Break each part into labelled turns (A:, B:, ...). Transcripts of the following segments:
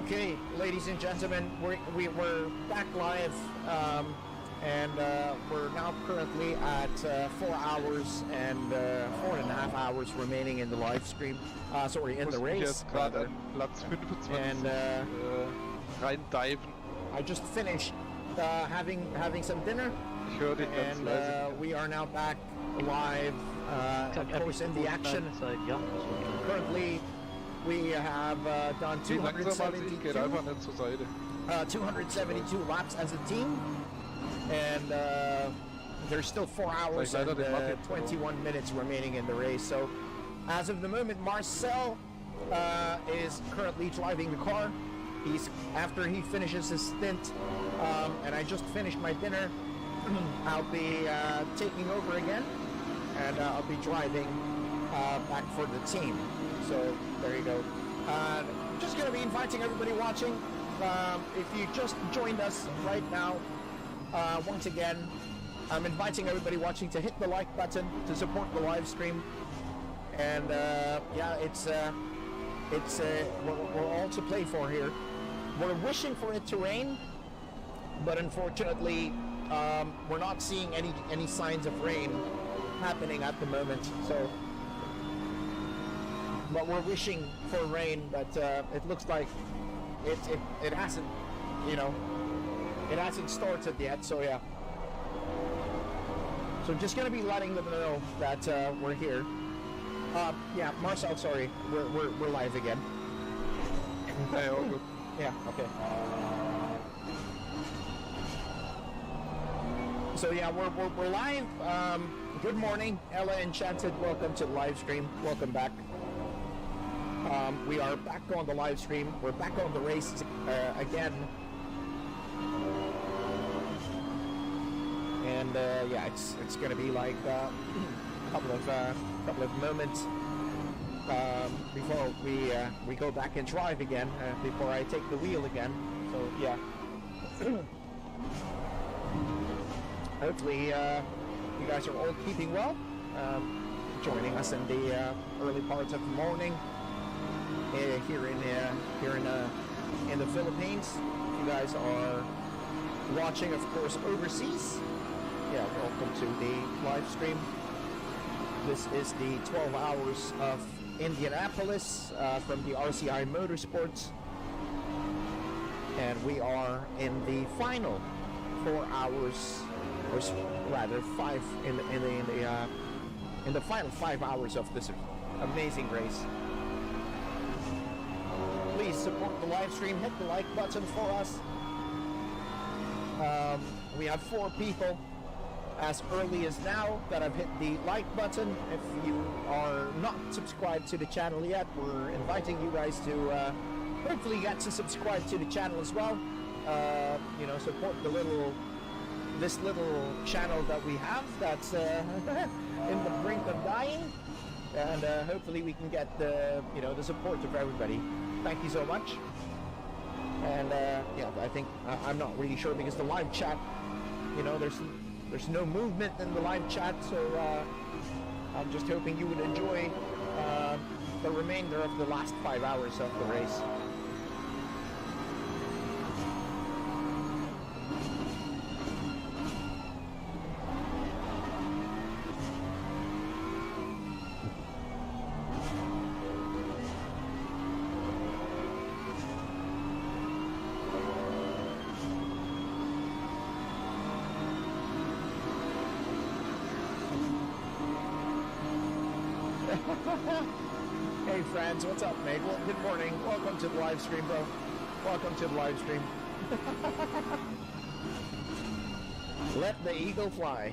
A: Okay, ladies and gentlemen, we're back live, and we're now currently at 4 hours and 4.5 hours remaining in the live stream. Sorry, in the race.
B: Jetzt gerade an Platz 25
A: And
B: reindiven.
A: I just finished having some dinner,
B: Ich höre dich ganz leise.
A: and we are now back live, of course, in the action. Currently, we have done
B: Wie langsam als ich, geht einfach
A: 272,
B: nicht zur Seite.
A: 272 laps as a team, and there's still 4 hours
B: Vielleicht
A: and
B: leider den Martin
A: 21 minutes remaining in the race. So, as of the moment, Marcel is currently driving the car. After he finishes his stint, and I just finished my dinner. I'll be taking over again, and I'll be driving back for the team. So there you go. Just going to be inviting everybody watching. If you just joined us right now, once again, I'm inviting everybody watching to hit the like button to support the live stream. And yeah, we're all to play for here. We're wishing for it to rain, but unfortunately, we're not seeing any signs of rain happening at the moment. So, but we're wishing for rain, but it looks like it hasn't, it hasn't started yet. So yeah. So just gonna be letting them know that we're here. Yeah, Marcel, sorry, we're live again.
B: Ja, gut.
A: Yeah, okay. So yeah, we're live. Good morning, Ella Enchanted. Welcome to the live stream. Welcome back. We are back on the live stream. We're back on the race again. And yeah, it's gonna be like a couple of moments before we go back and drive again. Before I take the wheel again. So yeah. Hopefully you guys are all keeping well. Joining us in the early parts of the morning here in the Philippines. You guys are watching, of course, overseas. Yeah, welcome to the live stream. This is the 12 hours of Indianapolis from the RCI Motorsports, and we are in the final 4 hours, or rather 5 in the final 5 hours of this amazing race. Please support the live stream. Hit the like button for us. We have 4 people as early as now that have hit the like button. If you are not subscribed to the channel yet, we're inviting you guys to hopefully get to subscribe to the channel as well. Support this little channel that we have that's in the brink of dying, and hopefully we can get the support of everybody. Thank you so much. And yeah, I think I'm not really sure because the live chat, there's no movement in the live chat, so I'm just hoping you would enjoy the remainder of the last 5 hours of the race. Hey friends, what's up, mate? Well, good morning. Welcome to the live stream, bro. Welcome to the live stream. Let the eagle fly.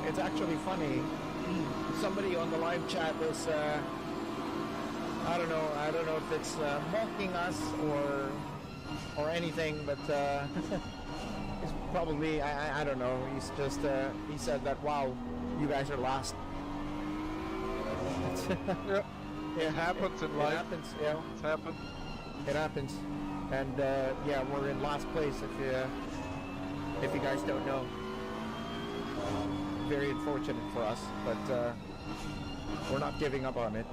A: it's actually funny. Somebody on the live chat is I don't know if it's mocking us or anything, but it's probably I don't know. He's just he said that, wow, you guys are last.
B: Yeah. It happens in
A: It
B: life.
A: happens, yeah.
B: It's happened.
A: It happens, and yeah, we're in last place if you guys don't know. Very unfortunate for us, but we're not giving up on it.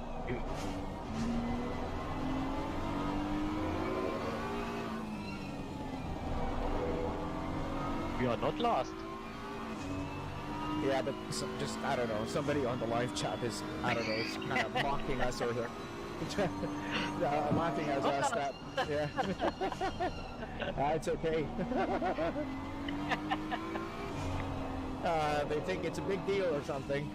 C: We are not last.
A: Yeah, but just I don't know. Somebody on the live chat is I don't know. It's kind of mocking us or laughing at us. That yeah, it's okay. They think it's a big deal or something.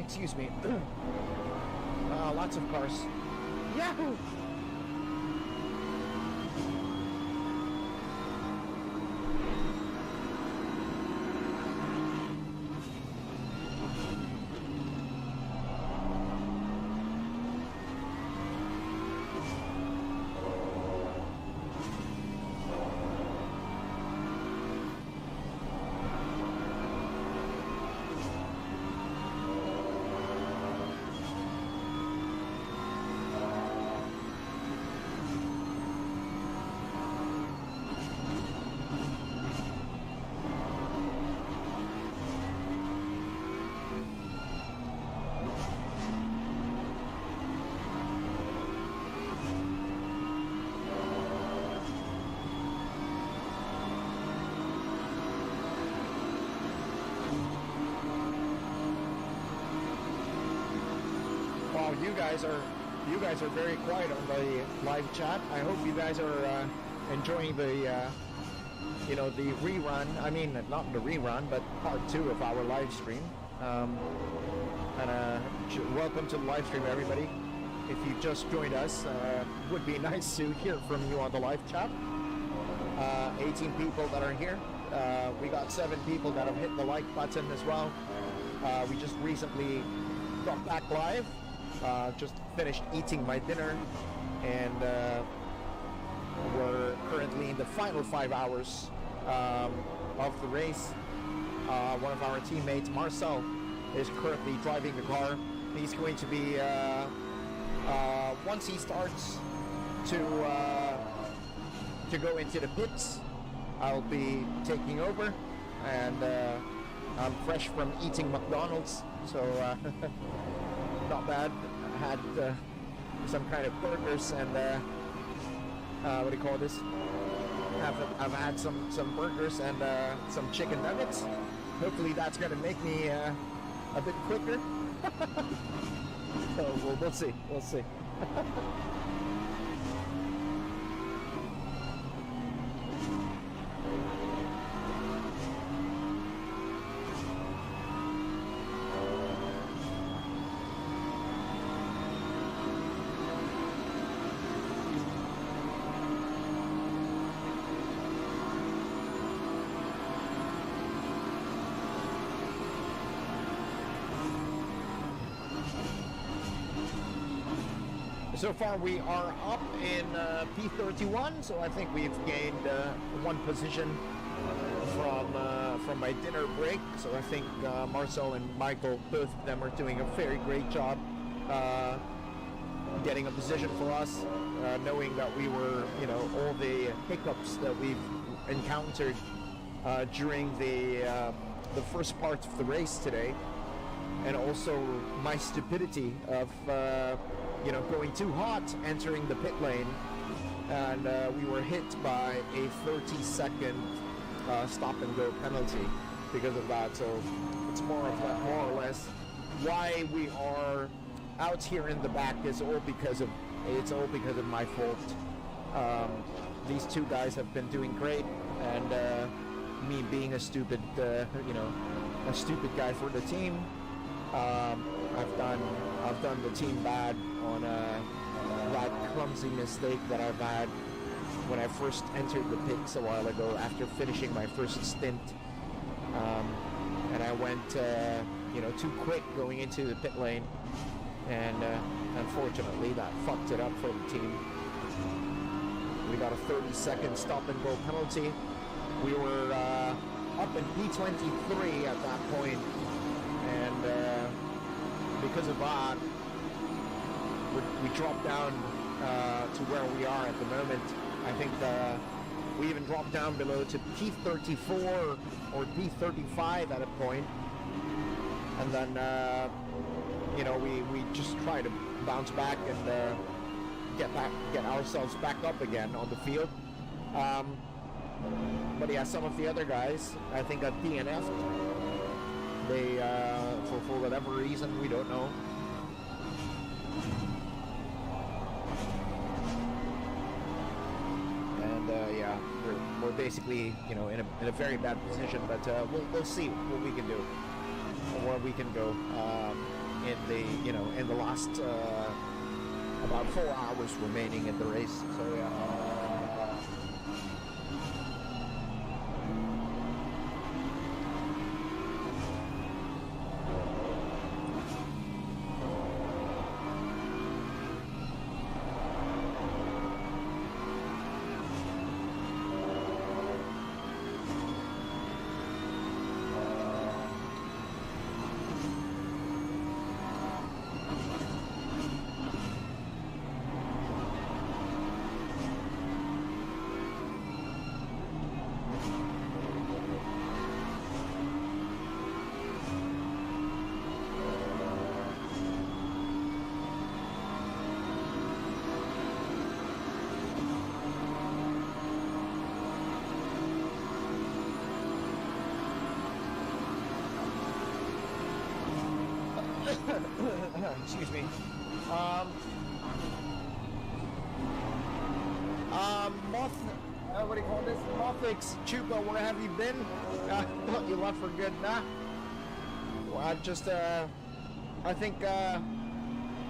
A: Excuse me. Lots of cars. Yahoo! Wow, you guys are You guys are very quiet on the live chat. I hope you guys are enjoying the, you know, the rerun. I mean, not the rerun, but part 2 of our live stream. Welcome to the live stream, everybody. If you just joined us, would be nice to hear from you on the live chat. 18 people that are here. We got 7 people that have hit the like button as well. We just recently got back live. Just finished eating my dinner, and we're currently in the final 5 hours of the race. One of our teammates, Marcel, is currently driving the car. He's going to be, once he starts to go into the pits, I'll be taking over, and I'm fresh from eating McDonald's, so not bad. Had some kind of burgers and what do you call this? I've had some burgers and some chicken nuggets. Hopefully that's gonna make me a bit quicker. So we'll see. We'll see. So far we are up in P31, so I think we've gained 1 position from my dinner break. So I think Marcel and Michael, both of them, are doing a very great job getting a position for us, knowing that we were, you know, all the hiccups that we've encountered during the first part of the race today, and also my stupidity of you know, going too hot entering the pit lane, and we were hit by a 30-second stop and go penalty because of that. So it's more or less why we are out here in the back is all because of my fault. These 2 guys have been doing great, and me being a stupid you know, a stupid guy for the team. I've done the team bad on that clumsy mistake that I've had when I first entered the pits a while ago after finishing my first stint, and I went you know, too quick going into the pit lane, and unfortunately that fucked it up for the team. We got a 30-second stop and go penalty. We were up in P23 at that point, and because of that, we dropped down to where we are at the moment. I think we even dropped down below to P34 or P35 at a point, and then you know, we just try to bounce back and get ourselves back up again on the field. But yeah, some of the other guys, I think, got DNF'd. They, for whatever reason, we don't know. And yeah, we're basically, you know, in a very bad position. But we'll see what we can do, or where we can go in the, you know, in the last about 4 hours remaining in the race. So yeah. Excuse me. What do you call this? Mothix, Chupa, where have you been? Thought you left for good, nah? Well, I've just, I think,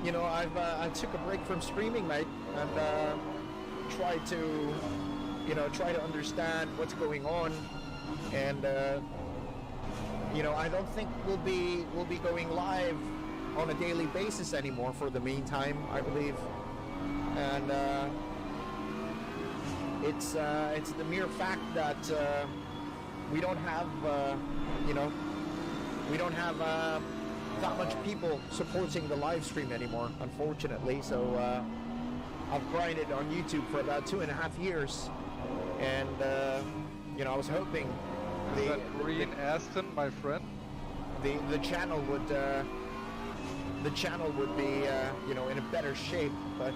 A: you know, I took a break from streaming, mate, and, tried to, you know, try to understand what's going on, and, you know, I don't think we'll be going live on a daily basis anymore for the meantime, I believe, and, it's the mere fact that we don't have, you know, we don't have that much people supporting the live stream anymore, unfortunately. So I've grinded on YouTube for about 2.5 years, and you know, I was hoping
B: That green Aston, my friend.
A: the channel would be you know, in a better shape, but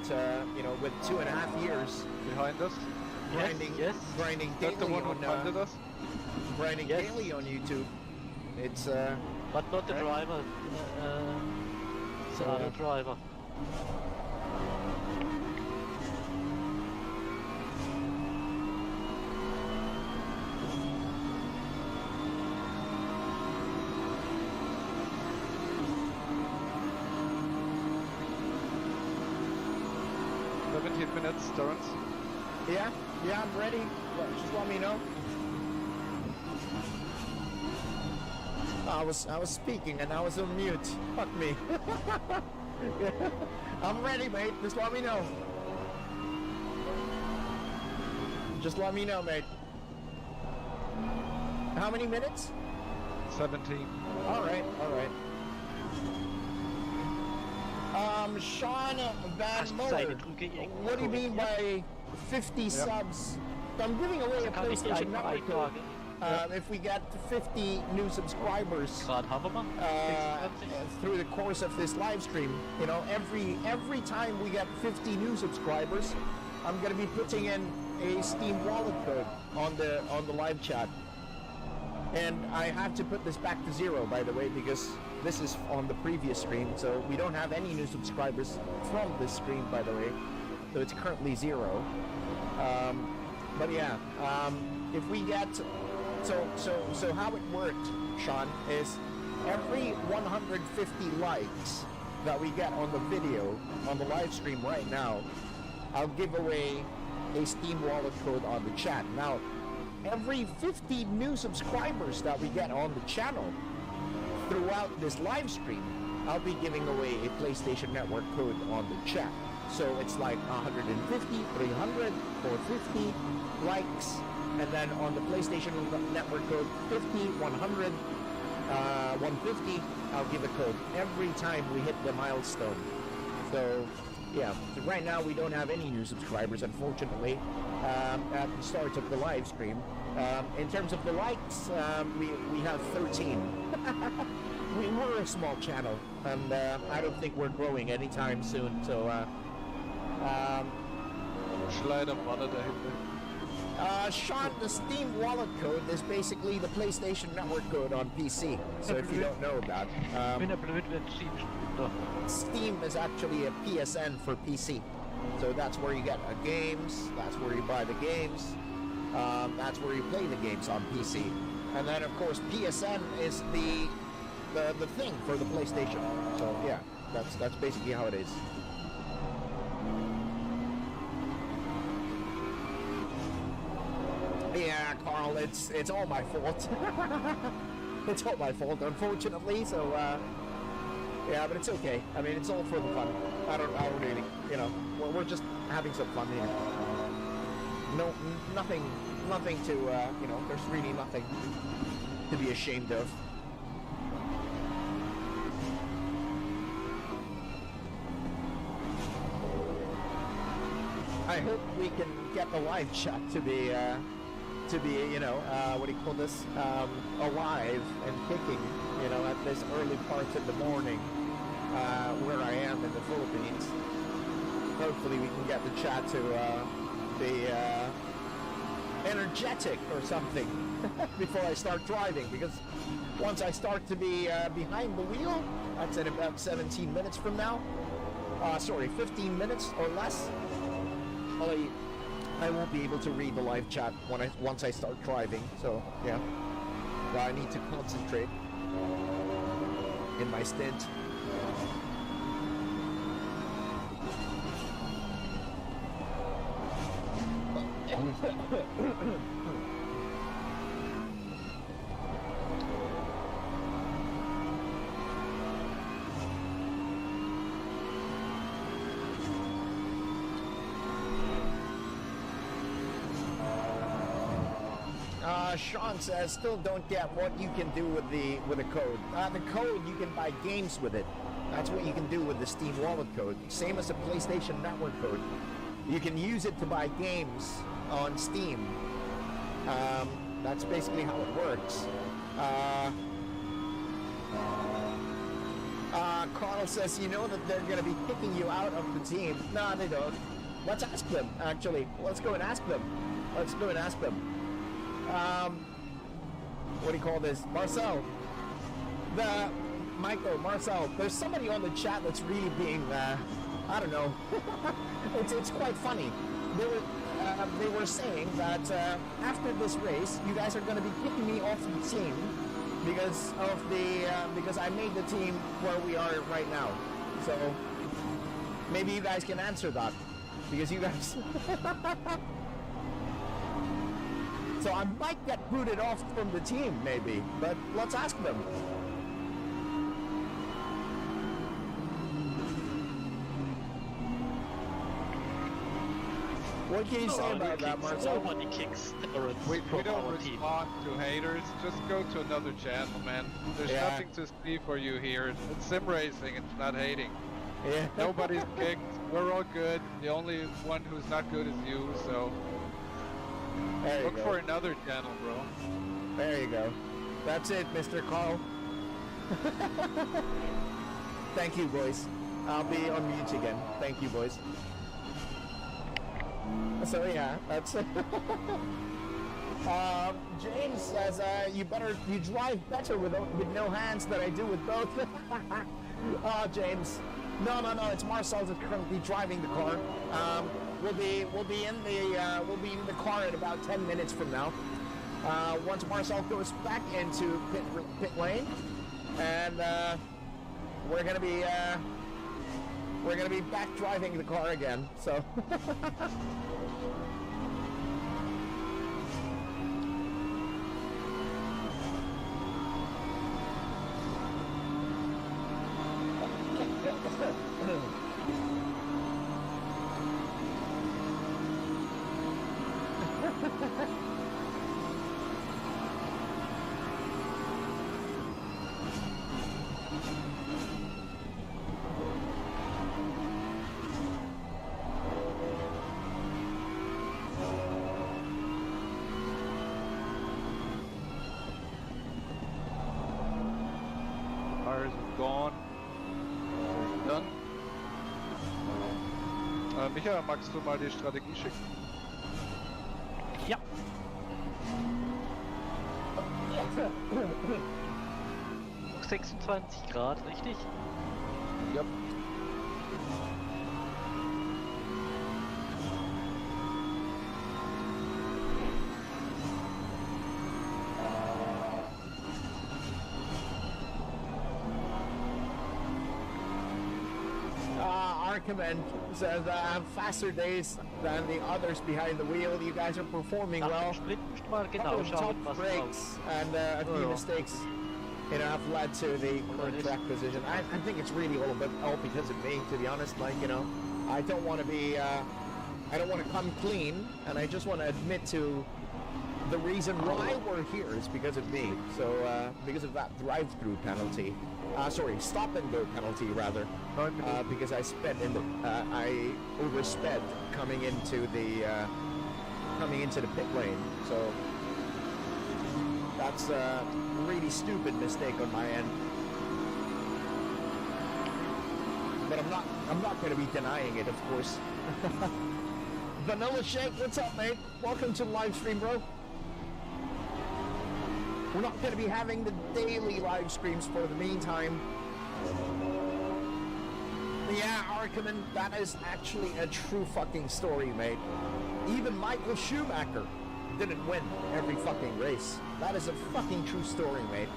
A: you know, with 2.5 years
B: Behind us.
A: grinding
B: Is that the
A: daily
B: one who
A: on
B: funded us?
A: grinding daily on YouTube. It's
C: But not the driver. It's another driver.
B: Minutes, Terrence.
A: yeah, I'm ready. Just let me know. I was speaking and I was on mute. Fuck me. I'm ready, mate. Just let me know. Just let me know, mate. How many minutes?
B: 17.
A: All right. Sean Van Muller, what do you mean by 50 subs? I'm giving away a PlayStation Network code. If we get 50 new subscribers through the course of this live stream, you know, every time we get 50 new subscribers, I'm going to be putting in a Steam wallet code on the live chat. And I have to put this back to 0, by the way, because this is on the previous stream, so we don't have any new subscribers from this stream, by the way. So it's currently 0. But yeah, if we get so how it worked, Sean, is every 150 likes that we get on the video on the live stream right now, I'll give away a Steam wallet code on the chat. Now, every 50 new subscribers that we get on the channel throughout this live stream, I'll be giving away a PlayStation Network code on the chat. So it's like 150, 300, 450 likes, and then on the PlayStation Network code 50, 100, 150, I'll give a code every time we hit the milestone. So yeah, right now we don't have any new subscribers, unfortunately, at the start of the live stream. In terms of the likes, we have 13. We're a small channel, and I don't think we're growing anytime soon. So, Sean, the Steam wallet code is basically the PlayStation Network code on PC. So if you don't know that, Steam is actually a PSN for PC. So that's where you get games, that's where you buy the games, that's where you play the games on PC. And then of course PSN is the thing for the PlayStation. So yeah, that's basically how it is. Yeah, Carl, it's all my fault. It's all my fault, unfortunately. So yeah, but it's okay. I mean, it's all for the fun. I don't really, you know, we're just having some fun here. No, nothing to, you know, there's really nothing to be ashamed of. I hope we can get the live chat to be, you know, what do you call this, alive and kicking, you know, at this early part of the morning, where I am in the Philippines. Hopefully we can get the chat to be energetic or something before I start driving, because once I start to be behind the wheel, that's in about 17 minutes from now, sorry, 15 minutes or less, I won't be able to read the live chat once I start driving. So yeah, I need to concentrate in my stint. Sean says, still don't get what you can do with the code. The code, you can buy games with it. That's what you can do with the Steam Wallet code. Same as the PlayStation Network code. You can use it to buy games on Steam. That's basically how it works. Carl says, you know that they're going to be kicking you out of the team. No, they don't. Let's ask them, actually. Let's go and ask them. What do you call this? Marcel. Marcel, there's somebody on the chat that's really being, I don't know. it's quite funny. They were saying that after this race, you guys are going to be kicking me off the team because I made the team where we are right now. So maybe you guys can answer that, because you guys. So I might get booted off from the team, maybe, but let's ask them. What can you say about that, Marcel?
C: Nobody kicks
B: We don't respond to haters. Just go to another channel, man. There's nothing to see for you here. It's sim racing. It's not hating.
A: Yeah.
B: Nobody's kicked. We're all good. The only one who's not good is you. So look for another channel, bro.
A: There you go. That's it, Mr. Carl. Thank you, boys. I'll be on mute again. Thank you, boys. So yeah, that's it. James says you drive better with no hands than I do with both. James, no, it's Marcel that's currently driving the car. We'll be in the car in about 10 minutes from now. Once Marcel goes back into pit lane, and we're gonna be back driving the car again. So.
B: Tires are gone. They're done. Micha, magst du mal die Strategie schicken?
C: Ja. Noch 26 Grad, richtig?
B: Yep.
A: Argument says I have faster days than the others behind the wheel. You guys are performing well. Couple of top breaks and a few mistakes, have led to the current track position. I think it's really all because of me, to be honest. Like, I don't want to be, I don't want to come clean, and I just want to admit to the reason why we're here is because of me. So because of that drive-through penalty. Sorry, stop and go penalty rather, because I oversped coming into the pit lane. So that's a really stupid mistake on my end. But I'm not going to be denying it, of course. Vanilla Shake, what's up, mate? Welcome to the live stream, bro. We're not going to be having the daily live streams for the meantime. Yeah, Arkeman, that is actually a true fucking story, mate. Even Michael Schumacher didn't win every fucking race. That is a fucking true story, mate.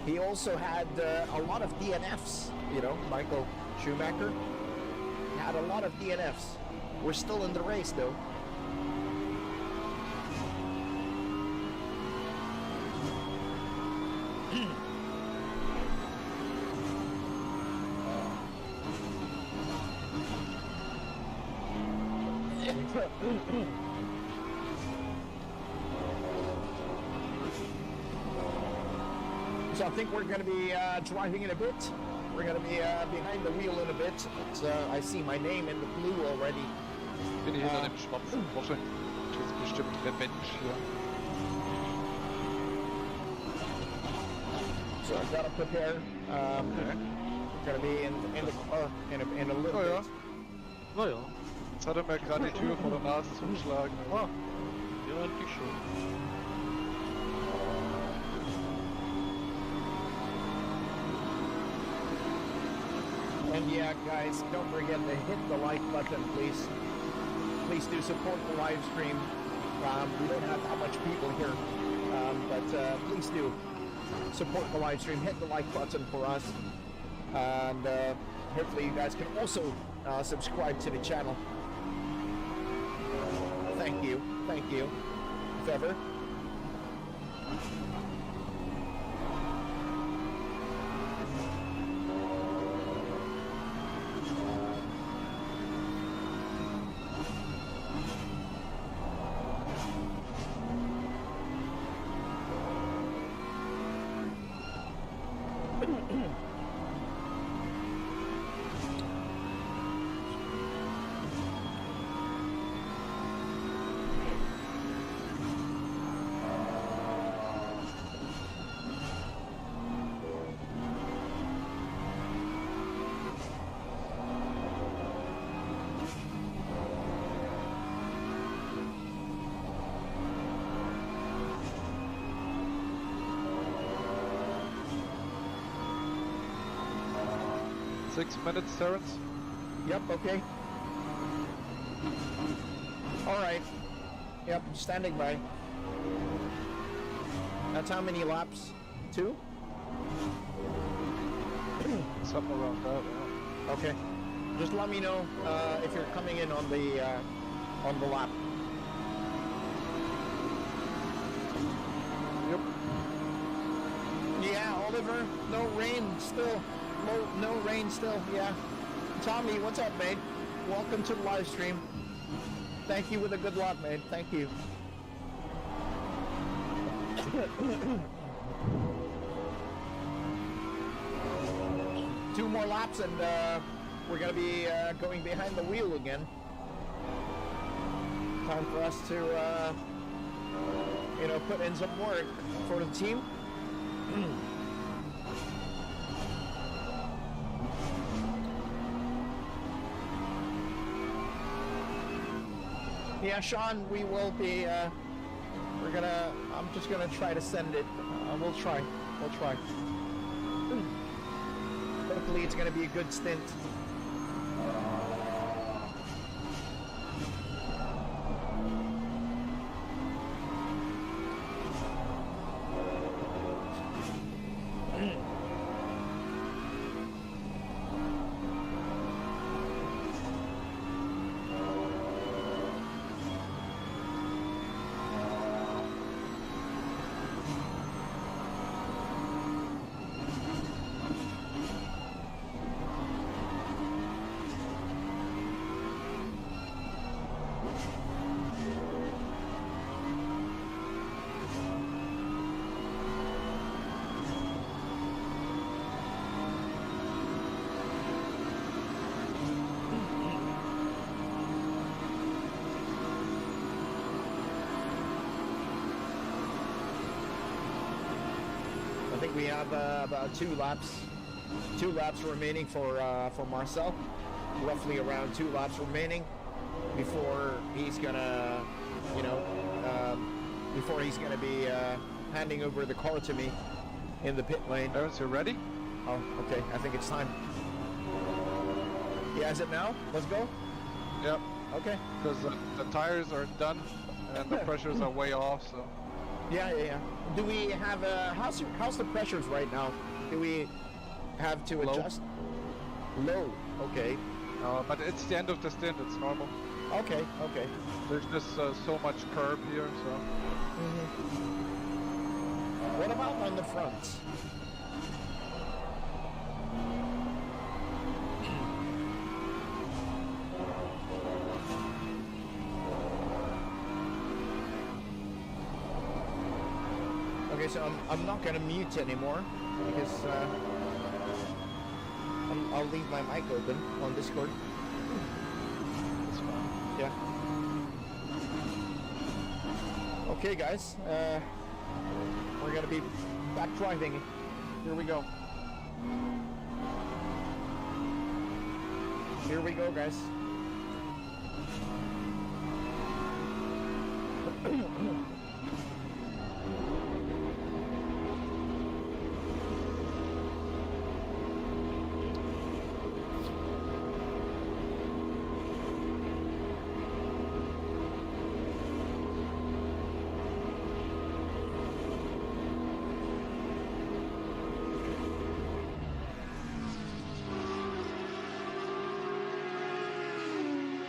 A: He also had a lot of DNFs, you know, Michael Schumacher. He had a lot of DNFs. We're still in the race, though. So I think we're going to be driving in a bit. We're going to be behind the wheel in a bit. I see my name in the blue already.
B: Bin ich hinter dem schwarzen Porsche. Das ist bestimmt der Mensch hier.
A: So I've got to prepare.
B: Okay.
A: We're going to be in the car in a little
B: Oh ja.
A: bit.
C: Naja,
B: Jetzt hat er mir gerade die Tür vor der Nase zugeschlagen.
C: ah, ja, eigentlich schon.
A: And yeah, guys, don't forget to hit the like button, please. Please do support the live stream. We don't have that much people here, but please do support the live stream. Hit the like button for us, and hopefully you guys can also subscribe to the channel. Thank you, if ever.
B: Six minutes, Terrence.
A: Yep, okay. Alright. Yep, standing by. That's how many laps? 2?
B: Something around that, yeah.
A: Okay. Just let me know if you're coming in on the lap.
B: Yep.
A: Yeah, Oliver, no rain still. No rain still, yeah. Tommy, what's up, mate? Welcome to the live stream. Thank you with a good luck, mate. Thank you. Two more laps and we're going to be going behind the wheel again. Time for us to, put in some work for the team. Yeah, Sean, we will be, I'm just gonna try to send it. We'll try. Hopefully it's gonna be a good stint. I think we have about two laps remaining for Marcel. Roughly around 2 laps remaining before he's gonna, be handing over the car to me in the pit lane.
B: Terrence, you ready?
A: Oh, okay. I think it's time. Yeah, is it now? Let's go.
B: Yep.
A: Okay.
B: Because the tires are done and the pressures are way off, so.
A: Yeah. Do we have how's the pressures right now? Do we have to
B: Low.
A: adjust? Low. Okay.
B: But it's the end of the stint, it's normal.
A: Okay.
B: There's just so much curb here, so.
A: What about on the front? Okay, so I'm not gonna mute anymore because I'll leave my mic open on Discord.
B: It's fine.
A: Yeah. Okay, guys. We're gonna be back driving. Here we go. Here we go, guys.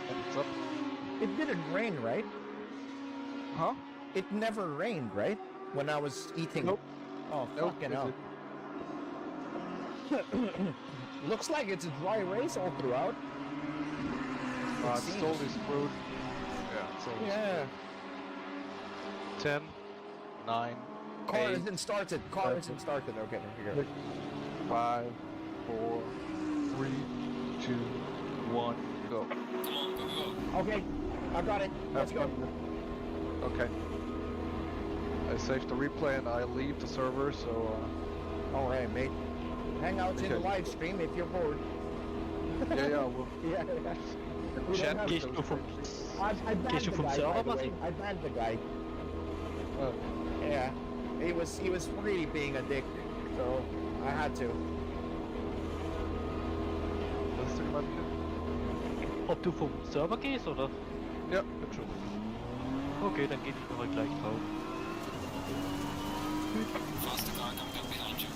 B: What's up?
A: It didn't rain, right?
B: Huh?
A: It never rained, right? When I was eating.
B: Nope.
A: Oh,
B: Nope,
A: fucking
B: it
A: hell. Looks like it's a dry race all throughout.
B: It's
A: seems.
B: totally screwed. Yeah, it's totally
A: Yeah.
B: screwed. 10, 9,
A: Car
B: 8,
A: isn't started. Car isn't started. Okay, here we go.
B: 5, 4, 3, 2, 1, go.
A: Okay, I got it. Let's go.
B: Okay. I saved the replay and I leave the server, so
A: All right, mate. Hang out in the
B: Okay.
A: live stream if you're bored.
B: yeah, we'll
A: Yeah. We
B: chat.
A: don't have
C: Gehst
A: to.
C: du vom,
A: I banned
C: gehst du
A: the
C: vom
A: guy,
C: Server,
A: by the way.
C: Martin?
A: I banned the guy.
B: Oh,
A: Yeah. He was really being a dick, so I had to.
B: das ist jemand hier?
C: ob du vom Server gehst, oder?
B: Ja, bin schon.
C: Okay, dann geh ich mal gleich drauf.
D: Faster car coming up behind you.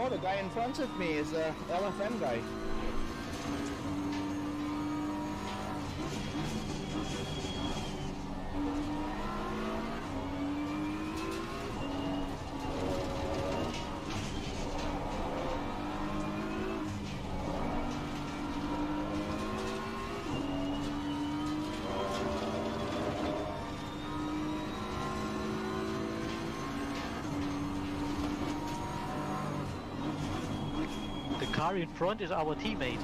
A: Oh, the guy in front of me is a LFM guy.
C: The car in front is our teammate.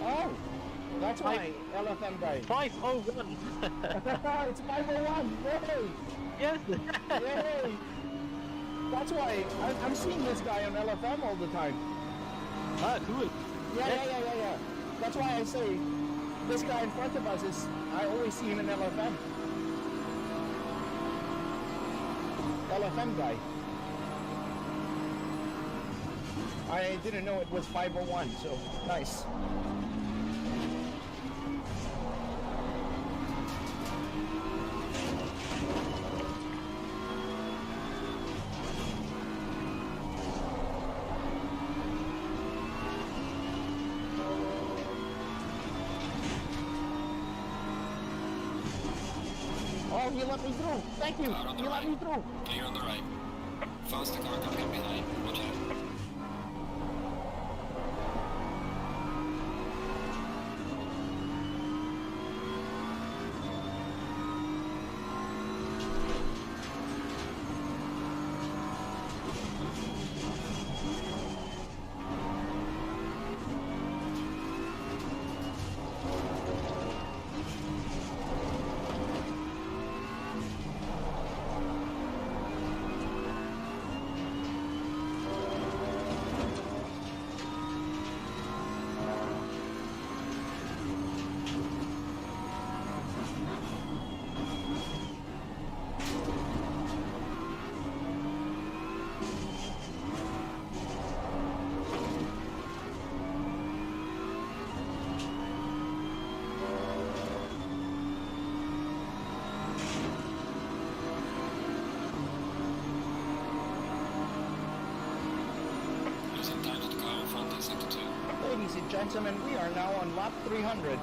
A: Oh, that's why LFM guy.
C: 501.
A: It's 501. Yay!
C: Yes.
A: Yay! That's why I'm seeing this guy on LFM all the time.
C: Ah, cool.
A: Yeah. That's why I say this guy in front of us is. I always see him in LFM. LFM guy. I didn't know it was 501, so nice. Oh, you let me through. Thank you.
D: Car on the
A: You let
D: right.
A: me through.
D: Clear on the right. Faster car coming up behind. Watch out. Losing time to the car in front in sector 2.
A: Ladies and gentlemen, we are now on lap 300.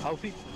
C: Hou fiets.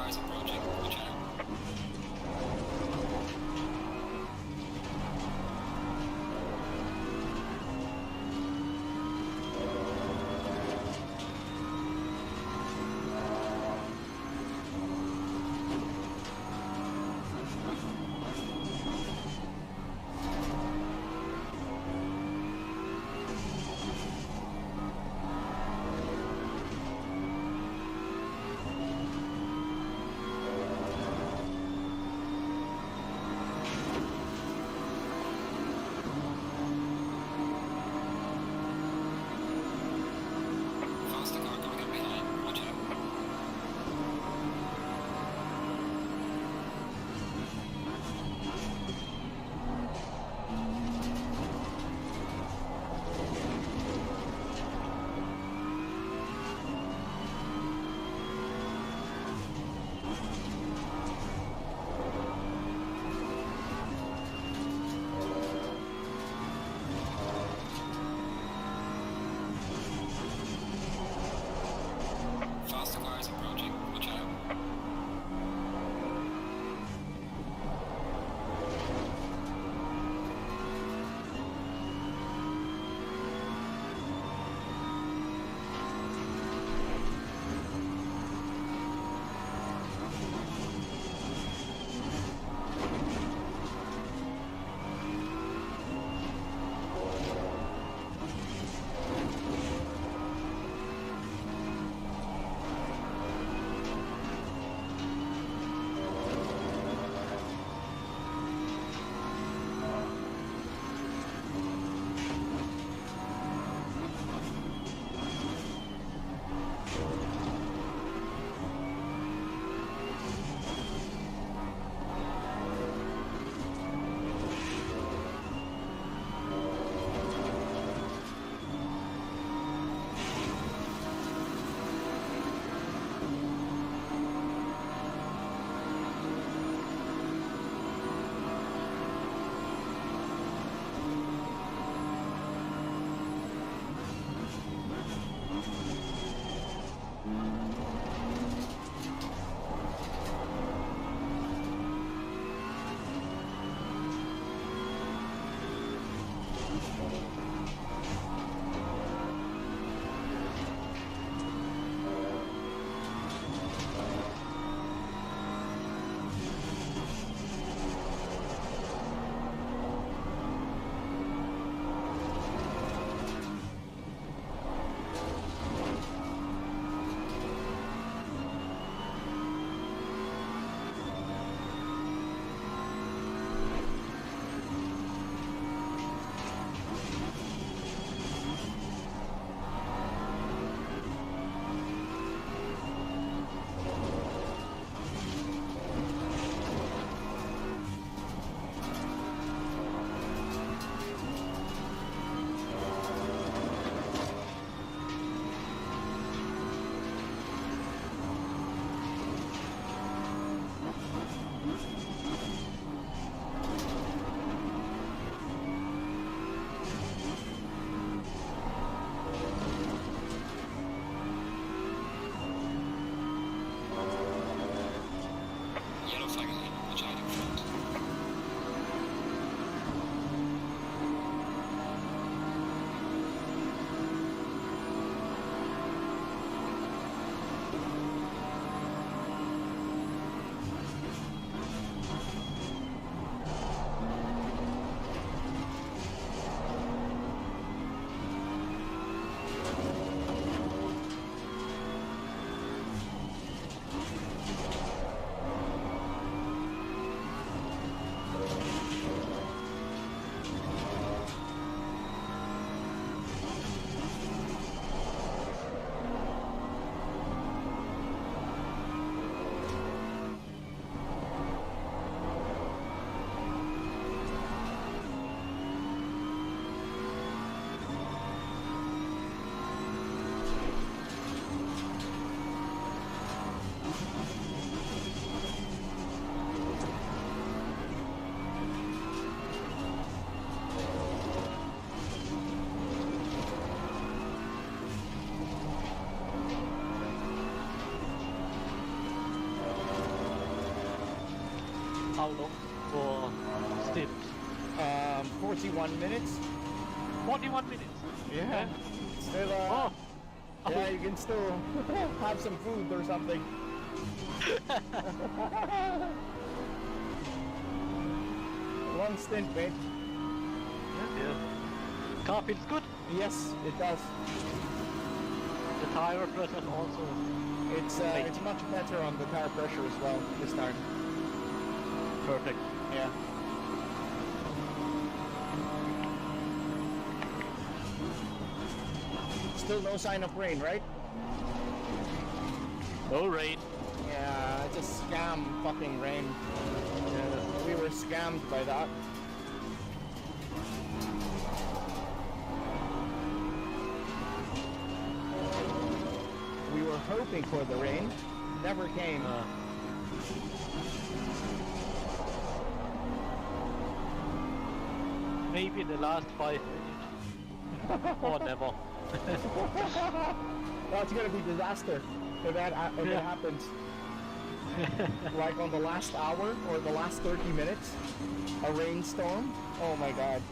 D: cars approaching. Watch out.
C: How long for stint?
A: 41 minutes.
C: 41 minutes.
A: Yeah. Still,
C: Oh.
A: yeah, you can still have some food or something. Long stint, mate.
C: Yeah. Car feels good.
A: Yes, it does.
C: The tire pressure also.
A: It's much better on the tire pressure as well this time.
C: Perfect.
A: Yeah. Still no sign of rain, right?
C: No rain.
A: Yeah, it's a scam fucking rain. Yeah, we were scammed by that. We were hoping for the rain. Never came.
C: Maybe in the last 5 minutes. Or never.
A: That's gonna be disaster if that happens. Like on the last hour or the last 30 minutes, a rainstorm. Oh my god.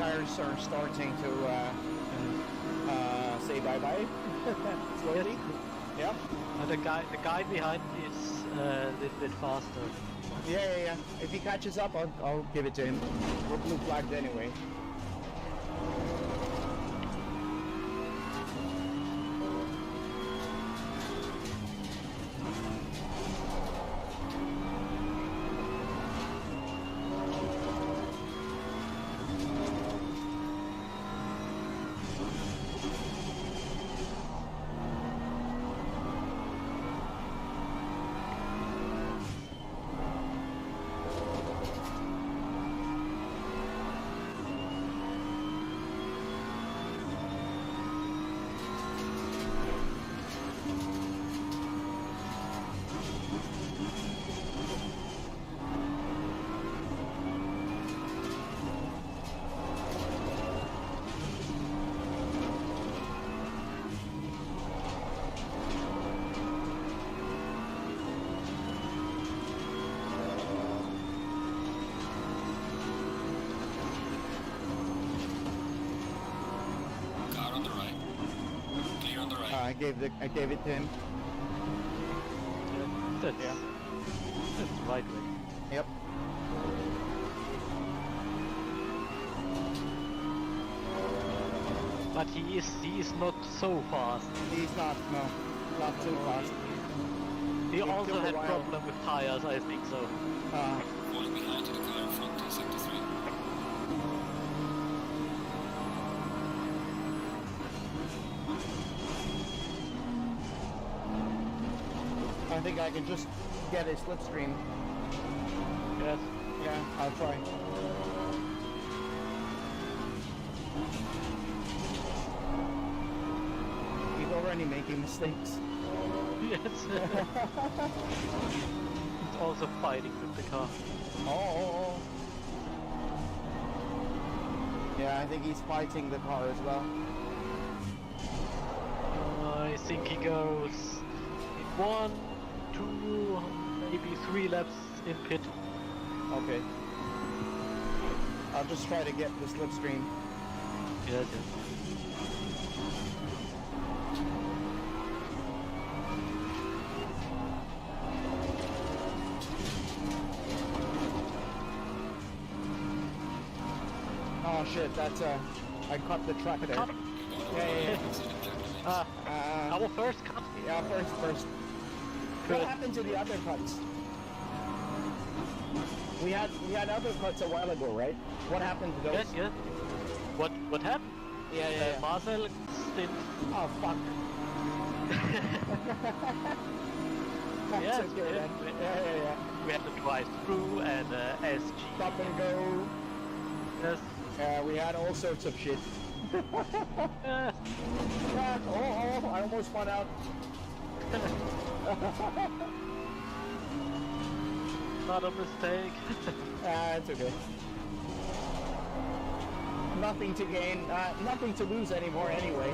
A: tires are starting to say bye-bye slowly. Yeah.
C: And the guy behind me is a little bit faster.
A: Yeah. If he catches up, I'll give it to him. We're blue flagged anyway.
D: Car on the right. Clear on the right.
A: I gave it to him.
C: That's
A: Yeah.
C: that's the right way.
A: Yep.
C: But he is not so fast.
A: He's not too fast.
C: He
A: It
C: also
A: took a
C: had
A: while.
C: problem with tires, I think so.
D: Falling behind to the car in front in sector 3.
A: I think I can just get a slipstream.
C: Yes.
A: Yeah, I'll try. He's already making mistakes.
C: Yes. He's also fighting with the car.
A: Oh. Yeah, I think he's fighting the car as well.
C: I think he goes in 1, 2, maybe 3 laps in pit.
A: Okay. I'll just try to get the slipstream.
C: Yes.
A: Oh shit, that's I cut the track there.
C: Cut.
A: Yeah.
C: Our first cut.
A: Yeah, first.
C: Good.
A: What happened to the other cuts? We had other cuts a while ago, right? What happened to those?
C: Yes. What happened?
A: Yeah.
C: Marcel stint.
A: Oh fuck. That's
C: Yes,
A: okay,
C: yeah.
A: then. Yeah.
C: We had to drive through and SG.
A: Stop and go.
C: Yes.
A: We had all sorts of shit.
C: Yes.
A: Oh, I almost spun out.
C: Not a mistake.
A: It's okay. Nothing to gain, nothing to lose anymore anyway.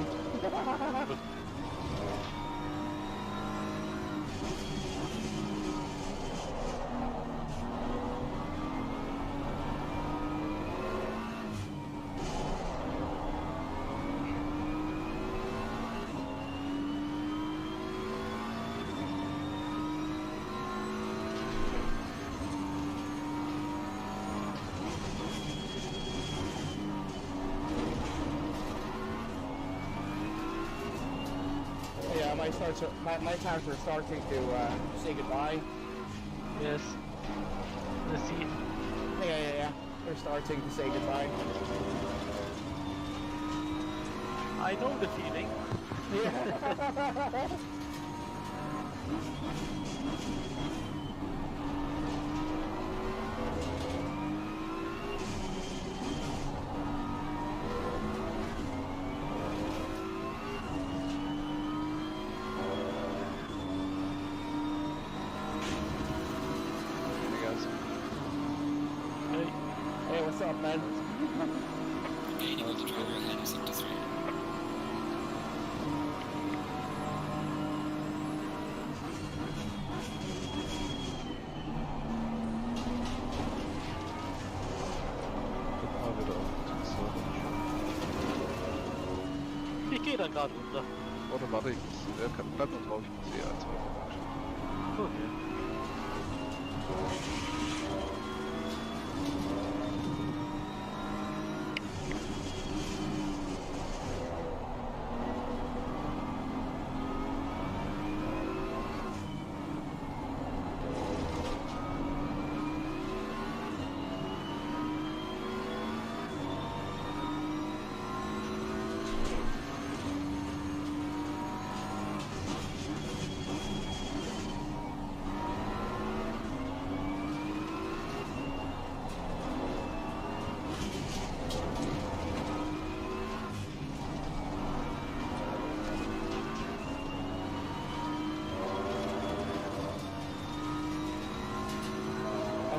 A: Yeah, my tires are starting to say goodbye.
C: Yes. Let's see.
A: Yeah. They're starting to say goodbye.
C: I know the feeling.
A: Yeah. Hey, what's up, man?
D: Gaining on the driver ahead in sector 3.
C: dann gerade runter.
B: Oder warte, bleib noch drauf, ich muss eh eins weiter.
C: Okay.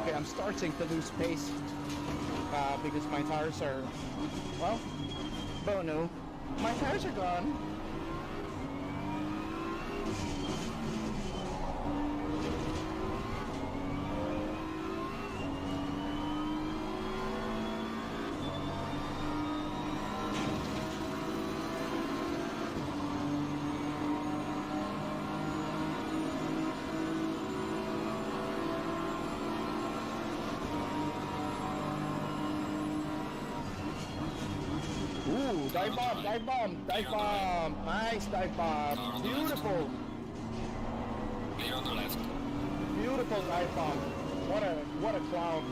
A: Okay, I'm starting to lose pace because my tires are, well, oh no, my tires are gone. Ooh, dive bomb, dive bomb, dive bomb. Nice dive bomb. Beautiful,
D: Clear on the left.
A: beautiful dive bomb. What a clown.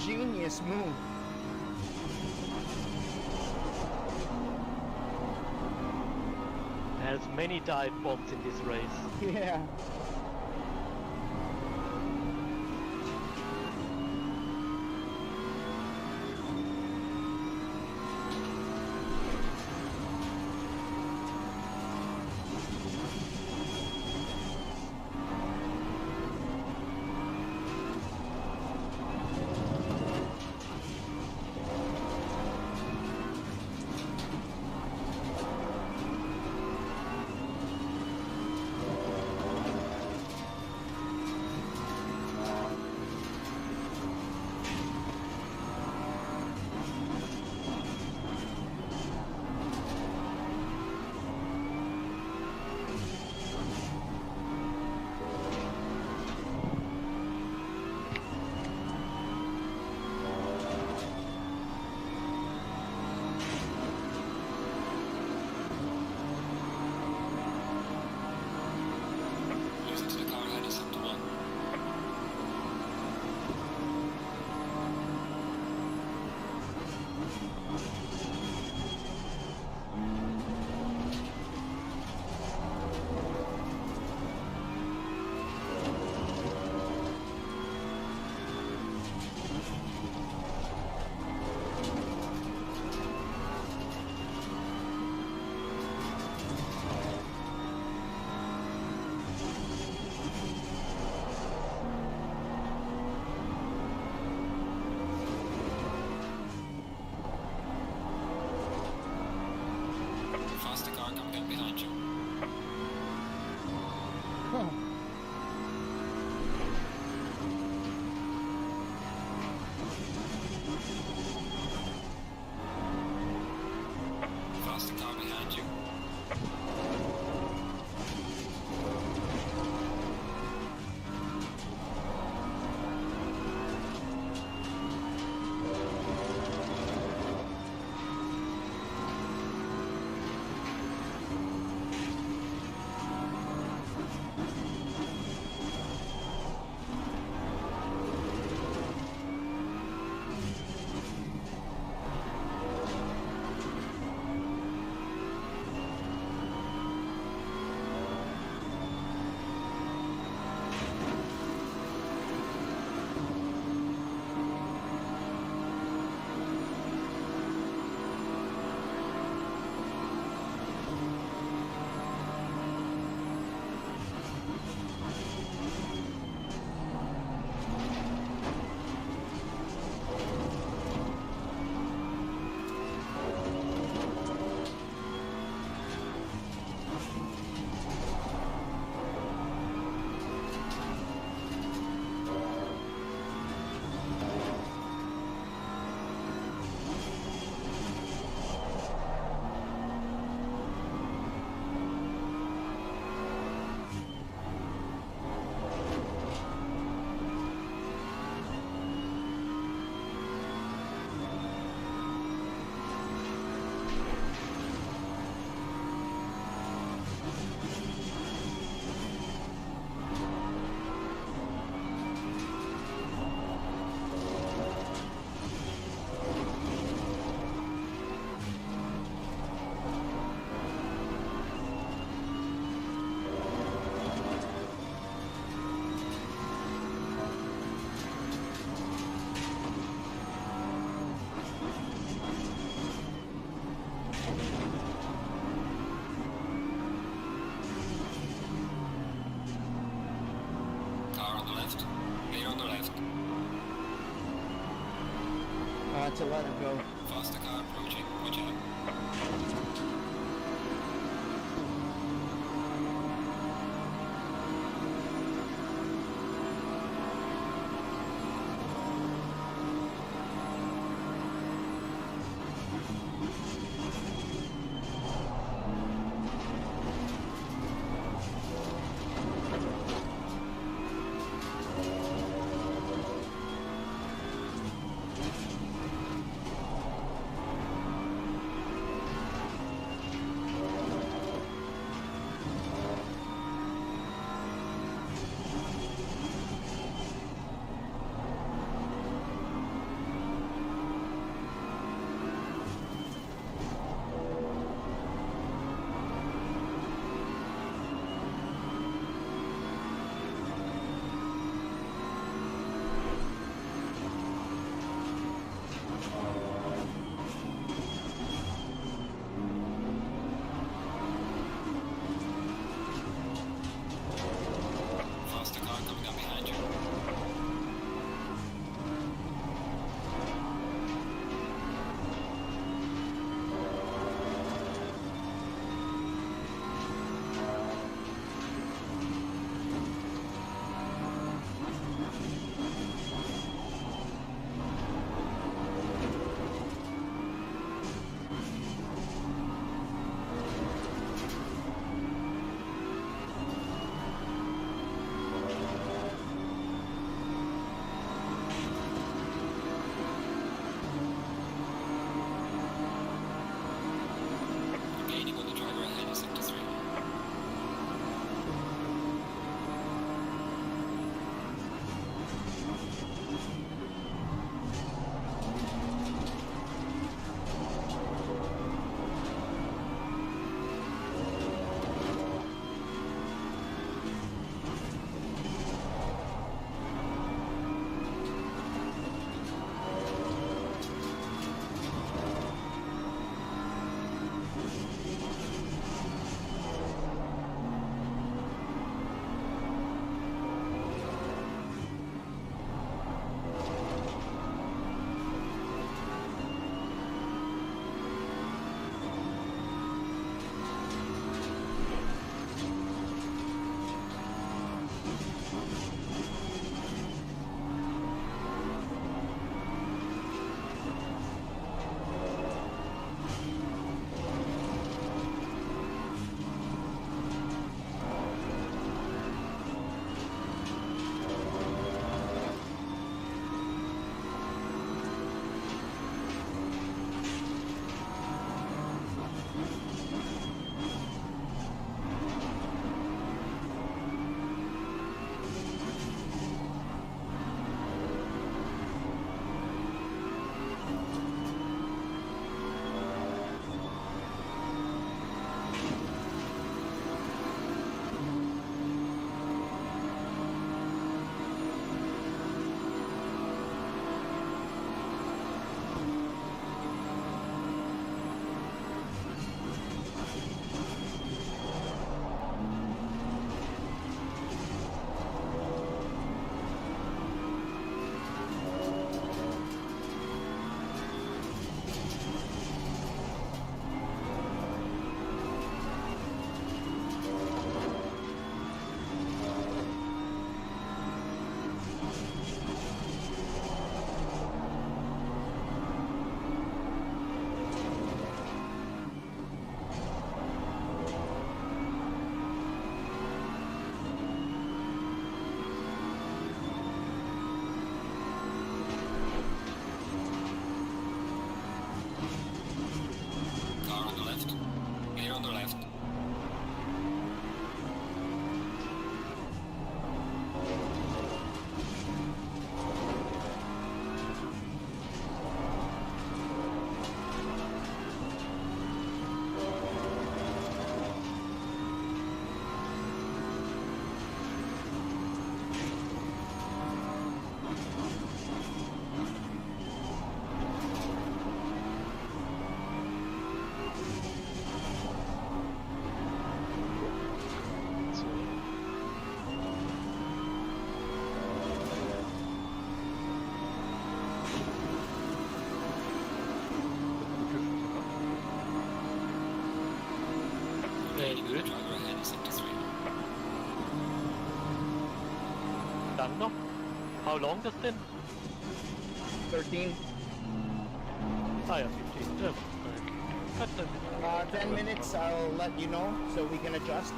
A: Genius move.
C: There's many dive bombs in this race.
A: Yeah.
D: Listen to the car ahead of Sector 1. Faster car coming up behind you.
A: Huh.
D: Faster car behind you.
A: had to let him go.
D: Faster car approaching. Watch out. Remaining on the driver ahead is sector 3.
C: Lang noch? How long das denn?
A: 13.
C: Ah ja, 15. Ja, okay.
A: 10 minutes, I'll let you know so we can adjust.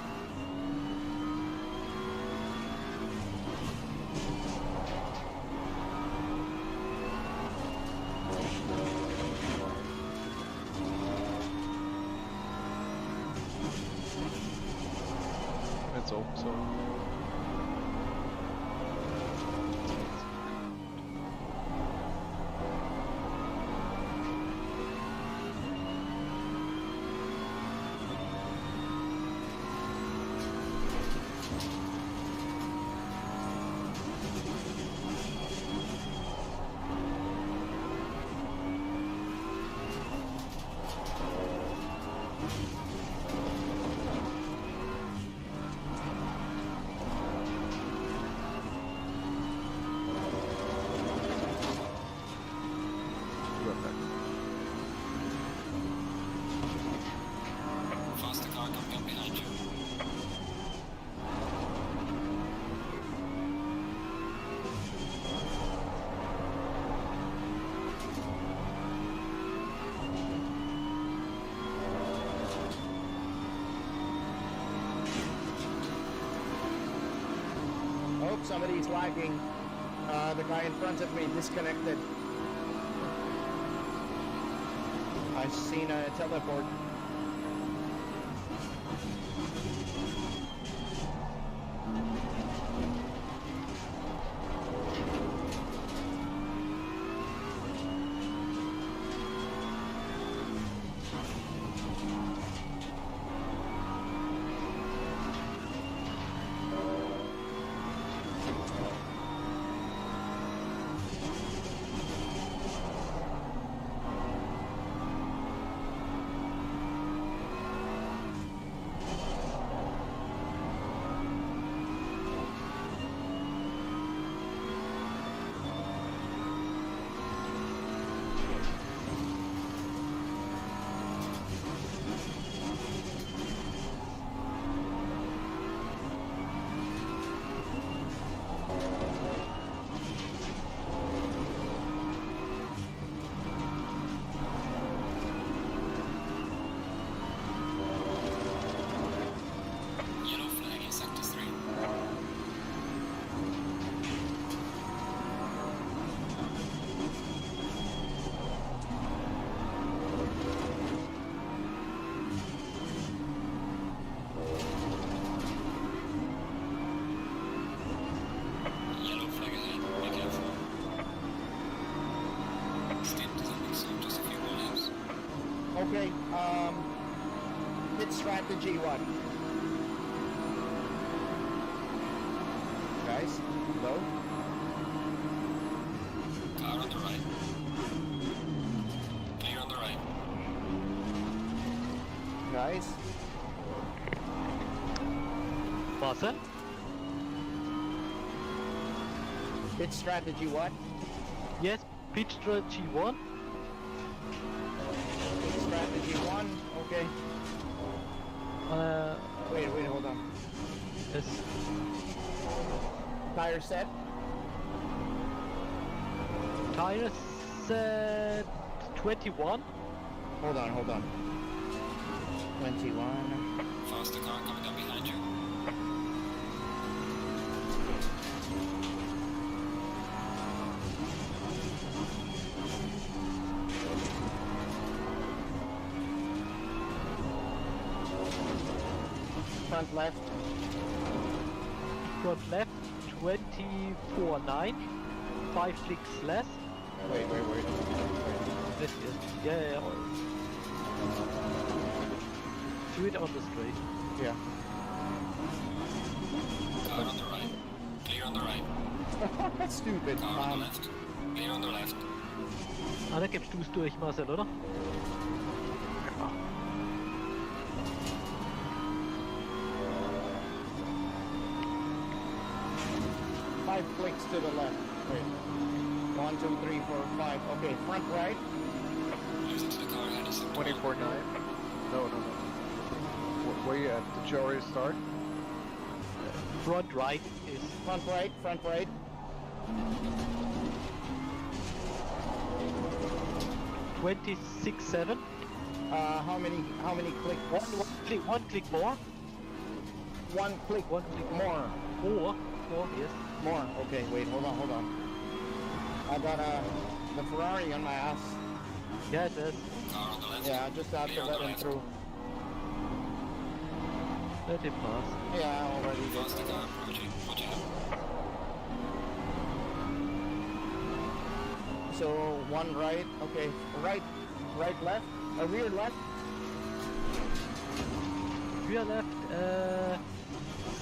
B: Let's hope so.
D: Faster car coming up behind you.
A: Oh, somebody's lagging. The guy in front of me disconnected. I've seen a teleport.
D: Yellow flag in sector 3. Yellow flag ahead, be careful. Stint is ending soon, just a few more laps.
A: Okay, hit strategy 1. Guys, go.
D: Car on the right. Clear on the right.
A: Guys,
C: Was denn?
A: hit strategy 1.
C: Yes, pitch strategy 1.
A: Hit strategy 1. Okay. Wait, hold on.
C: Yes.
A: Tire set.
C: Tires set 21.
A: Hold on. 21.
D: Faster car coming up behind you.
A: Front left.
C: Front left 24.9. 5 clicks less.
A: Wait.
C: This is, yeah. Do it on the straight.
A: Yeah.
D: Car on the right. Clear on the right.
A: That's stupid.
D: Car on the left. Clear on the left.
C: Ah, da gibst du es durch, Marcel, oder?
A: Five clicks to the left. Wait. 1, 2, 3, 4, 5. Okay, front right.
D: Losing to the car ahead is sector 1.
B: 24.9. No. Where you at? Did you already start?
C: Front right is
A: Front right, front right.
C: 26.7.
A: How many clicks?
C: One click more.
A: One click more.
C: More, yes.
A: More. Okay, wait, hold on. I got the Ferrari on my ass.
C: Yeah, it is.
D: Car on the left.
A: Yeah, I just have to
D: Clear on
A: let
D: the
A: him
D: left.
A: through.
C: Let him pass.
A: Yeah, I already did.
D: Faster car approaching. Watch out.
A: So one right, okay, right, left, rear left.
C: We are left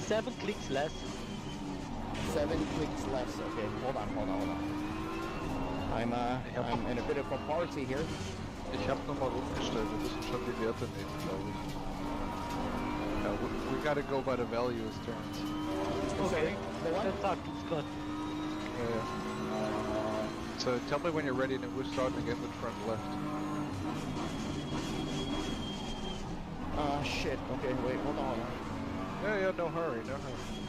C: 7 clicks less.
A: 7 clicks less. Okay, hold on. I'm in a bit of a party here.
B: Ich habe nochmal umgestellt, wir müssen schon die Werte nehmen, glaube ich. Yeah, we gotta go by the values turns.
A: Okay, the one.
C: Let's talk, it's good.
B: Yeah. So tell me when you're ready and we're starting again with front left.
A: Shit. Okay, wait, hold on.
B: Yeah, no hurry.
A: Okay,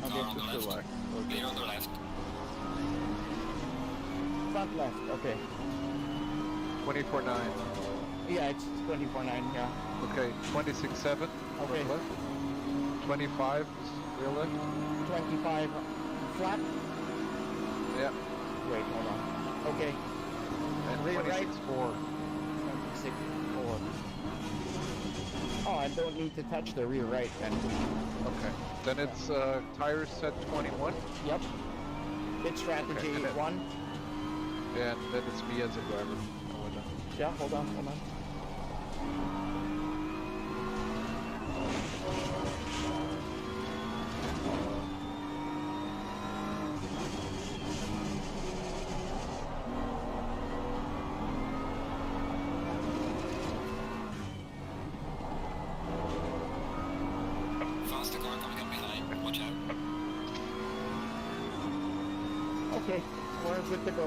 D: Car on the
B: Just
D: left.
B: relax.
D: Clear on the left.
A: front left. Okay.
B: 24.9.
A: Yeah, it's 24.9. Yeah.
B: Okay, 26.7.
A: Okay.
B: Left. 25 is rear left.
A: 25 flat.
B: Yeah.
A: Wait, hold on. Okay.
B: And
A: Rear right.
B: 26.4.
A: 26.4. Oh, I don't need to touch the rear right then.
B: Okay. Then it's tires set 21.
A: Yep. Pit strategy
B: Okay, and
A: 1.
B: And then it's me as a driver.
A: Yeah, hold on.
D: Faster car coming up behind. Watch out.
A: Okay, we're good to go.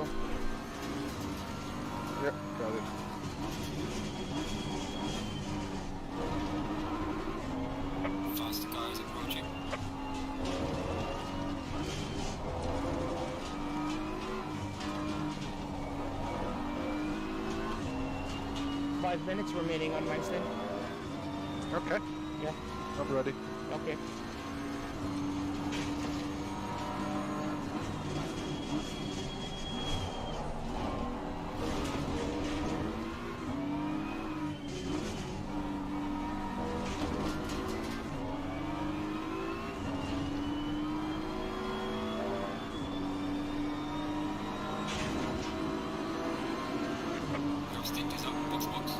B: Yep, got it.
D: Faster car is approaching.
A: Five minutes remaining on Wednesday.
B: Okay,
A: Yeah.
B: I'm ready.
A: Okay.
D: Your stint is up. Box.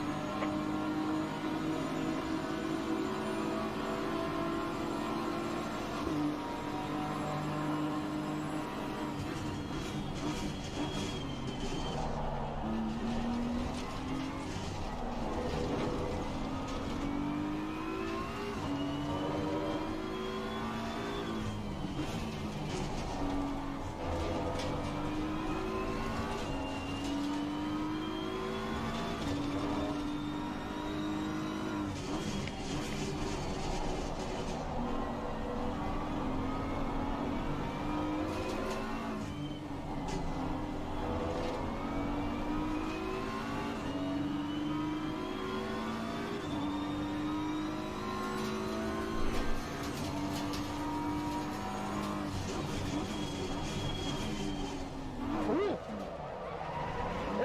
A: Ooh.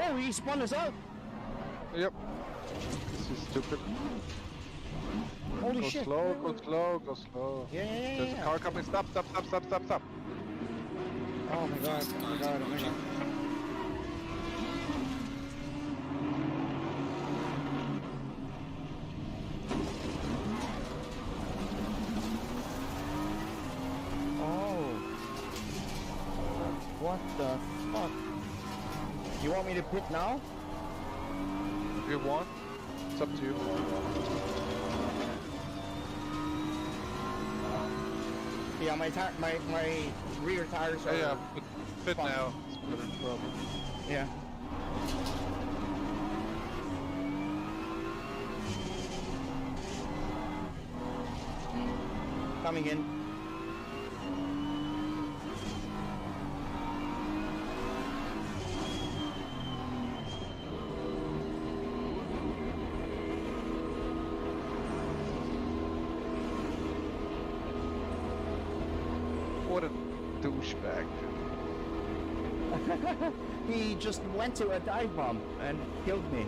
A: Oh, he spun us out.
B: Yep. This is stupid.
A: Holy
B: Go
A: shit.
B: slow, go slow.
A: Yeah.
B: There's a car coming. Stop.
A: Oh my god.
D: Faster car is approaching.
A: Oh. What the fuck? You want me to pit now?
B: If you want, it's up to you.
A: Yeah, my rear tires are...
B: Yeah, but fit
A: Fine.
B: now. It's better, probably.
A: Yeah. Coming in.
B: What a douchebag.
A: He just went to a dive bomb and killed me.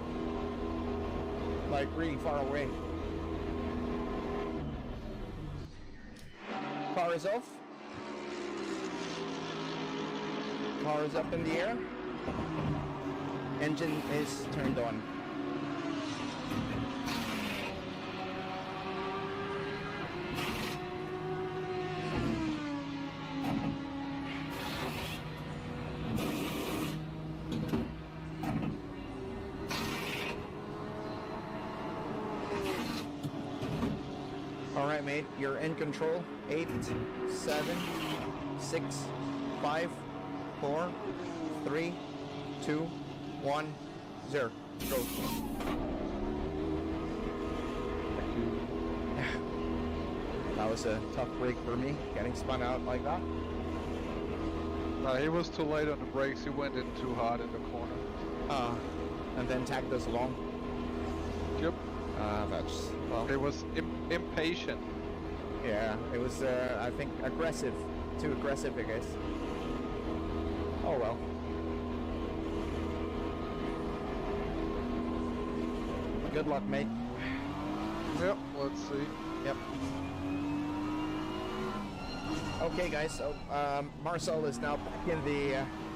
A: Like really far away. Car is off. Car is up in the air. Engine is turned on. All right, mate, you're in control. 8, 7, 6, 5, 4, 3, 2, 1, 0. Go. That was a tough break for me, getting spun out like that.
B: He was too late on the brakes. He went in too hard in the corner.
A: And then tagged us along.
B: Yep.
A: That's, well,
B: He was impatient.
A: yeah, it was, I think, aggressive. Too aggressive, I guess. Oh well. Good luck, mate.
B: Yep, let's see.
A: Yep. Okay, guys. So Marcel is now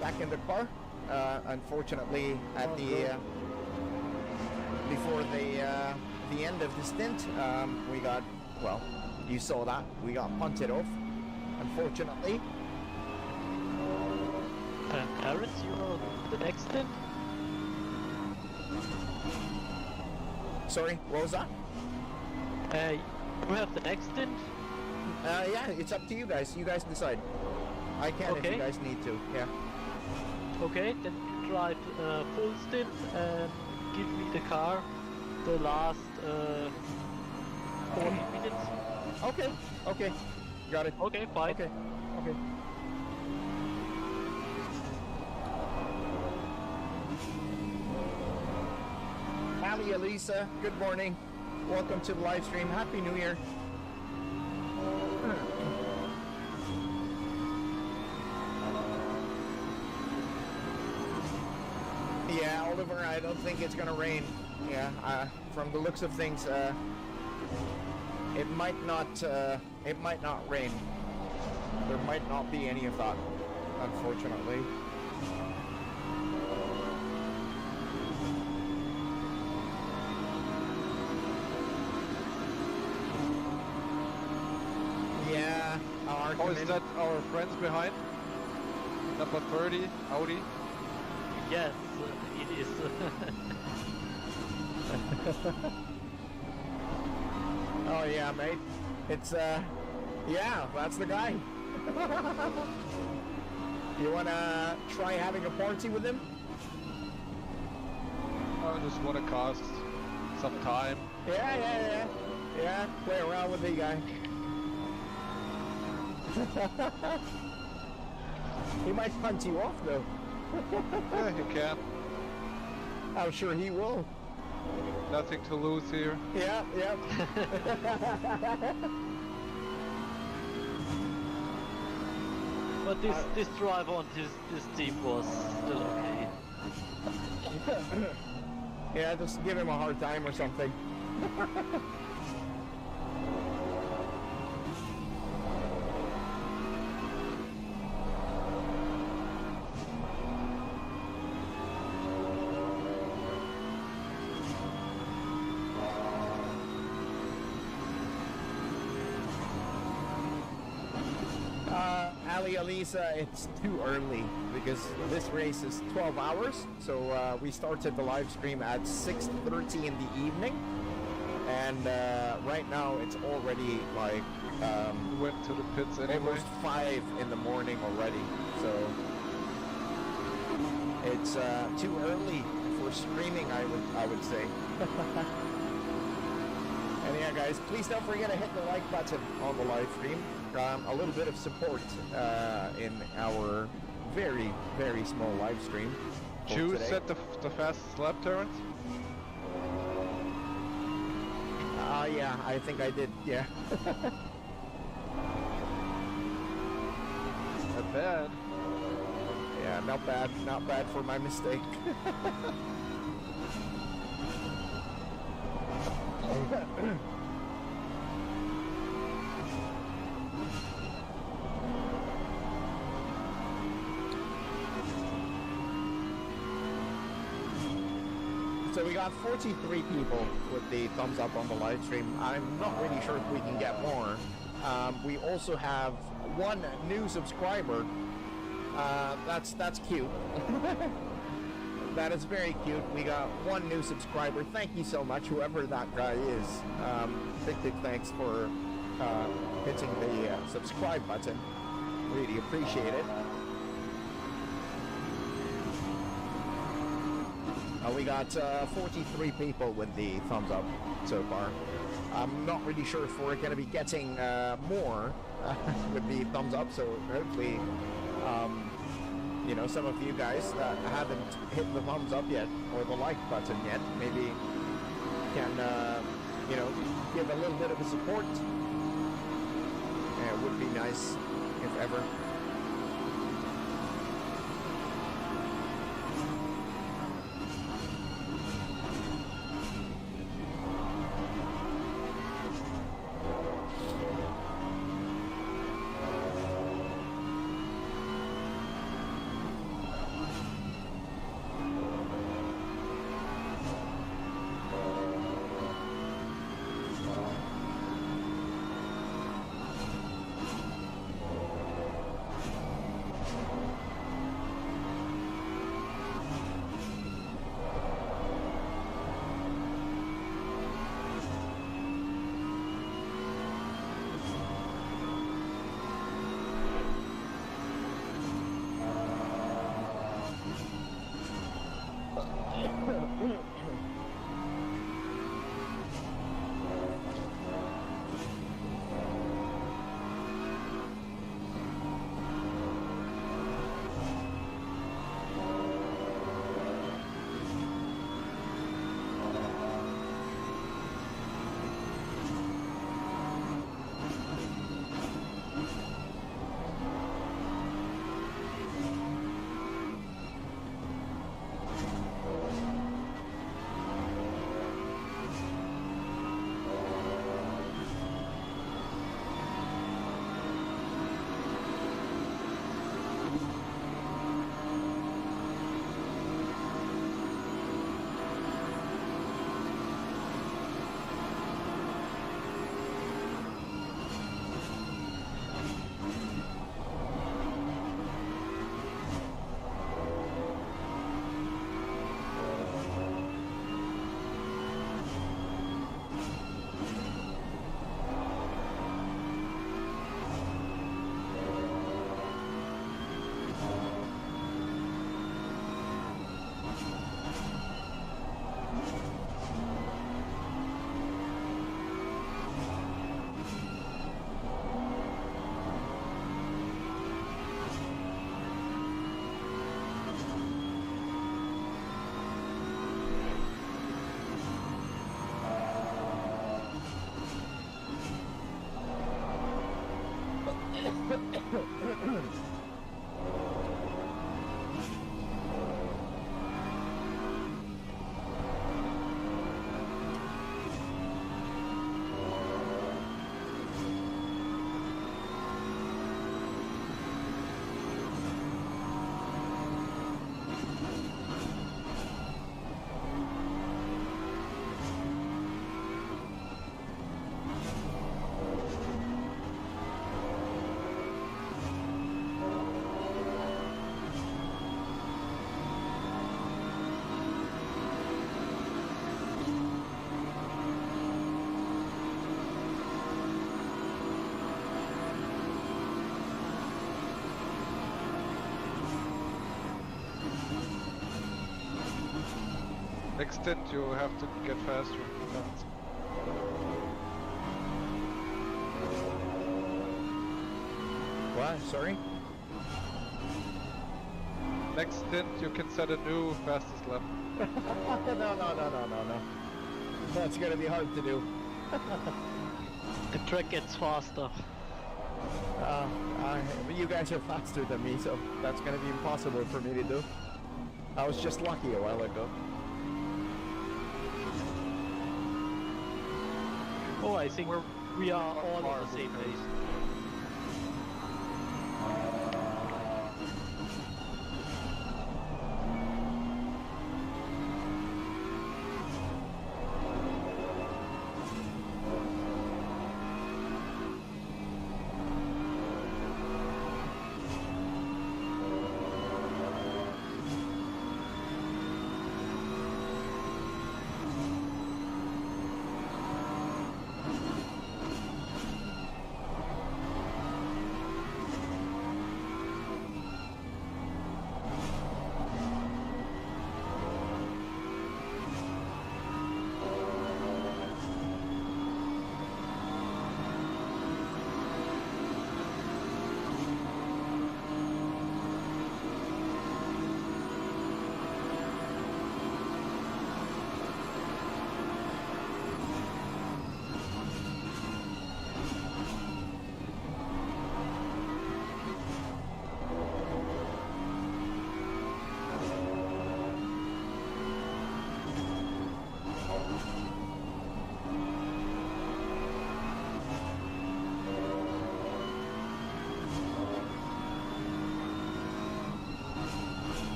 A: back in the car. Unfortunately, at the before the end of the stint, we got, well, you saw that, we got punted off. Unfortunately.
C: Parents, you know the next stint?
A: Sorry, what was that?
C: You have the next stint?
A: Yeah, it's up to you guys. You guys decide. I can if
C: Okay.
A: you guys need to. Yeah.
C: Okay, then you drive full stint and give me the car the last 40 minutes.
A: Okay. Okay. Got it.
C: Okay, fine.
A: Okay. Okay. Ali, Elisa, good morning. Welcome to the live stream. Happy New Year. Yeah, Oliver, I don't think it's gonna rain. Yeah, from the looks of things, it might not rain. There might not be any of that, unfortunately. Yeah, our
B: Oh, is that our friends behind? Number 30, Audi?
C: Yes, it is.
A: Oh yeah, mate. It's yeah, that's the guy. You wanna try having a party with him?
B: I just want to cost some time.
A: Yeah, play around with the guy. He might hunt you off though.
B: Yeah, you can.
A: I'm sure he will.
B: Nothing to lose here.
A: Yeah.
C: But this drive on this team was still okay.
A: Yeah, just give him a hard time or something. Ali, Elisa, it's too early because this race is 12 hours. So we started the live stream at 6:30 in the evening, and right now it's already like
B: We went to the pits anyway.
A: almost 5 in the morning already. So it's too early for streaming, I would say. And yeah, yeah, guys, please don't forget to hit the like button on the live stream. A little bit of support in our very, very small live stream.
B: Choose set the fastest lap turns.
A: Yeah, I think I did, yeah.
B: Not bad.
A: Yeah, not bad for my mistake. So we got 43 people with the thumbs up on the live stream. I'm not really sure if we can get more. We also have one new subscriber. That's cute. That is very cute. We got one new subscriber. Thank you so much, whoever that guy is. Big thanks for hitting the subscribe button. Really appreciate it. We got 43 people with the thumbs up so far. I'm not really sure if we're going to be getting more with the thumbs up, so hopefully, you know, some of you guys that haven't hit the thumbs up yet or the like button yet, maybe can, you know, give a little bit of a support. Yeah, it would be nice if ever.
B: Extend, you have to get faster.
A: What? Sorry?
B: Next stint, you can set a new fastest lap.
A: No. That's gonna be hard to do.
C: The track gets faster.
A: You guys are faster than me, so that's gonna be impossible for me to do. I was just lucky a while ago.
C: Oh, I think we are all on the same pace.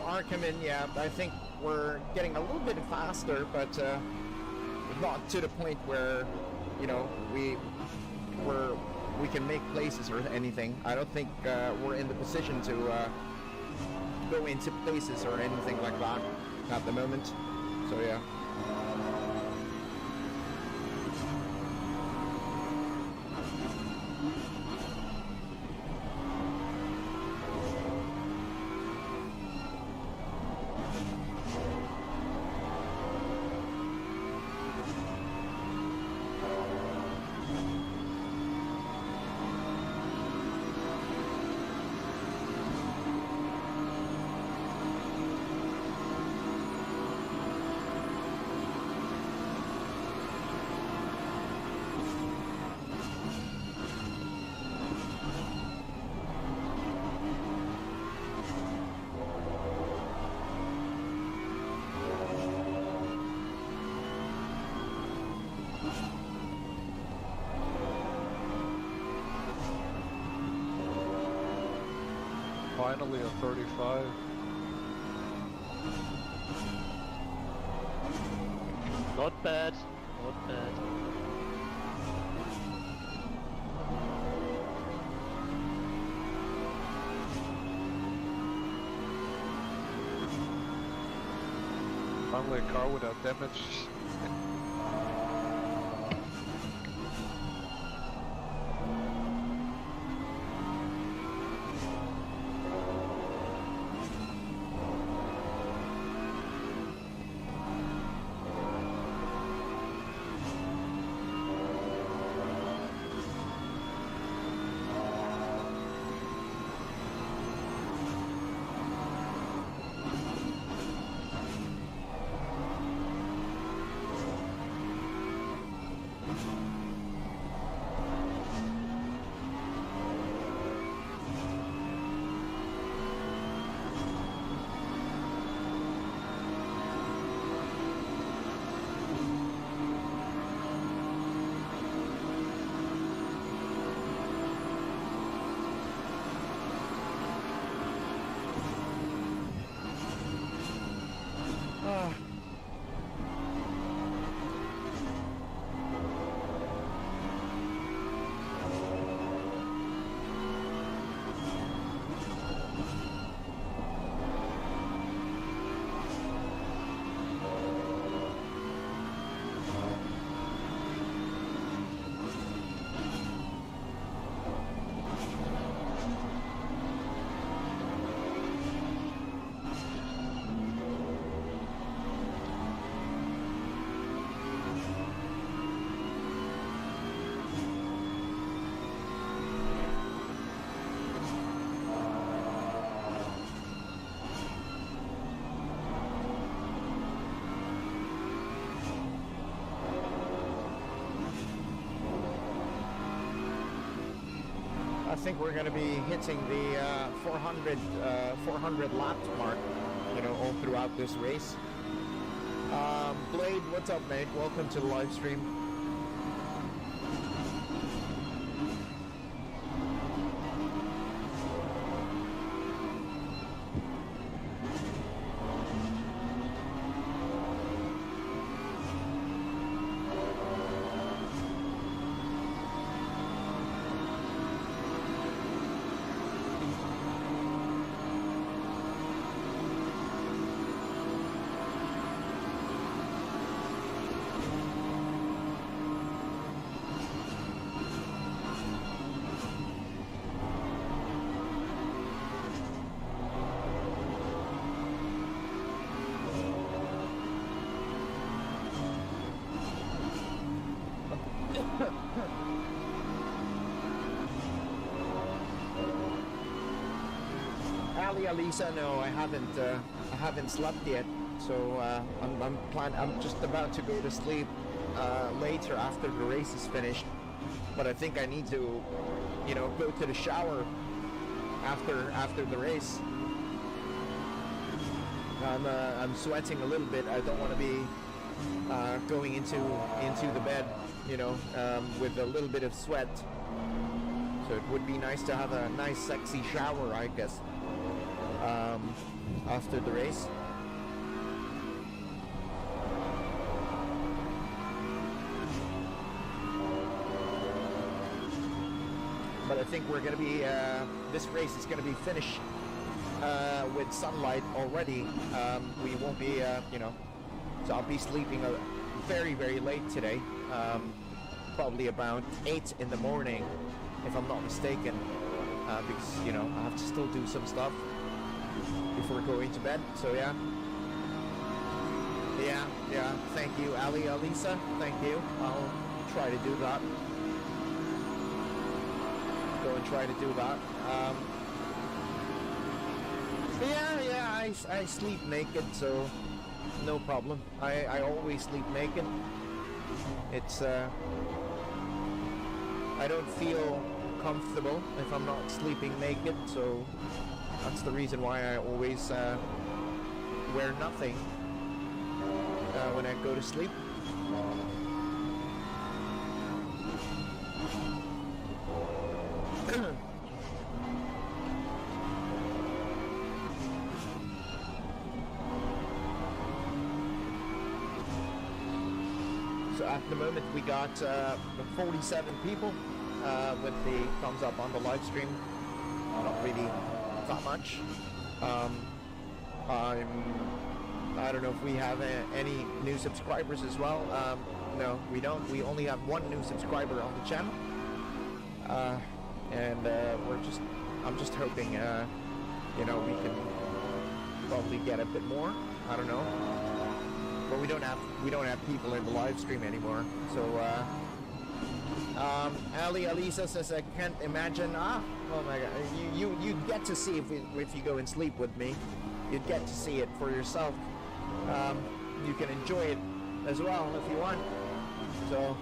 A: Arkaman, yeah, I think we're getting a little bit faster, but not to the point where, you know, we can make places or anything. I don't think we're in the position to go into places or anything like that at the moment. So yeah.
B: Finally a 35.
C: Not bad, not bad.
B: Finally a car without damage.
A: think we're going to be hitting the 400 lap mark, you know, all throughout this race. Blade, what's up, mate? Welcome to the live stream. Lisa, no, I haven't slept yet, so I'm just about to go to sleep later after the race is finished. But I think I need to, you know, go to the shower after the race. I'm sweating a little bit. I don't want to be going into the bed, you know, with a little bit of sweat. So it would be nice to have a nice, sexy shower, I guess. After the race. But I think we're going to be, this race is going to be finished with sunlight already. We won't be, you know, so I'll be sleeping very, very late today. Probably about 8 in the morning, if I'm not mistaken, because, you know, I have to still do some stuff before going to bed. So yeah, thank you, Alisa, thank you. I'll try to do that, go and try to do that. I sleep naked, so no problem. I always sleep naked. It's I don't feel comfortable if I'm not sleeping naked, so that's the reason why I always wear nothing when I go to sleep. So at the moment we got 47 people with the thumbs up on the live stream. Not really that much. I don't know if we have any new subscribers as well. No, we don't. We only have one new subscriber on the channel, and I'm just hoping, you know, we can probably get a bit more. I don't know, but we don't have people in the live stream anymore. So, Alisa says, I can't imagine. Oh my god, you'd get to see if you go and sleep with me. You'd get to see it for yourself. You can enjoy it as well if you want. So.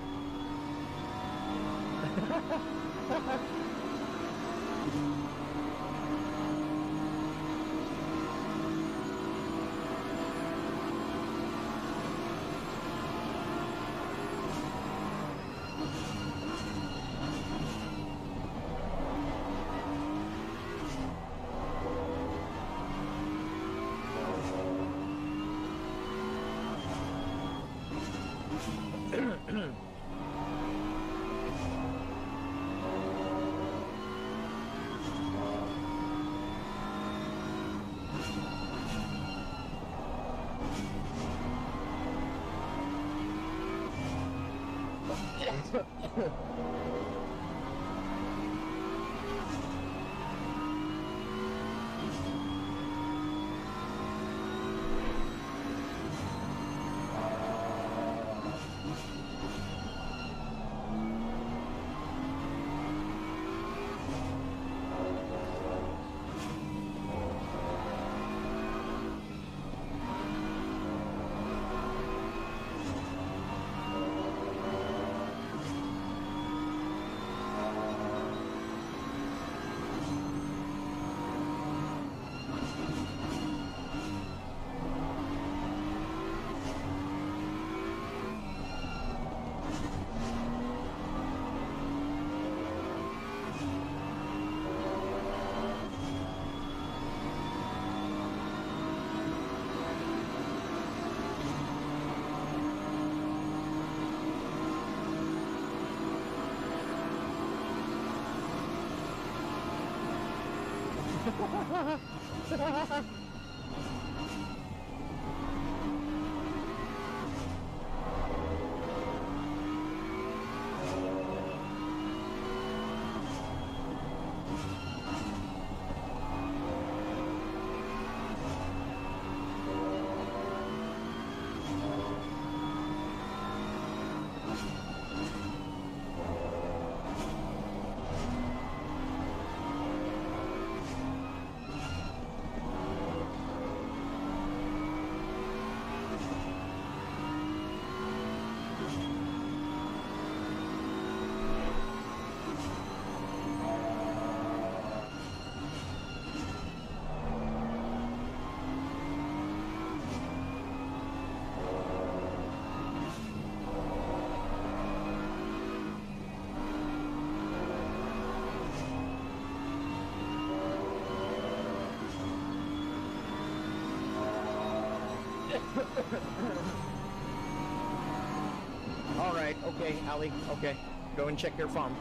A: All right, okay, Ali, okay. Go and check your farm.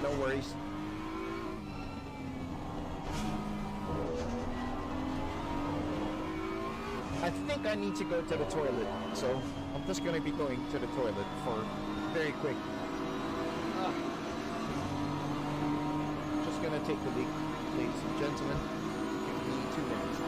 A: No worries. I think I need to go to the toilet, so I'm just gonna be going to the toilet for very quick. Just gonna take the leak, ladies and gentlemen. Give me 2 minutes.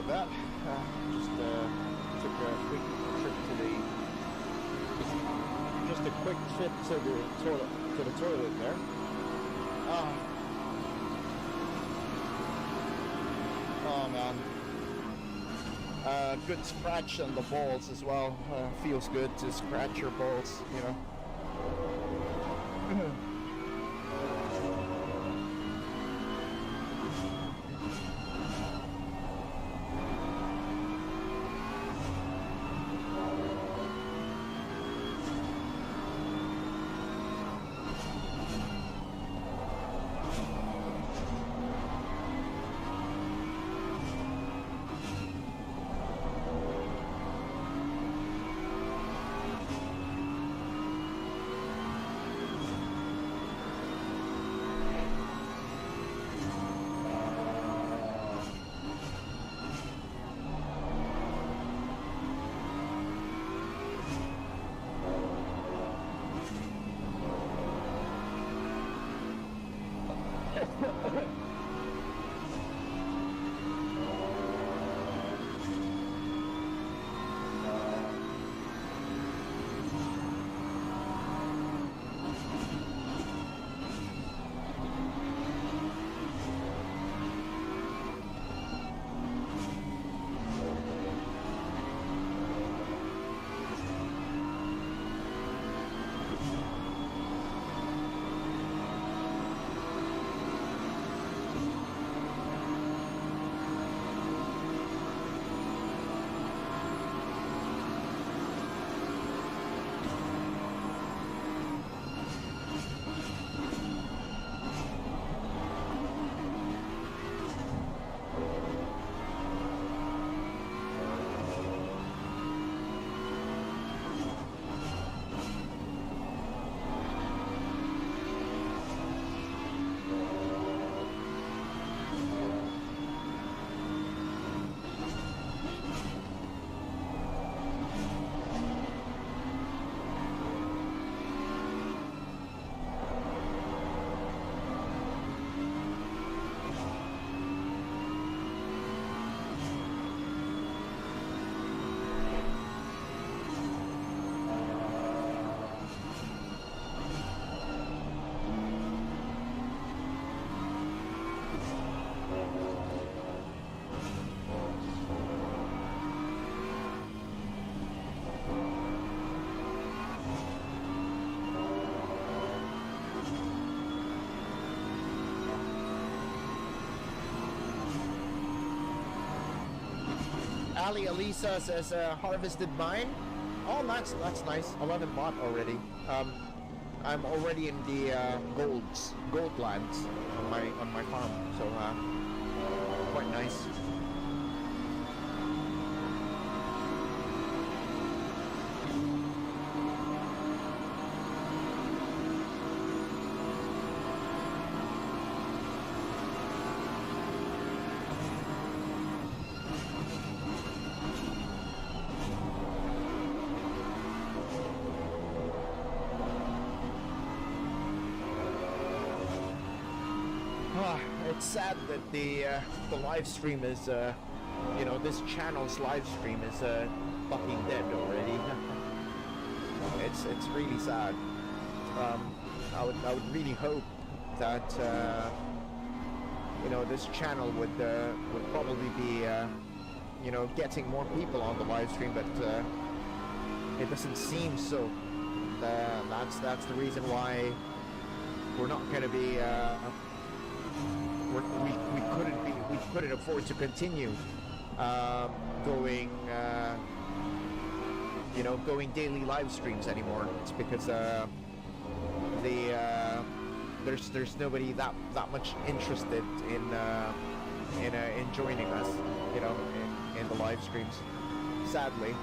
A: That just took a quick trip to the toilet there. Oh man, good scratch on the balls as well. Feels good to scratch your balls, you know. Ali Elisa says harvested mine. Oh, that's nice. 11 bought already. I'm already in the goldlands on my farm, so quite nice. It's sad that the live stream is, you know, this channel's live stream is fucking dead already. It's really sad. I would really hope that you know, this channel would probably be you know, getting more people on the live stream, but it doesn't seem so. That's the reason why we're not going to be. We couldn't afford to continue going you know, going daily live streams anymore. It's because there's nobody that much interested in joining us, you know, in the live streams, sadly.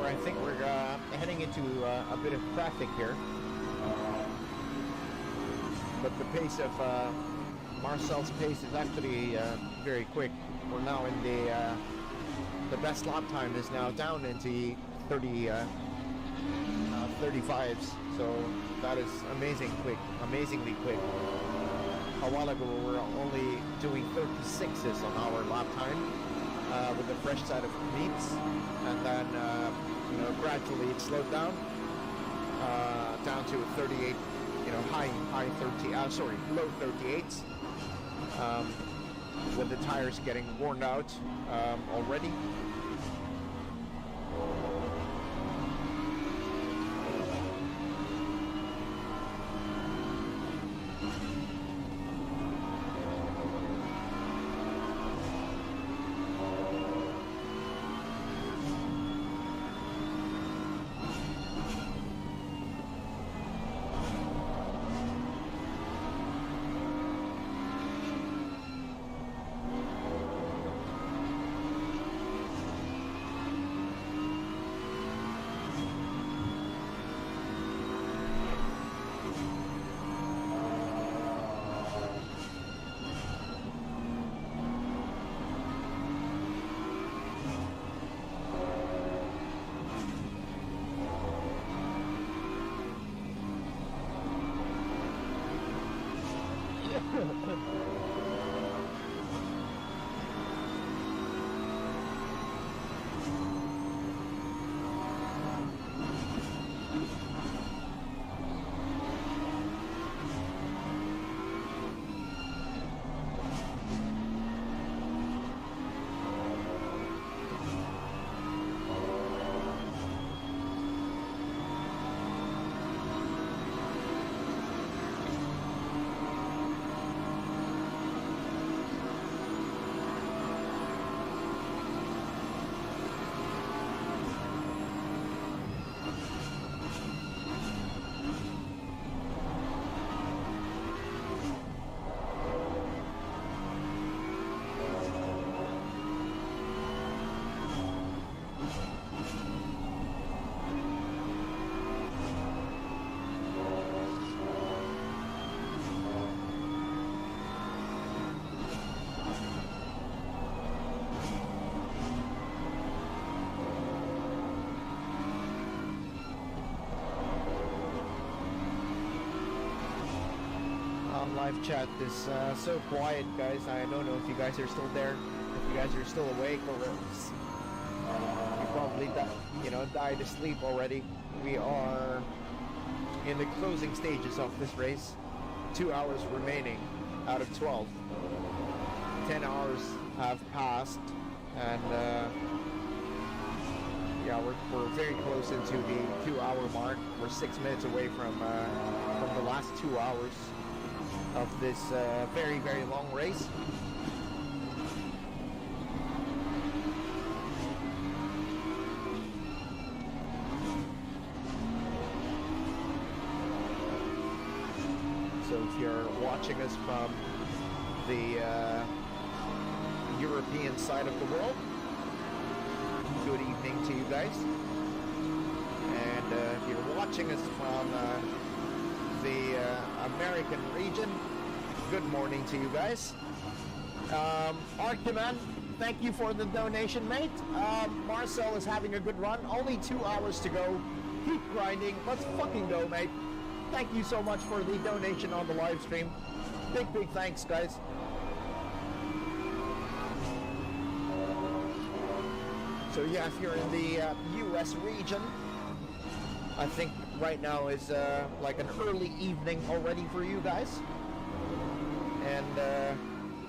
A: I think we're heading into a bit of traffic here, but the pace of Marcel's pace is actually very quick. We're now in the best lap time is now down into 35s, so that is amazingly quick. A while ago we were only doing 36s on our lap time with the fresh set of meats, and then you know, gradually it slowed down to 38, you know, low 38s, with the tires getting worn out already. live chat is so quiet, guys. I don't know if you guys are still there, if you guys are still awake, or you probably died asleep already. We are in the closing stages of this race. 2 hours remaining out of 12. 10 hours have passed, and yeah, we're very close into the 2-hour mark. We're 6 minutes away from the last 2 hours of this very, very long race. So if you're watching us from the European side of the world, good evening to you guys. And if you're watching us from the American region, good morning to you guys. Arctiman, thank you for the donation, mate. Marcel is having a good run. Only 2 hours to go. Keep grinding. Let's fucking go, mate. Thank you so much for the donation on the live stream. Big, big thanks, guys. So yeah, if you're in the US region, I think right now is like an early evening already for you guys. And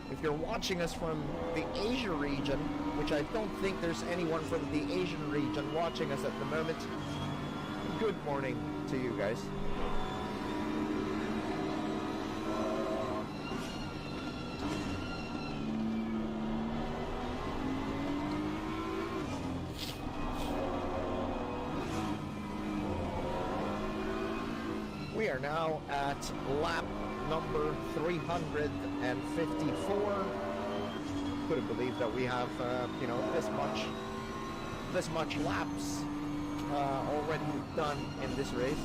A: if you're watching us from the Asia region, which I don't think there's anyone from the Asian region watching us at the moment, good morning to you guys. We are now at lap number 354. Couldn't believe that we have, this much laps already done in this race.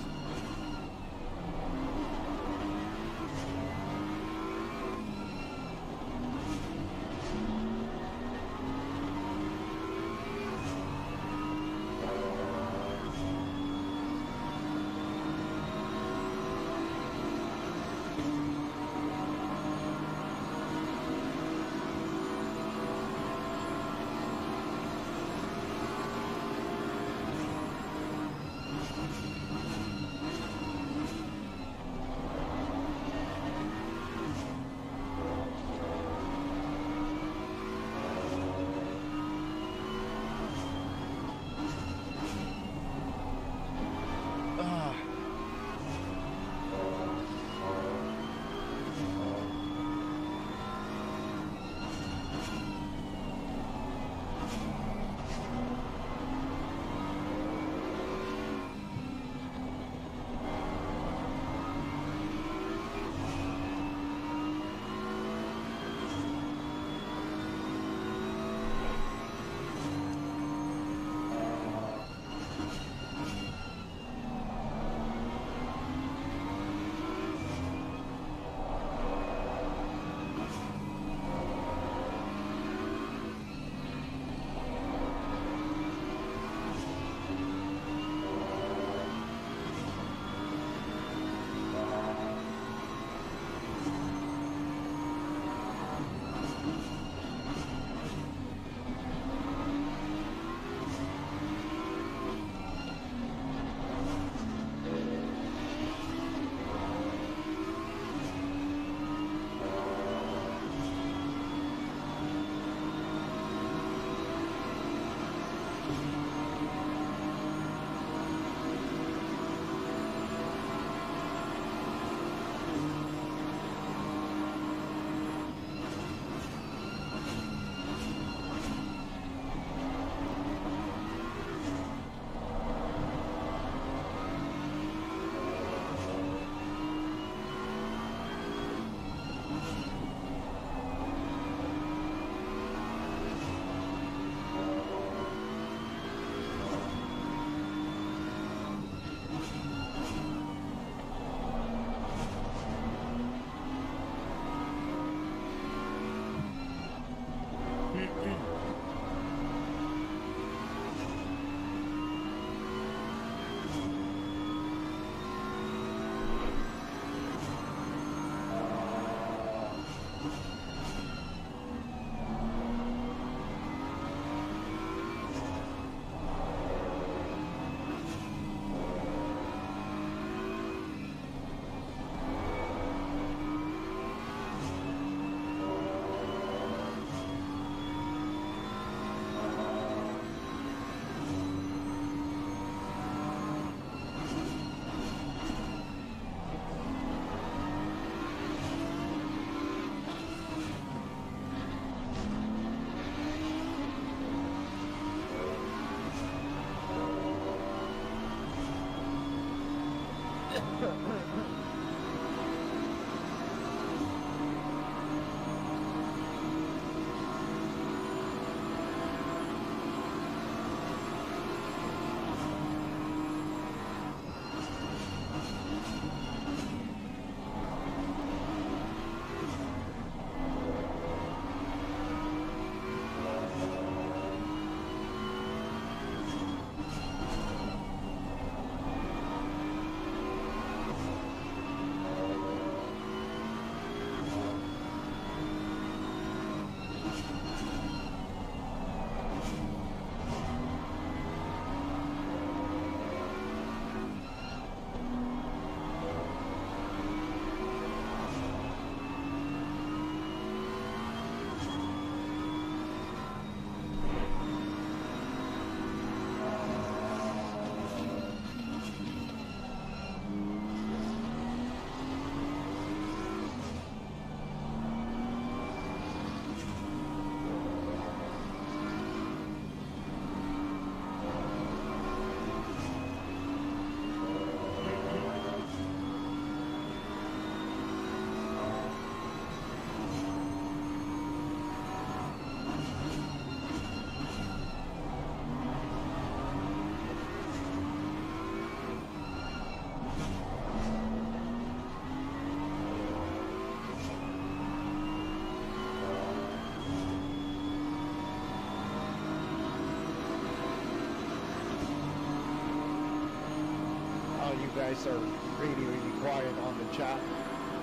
A: Oh, you guys are really, really quiet on the chat.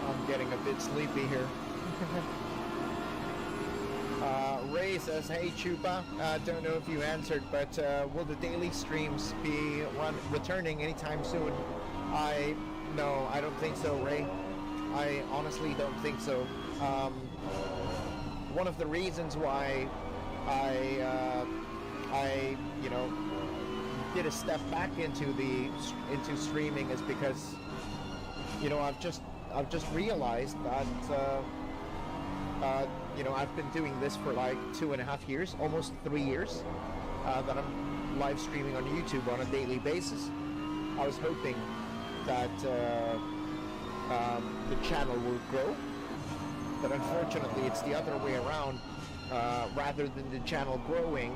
A: I'm getting a bit sleepy here. Ray says, hey Chupa, don't know if you answered, but will the daily streams be returning anytime soon? No, I don't think so, Ray. I honestly don't think so. One of the reasons why I did a step back into streaming is because, I've just realized that I've been doing this for like 2.5 years, almost 3 years, that I'm live streaming on YouTube on a daily basis. I was hoping that the channel will grow, but unfortunately it's the other way around. Rather than the channel growing,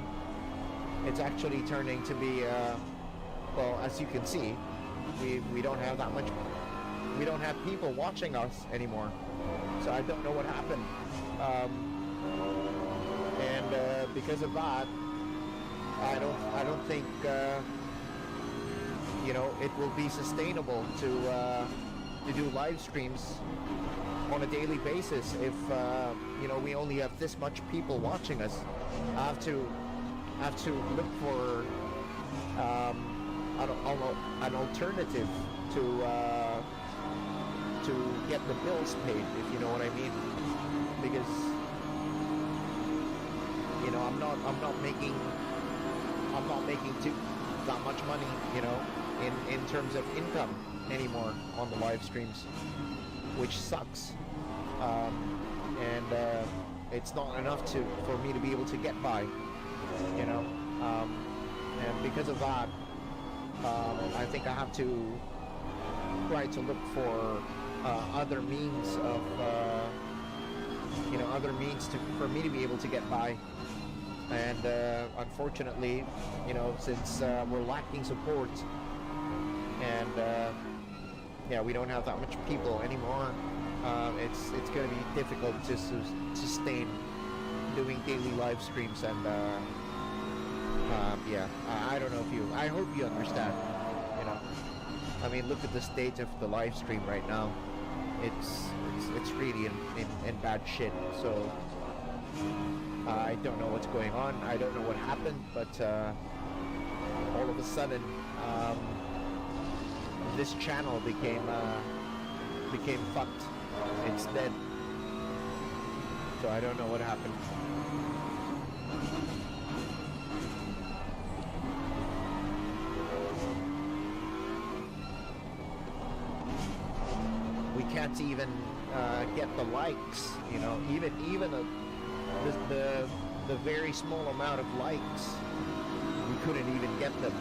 A: it's actually turning to be, well, as you can see, we don't have that much, we don't have people watching us anymore. So I don't know what happened. And because of that, I don't think, it will be sustainable to do live streams on a daily basis if, we only have this much people watching us. I have to look for an alternative to get the bills paid, if you know what I mean. Because I'm not making that much money, in terms of income anymore on the live streams, which sucks. And it's not enough for me to be able to get by. And because of that, I think I have to try to look for other means of, for me to be able to get by. And unfortunately, since we're lacking support, and we don't have that much people anymore, it's going to be difficult to sustain doing daily live streams. And I don't know if I hope you understand. I mean, look at the state of the live stream right now. It's really in bad shit. So I don't know what's going on. I don't know what happened, but all of a sudden, this channel became fucked. It's dead. So I don't know what happened. We can't even get the likes, even the very small amount of likes, we couldn't even get them.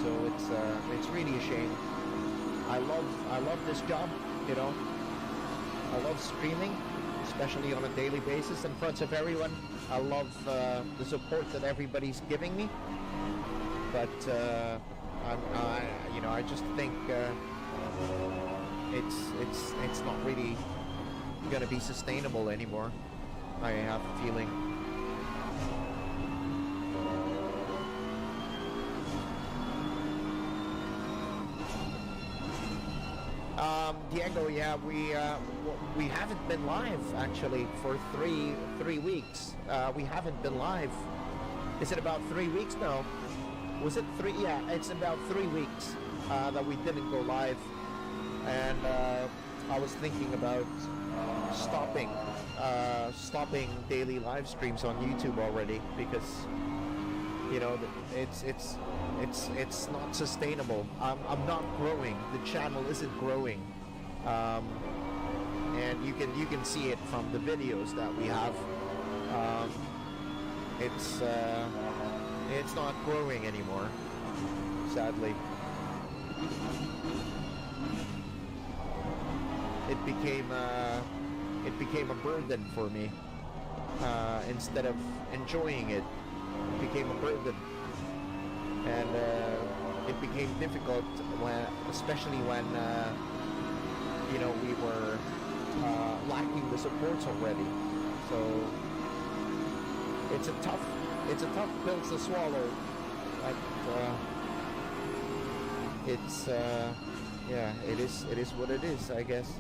A: So it's it's really a shame. I love this job, you know. I love streaming, especially on a daily basis in front of everyone. I love the support that everybody's giving me. But I just think it's not really gonna be sustainable anymore. I have a feeling. Diego, yeah, we haven't been live actually for three weeks. We haven't been live. Is it about 3 weeks now? Was it 3? Yeah, it's about 3 weeks that we didn't go live, and I was thinking about stopping daily live streams on YouTube already, because you know it's not sustainable. I'm not growing. The channel isn't growing, and you can see it from the videos that we have. It's not growing anymore, sadly. It became a burden for me. Instead of enjoying it, it became a burden, and it became difficult especially when we were lacking the supports already. So it's a tough pill to swallow. But it's it is what it is, I guess.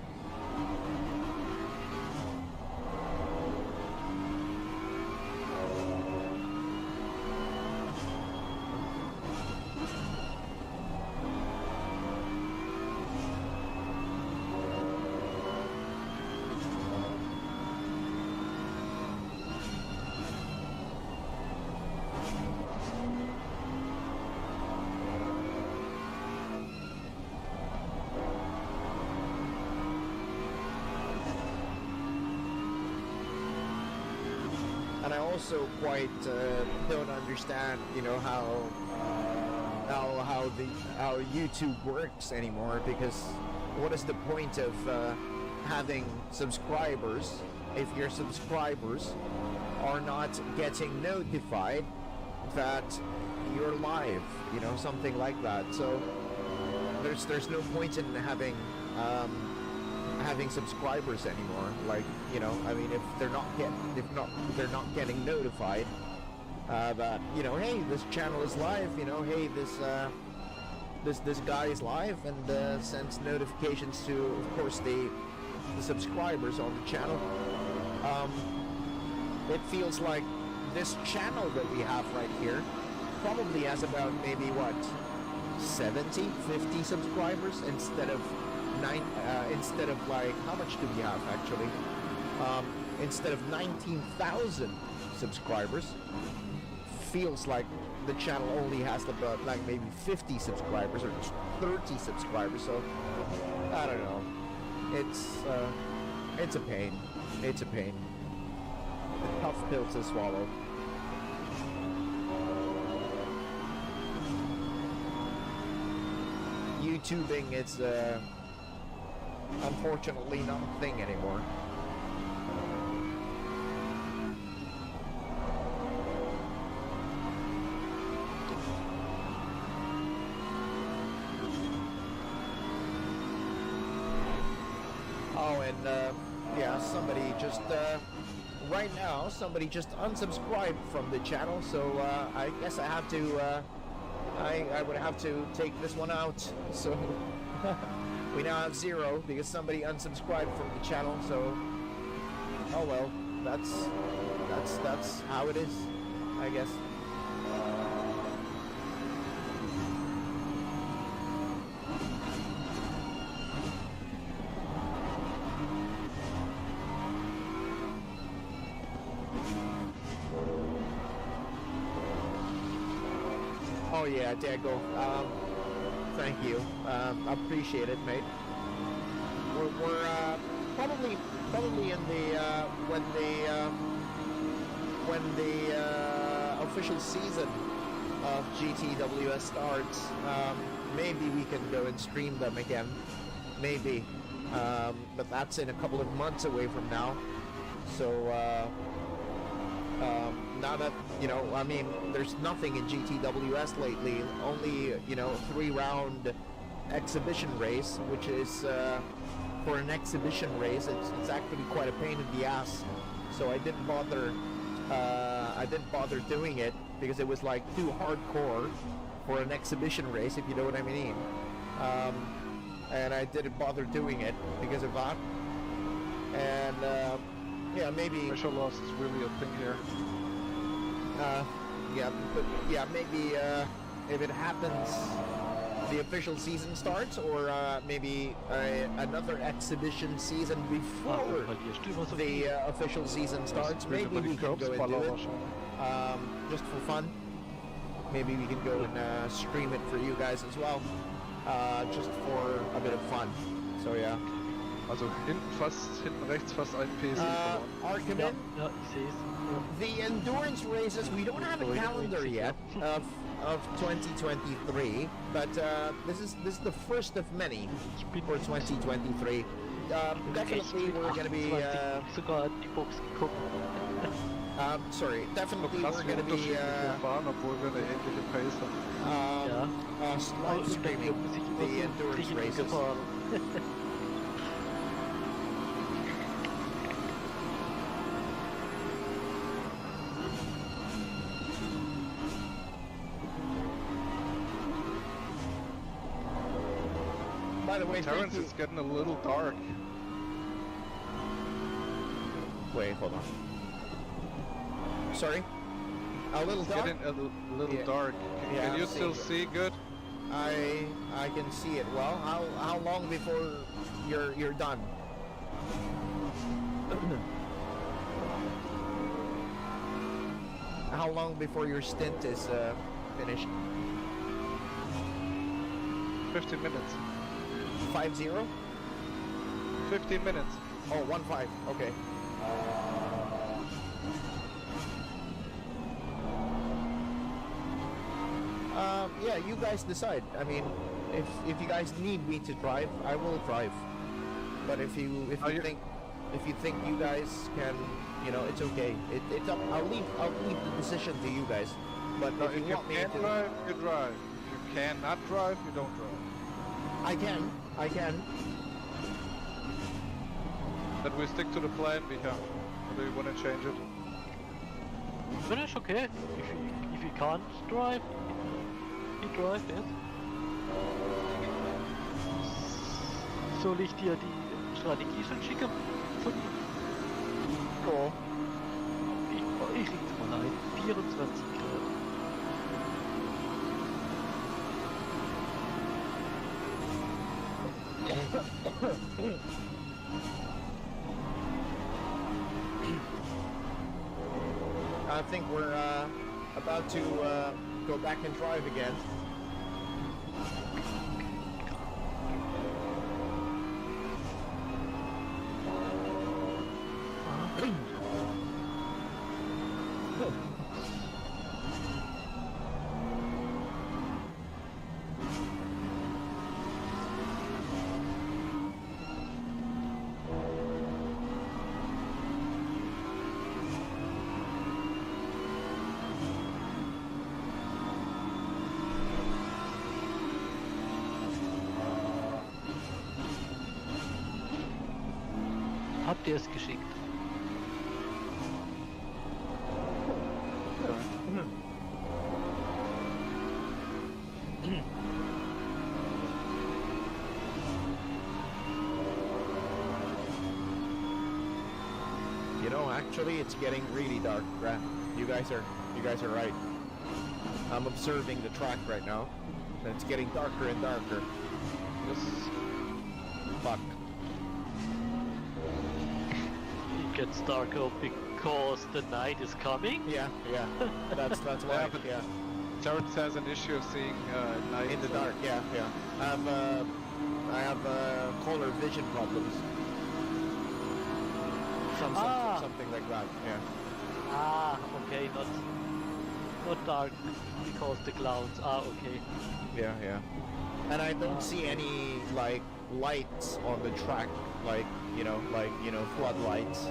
A: And I also quite don't understand, how YouTube works anymore, because what is the point of having subscribers if your subscribers are not getting notified that you're live, something like that. So there's no point in having subscribers anymore. Like, if they're not getting notified that hey, this channel is live, hey, this guy is live, and sends notifications to, of course, the subscribers on the channel. It feels like this channel that we have right here probably has about maybe 50 subscribers instead of like, how much do we have actually? Instead of 19,000 subscribers, feels like the channel only has about like maybe 50 subscribers or 30 subscribers. So I don't know. It's a pain. It's a pain. A tough pill to swallow. YouTubing is unfortunately not a thing anymore. Oh, and yeah, somebody just right now somebody unsubscribed from the channel, so I guess I have to I would have to take this one out. So we now have 0 because somebody unsubscribed from the channel. So oh well, that's how it is, I guess. Oh yeah, Diego. Thank you. I appreciate it, mate. We're probably in the when the official season of GTWS starts, maybe we can go and stream them again. Maybe. But that's in a couple of months away from now. So, now that, you know, I mean, there's nothing in GTWS lately. Only, you know, 3-round exhibition race, which is, for an exhibition race, it's actually quite a pain in the ass. So I didn't bother doing it because it was like too hardcore for an exhibition race, if you know what I mean. And I didn't bother doing it because of that. And yeah, maybe.
B: Special loss is really a thing here.
A: Yeah, but yeah, maybe if it happens, the official season starts, or maybe another exhibition season before the official season starts. Maybe we can go and do it just for fun. Maybe we can go and stream it for you guys as well, just for a bit of fun. So yeah.
B: Also hinten rechts fast ein PC verloren.
A: Archimin,
C: Ja, ich sehe es.
A: the endurance races, we don't have a calendar yet of 2023, but this is the first of many for 2023. Definitely we're going to be
C: sogar in die Box geguckt.
A: sorry, definitely
B: Krass,
A: we're
B: wie
A: going to be
B: unterschiedlich wir fahren, obwohl wir eine ähnliche Pace haben.
A: live streaming the endurance races. By the way,
B: Terrence, it's getting a little dark.
A: Wait, hold on. Sorry? A little
B: It's
A: dark?
B: getting a little
A: Yeah.
B: dark.
A: Yeah,
B: Can
A: I'm
B: you
A: seeing
B: still
A: it.
B: see good?
A: I can see it well. How long before you're done? How long before your stint is finished?
B: 15 minutes.
A: 5-0?
B: 15 minutes.
A: Oh, 1-5. Okay. Yeah, you guys decide. I mean, if you guys need me to drive, I will drive. But if you think you guys can, you know, it's okay. It's up. I'll leave the decision to you guys. But
B: No,
A: if you want me
B: can
A: to,
B: drive, you drive. If you cannot drive, you don't drive.
A: I can.
B: Then we stick to the plan we have. Or do you want to change it?
C: Then it's okay. If you can't drive, you drive, yes. Soll ich dir die Strategie schon schicken?
A: Cool.
C: Ich leg's mal ein. 24 Grad.
A: I think we're about to go back and drive again.
C: Habt ihr es geschickt?
A: You know, actually, it's getting really dark, Graf. You guys are right. I'm observing the track right now, and it's getting darker and darker.
B: Yes.
A: Fuck.
C: It gets darker because the night is coming.
A: Yeah. That's why.
B: Yeah, but-
A: Yeah.
B: Terrence has an issue of seeing night
A: In the dark. Yeah. I have color vision problems. Something like that. Yeah.
C: Ah, okay, not not dark because the clouds are okay.
A: Yeah, yeah. And I don't see any like lights on the track, like floodlights.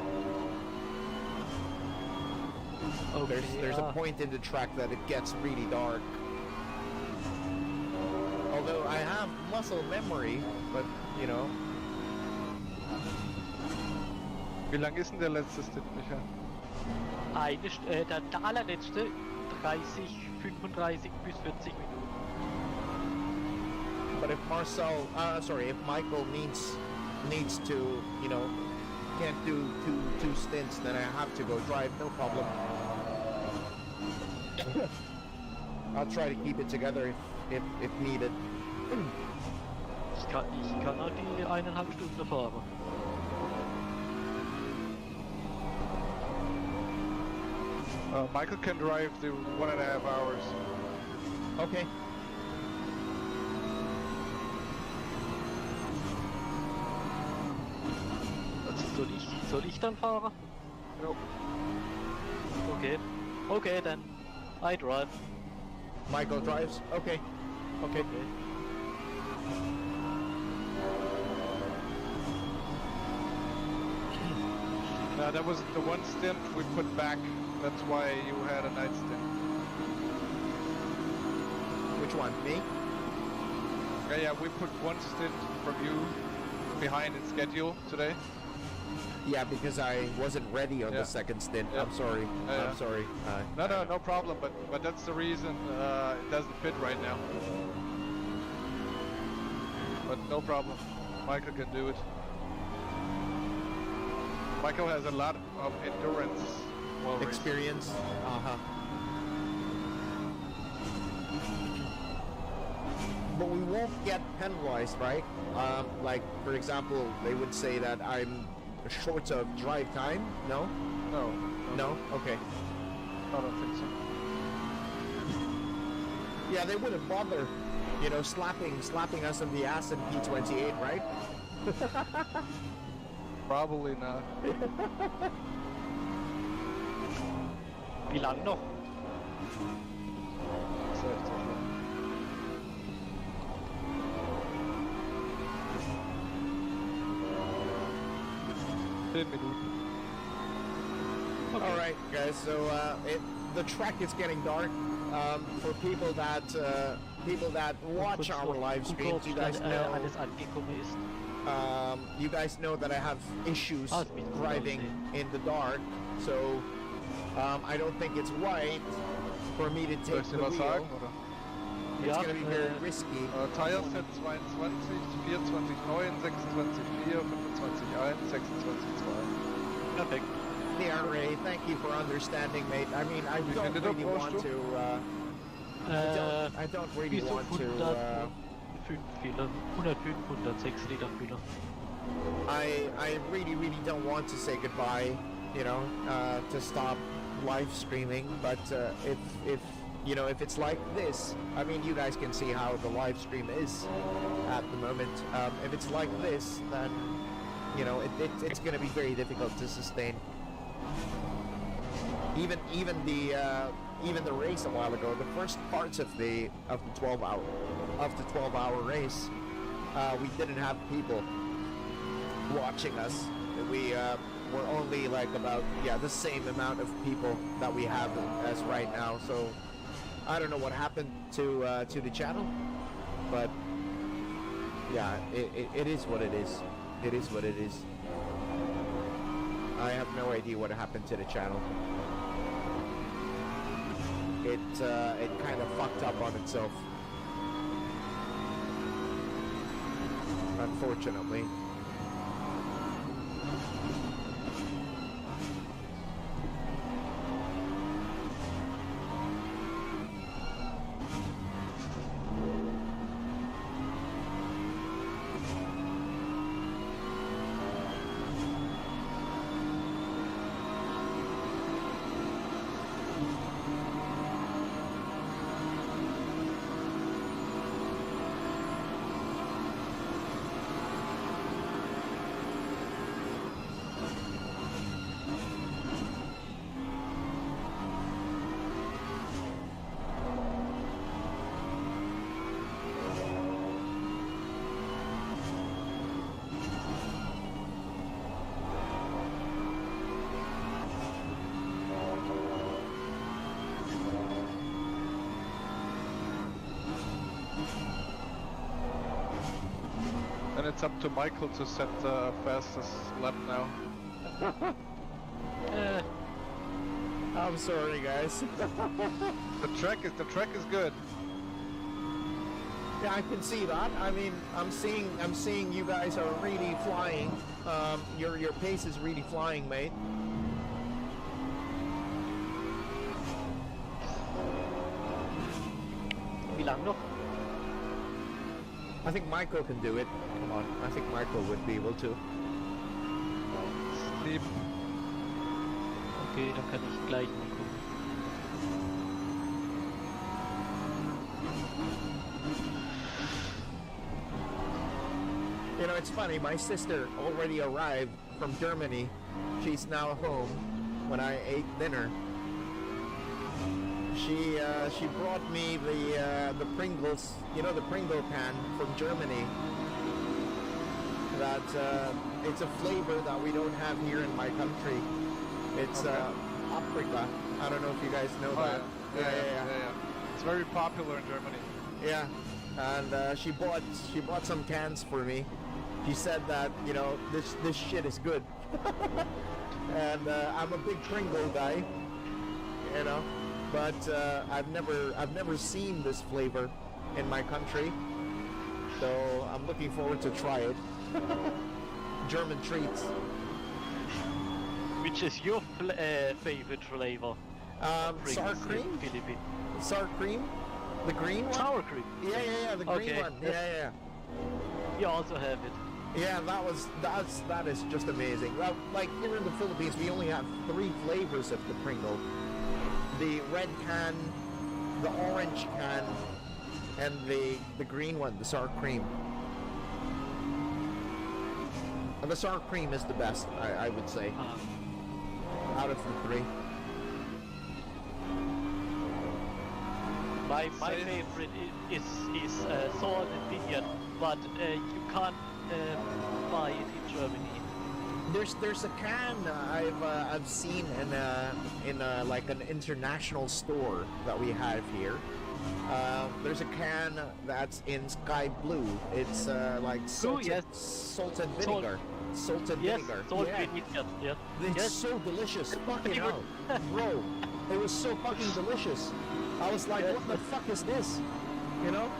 C: Okay,
A: There's a point in the track that it gets really dark. Although I have muscle memory, but you know.
B: Wie lang ist denn der letzte Stint, Micha?
C: Der allerletzte 30, 35 bis 40 Minuten.
A: But if if Michael needs to, can't do two stints, then I have to go drive, no problem. I'll try to keep it together if needed.
C: Ich kann auch die 1,5 Stunden fahren.
B: Michael can drive the 1.5 hours.
A: Okay.
C: Also soll ich dann fahren?
B: No.
C: Okay, then I drive.
A: Michael drives? Okay. Okay.
B: That was the one stint we put back. That's why you had a night stint.
A: Which one? Me?
B: Yeah, we put one stint from you behind in schedule today.
A: Yeah, because I wasn't ready on the second stint.
B: Yeah.
A: I'm sorry.
B: Yeah.
A: I'm sorry.
B: No problem. But that's the reason it doesn't fit right now. But no problem. Michael can do it. Michael has a lot of endurance.
A: Experience. But we won't get penalized, right? Like, for example, they would say that I'm short of drive time. No? No? Okay.
B: I don't think so.
A: Yeah, they wouldn't bother, slapping us on the ass in P28, right?
B: Probably not.
C: Wie lang noch?
A: Okay. All right, guys. So the track is getting dark. For people that watch our live streams, you guys know.
C: Alles angekommen ist.
A: You guys know that I have issues driving in the dark, so I don't think it's right for me to take the wheel. It's going to be very risky.
B: Tires sind 22, 24, 9, 26, 4, 25, 1, 26, 2.
C: Perfekt.
A: Yeah, Ray, thank you for understanding, mate. I mean, I don't really want to. I don't really want to.
C: 105, 106 Liter Füller.
A: I really don't want to say goodbye, to stop live streaming. But if it's like this, I mean, you guys can see how the live stream is at the moment. If it's like this, then it's going to be very difficult to sustain. Even the race a while ago, the first parts of the 12-hour race, we didn't have people watching us. We were only like about the same amount of people that we have as right now. So I don't know what happened to the channel, but yeah, it is what it is. It is what it is. I have no idea what happened to the channel. It kind of fucked up on itself, unfortunately.
B: Then it's up to Michael to set the fastest lap now.
A: I'm sorry, guys.
B: The track is good.
A: Yeah, I can see that. I mean, I'm seeing you guys are really flying. Your pace is really flying, mate.
C: Wie lang nog?
A: I think Michael can do it. Come on, I think Michael would be able to.
B: Sleep.
C: Okay, dann kann ich gleich mal gucken.
A: You know, it's funny. My sister already arrived from Germany. She's now home. When I ate dinner, she brought me the Pringles. You know, the Pringle can from Germany. That it's a flavor that we don't have here in my country. It's paprika. I don't know if you guys know that.
B: Yeah. It's very popular in Germany.
A: Yeah, and she bought some cans for me. She said that, you know, this shit is good. And I'm a big Pringle guy, you know, but I've never seen this flavor in my country, so I'm looking forward to try it. German treats.
C: Which is your favorite flavor?
A: Sour cream.
C: Philippines.
A: Sour cream, the green one.
C: Sour cream.
A: Yeah, the green
C: Okay.
A: one. Yeah.
C: You also have it.
A: Yeah, that is just amazing. Well, like here in the Philippines, we only have 3 flavors of the Pringle: the red can, the orange can, and the green one, the sour cream. And the sour cream is the best, I would say, out of the 3.
C: My favorite is salt and vineyard, but you can't buy it in Germany.
A: There's a can I've seen in like an international store that we have here. There's a can that's in sky blue. It's like salted vinegar. Salted vinegar.
C: Salt
A: Yeah.
C: vinegar. Yeah.
A: It's so delicious. Fucking hell. Bro, it was so fucking delicious. I was like, what the fuck is this? You know?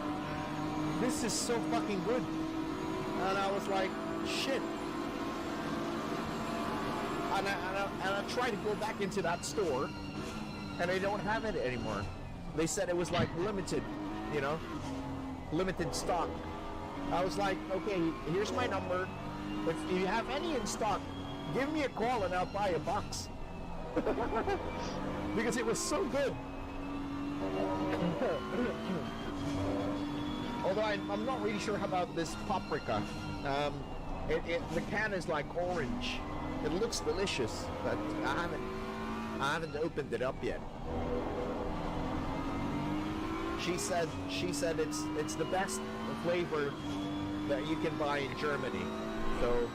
A: This is so fucking good. And I was like, shit. And I tried to go back into that store, and they don't have it anymore. They said it was like limited, you know? Limited stock. I was like, okay, here's my number. If you have any in stock, give me a call and I'll buy a box. Because it was so good. Although I'm not really sure about this paprika. The can is like orange. It looks delicious, but I haven't opened it up yet. She said it's the best flavor that you can buy in Germany. So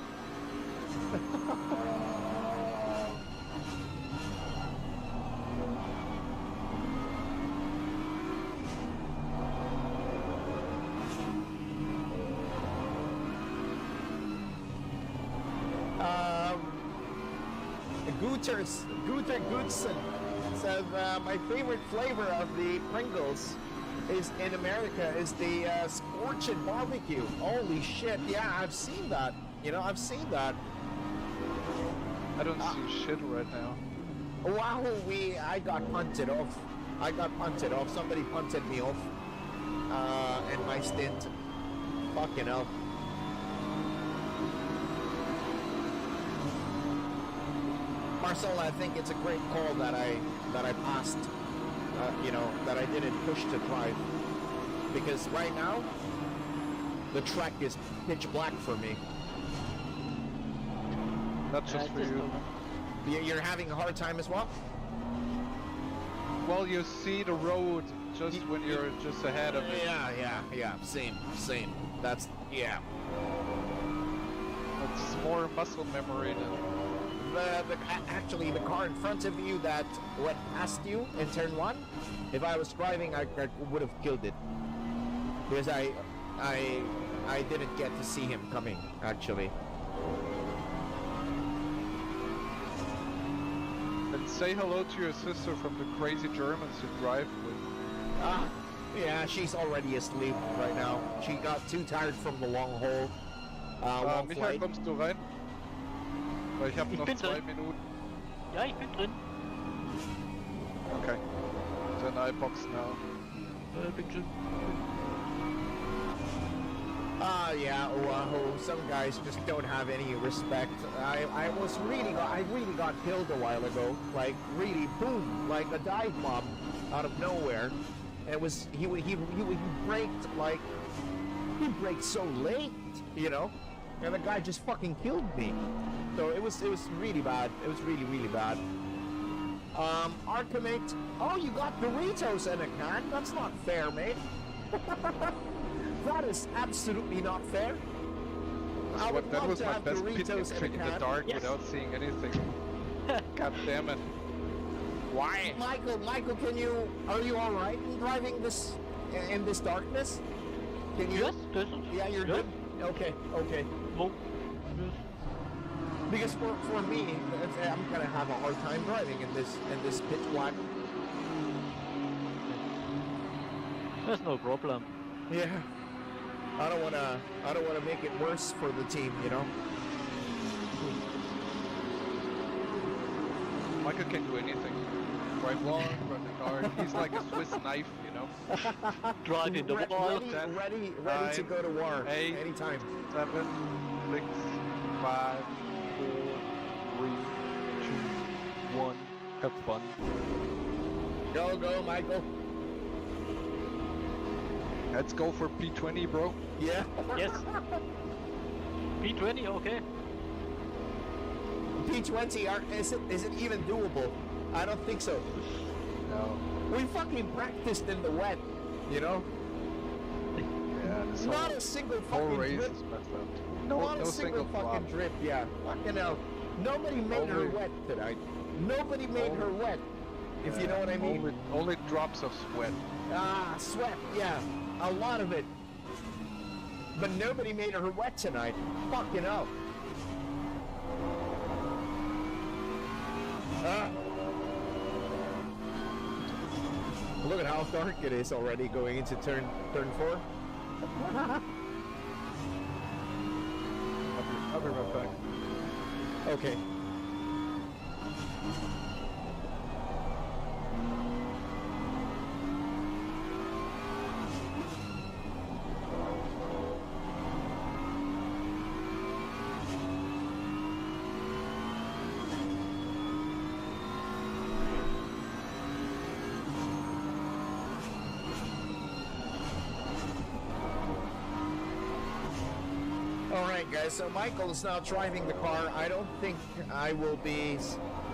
A: Guter Goodson says my favorite flavor of the Pringles is in America is the scorched barbecue. Holy shit! Yeah, I've seen that. You know, I've seen that.
B: I don't see shit right now.
A: Wow, I got punted off. Somebody punted me off in my stint. Fucking hell. Marcel, I think it's a great call that I passed. You know, that I didn't push to drive, because right now the track is pitch black for me.
B: Not just for you.
A: You're having a hard time as well?
B: Well, you see the road just when you're just ahead of it.
A: Yeah. Same. That's
B: It's more muscle memory than...
A: Actually, the car in front of you that went past you in turn 1, if I was driving, I would have killed it, because I I didn't get to see him coming actually.
B: And say hello to your sister from the crazy Germans you drive with.
A: Yeah, she's already asleep right now. She got too tired from the long haul. Long
B: Michael,
A: flight.
B: kommst du rein? Weil ich habe
C: Ich
B: noch
C: bin
B: 2
C: drin.
B: Minuten.
C: Ja, ich bin drin.
B: Okay. Then I box now.
C: Bin schon.
A: Yeah, Oahu. Some guys just don't have any respect. I really got killed a while ago. Like really, boom, like a dive bomb out of nowhere. And it was he braked like he braked so late, you know, and the guy just fucking killed me. So it was really bad. It was really bad. Archimate, oh, you got Doritos in a can? That's not fair, mate. That is absolutely not fair. I would
B: That
A: love
B: was
A: to
B: my
A: have
B: best pit
A: Doritos in
B: entry
A: a
B: in the
A: can.
B: dark
C: Yes.
B: without seeing anything. God damn it. Why?
A: Michael, are you all right in driving this in this darkness? Can you?
C: Yes, das ist.
A: Yeah, you're
C: Yeah.
A: good. Okay.
C: Wo? Yes.
A: Because for me, I'm gonna have a hard time driving in this pitch black.
C: That's no problem.
A: Yeah. I don't wanna make it worse for the team, you know.
B: Michael can do anything. Drive long, drive the dark. He's like a Swiss knife, you know.
C: Drive in the
A: Re-
C: wall.
A: ready to
B: 9,
A: go to war
B: 8,
A: anytime.
B: 7, 6, 5, 4, 3, 2, 1. Have fun.
A: Go, Michael.
B: Let's go for P20, bro.
A: Yeah.
C: Yes. P20, okay.
A: P20, is it even doable? I don't think so.
B: No.
A: We fucking practiced in the wet, you know?
B: Yeah, this
A: Not a single
B: whole
A: fucking
B: race
A: drip.
B: is messed up.
A: Not
B: No
A: a single fucking
B: flop.
A: drip, yeah. Fucking hell. Nobody made her
B: Only-
A: wet tonight. Nobody made her wet, if you know what I mean.
B: Only drops of sweat.
A: Ah, sweat, yeah. A lot of it. But nobody made her wet tonight. Fucking hell. Look at how dark it is already going into turn 4.
B: I'll be right back.
A: Okay. Alright guys, so Michael is now driving the car. I don't think I will be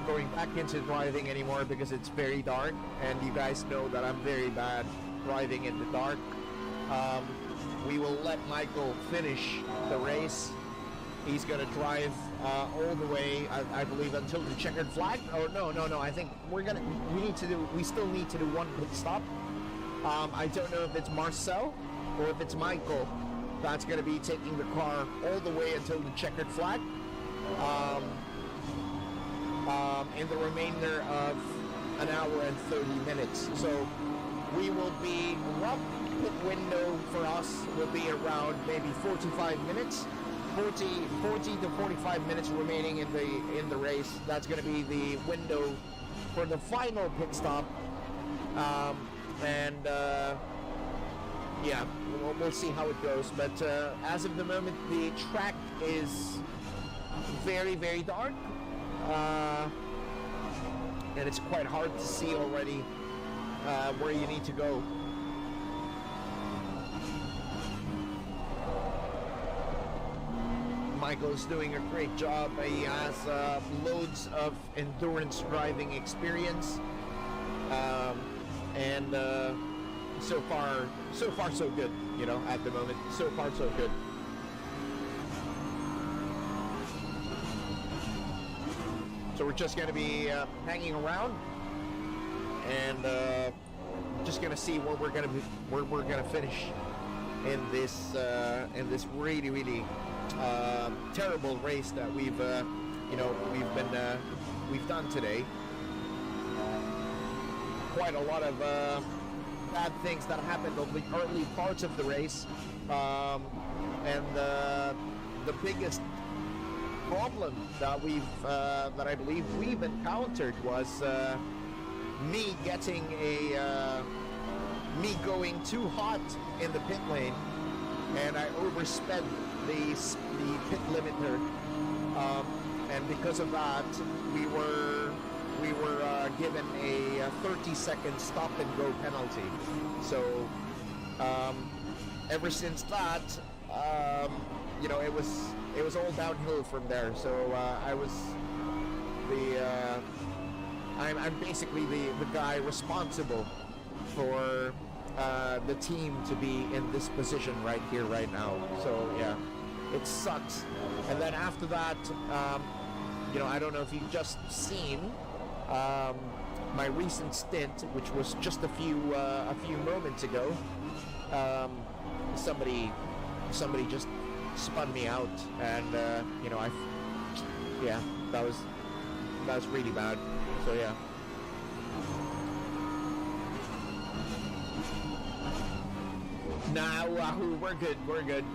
A: going back into driving anymore because it's very dark, and you guys know that I'm very bad driving in the dark. We will let Michael finish the race. He's gonna drive all the way, I believe, until the checkered flag. Or no, I think we still need to do one pit stop. I don't know if it's Marcel or if it's Michael that's going to be taking the car all the way until the checkered flag. In the remainder of an hour and 30 minutes. So we will be, rough pit window for us will be around maybe 45 minutes. 40 to 45 minutes remaining in the race. That's going to be the window for the final pit stop. Yeah, we'll see how it goes. But as of the moment, the track is very, very dark. And it's quite hard to see already where you need to go. Michael is doing a great job. He has loads of endurance driving experience. So far so good, you know, at the moment. So far so good. So we're just going to be hanging around and just going to see where we're going to finish in this really terrible race that we've done today. Quite a lot of bad things that happened on the early parts of the race, and the biggest problem that I believe we've encountered was me going too hot in the pit lane, and I oversped the pit limiter, and because of that we were given a 30-second stop and go penalty. So ever since that, it was all downhill from there. So I'm basically the guy responsible for the team to be in this position right here, right now. So yeah, it sucks. And then after that, I don't know if you've just seen my recent stint, which was just a few moments ago. Somebody just spun me out, and that was really bad. So yeah. Nah, Wahoo, we're good.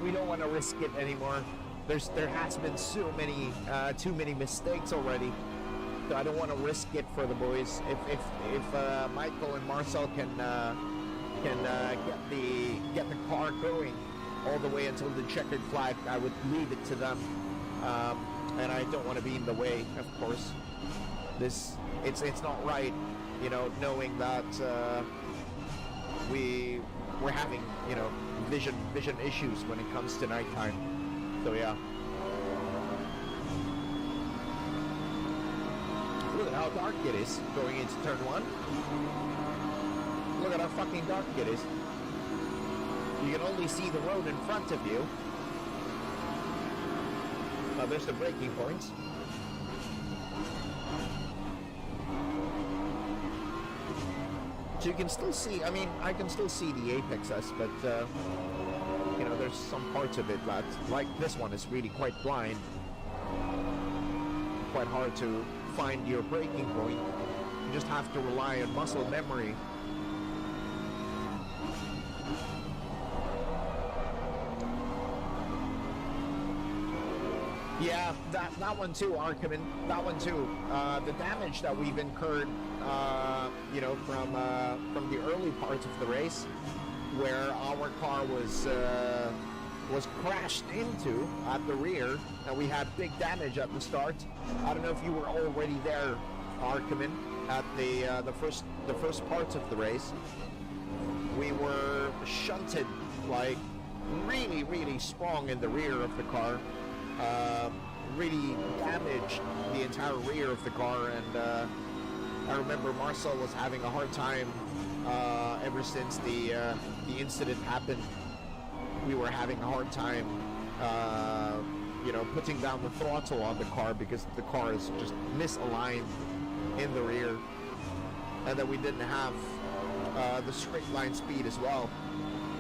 A: We don't want to risk it anymore. There has been too many mistakes already. So I don't want to risk it for the boys. If Michael and Marcel can get the car going all the way until the checkered flag, I would leave it to them. And I don't want to be in the way, of course. It's not right, knowing that we're having vision issues when it comes to nighttime. So yeah. Look at how dark it is going into turn 1. Look at how fucking dark it is. You can only see the road in front of you. Oh, there's the braking points. So you can still see, I can still see the apexes, but there's some parts of it that, like this one, is really quite blind. Quite hard to find your braking point. You just have to rely on muscle memory. Yeah, that one too, Arkaman. That one too. The damage that we've incurred, from the early parts of the race, where our car was crashed into at the rear, and we had big damage at the start. I don't know if you were already there, Arkaman, at the first parts of the race. We were shunted like really, really strong in the rear of the car. Really damaged the entire rear of the car, and I remember Marcel was having a hard time ever since the incident happened. We were having a hard time putting down the throttle on the car because the car is just misaligned in the rear, and that we didn't have the straight line speed as well.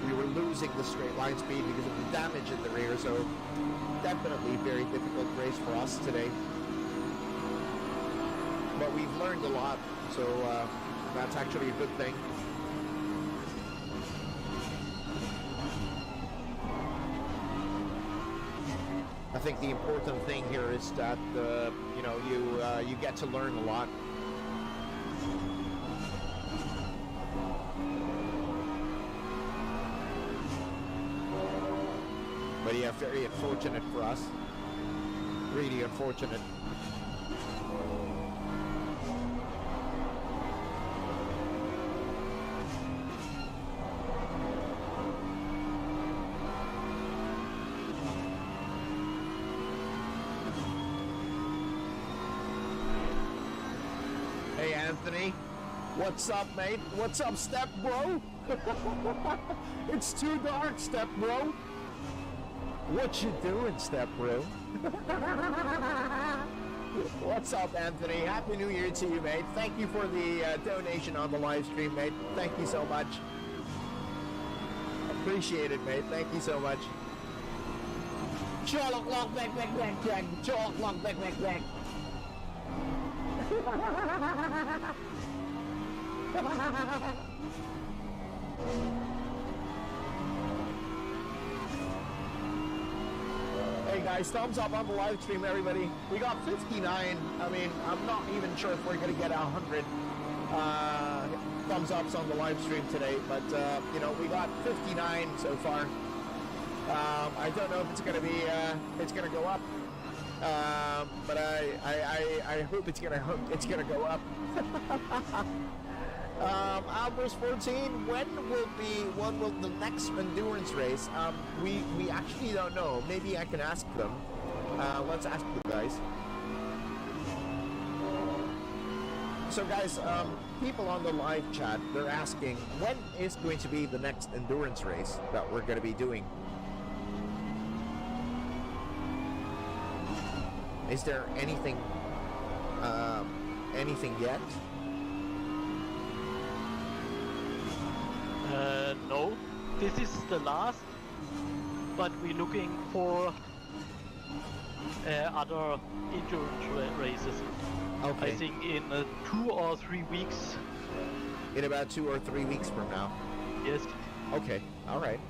A: We were losing the straight line speed because of the damage in the rear, so definitely a very difficult race for us today. But we've learned a lot, so that's actually a good thing. I think the important thing here is that you get to learn a lot. But yeah, very unfortunate for us. Really unfortunate. Hey Anthony, what's up, mate? What's up, Step Bro? It's too dark, Step Bro. What you doing, Step Bro? What's up, Anthony? Happy New Year to you, mate. Thank you for the donation on the live stream, mate. Thank you so much. Appreciate it, mate. Thank you so much. Sherlock Long back. Sherlock Long back. Hey guys, thumbs up on the live stream, everybody. We got 59. I mean, I'm not even sure if we're gonna get 100 thumbs ups on the live stream today, but you know, we got 59 so far. I don't know if it's gonna be it's gonna go up, but I hope it's gonna go up. Albers 14, when will the next endurance race? We actually don't know. Maybe I can ask them. Let's ask the guys. So guys, people on the live chat, they're asking, when is going to be the next endurance race that we're going to be doing? Is there anything yet?
C: No, this is the last, but we're looking for other endurance races.
A: Okay.
C: I think in 2 or 3 weeks.
A: In about 2 or 3 weeks from now.
C: Yes.
A: Okay. All right.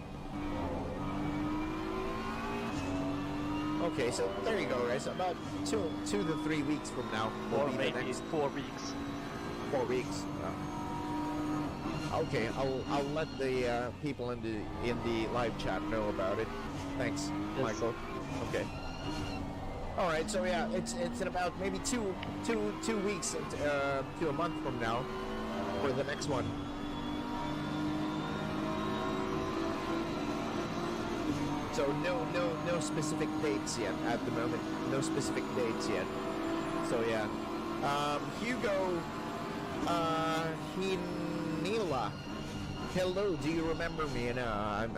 A: Okay, so there you go, guys. About 2 to 3 weeks from now will
C: Or
A: be the
C: maybe
A: next
C: 4 weeks.
A: 4 weeks. Okay, I'll let the people in the live chat know about it. Thanks,
C: Yes.
A: Michael. Okay. All right, so yeah, it's in about maybe two weeks to a month from now for the next one. So no specific dates yet at the moment. No specific dates yet. So yeah, Hugo Hinila. Hello, do you remember me? No, I'm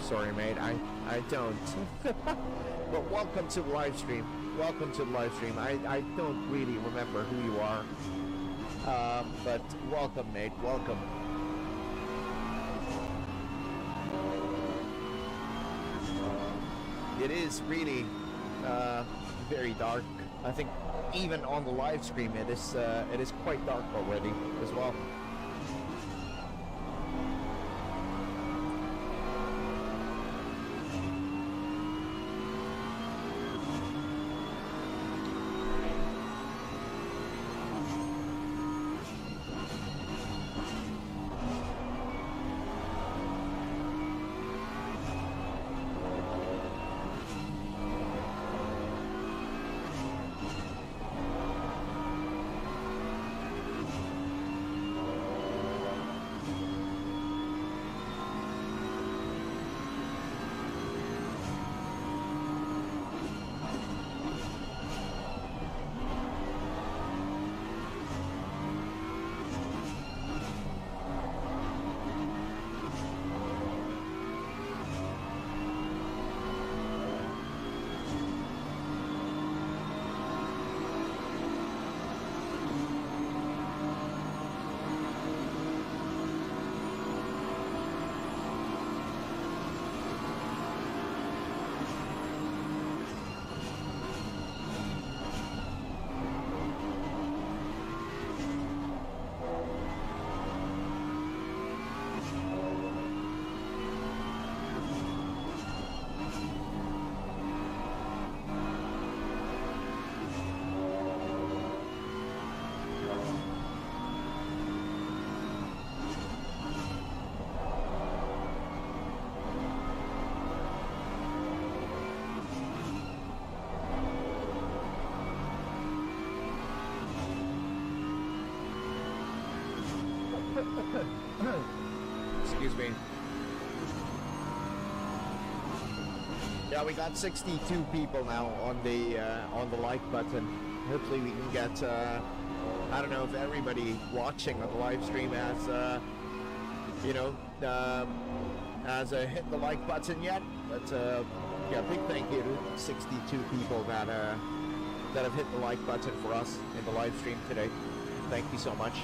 A: sorry, mate. I don't. But welcome to the live stream. Welcome to the live stream. I don't really remember who you are. But welcome, mate. Welcome. It is really very dark. I think even on the live stream it is quite dark already as well. Excuse me. Yeah, we got 62 people now on the like button. Hopefully we can get I don't know if everybody watching on the live stream has has hit the like button yet, but yeah, big thank you to 62 people that have hit the like button for us in the live stream today. Thank you so much.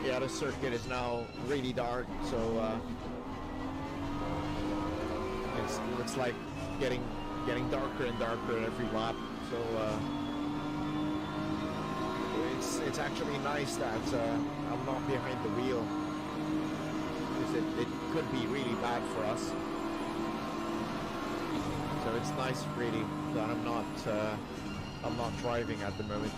A: Yeah, the circuit is now really dark, so it looks like getting darker and darker every lap. So it's actually nice that I'm not behind the wheel, because it could be really bad for us. So it's nice, really, that I'm not driving at the moment.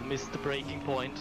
C: Missed the breaking point.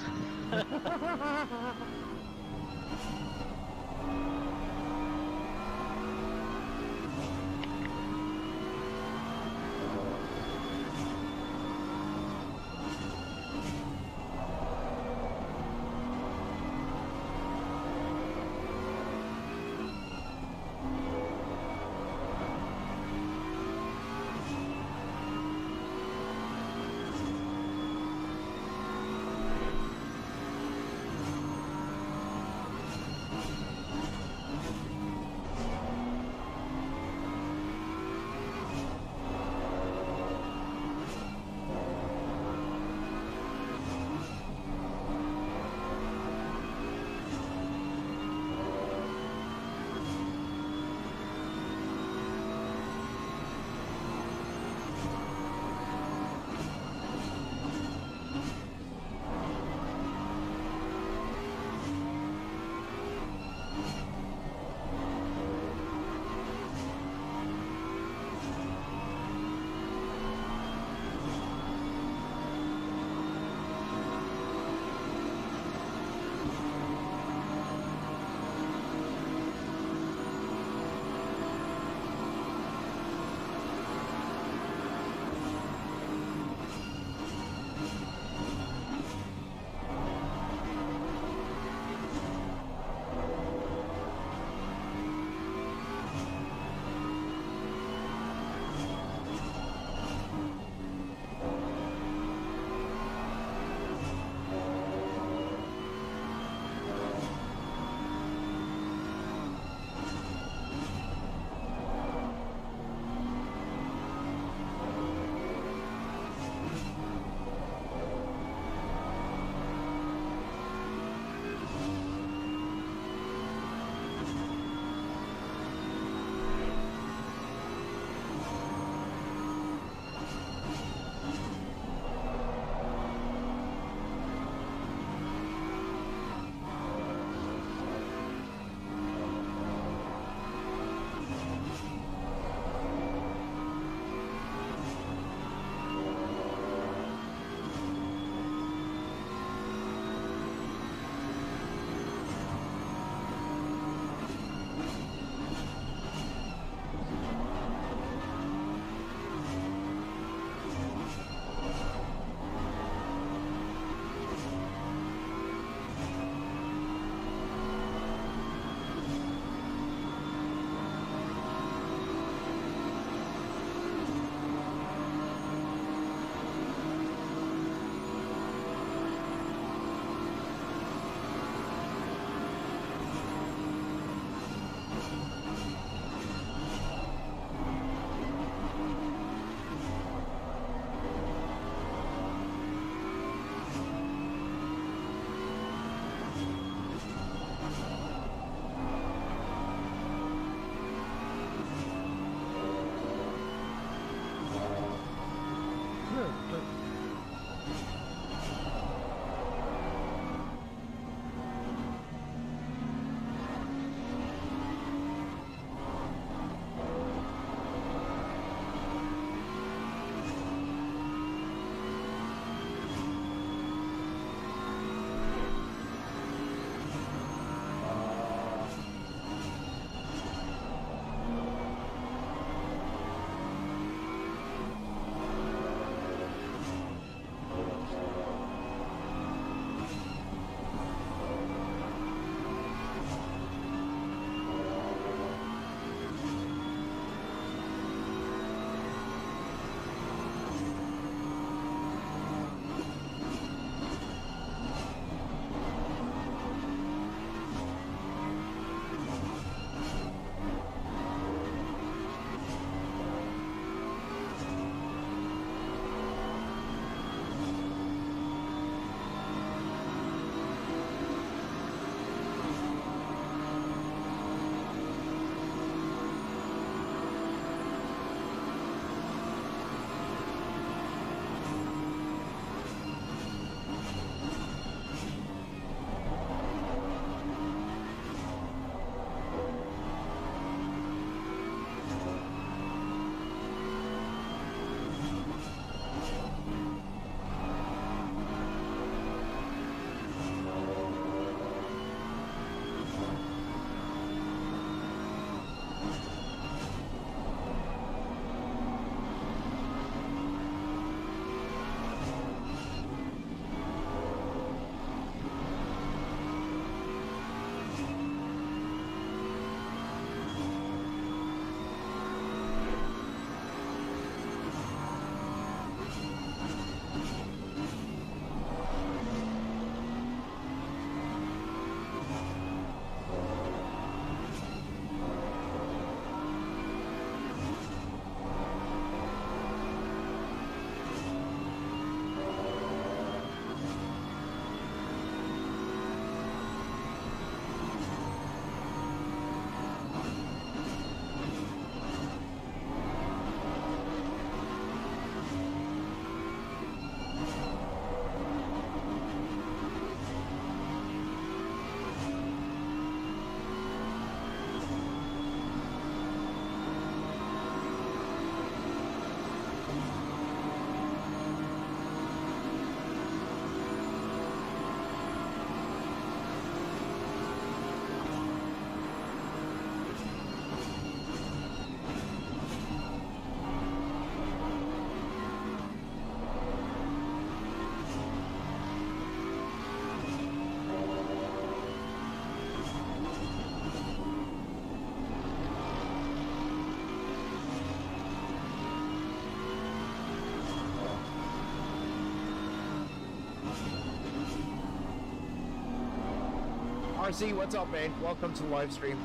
A: RC, what's up, mate? Welcome to the live stream.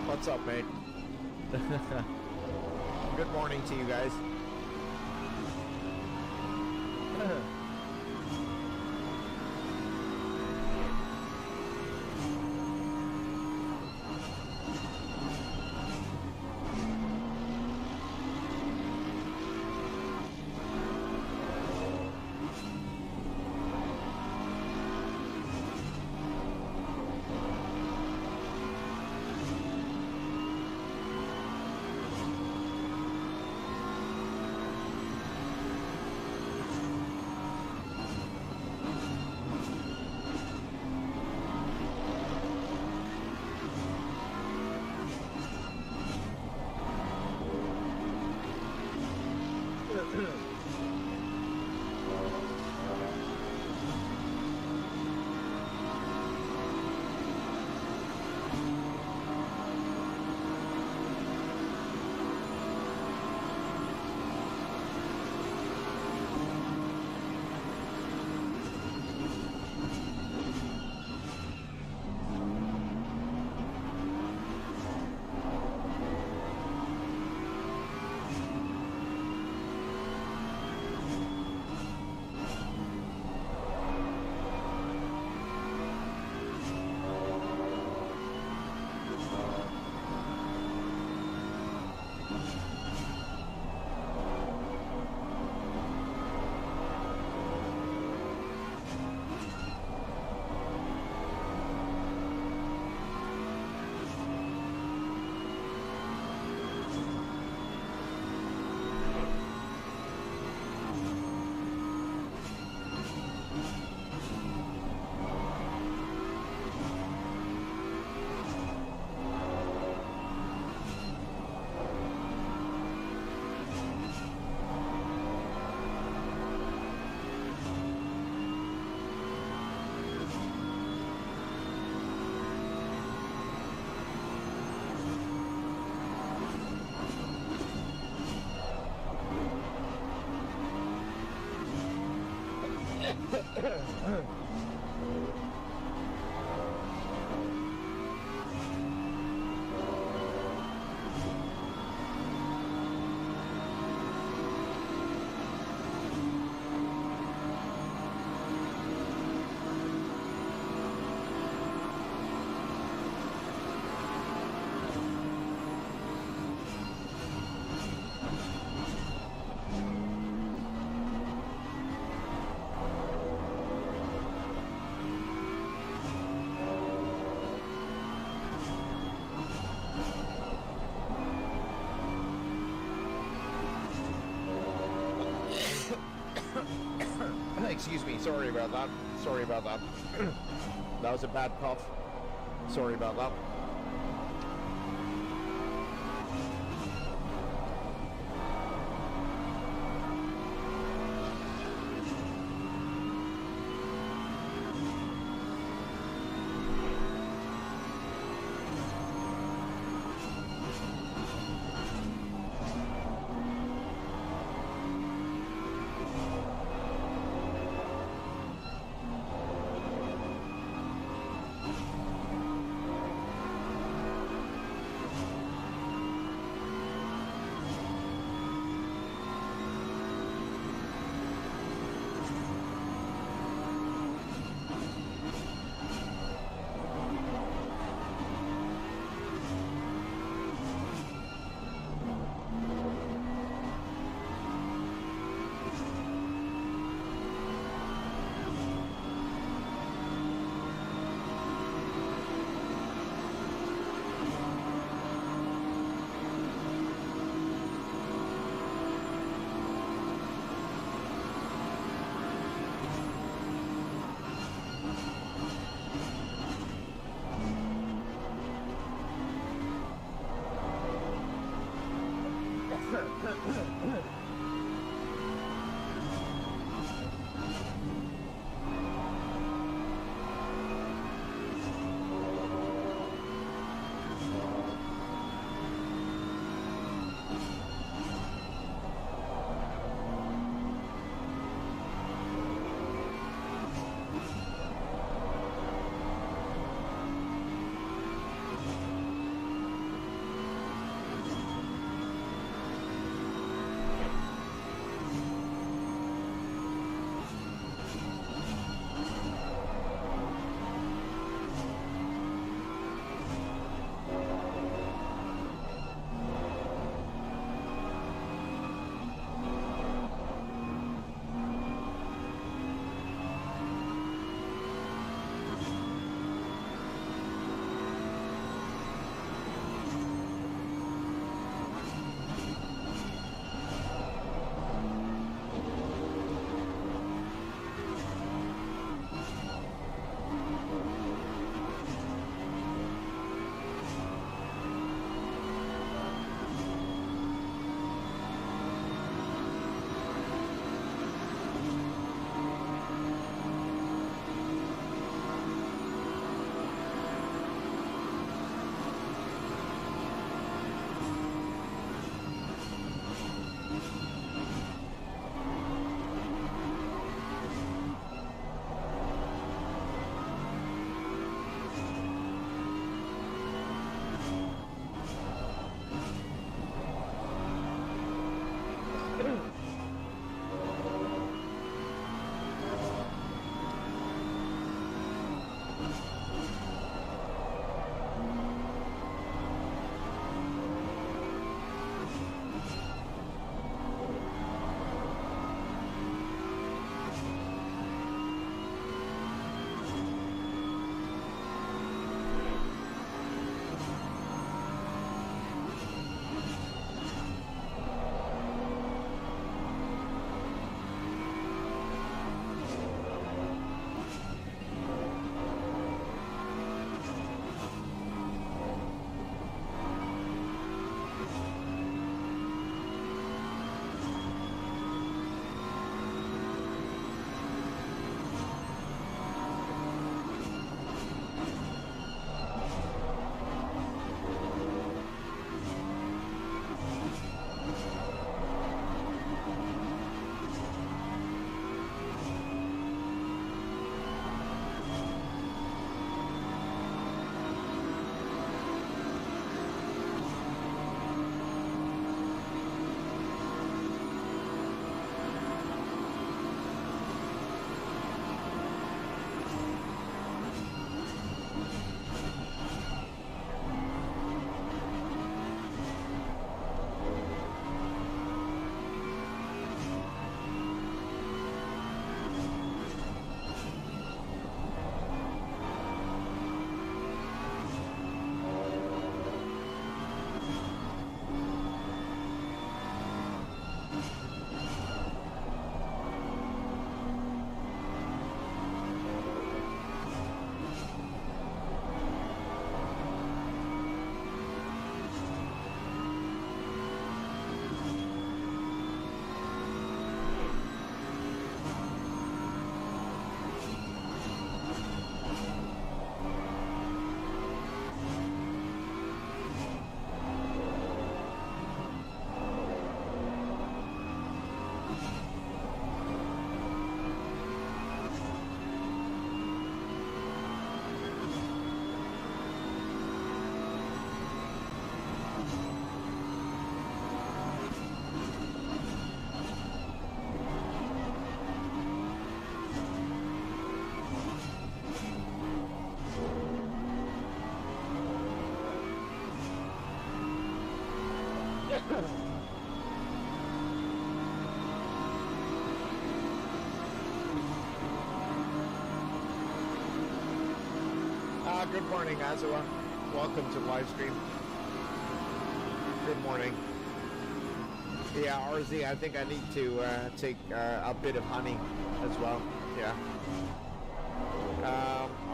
A: What's up, mate? Good morning to you guys. Excuse me, sorry about that. Sorry about that. That was a bad cough. Sorry about that. Good morning, Azua. Welcome to live stream. Good morning. Yeah, RZ, I think I need to take a bit of honey as well. Yeah.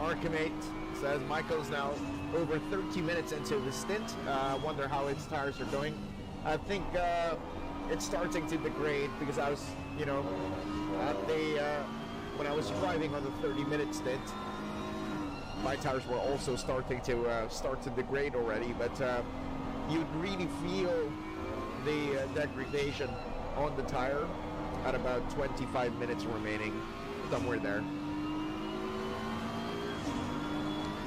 A: Archimate says Michael's now over 30 minutes into the stint. Wonder how its tires are doing. I think it's starting to degrade because I was, you know, at the when I was driving on the 30-minute stint, my tires were also starting to degrade already. But you'd really feel the degradation on the tire at about 25 minutes remaining, somewhere there.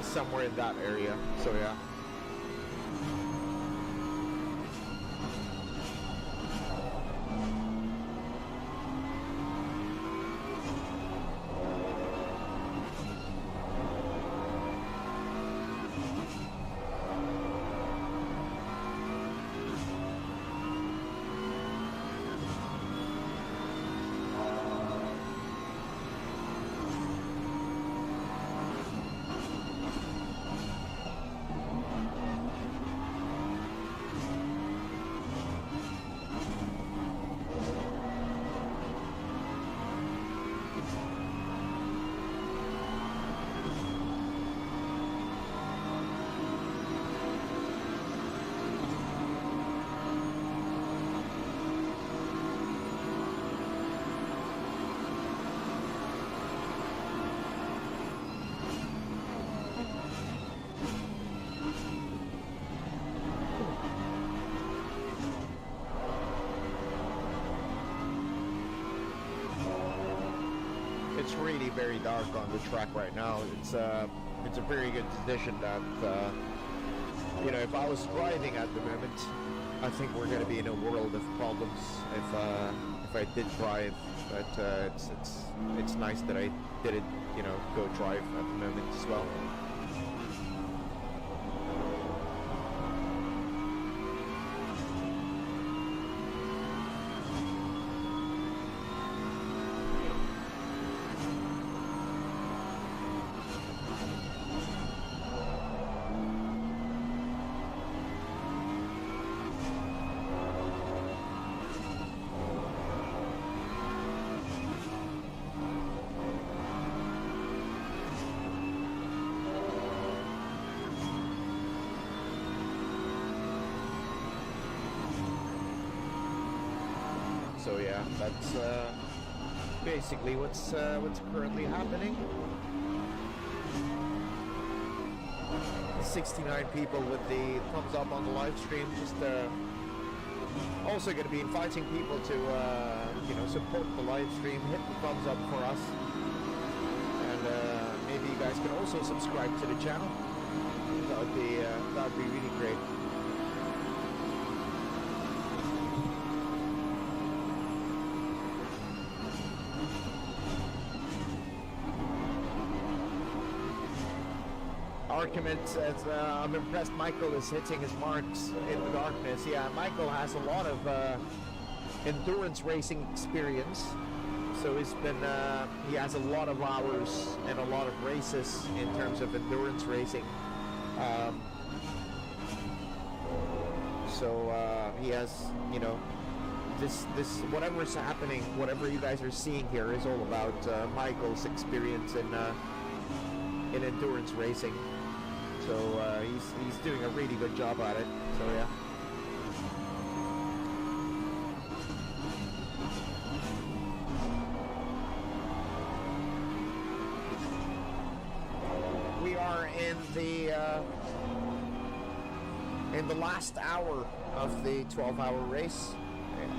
A: Somewhere in that area, so yeah. It's really very dark on the track right now. It's a very good decision that you know, if I was driving at the moment, I think we're going to be in a world of problems if I did drive. But it's nice that I didn't, you know, go drive at the moment as well. So yeah, that's basically what's currently happening. 69 people with the thumbs up on the live stream. Just also going to be inviting people to you know, support the live stream. Hit the thumbs up for us, and maybe you guys can also subscribe to the channel. That would be really great. Archimate says, I'm impressed Michael is hitting his marks in the darkness. Yeah, Michael has a lot of endurance racing experience. So he has a lot of hours and a lot of races in terms of endurance racing. He has, you know, this whatever's happening, whatever you guys are seeing here is all about Michael's experience in endurance racing. So he's doing a really good job at it. So yeah. We are in the last hour of the 12-hour race.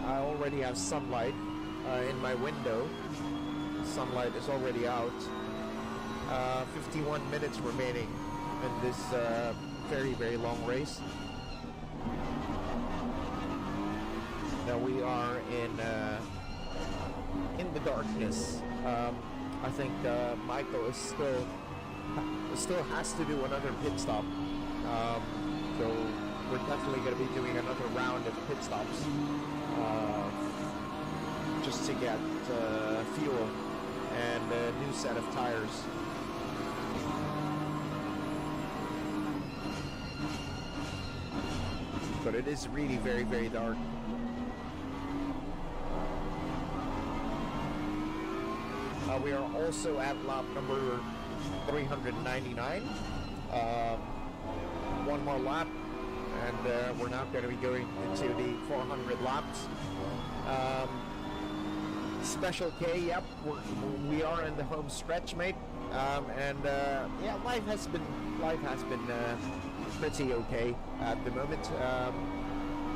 A: I already have sunlight in my window. Sunlight is already out. 51 minutes remaining in this very, very long race. Now we are in the darkness. I think Michael is still has to do another pit stop. So we're definitely going to be doing another round of pit stops just to get fuel and a new set of tires. But it is really very, very dark. We are also at lap number 399. One more lap, and we're now going to be going into the 400 laps. Special K, yep, we are in the home stretch, mate. Yeah, life has been pretty okay at the moment.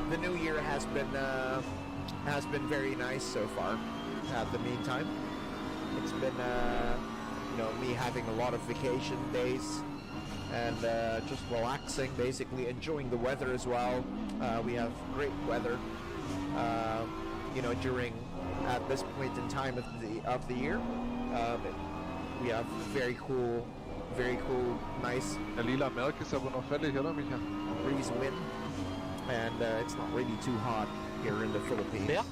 A: The new year has been very nice so far. At the meantime, it's been me having a lot of vacation days and just relaxing, basically enjoying the weather as well. We have great weather, during at this point in time of the year. We have very cool, nice.
B: Der lila Melk ist aber noch fällig, oder Micha?
A: Breeze wind, and it's not really too hot here in the Philippines.
C: Wer?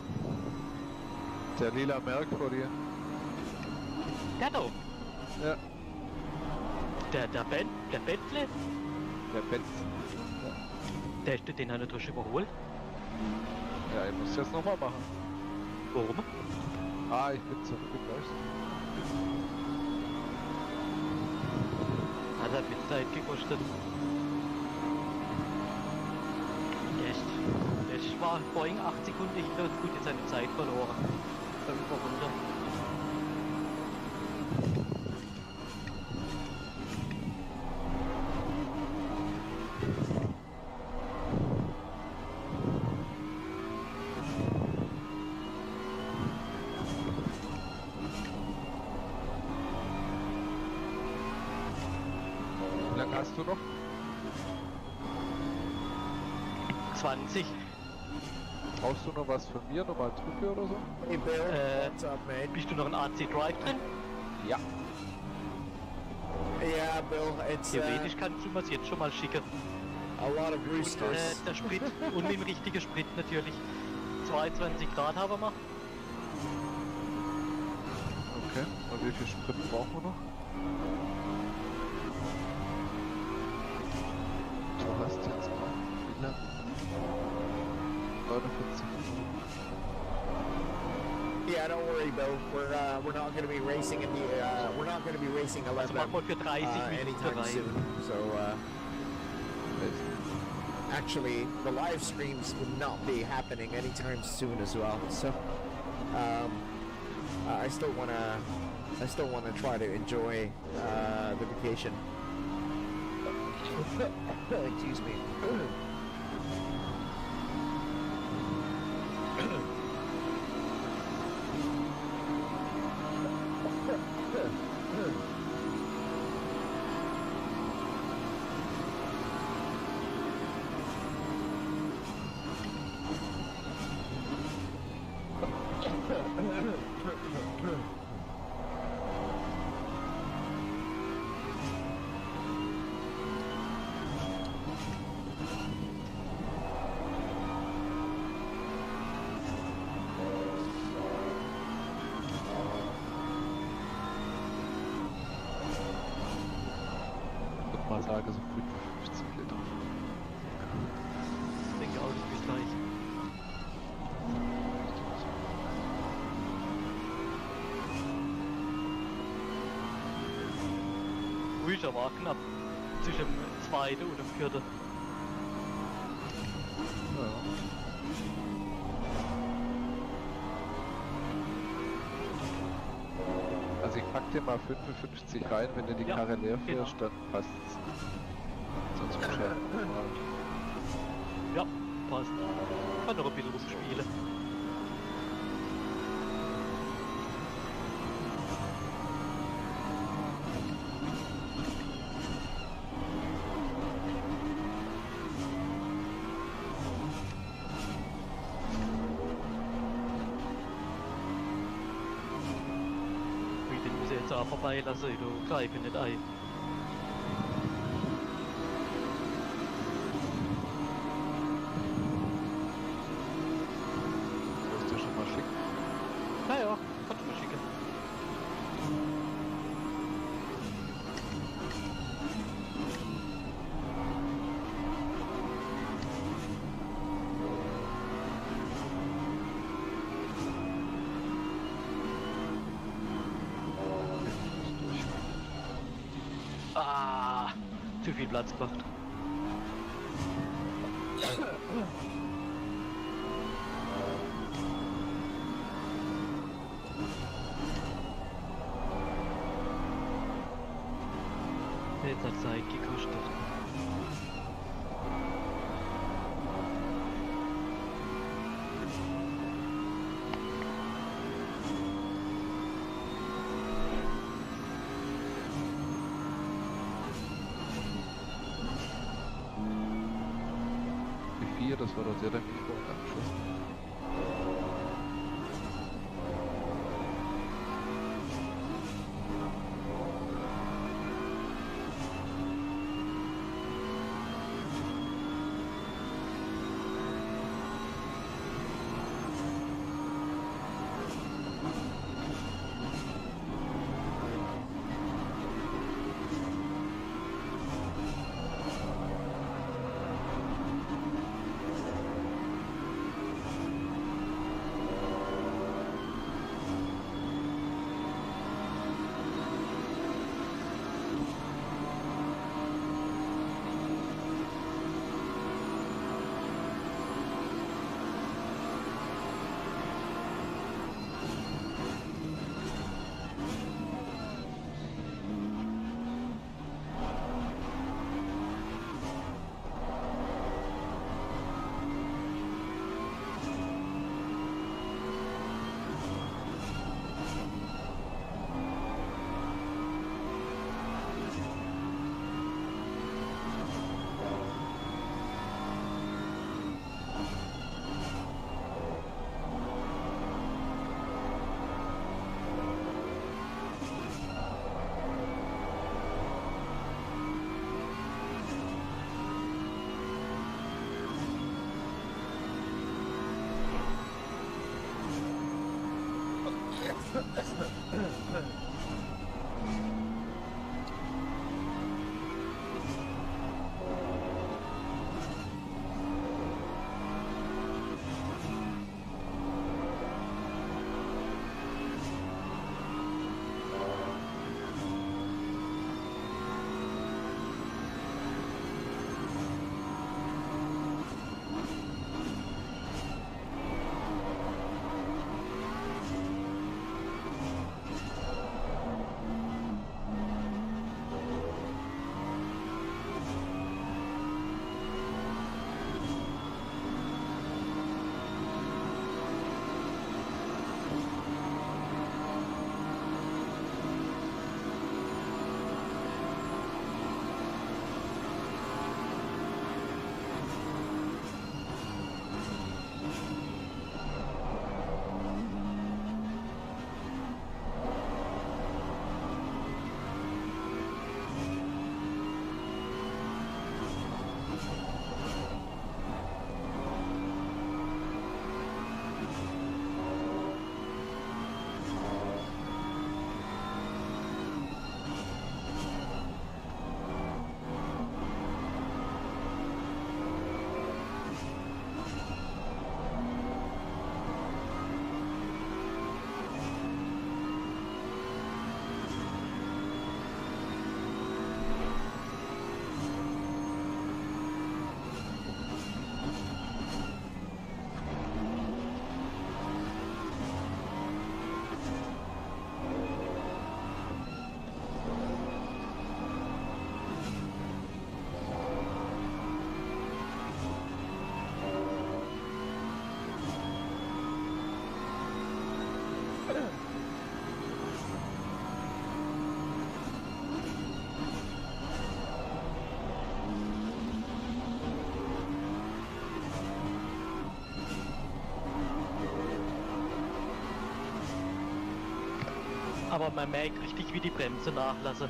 B: Der lila Melk vor dir.
C: Der da.
B: Ja.
C: Der Bentley?
B: Der Benz.
C: Den hat er durch überholt.
B: Ja, ich muss jetzt nochmal machen.
C: Warum?
B: Ich bin zurückgebracht.
C: Hat er mit Zeit gekostet. Jetzt war Boeing 8 Sekunden hinter und gut, jetzt seine Zeit verloren. Beim Überrunder.
B: Wie lange hast du noch?
C: 20.
B: Brauchst du noch was von mir? Nochmal Drücke oder so?
A: Hey Bill, what's up, mate?
C: Bist du noch ein AC Drive drin?
B: Ja.
A: Yeah, Bill, it's
C: Theoretisch kannst du mir jetzt schon mal schicken.
A: a lot of roosters.
C: Der Sprit und mit dem richtigen Sprit natürlich. 22 Grad haben wir.
B: Okay. Und wie viel Sprit brauchen wir noch? Du hast jetzt noch wie lange? 49.
A: Yeah, don't worry, Bill. We're not going to be racing in the we're not going to be racing 11
C: Also machen wir für 30 Minuten
A: anytime
C: rein.
A: soon. So actually, the live streams will not be happening anytime soon as well. So I still wanna try to enjoy the vacation. Excuse me.
B: Mal sage so 55 Liter.
C: Ich denke auch nicht bis gleich. Ruhiger war knapp zwischen dem zweiten und dem vierten.
B: Ja. Also ich pack dir mal 55 rein, wenn du die
C: Ja,
B: Karre leer
C: genau.
B: fährst, dann passt's. Sonst muss ich halt mal.
C: Ja, passt. Kann noch ein bisschen rumspielen. Den muss ich jetzt auch vorbeilassen, du greife nicht ein. Ah, zu viel Platz gemacht. Jetzt hat Zeit gekostet.
B: Die 4, das war doch sehr der Abschluss.
C: Aber man merkt richtig, wie die Bremse nachlassen.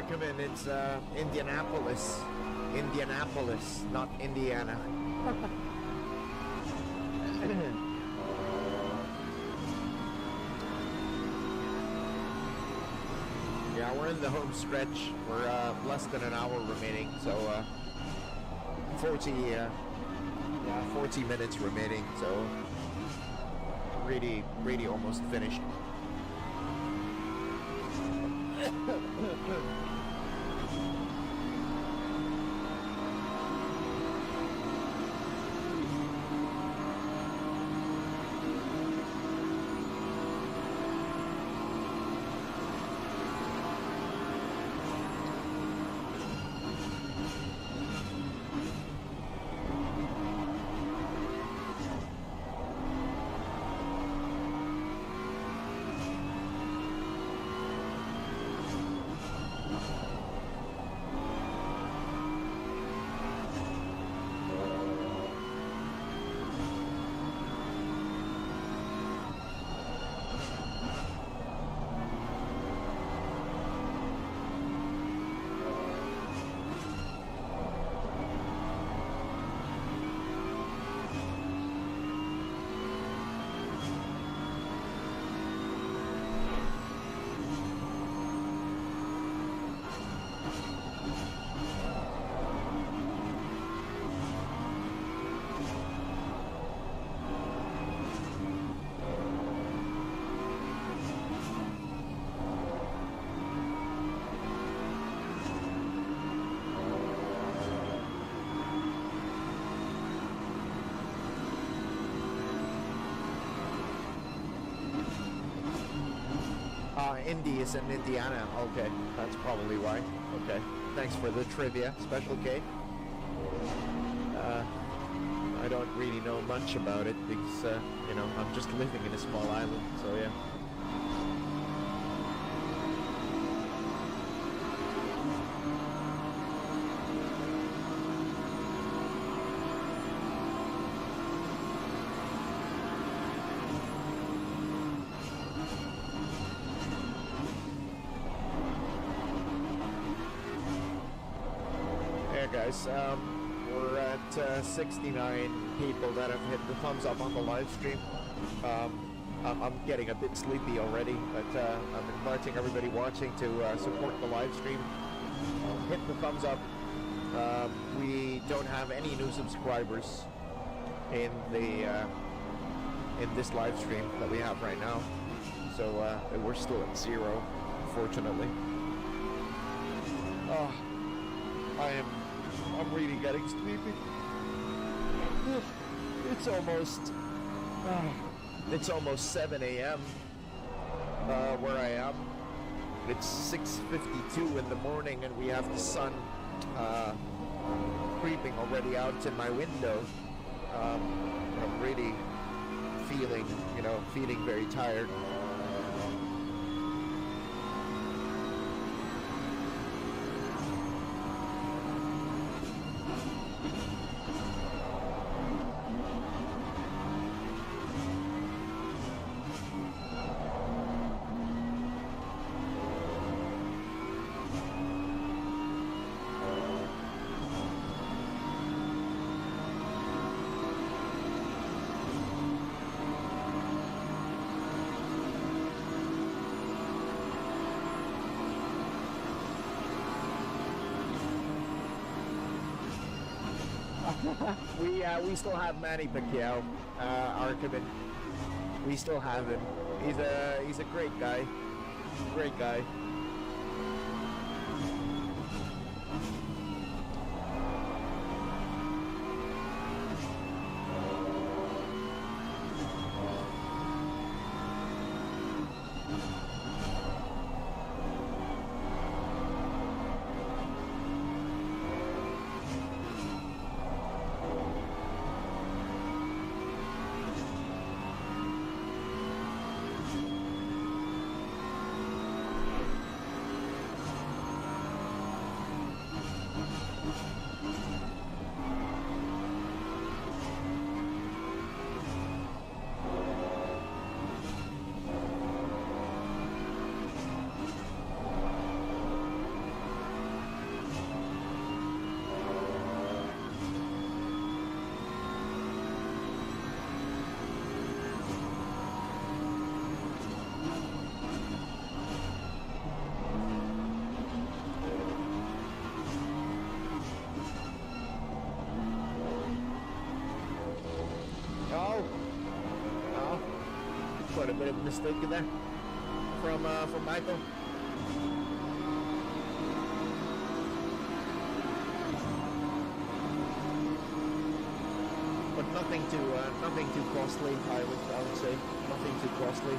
A: Arkaman, it's Indianapolis. Indianapolis, not Indiana. Yeah, we're in the home stretch. We're less than an hour remaining, so 40 minutes remaining, so really almost finished. Indy is in Indiana. Okay, that's probably why. Okay, thanks for the trivia, Special K. I don't really know much about it because, you know, I'm just living in a small island, so yeah. Guys, we're at 69 people that have hit the thumbs up on the live stream. I'm getting a bit sleepy already, but I'm inviting everybody watching to support the live stream. Hit the thumbs up. We don't have any new subscribers in the in this live stream that we have right now, so we're still at 0, unfortunately. I'm really getting sleepy. It's almost 7 a.m. Where I am. It's 6:52 in the morning, and we have the sun creeping already out in my window. I'm really feeling very tired. We still have Manny Pacquiao, Arkaman. We still have him. He's a great guy. Great guy. quite a bit of a mistake in there from Michael. But nothing too costly. I would say nothing too costly.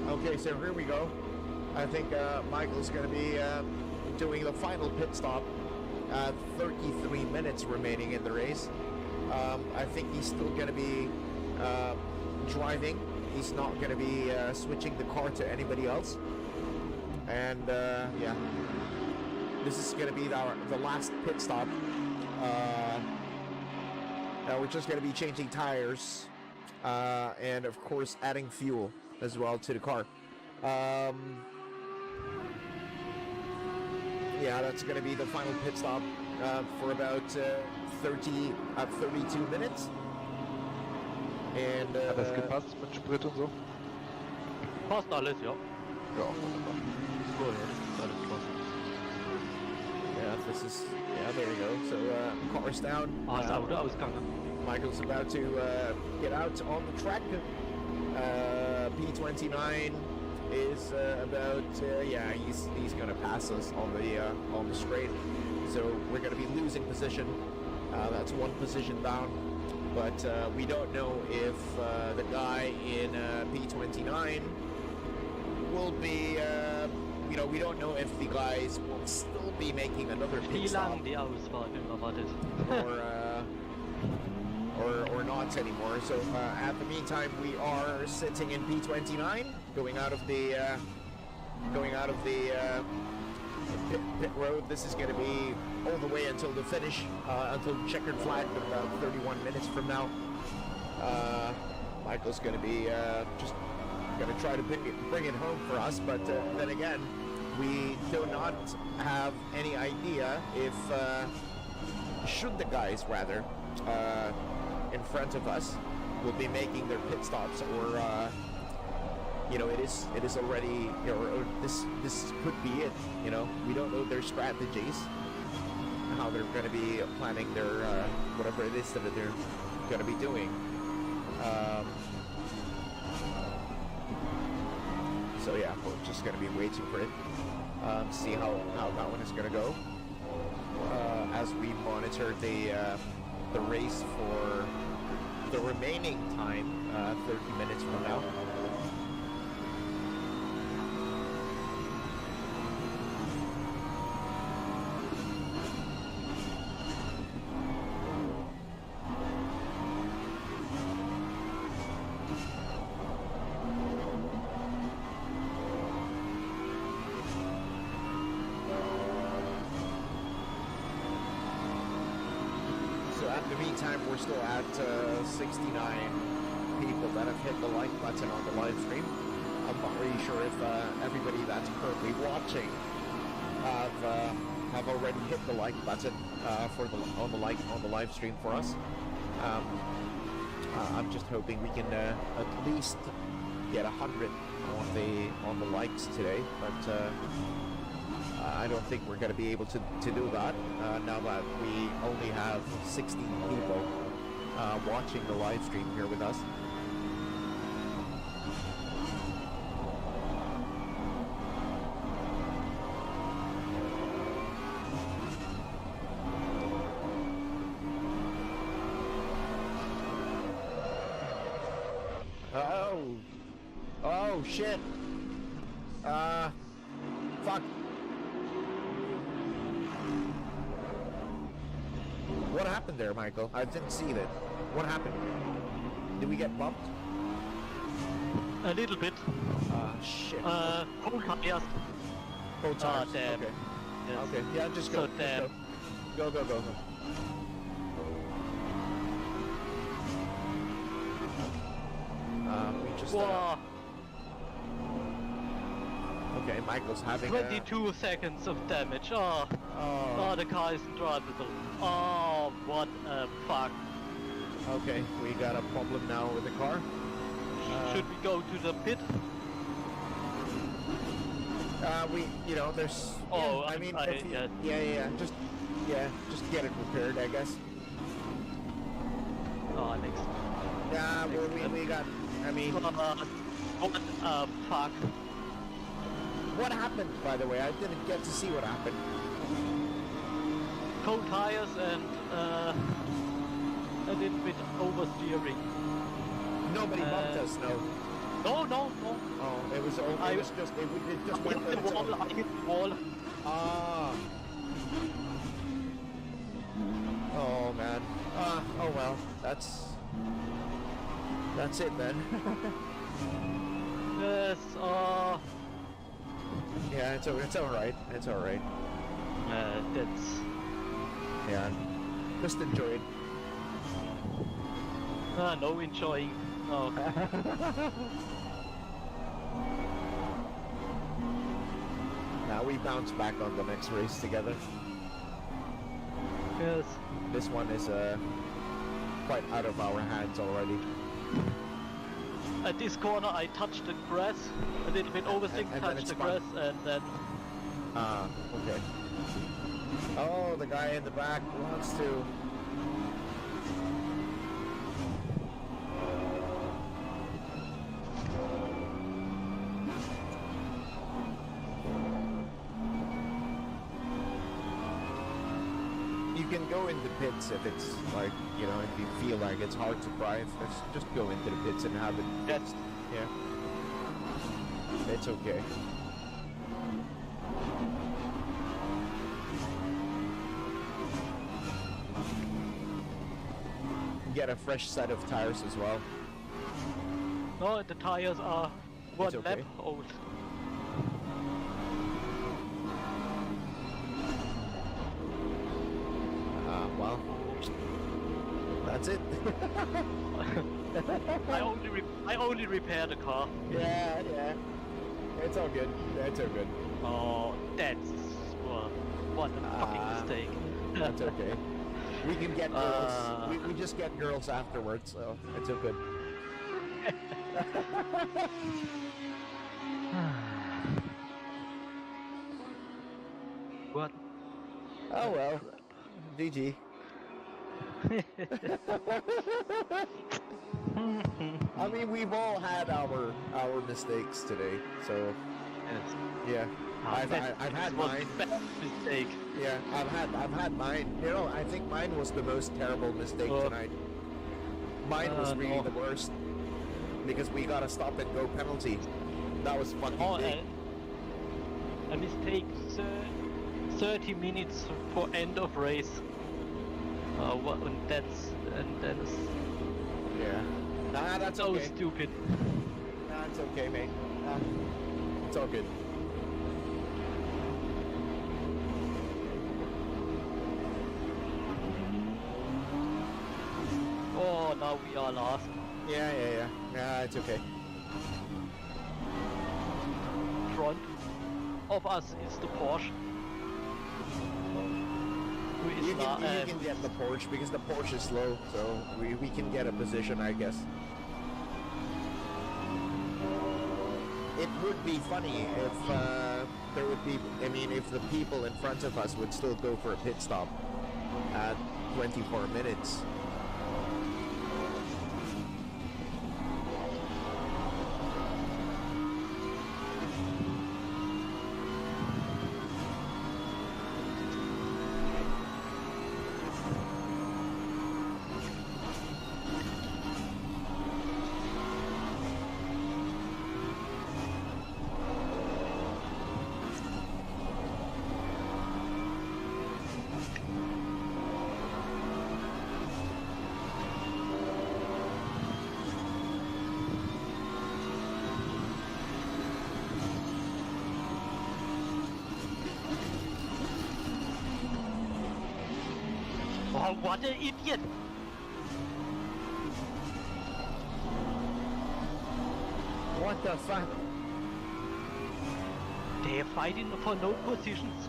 A: Okay, so here we go. I think Michael's going to be doing the final pit stop. 33 minutes remaining in the race. I think he's still going to be driving. He's not going to be switching the car to anybody else. And yeah, this is going to be the last pit stop. We're just going to be changing tires and of course adding fuel as well to the car. Yeah, that's going to be the final pit stop for about 32 minutes. And
B: Hat das gepasst mit Sprit und so?
C: Passt alles, ja.
B: Ja, wunderbar.
C: So, ja, das ist alles klasse.
A: yeah, this is there you go. So car's down.
C: Das Auto ausgegangen.
A: Michael's about to get out on the track. P29 is about yeah, he's gonna pass us on the straight, so we're gonna be losing position. That's one position down, but we don't know if the guy in P29 will be we don't know if the guys will still be making another
C: Wie
A: pit stop
C: lang die Ausfahrt erwartet?
A: or not anymore. So at the meantime, we are sitting in P29, going out of the pit road. This is going to be all the way until the finish, until the checkered flag, about 31 minutes from now. Michael's going to be just going to try to bring it home for us, but then again, we do not have any idea if should the guys rather in front of us will be making their pit stops, or it is already, or this could be it. We don't know their strategies, how they're going to be planning their whatever it is that they're going to be doing. So yeah, we're just going to be waiting for it, see how that one is going to go, as we monitor the race for the remaining time, 30 minutes from now. In the meantime, we're still at 69 people that have hit the like button on the live stream. I'm not really sure if everybody that's currently watching have already hit the like button on the live stream for us. I'm just hoping we can at least get 100 on the likes today, but I don't think we're going to be able to do that now that we only have 16 people watching the live stream here with us. Oh shit. Fuck. What happened there, Michael? I didn't see that. What happened? Did we get bumped?
C: A little bit.
A: Shit.
C: Cold tires.
A: Cold tires.
C: Damn.
A: Okay.
C: Yes.
A: Okay. Yeah, just go.
C: So damn.
A: Go. Go. We just.
C: Whoa.
A: Okay, Michael's having
C: 22 seconds of damage. Oh, the car isn't drivable. Oh, what a fuck.
A: Okay, we got a problem now with the car.
C: Should we go to the pit?
A: There's.
C: Oh,
A: I mean,
C: yeah.
A: just get it repaired, I guess.
C: Oh, next.
A: Yeah, well, we got. I mean,
C: what a fuck.
A: what happened, by the way? I didn't get to see what happened.
C: Cold tires and a little bit oversteering.
A: Nobody bumped us, no.
C: No.
A: Oh, it was just went
C: I hit the wall. I hit the wall.
A: Ah. Oh man. Oh well. That's it then.
C: Yes.
A: Yeah, it's all right. It's all right.
C: That's.
A: Yeah. Just enjoy it.
C: No enjoying. No.
A: Now we bounce back on the next race together.
C: Yes.
A: This one is quite out of our hands already.
C: At this corner I touched the grass a little bit,
A: and
C: touched the grass, and then...
A: Okay. Oh, the guy in the back wants to... You can go in the pits if it's like, if you feel like it's hard to drive, just go into the pits and have it fixed. Yeah. It's okay. Get a fresh set of tires as well.
C: No, the tires are one
A: okay.
C: lap old.
A: Well, that's it.
C: I only repair the car.
A: Yeah. It's all good. It's all good.
C: Oh, that's what a fucking mistake.
A: That's okay. We can get girls. We just get girls afterwards, so it's all good.
C: What?
A: Oh well. GG. I mean, we've all had our mistakes today, so
C: Yes.
A: yeah. I've had mine.
C: Mistake.
A: Yeah, I've had mine. I think mine was the most terrible mistake tonight. Mine was really
C: no.
A: the worst because we got a stop and go penalty. That was fucking big.
C: A mistake. 30 minutes for end of race. And that's
A: Yeah. Nah, that's
C: so
A: okay.
C: stupid.
A: Nah, it's okay, mate. It's all good.
C: Oh, now we are last.
A: Yeah. Yeah, it's okay.
C: Front of us is the Porsche. who is
A: You
C: not.
A: can get the Porsche because the Porsche is slow, so we can get a position, I guess. It would be funny if there would be, I mean, if the people in front of us would still go for a pit stop at 24 minutes.
C: Oh, what an idiot!
A: What the fuck?
C: They're fighting for no positions.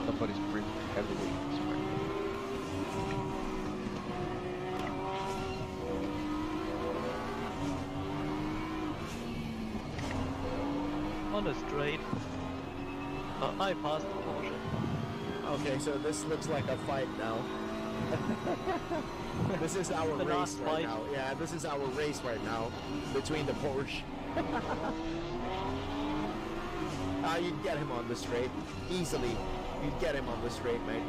B: Somebody's breathing heavily.
C: On a straight. I passed the Porsche.
A: Okay, so this looks like a fight now. This is our
C: The
A: race
C: last
A: right
C: fight.
A: now. Yeah, this is our race right now between the Porsche. You'd get him on the straight easily. You'd get him on the straight, mate.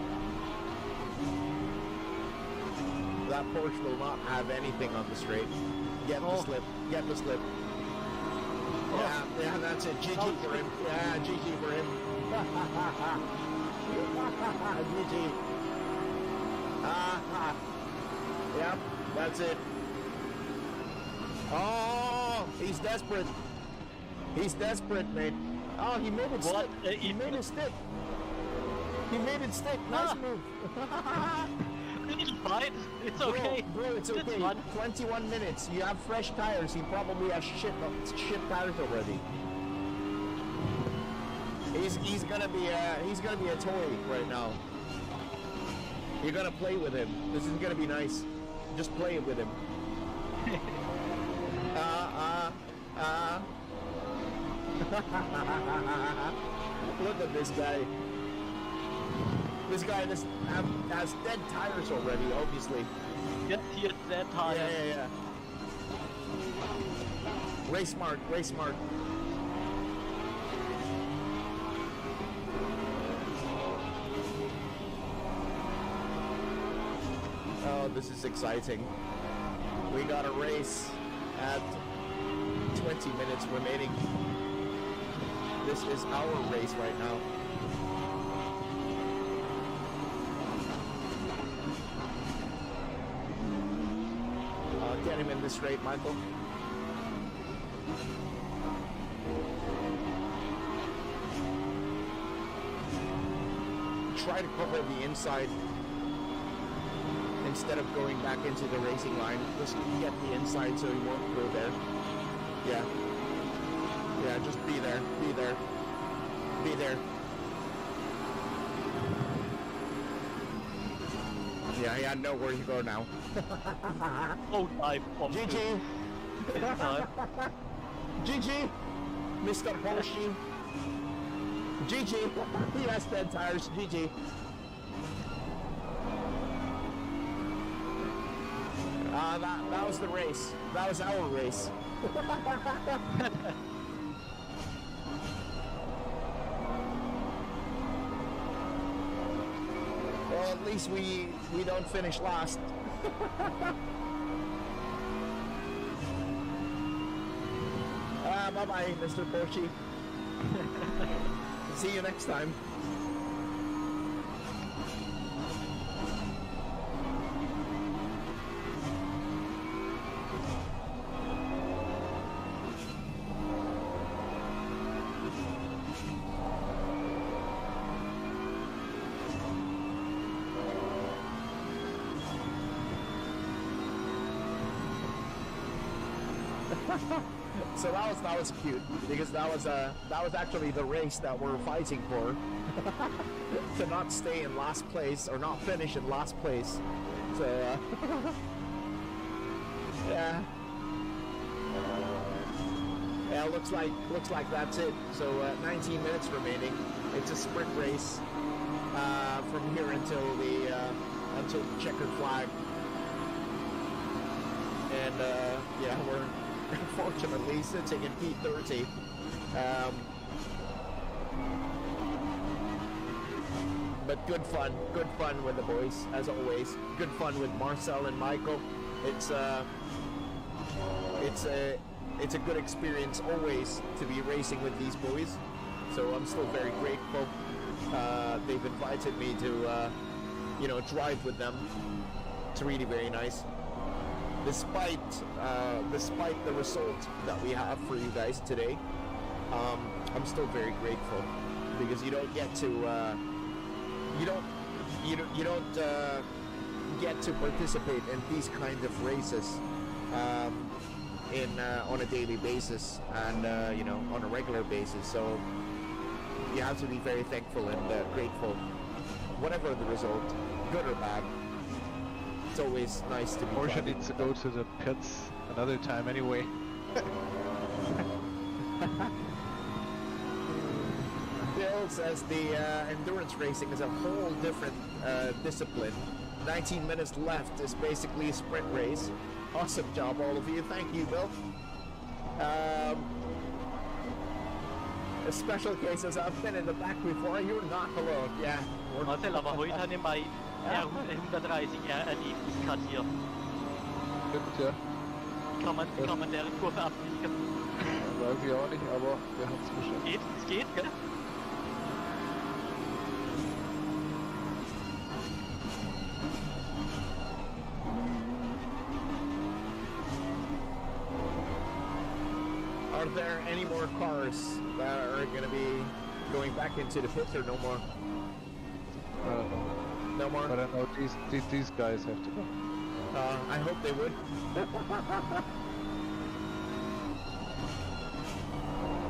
A: That Porsche will not have anything on the straight. Get the slip. Get the slip. Yeah, that's it. GG for him. Yeah, GG for him. GG. Yep, that's it. Oh, he's desperate. He's desperate, mate. Oh, he made it
C: What?
A: stick. He made it stick. He made it stick. Nice move.
C: It's fine. It's okay.
A: Bro, it's okay. 21 minutes. You have fresh tires. He probably has shit tires already. He's gonna be a toy right now. You're gonna play with him. This is gonna be nice. Just play with him. Look at this guy. This guy has dead tires already, obviously.
C: Yes, he has that tire.
A: Yeah. Race smart, race smart. Oh, this is exciting. We got a race at 20 minutes remaining. This is our race right now. Get him in the straight, Michael. Try to cover the inside instead of going back into the racing line. Just get the inside so he won't go there. Yeah. Yeah, just be there. Be there. Be there. Yeah, I know where you go now.
C: Oh, I bumped
A: GG.
C: it this time.
A: GG. Mr. Porsche. GG. He has 10 tires. GG. That was the race. That was our race. Well, at least we don't finish last. Bye-bye, Mr. Porsche. See you next time. So that was cute because that was actually the race that we're fighting for to not stay in last place or not finish in last place. So yeah, looks like that's it. So 19 minutes remaining. It's a sprint race from here until the checkered flag, and yeah, we're unfortunately sitting in P30. But good fun with the boys, as always. Good fun with Marcel and Michael. It's a good experience always to be racing with these boys. So I'm still very grateful. They've invited me to, drive with them. It's really very nice. Despite the result that we have for you guys today, I'm still very grateful because you don't get to get to participate in these kind of races on a daily basis and on a regular basis. So you have to be very thankful and grateful, whatever the result, good or bad. It's always nice to be.
B: Porsche needs to go to the pits another time anyway.
A: Bill says the endurance racing is a whole different discipline. 19 minutes left is basically a sprint race. Awesome job, all of you. Thank you, Bill. Special cases, I've been in the back before. You're not alone. Yeah.
C: Marcel, aber heute hat er bei R130 er Lebensgrad hier.
B: Stimmt, ja.
C: Kann man der Kurve abbiegen?
B: Weiß ich auch nicht, aber wir haben es geschafft.
C: Es geht, gell?
A: Are there any more cars that are going to be going back into the pit or no more?
B: I don't know.
A: No more?
B: But I know these guys have to go.
A: I hope they would.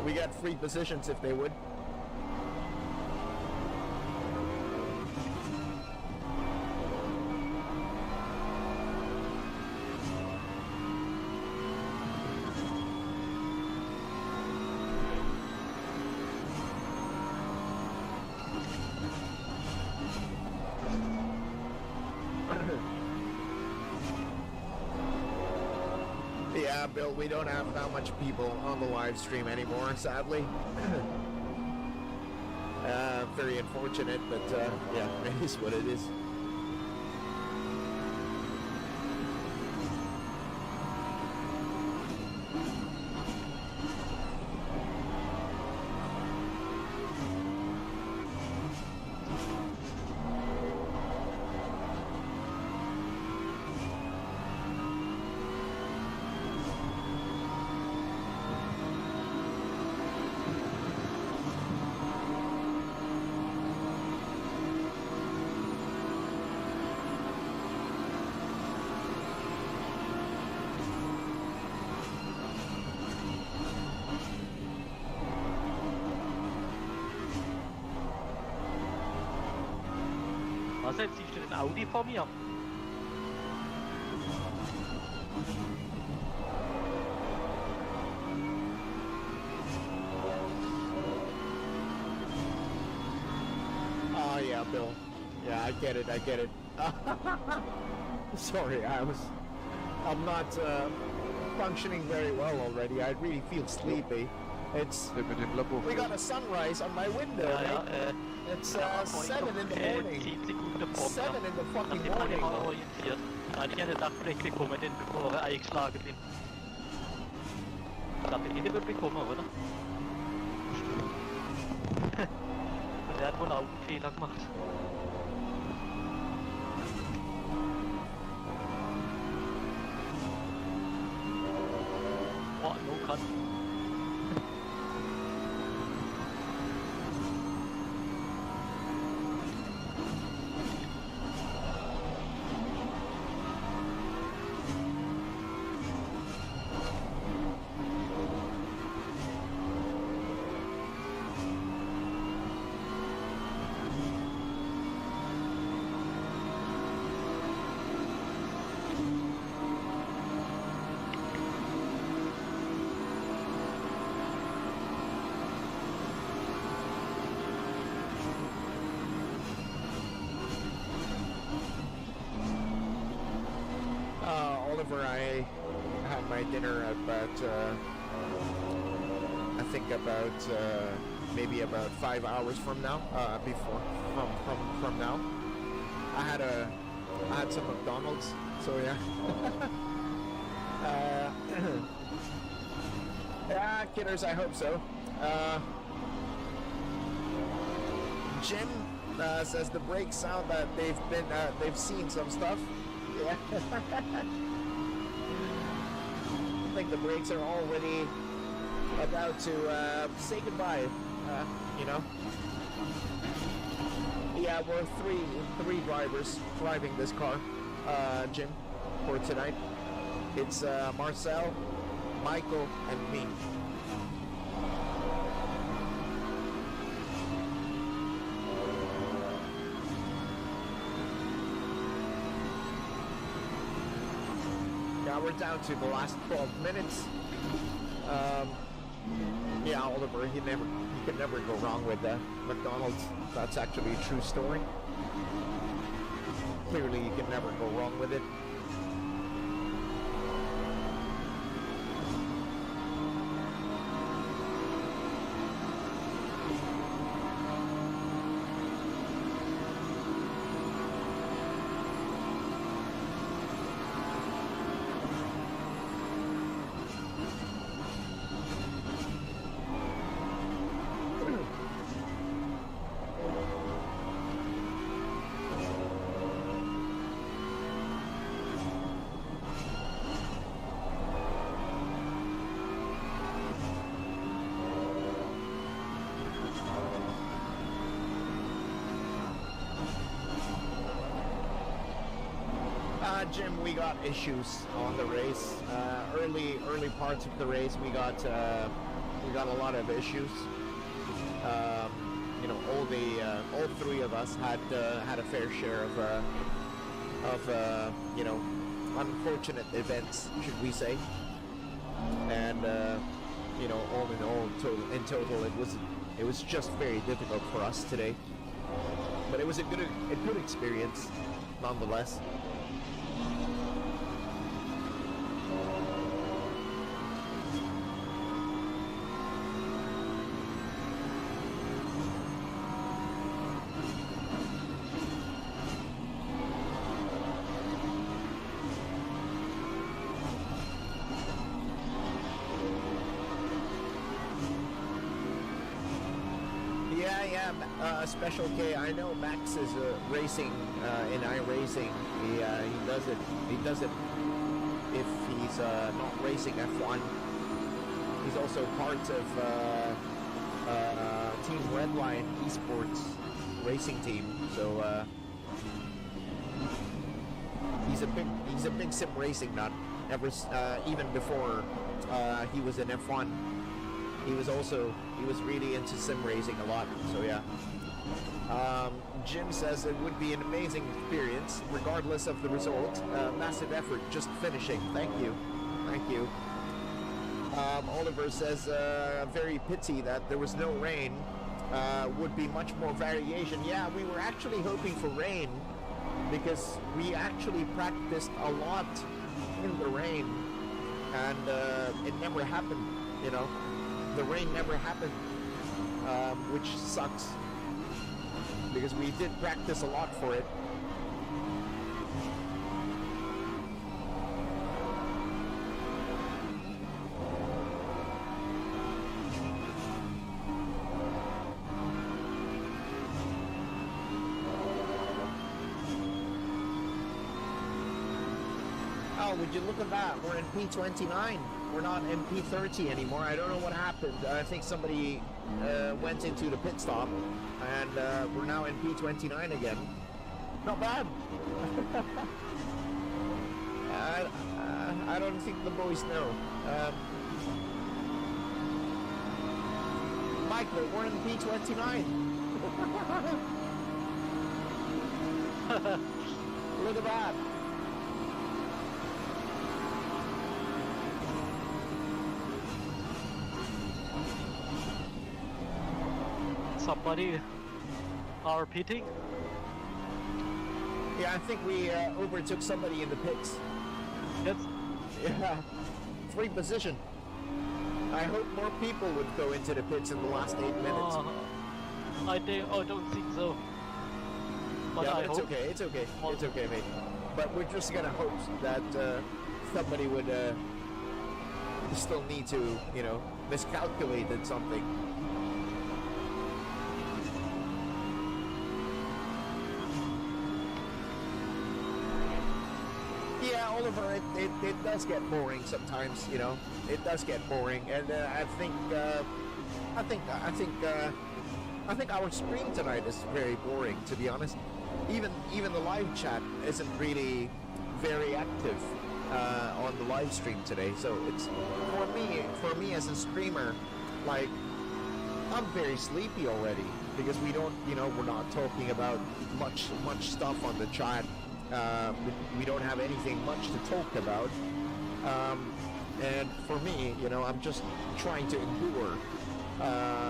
A: We got free positions if they would. Yeah, Bill, we don't have that much people on the live stream anymore, sadly. Very unfortunate, but yeah, it is what it is.
C: Marcel, siehst du den Audi vor mir?
A: Oh yeah, Bill. Yeah, I get it. Sorry, I I'm not functioning very well already. I really feel sleepy. We got a sunrise on my window. Right? It's 7 in the morning.
C: 10 sekunder på
A: 7 in the fucking
C: Det var det
A: morning.
C: meget orienteret. Nej, det kan det riktigt komma den before eingeschlagen bin. Da bin ich nicht bekommen, oder? Und der hat wohl auch einen Fehler gemacht. Boah, no kann.
A: Oliver, I had my dinner about, I think about, maybe about 5 hours from now, from now. I had some McDonald's, so yeah. Yeah, kidders, I hope so. Jim says the brakes sound that they've seen some stuff. Yeah. I think the brakes are already about to say goodbye, you know. Yeah, we're three drivers driving this car, Jim, for tonight. It's Marcel, Michael, and me. Yeah, we're down to the last 12 minutes. Yeah, Oliver, you can never go wrong with McDonald's. That's actually a true story. Clearly, you can never go wrong with it. Jim, we got issues on the race. Early parts of the race, we got a lot of issues. You know, all three of us had a fair share of you know, unfortunate events, should we say? And you know, all in all, in total, it was just very difficult for us today. But it was a good experience, nonetheless. Special K, I know Max is racing in iRacing. He does it if he's not racing F1. He's also part of Team Redline Esports racing team. So he's a big sim racing nut. Even before he was in F1, he was really into sim racing a lot. So yeah. Jim says it would be an amazing experience, regardless of the result. Massive effort just finishing. Thank you. Oliver says, very pity that there was no rain. Would be much more variation. Yeah, we were actually hoping for rain because we actually practiced a lot in the rain, and it never happened. You know, the rain never happened, which sucks because we did practice a lot for it. Oh, would you look at that? We're in P29. We're not in P30 anymore. I don't know what happened. I think somebody went into the pit stop, and we're now in P29 again. Not bad. I don't think the boys know. Michael, we're in P29. Look at that.
C: Somebody are pitting?
A: Yeah, I think we overtook somebody in the pits.
C: Yes.
A: Yeah, free position. I hope more people would go into the pits in the last 8 minutes.
C: I don't think so. But
A: Yeah,
C: I
A: but it's
C: hope.
A: okay, it's okay, it's okay, mate. But we're just gonna hope that somebody would still need to, you know, miscalculated something. Yeah, Oliver, it does get boring sometimes, you know. It does get boring, and I think our stream tonight is very boring, to be honest. Even the live chat isn't really very active on the live stream today. So it's for me as a streamer, like I'm very sleepy already because we don't, you know, we're not talking about much stuff on the chat. We don't have anything much to talk about. And for me, you know, I'm just trying to endure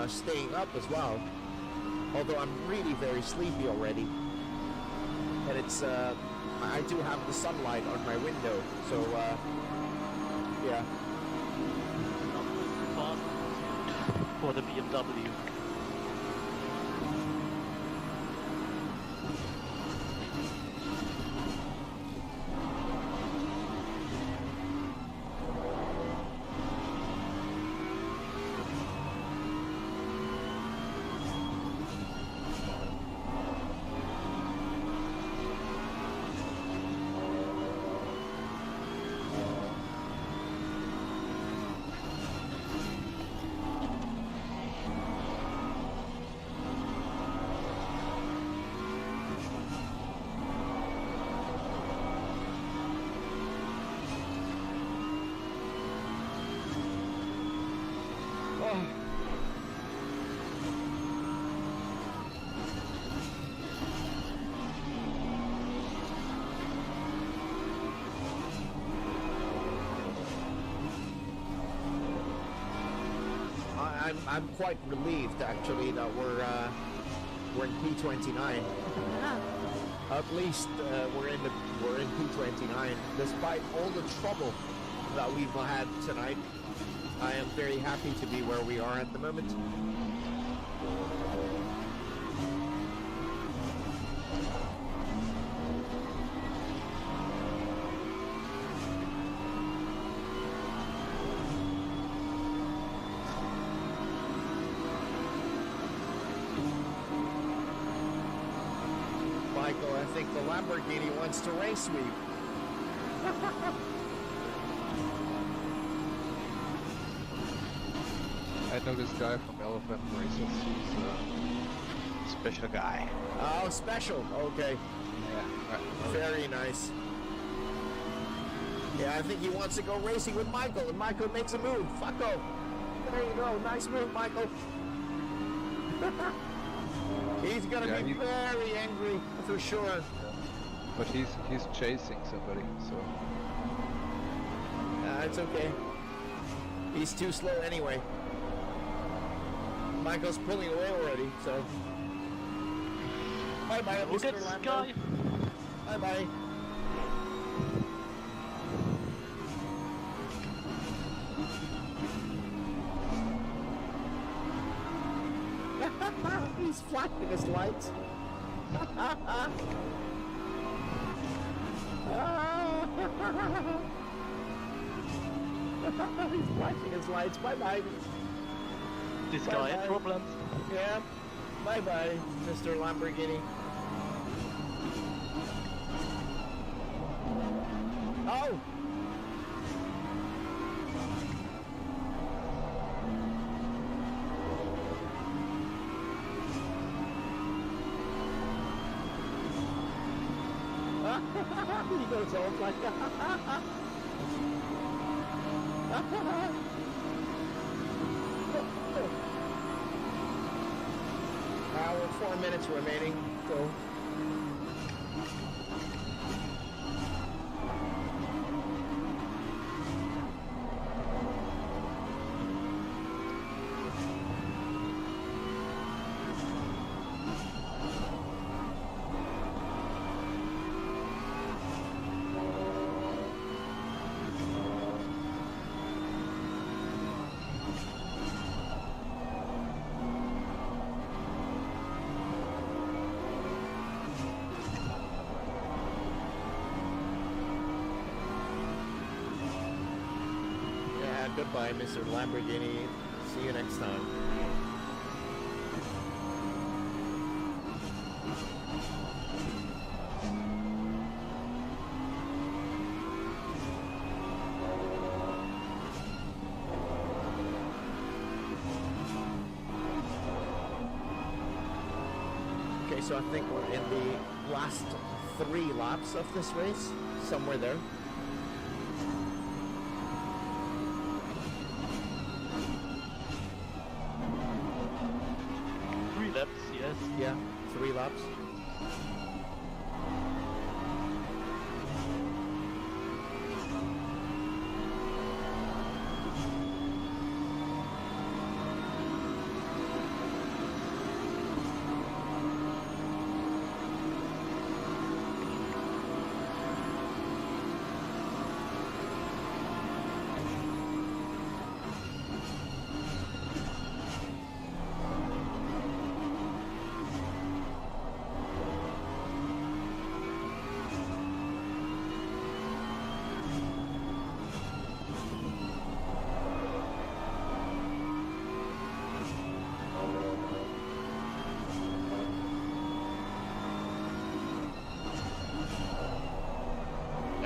A: staying up as well. Although I'm really very sleepy already. And it's, I do have the sunlight on my window, so, yeah.
C: For the BMW.
A: I'm quite relieved actually that we're in P29. At least we're in P29 despite all the trouble that we've had tonight. I am very happy to be where we are at the moment. Michael, I think the Lamborghini wants to race me.
B: I know this guy from Elephant Races. He's a special guy.
A: Oh, special. Okay.
B: Yeah.
A: Very nice. Yeah, I think he wants to go racing with Michael, and Michael makes a move. Fuck off. There you go. Nice move, Michael. He's gonna be very angry for sure.
B: But he's chasing somebody, so.
A: It's okay. He's too slow anyway. Michael's pulling away already, so. Bye bye,
C: Look
A: Mr.
C: at this
A: Lando.
C: guy.
A: Bye bye. He's flashing his lights. He's flashing his lights. Bye-bye.
C: This guy had problems.
A: Yeah. Bye-bye, Mr. Lamborghini. Oh! He goes off like We're 4 minutes remaining, so... Goodbye, Mr. Lamborghini. See you next time. Okay, so I think we're in the last 3 laps of this race, somewhere there. Yeah, 3 laps.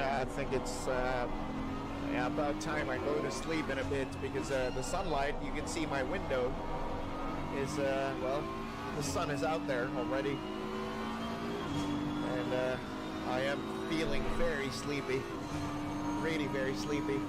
A: I think it's about time I go to sleep in a bit because the sunlight, you can see my window is, well, the sun is out there already. And I am feeling very sleepy, really very sleepy.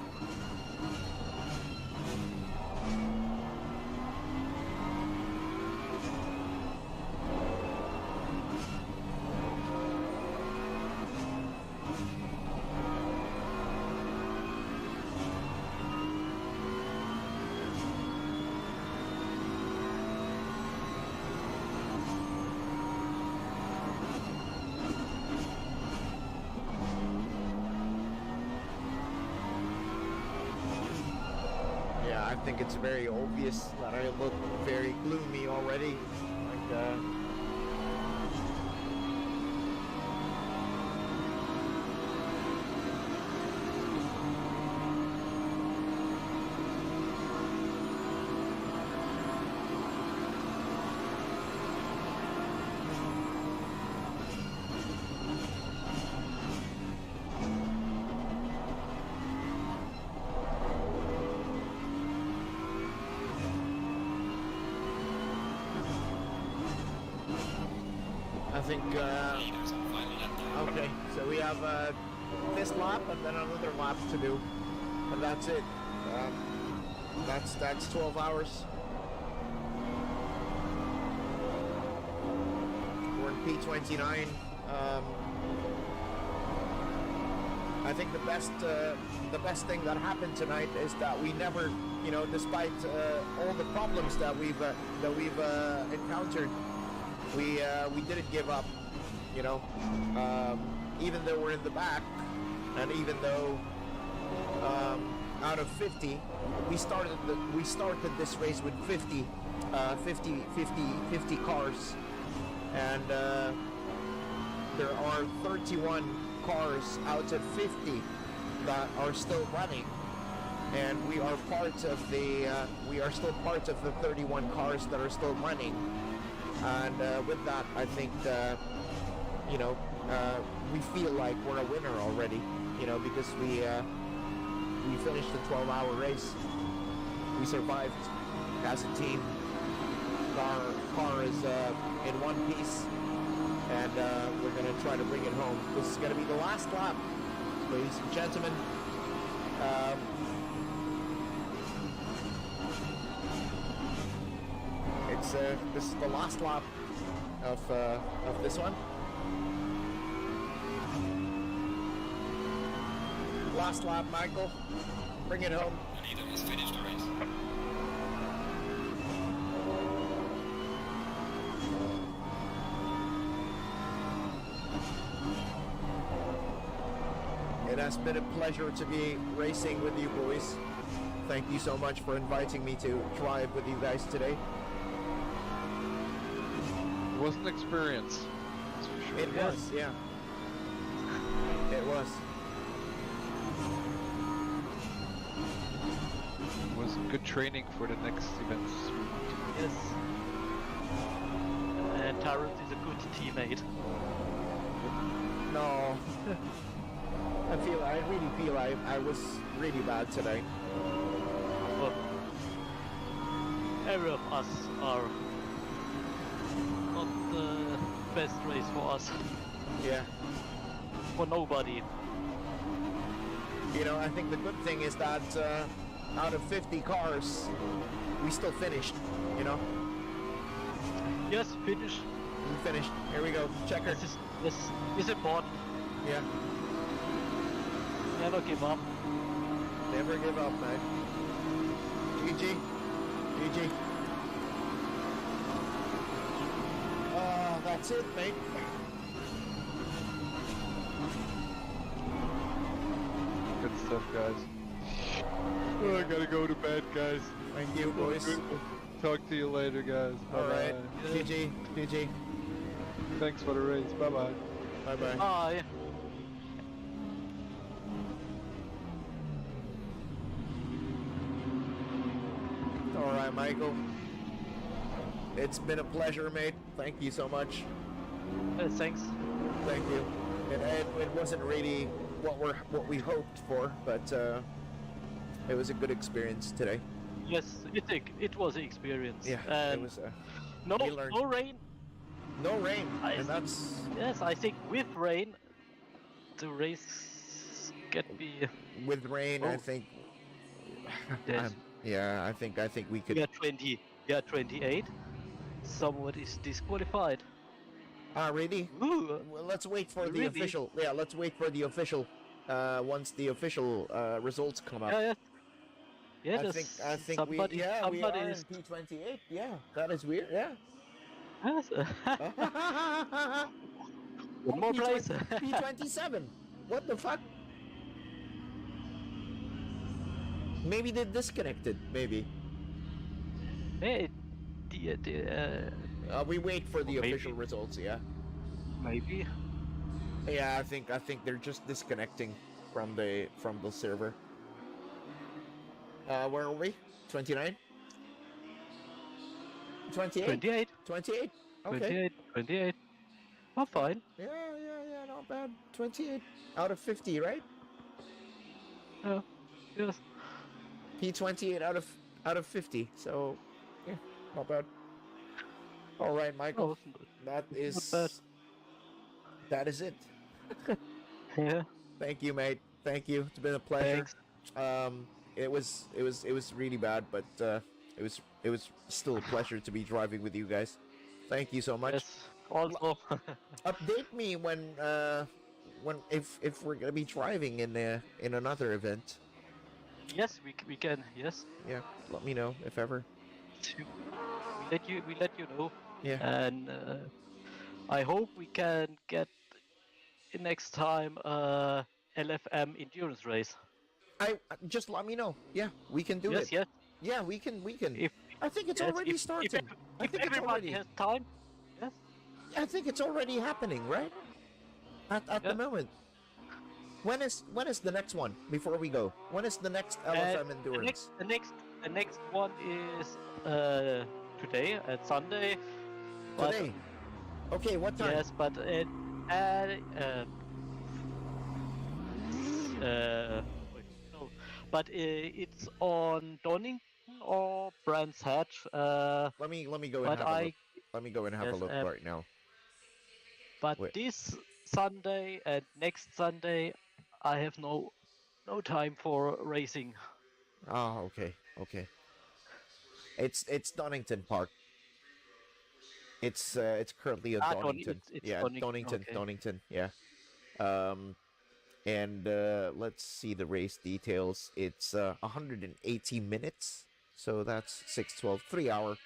A: I think it's very obvious that I look very gloomy already. Like, I think, okay, so we have this lap and then another lap to do, and that's it. That's 12 hours. We're in P29. I think the best thing that happened tonight is that we never, you know, despite all the problems that we've encountered, we didn't give up, you know, even though we're in the back, and even though out of 50. We started this race with 50 cars, and there are 31 cars out of 50 that are still running, and we are still part of the 31 cars that are still running. And with that, I think we feel like we're a winner already, because we finished the 12-hour race. We survived as a team. Our car is in one piece, and we're going to try to bring it home. This is going to be the last lap, ladies and gentlemen. This is the last lap of this one. Last lap, Michael. Bring it home.
D: Anita has finished the race.
A: It has been a pleasure to be racing with you boys. Thank you so much for inviting me to drive with you guys today.
B: It was an experience. That's for sure.
A: It was, yeah. It was.
B: It was good training for the next events.
C: Yes. And Tarrant is a good teammate.
A: No. I really feel I was really bad today.
C: Well, every of us are not the best race for us.
A: Yeah.
C: For nobody.
A: I think the good thing is that out of 50 cars, we still finished,
C: Yes, finish.
A: We finished. Here we go. Checker.
C: This is important.
A: Yeah.
C: Never give up.
A: Never give up, man. GG. GG. That's it, mate.
B: Good stuff, guys. Oh, I gotta go to bed, guys.
A: Thank you, boys.
B: Talk to you later, guys.
A: All right.
C: Yeah.
A: GG. GG.
B: Thanks for the race. Bye-bye.
A: Bye-bye.
C: Bye.
A: All right, Michael. It's been a pleasure, mate. Thank you so much.
C: Thanks.
A: Thank you. It wasn't really what we hoped for, but it was a good experience today.
C: Yes, it was an experience.
A: Yeah,
C: And
A: it was.
C: no
A: we learned.
C: no rain.
A: No rain, and that's.
C: Yes, I think with rain, the race can be.
A: With rain, I
C: Oh.
A: think.
C: Yes.
A: Yeah, I think we could.
C: We are 28. Someone is disqualified.
A: Ah, really?
C: Ooh.
A: Well, let's wait for the
C: Really?
A: official. Yeah, let's wait for the official. Once the official results come up.
C: Yeah. Yeah.
A: I
C: there's
A: think
C: somebody,
A: we are
C: somebody
A: in
C: is.
A: P28. Yeah, that is weird. Yeah.
C: Yes. One more place.
A: P27. What the fuck? Maybe they disconnected. Maybe.
C: Hey,
A: We wait for the
C: Maybe.
A: official results. Yeah.
C: maybe.
A: Yeah, I think they're just disconnecting from the server. Where are we? 29? 28?
C: 28.
A: 28? Okay.
C: 28. Oh, fine.
A: Yeah, not bad. 28 out of 50, right?
C: Yeah. Yes.
A: P28 out of 50. So, yeah, not bad. All right, Michael.
C: Oh,
A: That is
C: bad.
A: that is it.
C: yeah.
A: Thank you, mate. Thank you. It's been a pleasure.
C: Thanks.
A: It was really bad, but it was still a pleasure to be driving with you guys. Thank you so much.
C: Yes. Also.
A: Update me when if we're gonna be driving in another event.
C: yes, we can. Yes.
A: Yeah, let me know if ever.
C: We let you know.
A: Yeah.
C: And I hope we can get next time LFM endurance race.
A: I just let me know. Yeah, we can do
C: Yes,
A: it.
C: yes.
A: Yeah, we can.
C: If
A: I think it's
C: yes,
A: already
C: if,
A: started. I
C: if
A: think it's
C: everybody
A: already.
C: has time, yes.
A: I think it's already happening, right? At the
C: Yeah.
A: moment. When is the next one before we go? When is the next
C: Uh,
A: LFM endurance?
C: the next one is today at Sunday. But
A: Today. Okay, what time?
C: yes, but wait, no, but it's on Donington or Brands Hatch.
A: Let me go and
C: But
A: have a
C: I
A: look. Let me go and have a
C: yes,
A: look right now.
C: but
A: Wait.
C: this Sunday and next Sunday, I have no time for racing.
A: Ah, okay, okay. It's Donington Park. It's currently at Donington.
C: It's
A: Yeah,
C: Donington.
A: Donington,
C: Okay.
A: Donington. Yeah. Um, and let's see the race details. It's 180 minutes, so that's 6:12, 3 hour.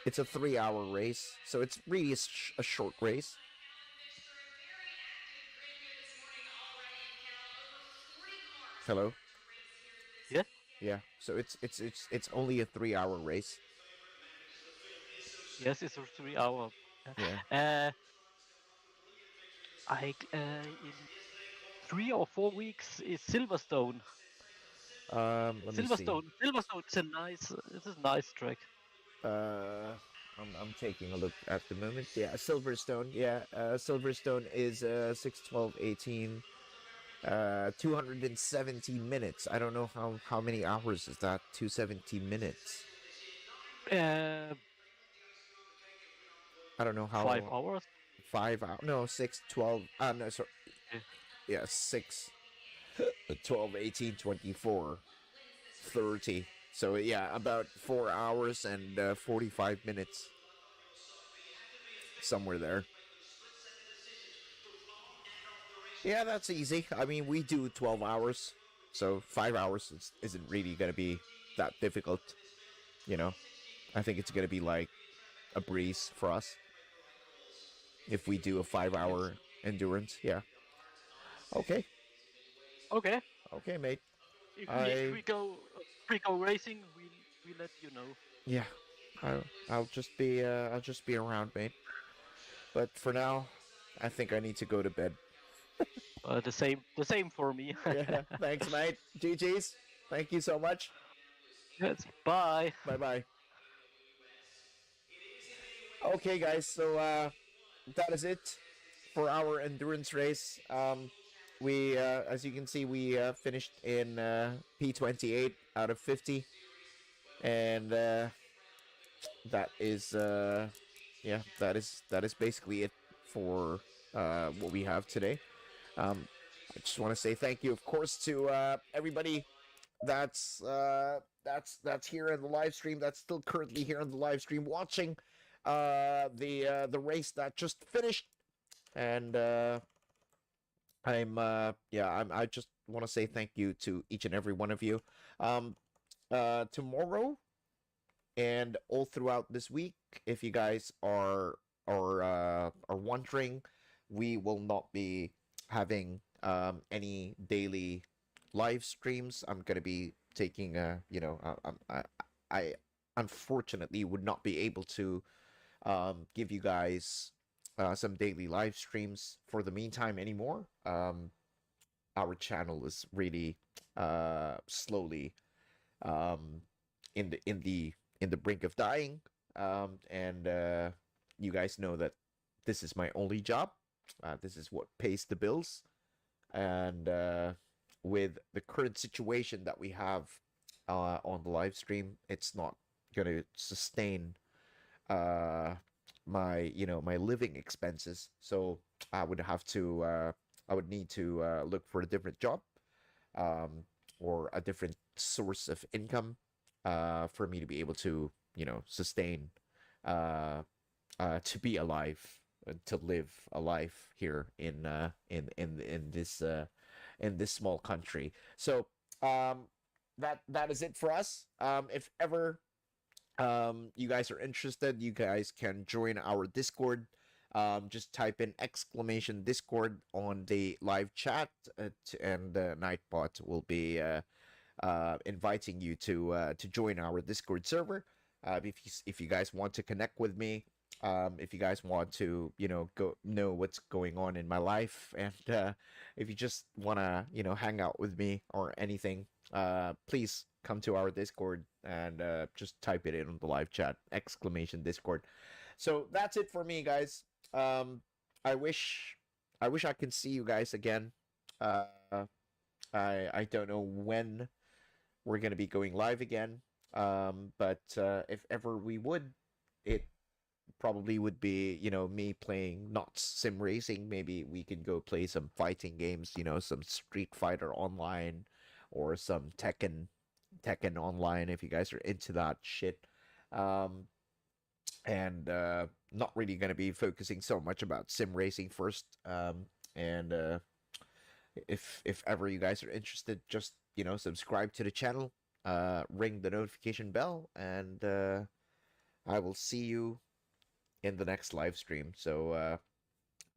A: It's a 3 hour race, so it's really a short race. Hello.
C: Yeah.
A: Yeah, so it's only a 3 hour race.
C: Yes, it's a 3 hour.
A: Yeah.
C: In 3 or 4 weeks is Silverstone.
A: Let me see.
C: Silverstone is a nice. It's a nice track.
A: Uh, I'm taking a look at the moment. Yeah, Silverstone. Yeah, Silverstone is 6:12:18. 217 minutes. I don't know how many hours is that. 217 minutes.
C: Uh,
A: I don't know how.
C: 5 hours.
A: 5 hours. No, 6:12. No, sorry.
C: Yeah.
A: Yeah, 6. 12, 18, 24, 30. So yeah, about 4 hours and 45 minutes. Somewhere there. Yeah, that's easy. I mean, we do 12 hours, so 5 hours isn't really going to be that difficult. You know, I think it's going to be like a breeze for us if we do a 5 hour endurance. Yeah. Okay.
C: Okay.
A: Okay, mate.
C: If
A: I
C: we go racing, we let you know.
A: yeah. I'll just be around, mate. But for now, I think I need to go to bed.
C: The same for me.
A: Yeah. Thanks, mate. GG's. Thank you so much.
C: Yes. Bye.
A: Bye bye. Okay, guys. So that is it for our endurance race. We, as you can see, we finished in P28 out of 50, and that is, yeah, that is basically it for what we have today. I just want to say thank you, of course, to everybody that's here in the live stream, that's still currently here in the live stream watching the race that just finished, and I just want to say thank you to each and every one of you. Tomorrow and all throughout this week, if you guys are wondering, we will not be having any daily live streams. I'm gonna be taking I unfortunately would not be able to give you guys some daily live streams for the meantime anymore. Our channel is really slowly in the brink of dying, and you guys know that this is my only job. This is what pays the bills, and with the current situation that we have on the live stream, it's not gonna sustain my living expenses. So I would have to I would need to look for a different job, or a different source of income for me to be able to sustain to be alive, to live a life here in this small country. So that is it for us. If ever you guys are interested, you guys can join our Discord. just type in exclamation Discord on the live chat, and Nightbot will be inviting you to join our Discord server. If you guys want to connect with me, if you guys want to, go know what's going on in my life, and if you just want to, hang out with me or anything, please come to our Discord and just type it in on the live chat, exclamation Discord. So that's it for me, guys. I wish I can see you guys again. I don't know when we're gonna be going live again. But if ever we would, it probably would be, me playing not sim racing. Maybe we can go play some fighting games, some Street Fighter Online or some Tekken Online if you guys are into that shit. And not really gonna be focusing so much about sim racing first. And if ever you guys are interested, just subscribe to the channel, ring the notification bell, and I will see you in the next live stream. So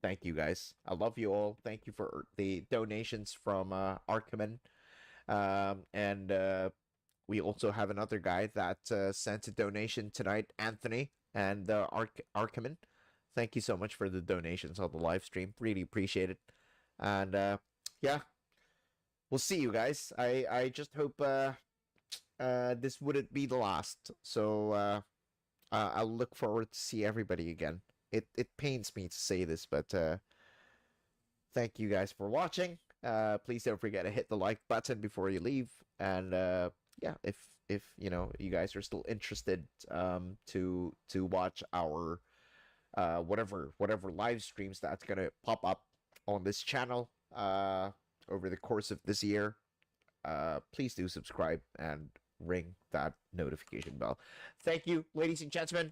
A: thank you guys. I love you all. Thank you for the donations from Arkaman. And we also have another guy that sent a donation tonight, Anthony, and Arkaman. Thank you so much for the donations on the live stream. Really appreciate it. And yeah, we'll see you guys. I just hope this wouldn't be the last. So I'll look forward to see everybody again. It pains me to say this, but thank you guys for watching. Please don't forget to hit the like button before you leave. And yeah, if you guys are still interested to watch our whatever live streams that's gonna pop up on this channel over the course of this year, please do subscribe and ring that notification bell. Thank you, ladies and gentlemen.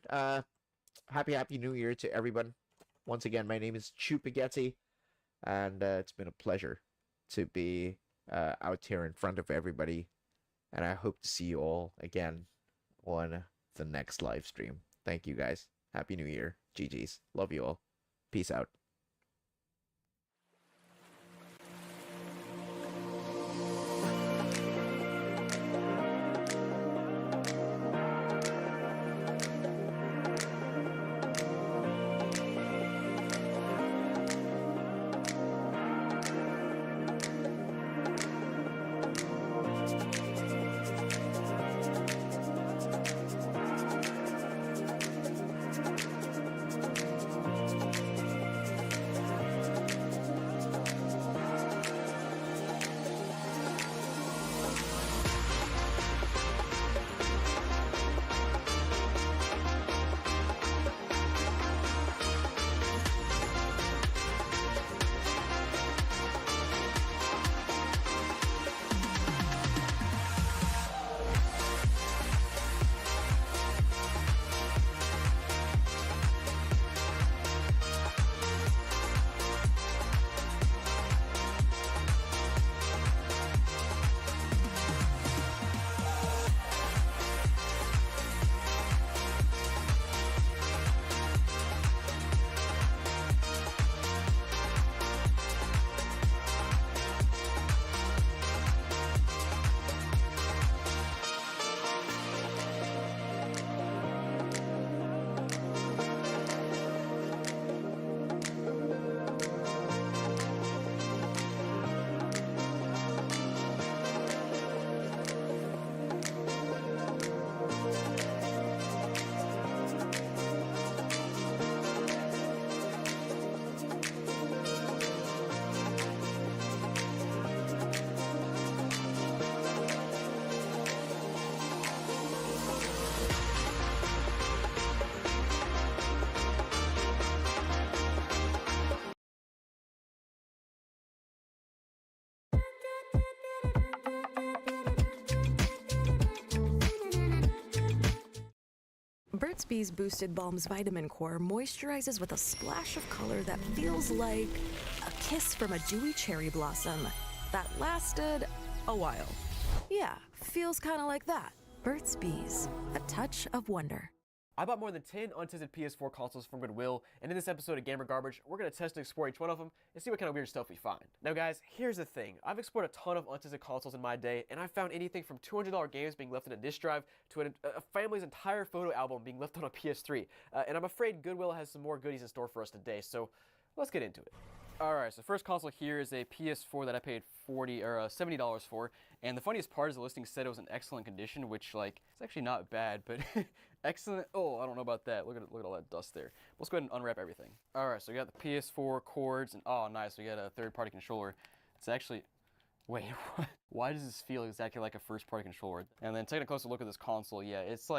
A: Happy New Year to everyone. Once again, my name is Chupaghetti, and it's been a pleasure to be out here in front of everybody, and I hope to see you all again on the next live stream. Thank you, guys. Happy New Year. GG's. Love you all. Peace out.
E: Burt's Bees Boosted Balm's Vitamin Core moisturizes with a splash of color that feels like a kiss from a dewy cherry blossom that lasted a while. Yeah, feels kind of like that. Burt's Bees, a touch of wonder.
F: I bought more than 10 untested PS4 consoles from Goodwill, and in this episode of Gamer Garbage, we're going to test and explore each one of them and see what kind of weird stuff we find. Now guys, here's the thing. I've explored a ton of untested consoles in my day, and I've found anything from $200 games being left in a disk drive to a family's entire photo album being left on a PS3. And I'm afraid Goodwill has some more goodies in store for us today, so let's get into it. Alright, so the first console here is a PS4 that I paid $70 for, and the funniest part is the listing said it was in excellent condition, which, like, it's actually not bad, but excellent. Oh, I don't know about that. Look at all that dust there. Let's go ahead and unwrap everything. Alright, so we got the PS4 cords, and oh, nice, we got a third-party controller. It's actually, wait, what? Why does this feel exactly like a first-party controller? And then taking a closer look at this console, yeah, it's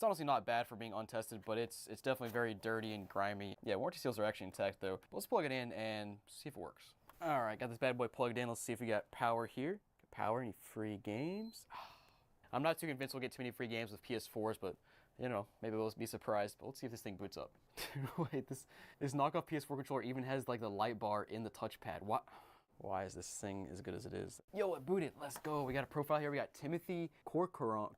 F: honestly not bad for being untested, but it's definitely very dirty and grimy. Yeah, warranty seals are actually intact though. But let's plug it in and see if it works. All right, got this bad boy plugged in. Let's see if we got power here. Power, any free games? I'm not too convinced we'll get too many free games with PS4s, but you know, maybe we'll be surprised. But let's see if this thing boots up. Wait, this knockoff PS4 controller even has like the light bar in the touchpad. What? Why is this thing as good as it is? Yo, it booted. Let's go. We got a profile here. We got Timothy Corcoran.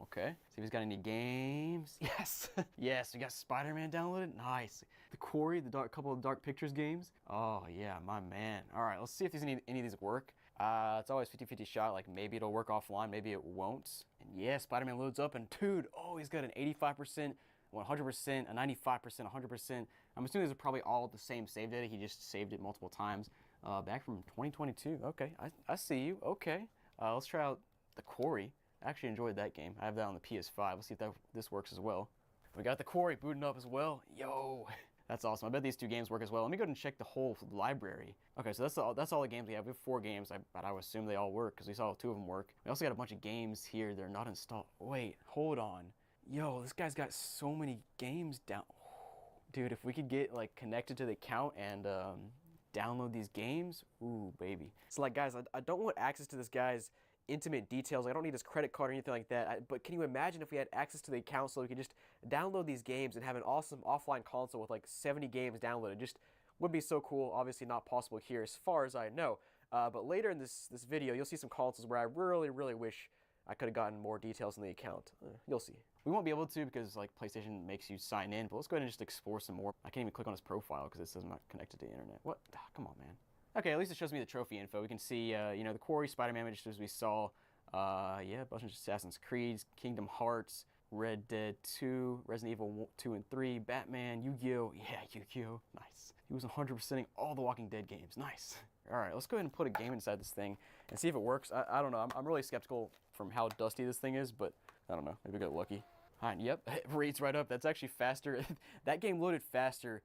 F: Okay. See if he's got any games. Yes. Yes, we got Spider-Man downloaded. Nice. The Quarry, couple of Dark Pictures games. Oh, yeah, my man. All right, let's see if any of these work. It's always 50-50 shot. Like, maybe it'll work offline. Maybe it won't. And yeah, Spider-Man loads up. And dude, oh, he's got an 85%. 100%, a 95%, 100%. I'm assuming these are probably all the same save data. He just saved it multiple times. Back from 2022. Okay, I see you. Okay. Let's try out The Quarry. I actually enjoyed that game. I have that on the PS5. Let's see if this works as well. We got The Quarry booting up as well. Yo, that's awesome. I bet these two games work as well. Let me go ahead and check the whole library. Okay, so that's all the games we have. We have 4 games, but I would assume they all work because we saw 2 of them work. We also got a bunch of games here that are not installed. Wait, hold on. Yo, this guy's got so many games down. Dude, if we could get like connected to the account and download these games, ooh, baby. So like, guys, I don't want access to this guy's intimate details. I don't need his credit card or anything like that. But can you imagine if we had access to the account so we could just download these games and have an awesome offline console with like 70 games downloaded? Just would be so cool. Obviously not possible here as far as I know. But later in this video, you'll see some consoles where I really, really wish I could have gotten more details in the account. You'll see. We won't be able to because like PlayStation makes you sign in, but let's go ahead and just explore some more. I can't even click on his profile because it says I'm not connected to the internet. What? Come on, man. Okay, at least it shows me the trophy info. We can see, you know, the Quarry, Spider-Man, just as we saw. Yeah, a bunch of Assassin's Creeds, Kingdom Hearts, Red Dead 2, Resident Evil 2 and 3, Batman, Yu-Gi-Oh! Yeah, Yu-Gi-Oh! Nice. He was 100%ing all the Walking Dead games. Nice. All right, let's go ahead and put a game inside this thing and see if it works. I don't know. I'm really skeptical from how dusty this thing is, but I don't know. Maybe we got lucky. Yep, it reads right up. That's actually faster. That game loaded faster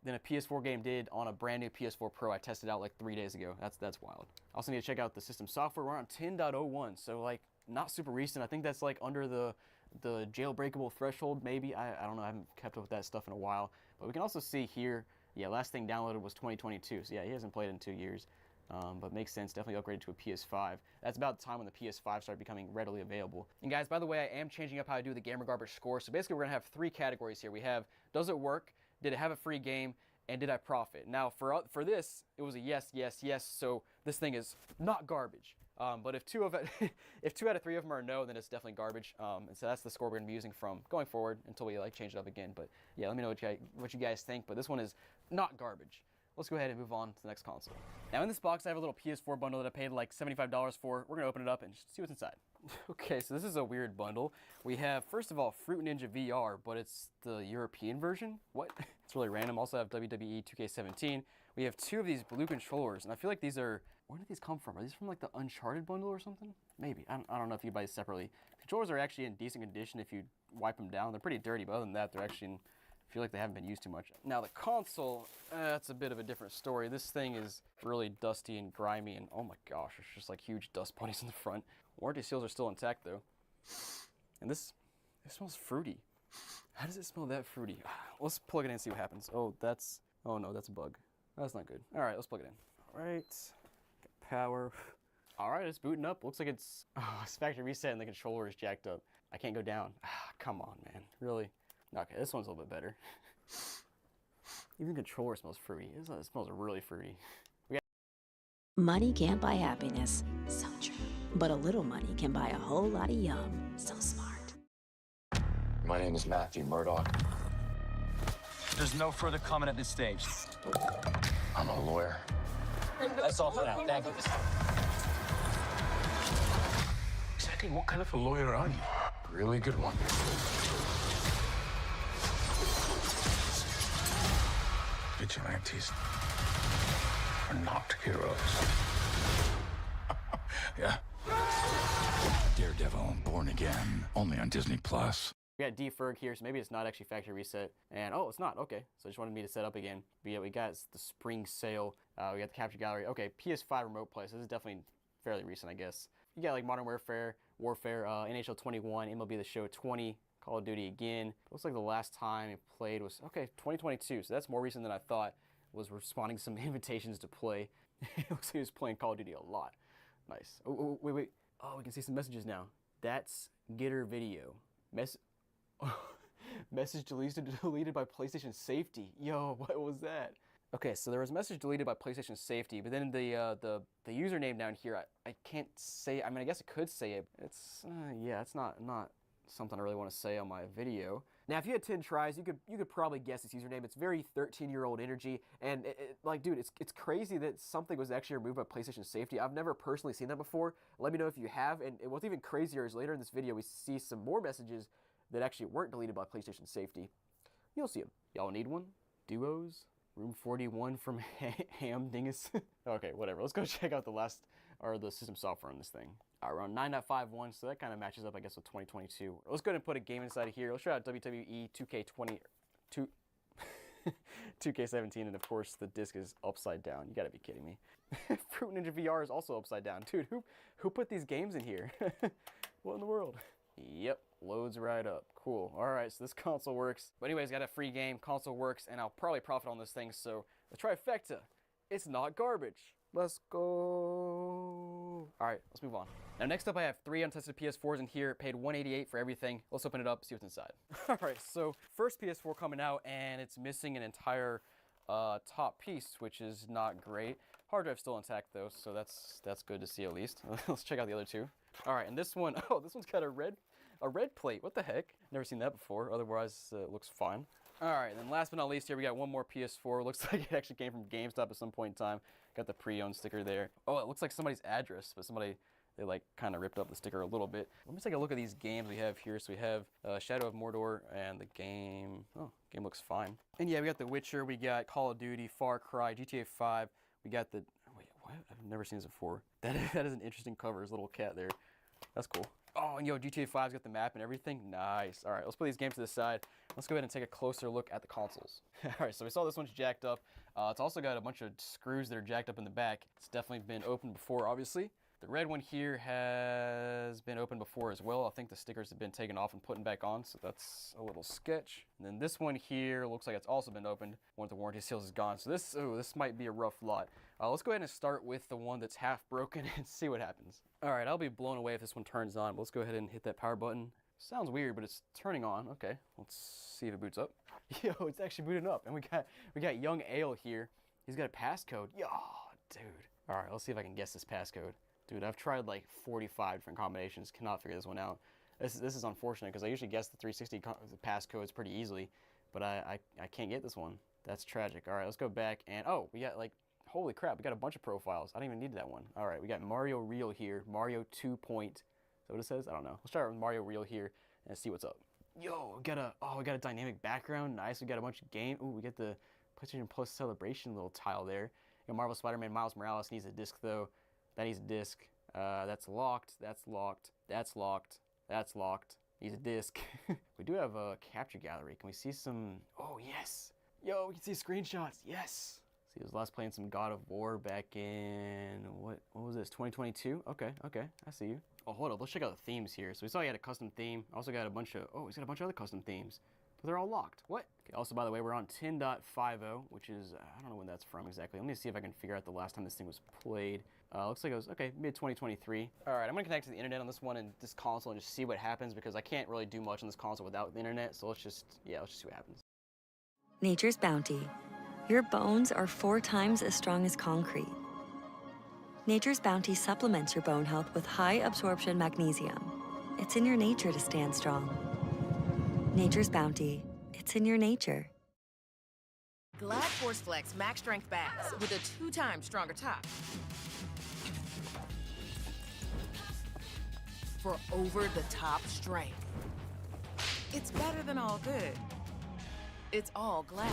F: than a PS4 game did on a brand new PS4 Pro I tested out like 3 days ago. That's wild. I also need to check out the system software. We're on 10.01, so like not super recent. I think that's like under the jailbreakable threshold maybe. I don't know. I haven't kept up with that stuff in a while. But we can also see here, yeah, last thing downloaded was 2022. So yeah, he hasn't played in 2 years. But makes sense, definitely upgraded to a PS5. That's about the time when the PS5 started becoming readily available. And guys, by the way, I am changing up how I do the Gamer Garbage score. So basically we're gonna have 3 categories here. We have, does it work? Did it have a free game? And did I profit? Now for this, it was a yes, yes, yes. So this thing is not garbage. But if 2 out of 3 of them are no, then it's definitely garbage. And so that's the score we're gonna be using from going forward until we like change it up again. But yeah, let me know what you guys think. But this one is not garbage. Let's go ahead and move on to the next console. Now in this box, I have a little PS4 bundle that I paid like $75 for. We're gonna open it up and just see what's inside. Okay, so this is a weird bundle. We have, first of all, Fruit Ninja VR, but it's the European version. What? It's really random. Also have WWE 2K17. We have 2 of these blue controllers, and I feel like these are, where did these come from? Are these from like the Uncharted bundle or something? Maybe. I don't know if you buy these separately. Controllers are actually in decent condition if you wipe them down. They're pretty dirty, but other than that, they're actually in, I feel like they haven't been used too much. Now the console, that's a bit of a different story. This thing is really dusty and grimy, and oh my gosh, there's just like huge dust bunnies in the front. Warranty seals are still intact though. And it smells fruity. How does it smell that fruity? Let's plug it in and see what happens. Oh no, that's a bug. That's not good. All right, let's plug it in. All right, got power. All right, it's booting up. Looks like it's factory reset and the controller is jacked up. I can't go down. Come on, man, really? Okay, this one's a little bit better. Even the controller smells fruity. It smells really fruity.
G: Money can't buy happiness. So true. But a little money can buy a whole lot of yum. So smart.
H: My name is Matthew Murdoch.
I: There's no further comment at this stage.
H: I'm a lawyer.
I: That's all for now. Thank you.
H: Exactly what kind of a lawyer are you? Really good one. Vigilantes are not heroes. Yeah. Daredevil Born Again, only on Disney Plus.
F: We got Deferg here, so maybe it's not actually factory reset. And oh, it's not. Okay, so just wanted me to set up again. But yeah, we got the spring sale. We got the capture gallery. Okay, PS5 remote play. So this is definitely fairly recent, I guess. You got like Modern Warfare, NHL 21, MLB The Show 20, Call of Duty again. Looks like the last time it played was, okay, 2022. So that's more recent than I thought. Was responding to some invitations to play. It looks like he was playing Call of Duty a lot. Nice. Oh, wait. Oh, we can see some messages now. That's Gitter Video. Message deleted by PlayStation Safety. Yo, what was that? Okay, so there was a message deleted by PlayStation Safety, but then the username down here, I can't say. I mean, I guess I could say it. It's yeah, it's not something I really want to say on my video. Now, if you had 10 tries, you could probably guess this username. It's very 13-year-old energy, and like, dude, it's crazy that something was actually removed by PlayStation Safety. I've never personally seen that before. Let me know if you have. And what's even crazier is later in this video, we see some more messages that actually weren't deleted by PlayStation Safety. You'll see them. Y'all need one? Duos? Room 41 from Ham Dingus? Okay, whatever. Let's go check out the system software on this thing. We're on 9.51, so that kind of matches up, I guess, with 2022. Let's go ahead and put a game inside of here. Let's try out WWE 2K17, and of course, the disc is upside down. You gotta be kidding me. Fruit Ninja VR is also upside down. Dude, who put these games in here? What in the world? Yep, loads right up. Cool. All right, so this console works. But anyways, got a free game, console works, and I'll probably profit on this thing, so the trifecta, it's not garbage. Let's go. All right, let's move on. Now, next up, I have 3 untested PS4s in here. Paid $188 for everything. Let's open it up, see what's inside. All right, so first PS4 coming out, and it's missing an entire top piece, which is not great. Hard drive's still intact though, so that's good to see at least. Let's check out the other 2. All right, and this one, oh, this one's got a red plate. What the heck? Never seen that before. Otherwise, it looks fine. All right, and then last but not least here, we got one more PS4. Looks like it actually came from GameStop at some point in time. Got the pre-owned sticker there. Oh, it looks like somebody's address, but they like kind of ripped up the sticker a little bit. Let me take a look at these games we have here. So we have Shadow of Mordor, and the game, game looks fine. And yeah, we got The Witcher, we got Call of Duty, Far Cry, GTA 5. We got the, wait, what? I've never seen this before. That is an interesting cover, his little cat there. That's cool. Oh, and yo, GTA 5's got the map and everything. Nice. All right, let's put these games to the side. Let's go ahead and take a closer look at the consoles. All right, so we saw this one's jacked up. It's also got a bunch of screws that are jacked up in the back. It's definitely been opened before, obviously. The red one here has been opened before as well. I think the stickers have been taken off and put back on, so that's a little sketch. And then this one here looks like it's also been opened. One of the warranty seals is gone, so this might be a rough lot. Let's go ahead and start with the one that's half broken and see what happens. All right, I'll be blown away if this one turns on, but let's go ahead and hit that power button. Sounds weird, but it's turning on. Okay, let's see if it boots up. Yo, it's actually booting up, and we got Young Ale here. He's got a passcode. Yo, dude. All right, let's see if I can guess this passcode. Dude, I've tried like 45 different combinations. Cannot figure this one out. This is unfortunate because I usually guess the 360 passcodes pretty easily, but I can't get this one. That's tragic. All right, let's go back and oh, we got like, holy crap, we got a bunch of profiles. I didn't even need that one. All right, we got Mario Real here. Mario 2 point. Is that what it says? I don't know. Let's try with Mario Real here and see what's up. Yo, we got a dynamic background. Nice. We got a bunch of game. Ooh, we get the PlayStation Plus celebration little tile there. You know, Marvel Spider-Man Miles Morales needs a disc though. That needs a disc. That's locked. That's locked. That's locked. That's locked. Needs a disc. We do have a capture gallery. Can we see some? Oh yes. Yo, we can see screenshots. Yes. See, I was last playing some God of War back in what was this? 2022. Okay. I see you. Oh, hold up. Let's check out the themes here. So we saw he had a custom theme. Also got a bunch of. Oh, he's got a bunch of other custom themes. But they're all locked. What? Okay, also, by the way, we're on 10.50, which is, I don't know when that's from exactly. Let me see if I can figure out the last time this thing was played. Looks like it was, okay, mid-2023. All right, I'm gonna connect to the internet on this one and this console and just see what happens because I can't really do much on this console without the internet. So let's just see what happens.
G: Nature's Bounty. Your bones are 4 times as strong as concrete. Nature's Bounty supplements your bone health with high absorption magnesium. It's in your nature to stand strong. Nature's Bounty. It's in your nature.
J: Glad Force Flex max strength bags with a 2 times stronger top. For over-the-top strength. It's better than all good. It's all Glad.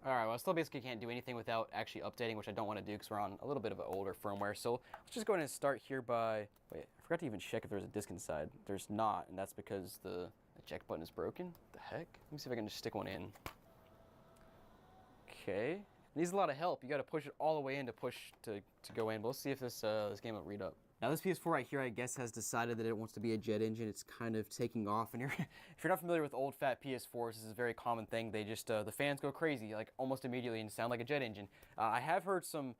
F: Alright, well I still basically can't do anything without actually updating, which I don't want to do because we're on a little bit of an older firmware. So let's just go ahead and start here by... Wait, I forgot to even check if there's a disc inside. There's not, and that's because the eject button is broken. The heck? Let me see if I can just stick one in. Okay. It needs a lot of help. You got to push it all the way in to push to go in. But let's see if this game will read up. Now this PS4 right here, I guess, has decided that it wants to be a jet engine. It's kind of taking off, and if you're not familiar with old fat PS4s, this is a very common thing. They just the fans go crazy like almost immediately and sound like a jet engine. I have heard some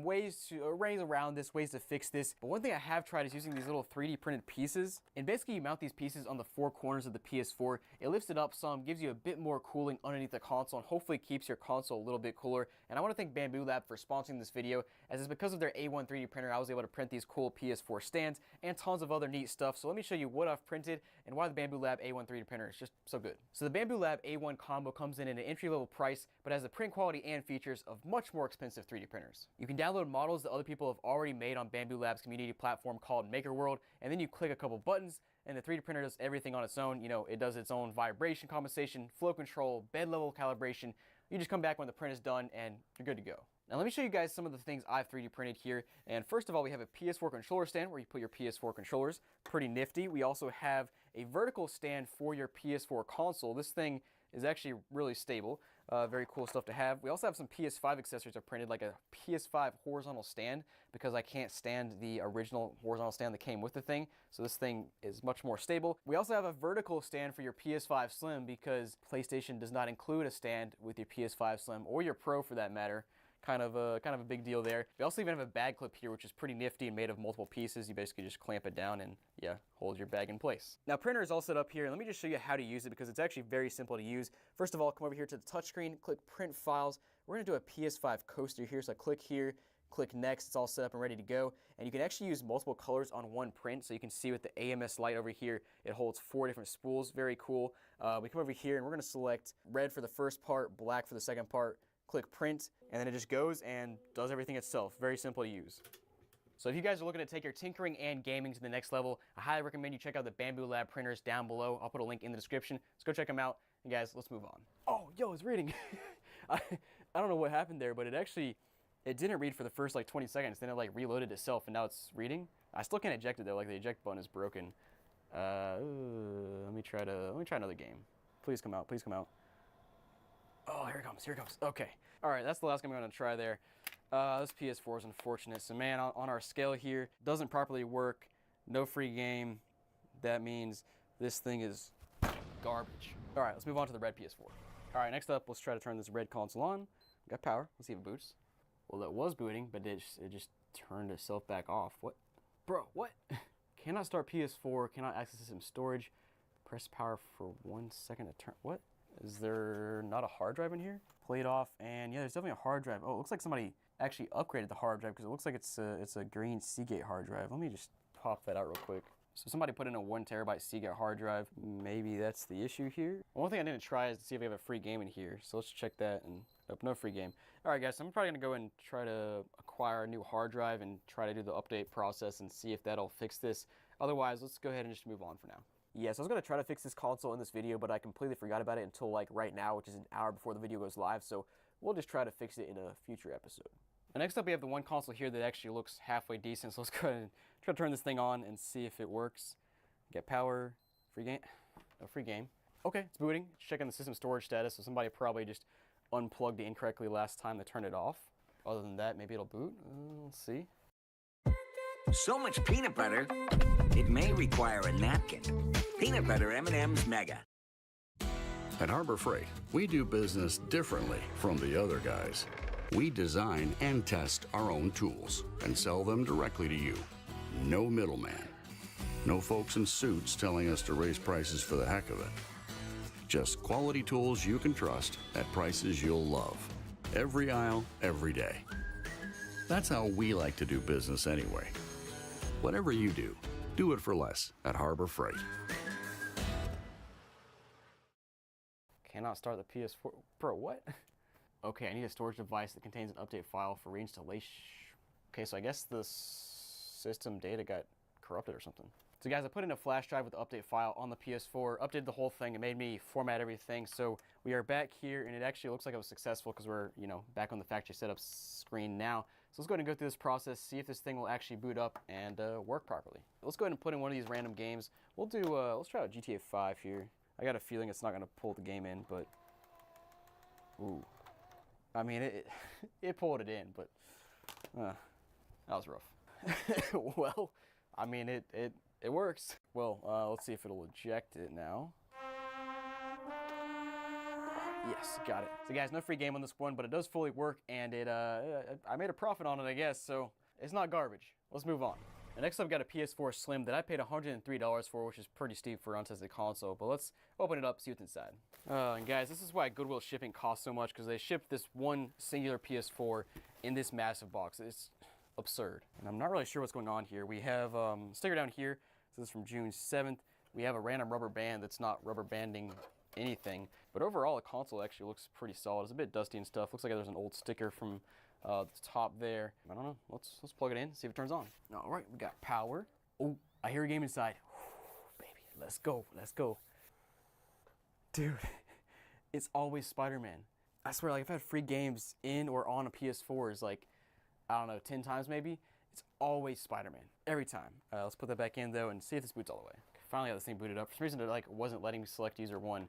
F: ways to ways around this, ways to fix this. But one thing I have tried is using these little 3D printed pieces. And basically you mount these pieces on the 4 corners of the PS4. It lifts it up some, gives you a bit more cooling underneath the console, and hopefully keeps your console a little bit cooler. And I want to thank Bambu Lab for sponsoring this video, as it's because of their A1 3D printer I was able to print these cool PS4 stands and tons of other neat stuff. So let me show you what I've printed and why the Bambu Lab A1 3D printer is just so good. So the Bambu Lab A1 combo comes in at an entry-level price, but has the print quality and features of much more expensive 3D printers. You can download models that other people have already made on Bambu Lab's community platform called Maker World, and then you click a couple buttons and the 3D printer does everything on its own. You know, it does its own vibration compensation, flow control, bed level calibration. You just come back when the print is done and you're good to go. Now let me show you guys some of the things I've 3D printed here. And first of all, we have a PS4 controller stand where you put your PS4 controllers. Pretty nifty. We also have a vertical stand for your PS4 console. This thing is actually really stable. Very cool stuff to have. We also have some PS5 accessories I've printed, like a PS5 horizontal stand, because I can't stand the original horizontal stand that came with the thing. So this thing is much more stable. We also have a vertical stand for your PS5 Slim, because PlayStation does not include a stand with your PS5 Slim, or your Pro for that matter. Kind of a big deal there. We also even have a bag clip here, which is pretty nifty and made of multiple pieces. You basically just clamp it down and yeah, hold your bag in place. Now printer is all set up here, and let me just show you how to use it because it's actually very simple to use. First of all, come over here to the touchscreen, click print files. We're gonna do a PS5 coaster here, so I click here, click next, it's all set up and ready to go. And you can actually use multiple colors on one print, so you can see with the AMS light over here, it holds 4 different spools, very cool. We come over here and we're gonna select red for the first part, black for the second part, click print, and then it just goes and does everything itself. Very simple to use. So if you guys are looking to take your tinkering and gaming to the next level, I highly recommend you check out the Bambu Lab printers down below. I'll put a link in the description. Let's go check them out. And guys, let's move on. Oh, yo, it's reading. I don't know what happened there, but it didn't read for the first like 20 seconds. Then it like reloaded itself and now it's reading. I still can't eject it though, like the eject button is broken. Let me try another game. Please come out, please come out. Oh, here it comes, here it comes. Okay. All right, that's the last game I'm gonna try there. This PS4 is unfortunate. So man, on our scale here, doesn't properly work, no free game. That means this thing is garbage. All right, let's move on to the red PS4. All right, next up, let's try to turn this red console on. Got power, let's see if it boots. Well, it was booting, but it just turned itself back off. What? Bro, what? Cannot start PS4, cannot access system storage. Press power for 1 second to turn, what? Is there not a hard drive in here? Play it off, and yeah, there's definitely a hard drive. Oh, it looks like somebody actually upgraded the hard drive because it looks like it's a green Seagate hard drive. Let me just pop that out real quick. So somebody put in a 1 terabyte Seagate hard drive. Maybe that's the issue here. One thing I didn't try is to see if we have a free game in here. So let's check that, and nope, no free game. All right, guys, so I'm probably gonna go and try to acquire a new hard drive and try to do the update process and see if that'll fix this. Otherwise, let's go ahead and just move on for now. Yes, I was going to try to fix this console in this video, but I completely forgot about it until like right now, which is an hour before the video goes live, so we'll just try to fix it in a future episode. And next up, we have the one console here that actually looks halfway decent, so let's go ahead and try to turn this thing on and see if it works. Get power, free game, no free game. Okay, it's booting. It's checking the system storage status, so somebody probably just unplugged it incorrectly last time they turned it off. Other than that, maybe it'll boot. Let's see.
K: So much peanut butter, it may require a napkin. Peanut Butter M&M's Mega.
L: At Harbor Freight, we do business differently from the other guys. We design and test our own tools and sell them directly to you. No middleman. No folks in suits telling us to raise prices for the heck of it. Just quality tools you can trust at prices you'll love. Every aisle, every day. That's how we like to do business anyway. Whatever you do it for less at Harbor Freight.
F: Cannot start the PS4. Bro, what? Okay, I need a storage device that contains an update file for reinstallation. Okay, so I guess the system data got corrupted or something. So guys, I put in a flash drive with the update file on the PS4, updated the whole thing. It made me format everything. So we are back here, and it actually looks like it was successful because we're, you know, back on the factory setup screen now. So let's go ahead and go through this process, see if this thing will actually boot up and work properly. Let's go ahead and put in one of these random games. We'll do, let's try out GTA 5 here. I got a feeling it's not going to pull the game in, but, ooh. I mean, it pulled it in, but that was rough. Well, I mean, it works. Well, let's see if it'll eject it now. Yes, got it. So guys, no free game on this one, but it does fully work, and I made a profit on it, I guess, so it's not garbage. Let's move on. And next up, I've got a PS4 Slim that I paid $103 for, which is pretty steep for an untested console, but let's open it up, see what's inside. And guys, this is why Goodwill shipping costs so much, because they ship this one singular PS4 in this massive box. It's absurd. And I'm not really sure what's going on here. We have sticker down here. This is from June 7th. We have a random rubber band that's not rubber banding anything. But overall, the console actually looks pretty solid. It's a bit dusty and stuff. Looks like there's an old sticker from the top there. I don't know. Let's plug it in, see if it turns on. All right, we got power. Oh, I hear a game inside. Baby, let's go. Let's go. Dude, it's always Spider-Man. I swear, like, I've had free games in or on a PS4 is like, I don't know, 10 times maybe. It's always Spider-Man, every time. Let's put that back in though and see if this boots all the way. Finally got this thing booted up. For some reason, it like wasn't letting me select user 1.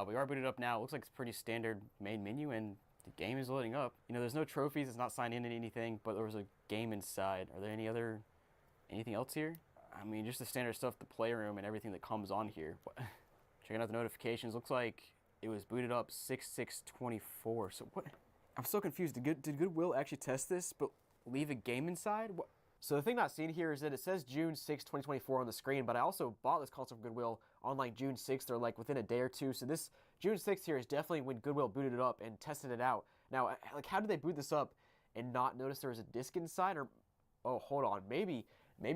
F: We are booted up now. It looks like it's pretty standard main menu, and the game is loading up. You know, there's no trophies. It's not signed in to anything, but there was a game inside. Are there anything else here? I mean, just the standard stuff, the playroom and everything that comes on here. Checking out the notifications. Looks like it was booted up 6/6/24. So what? I'm so confused. Did Goodwill actually test this, but leave a game inside? What? So the thing not seen here is that it says June 6, 2024 on the screen, but I also bought this console from Goodwill on like June 6th or like within a day or two. So this June 6th here is definitely when Goodwill booted it up and tested it out. Now, like, how did they boot this up and not notice there was a disc inside? Or, oh, hold on, maybe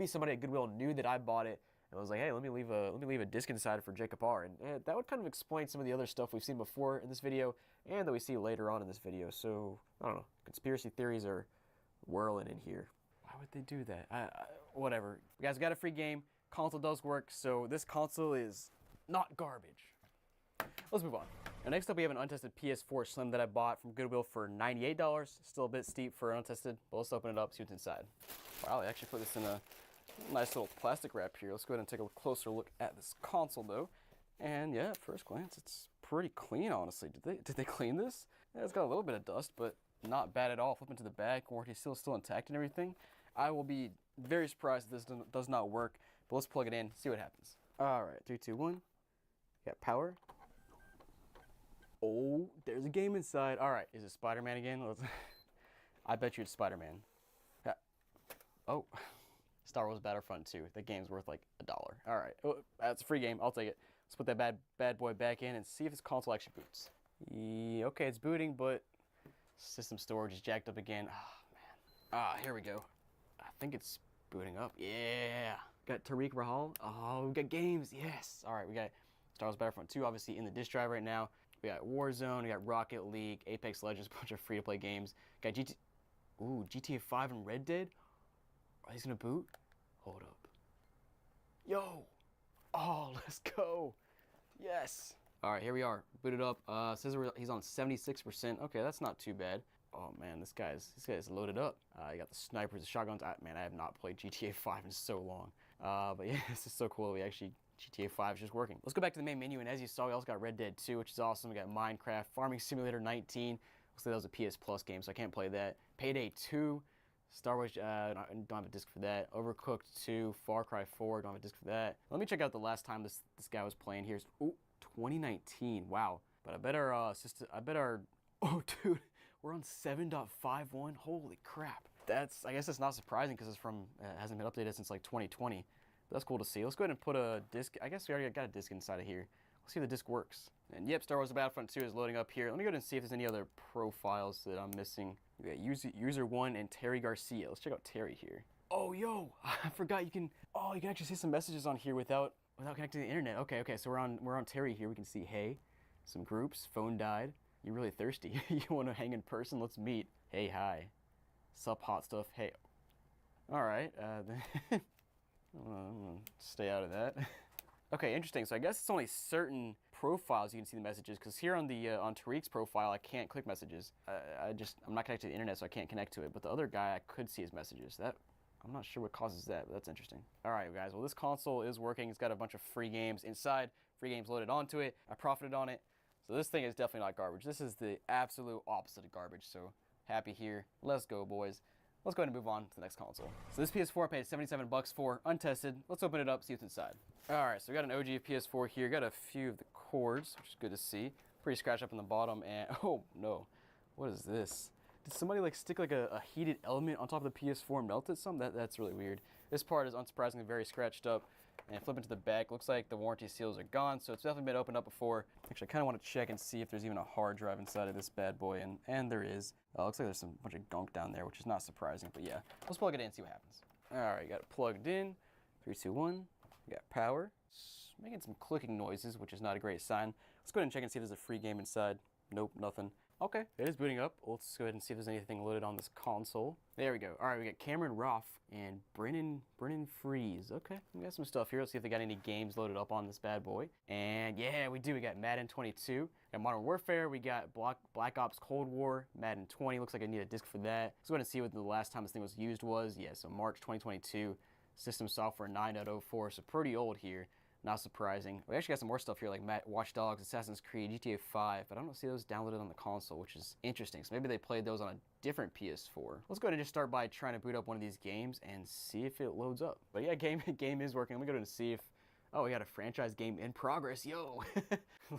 F: somebody at Goodwill knew that I bought it and was like, hey, let me leave a disc inside for Jacob R. And that would kind of explain some of the other stuff we've seen before in this video and that we see later on in this video. So I don't know, conspiracy theories are whirling in here. Why would they do that? Whatever. You guys got a free game. Console does work, so this console is not garbage. Let's move on. Now, next up, we have an untested PS4 Slim that I bought from Goodwill for $98. Still a bit steep for untested, but let's open it up, see what's inside. Wow, they actually put this in a nice little plastic wrap here. Let's go ahead and take a closer look at this console, though. And yeah, at first glance, it's pretty clean, honestly. Did they clean this? Yeah, it's got a little bit of dust, but not bad at all. Flip into the back, warranty still intact and everything. I will be very surprised if this does not work, but let's plug it in, see what happens. All right, 3, 2, 1. Got power. Oh, there's a game inside. All right, is it Spider-Man again? I bet you it's Spider-Man. Oh, Star Wars Battlefront 2. That game's worth like $1. All right, oh, that's a free game. I'll take it. Let's put that bad boy back in and see if this console actually boots. Okay, it's booting, but system storage is jacked up again. Oh, man. Here we go. I think it's booting up. Yeah. Got Tariq Rahal. Oh, we got games. Yes. All right, we got Star Wars Battlefront 2, obviously, in the disk drive right now. We got Warzone. We got Rocket League, Apex Legends, a bunch of free-to-play games. Got GTA 5 and Red Dead. Are these going to boot? Hold up. Yo. Oh, let's go. Yes. All right, here we are. Booted up. Says he's on 76%. Okay, that's not too bad. Oh man, this guy's loaded up. You got the snipers, the shotguns. Man, I have not played GTA 5 in so long. But yeah, this is so cool that GTA 5 is just working. Let's go back to the main menu, and as you saw, we also got Red Dead 2, which is awesome. We got Minecraft, Farming Simulator 19. Looks like that was a PS Plus game, so I can't play that. Payday 2, Star Wars, I don't have a disc for that. Overcooked 2, Far Cry 4, don't have a disc for that. Let me check out the last time this guy was playing. Here's 2019. Wow. But I bet our oh dude, we're on 7.51. Holy crap. I guess that's not surprising because it's hasn't been updated since like 2020. But that's cool to see. Let's go ahead and put a disc. I guess we already got a disc inside of here. Let's see if the disc works. And yep, Star Wars Battlefront 2 is loading up here. Let me go ahead and see if there's any other profiles that I'm missing. We got user 1 and Terry Garcia. Let's check out Terry here. Oh, yo, I forgot you can actually see some messages on here without connecting to the internet. Okay, so we're on Terry here. We can see hey. Some groups. Phone died. You're really thirsty. You want to hang in person? Let's meet. Hey, hi. Sup, hot stuff. Hey. Alright, I'm gonna stay out of that. Okay, interesting. So I guess it's only certain profiles you can see the messages, because here on the on Tariq's profile, I can't click messages. I'm not connected to the internet, so I can't connect to it. But the other guy, I could see his messages. I'm not sure what causes that, but that's interesting. All right, guys. Well, this console is working. It's got a bunch of free games inside. Free games loaded onto it. I profited on it. So this thing is definitely not garbage. This is the absolute opposite of garbage. So happy here. Let's go, boys. Let's go ahead and move on to the next console. So this PS4 I paid 77 bucks for, untested. Let's open it up, see what's inside. All right, so we got an OG PS4 here. Got a few of the cords, which is good to see. Pretty scratched up on the bottom, and oh no, what is this? Did somebody like stick like a heated element on top of the PS4 and melt it some? That's really weird. This part is unsurprisingly very scratched up. And flipping to the back, looks like the warranty seals are gone, so it's definitely been opened up before. Actually, I kind of want to check and see if there's even a hard drive inside of this bad boy, and there is. Looks like there's some bunch of gunk down there, which is not surprising, but yeah. Let's plug it in and see what happens. All right, got it plugged in. 3, 2, 1. We got power. It's making some clicking noises, which is not a great sign. Let's go ahead and check and see if there's a free game inside. Nope, nothing. Okay, it is booting up. Let's go ahead and see if there's anything loaded on this console. There we go. All right, we got Cameron Roth and Brennan Freeze. Okay, we got some stuff here. Let's see if they got any games loaded up on this bad boy. And yeah, we do. We got Madden 22, got Modern Warfare. We got Black Ops Cold War, Madden 20. Looks like I need a disc for that. Let's go ahead and see what the last time this thing was used was. Yeah, so March 2022. System software 9.04, so pretty old here. Not surprising. We actually got some more stuff here like Watch Dogs, Assassin's Creed, GTA 5, but I don't see those downloaded on the console, which is interesting. So maybe they played those on a different PS4. Let's go ahead and just start by trying to boot up one of these games and see if it loads up. But yeah, game is working. Let me go ahead and see if, oh, we got a franchise game in progress, yo.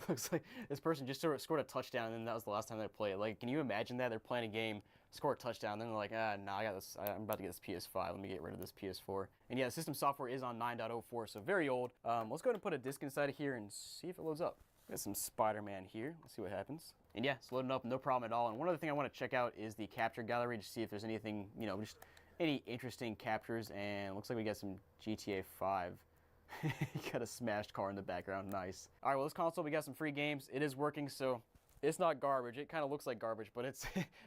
F: Looks like this person just scored a touchdown, and then that was the last time they played. Like, can you imagine that? They're playing a game, score a touchdown, then they're like, nah, I got this. I'm about to get this PS5. Let me get rid of this PS4. And yeah, the system software is on 9.04, so very old. Let's go ahead and put a disc inside of here and see if it loads up. Got some Spider-Man here. Let's see what happens. And yeah, it's loading up, no problem at all. And one other thing I want to check out is the capture gallery to see if there's anything, you know, just any interesting captures. And it looks like we got some GTA 5. You got a smashed car in the background. Nice. All right, well, this console, we got some free games. It is working, so it's not garbage. It kind of looks like garbage, but it's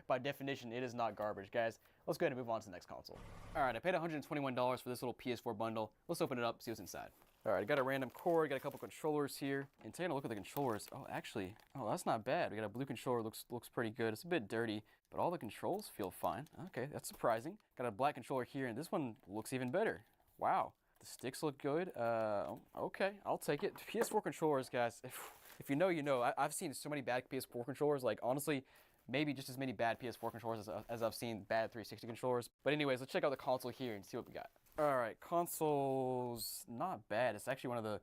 F: by definition, it is not garbage, guys. Let's go ahead and move on to the next console. All right, I paid $121 for this little PS4 bundle. Let's open it up, see what's inside. All right, I got a random cord, got a couple controllers here. And taking a look at the controllers, oh, actually, oh, that's not bad. We got a blue controller, looks pretty good. It's a bit dirty, but all the controls feel fine. Okay, that's surprising. Got a black controller here, and this one looks even better. Wow. The sticks look good. Okay, I'll take it. PS4 controllers, guys, if you know, you know. I've seen so many bad PS4 controllers. Like, honestly, maybe just as many bad PS4 controllers as I've seen bad 360 controllers. But anyways, let's check out the console here and see what we got. All right, console's not bad. It's actually one of the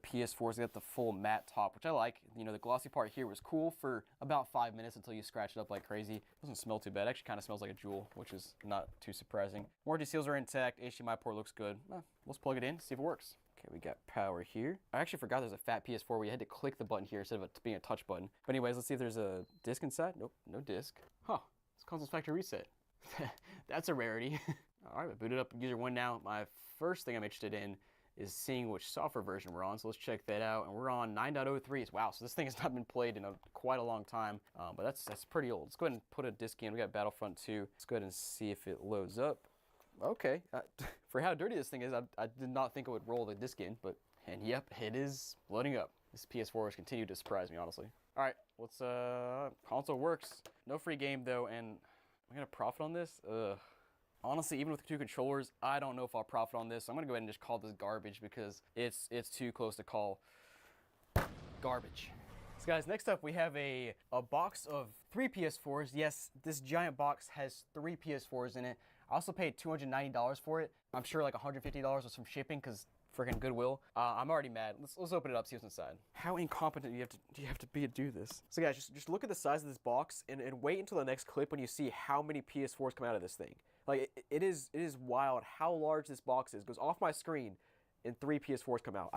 F: PS4s. Got the full matte top, which I like. You know, the glossy part here was cool for about 5 minutes until you scratch it up like crazy. It doesn't smell too bad. It actually kind of smells like a Jewel, which is not too surprising. Warranty seals are intact. HDMI port looks good. Let's plug it in, see if it works. Okay, we got power here. I actually forgot there's a fat PS4 where you had to click the button here instead of it being a touch button. But anyways, let's see if there's a disc inside. Nope, no disc. Huh, this console's factory reset. That's a rarity. All right, we booted up user 1 now. My first thing I'm interested in is seeing which software version we're on. So let's check that out. And we're on 9.03. Wow, so this thing has not been played in quite a long time, but that's pretty old. Let's go ahead and put a disc in. We got Battlefront 2. Let's go ahead and see if it loads up. Okay, for how dirty this thing is, I did not think it would roll the disc in, and yep, it is loading up. This PS4 has continued to surprise me, honestly. All right, let's, console works. No free game though, and I'm gonna profit on this? Honestly, even with 2 controllers, I don't know if I'll profit on this. So I'm gonna go ahead and just call this garbage because it's too close to call garbage. So guys, next up we have a box of 3 PS4s. Yes, this giant box has 3 PS4s in it. I also paid $290 for it. I'm sure like $150 was from shipping because freaking Goodwill. I'm already mad. Let's open it up, see what's inside. How incompetent do you have to be to do this? So guys, just look at the size of this box and wait until the next clip when you see how many PS4s come out of this thing. Like it is wild how large this box is. It goes off my screen and 3 PS4s come out.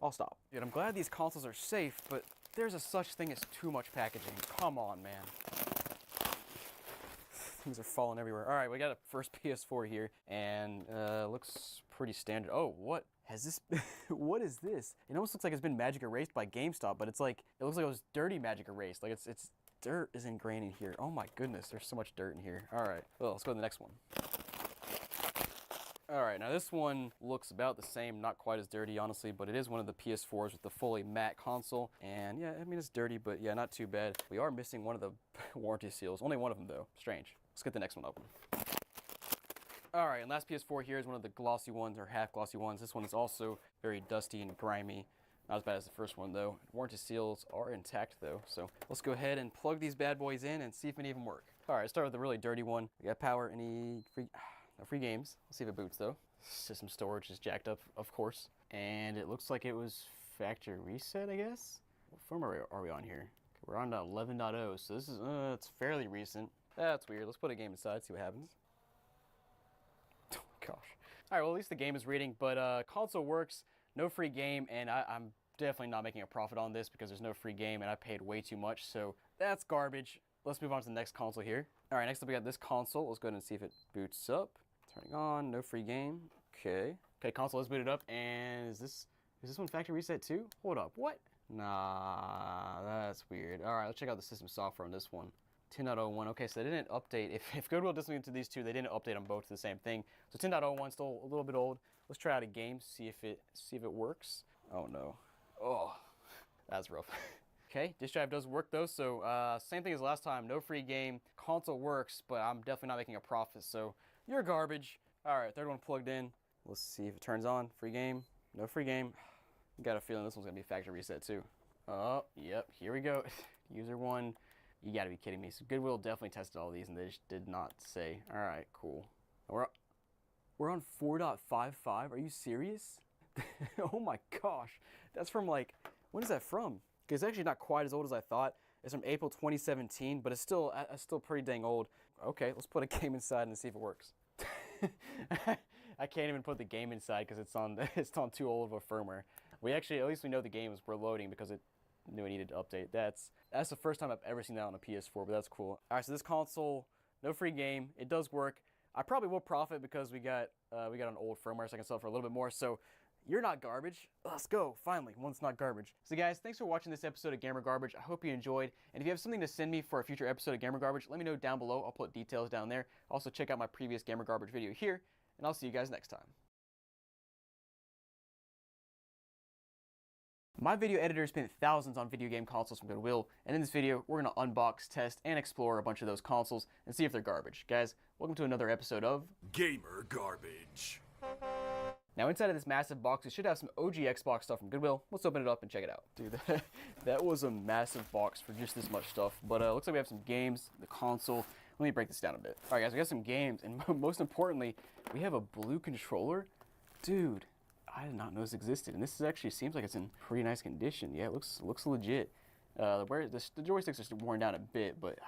F: I'll stop. Dude, I'm glad these consoles are safe, but there's a such thing as too much packaging. Come on, man. Things are falling everywhere. All right, we got a first PS4 here, and looks pretty standard. Oh, what? Has this, what is this? It almost looks like it's been magic erased by GameStop, but it's like, it looks like it was dirty magic erased. Like it's dirt is ingrained in here. Oh my goodness, there's so much dirt in here. All right, well, let's go to the next one. All right, now this one looks about the same, not quite as dirty, honestly, but it is one of the PS4s with the fully matte console. And yeah, I mean, it's dirty, but yeah, not too bad. We are missing one of the warranty seals. Only one of them, though. Strange. Let's get the next one open. All right, and last PS4 here is one of the glossy ones, or half glossy ones. This one is also very dusty and grimy. Not as bad as the first one, though. Warranty seals are intact, though. So let's go ahead and plug these bad boys in and see if any of them work. All right, let's start with the really dirty one. We got power, any free... No free games. Let's see if it boots though. System storage is jacked up, of course. And it looks like it was factory reset, I guess? What firmware are we on here? We're on 11.0, so this is, it's fairly recent. That's weird. Let's put a game inside, see what happens. Oh my gosh. All right, well, at least the game is reading, but console works, no free game, and I'm definitely not making a profit on this because there's no free game and I paid way too much, so that's garbage. Let's move on to the next console here. All right, next up we got this console. Let's go ahead and see if it boots up. Turning on, no free game. Okay. Okay, console is booted up, and is this one factory reset too? Hold up, what? Nah, that's weird. All right, let's check out the system software on this one. 10.01, okay, so they didn't update. If Goodwill doesn't into these two, they didn't update them both to the same thing. So 10.01, still a little bit old. Let's try out a game, see if it works. Oh no. Oh, that's rough. Okay, disk drive does work though, so same thing as last time, no free game. Console works, but I'm definitely not making a profit, so you're garbage. All right, third one plugged in. Let's see if it turns on. Free game, no free game. Got a feeling this one's gonna be factory reset too. Oh, yep, here we go. User one, you gotta be kidding me. So Goodwill definitely tested all these and they just did not say. All right, cool. We're on 4.55, are you serious? Oh my gosh, that's from like, when is that from? It's actually not quite as old as I thought. It's from April 2017, but it's still pretty dang old. Okay, let's put a game inside and see if it works. I can't even put the game inside because it's on too old of a firmware. We actually, at least we know the games were loading because it knew it needed to update. That's the first time I've ever seen that on a PS4, but that's cool. All right, so this console, no free game. It does work. I probably will profit because we got an old firmware, so I can sell it for a little bit more. So you're not garbage. Let's go, finally, one's not garbage. So guys, thanks for watching this episode of Gamer Garbage. I hope you enjoyed. And if you have something to send me for a future episode of Gamer Garbage, let me know down below. I'll put details down there. Also check out my previous Gamer Garbage video here, and I'll see you guys next time. My video editor spent thousands on video game consoles from Goodwill, and in this video, we're gonna unbox, test, and explore a bunch of those consoles and see if they're garbage. Guys, welcome to another episode of
M: Gamer Garbage.
F: Now inside of this massive box, it should have some OG Xbox stuff from Goodwill. Let's open it up and check it out. Dude, that was a massive box for just this much stuff. But looks like we have some games, the console. Let me break this down a bit. All right, guys, we got some games, and most importantly, we have a blue controller. Dude, I did not know this existed, and this actually seems like it's in pretty nice condition. Yeah, it looks legit. The joysticks are worn down a bit, but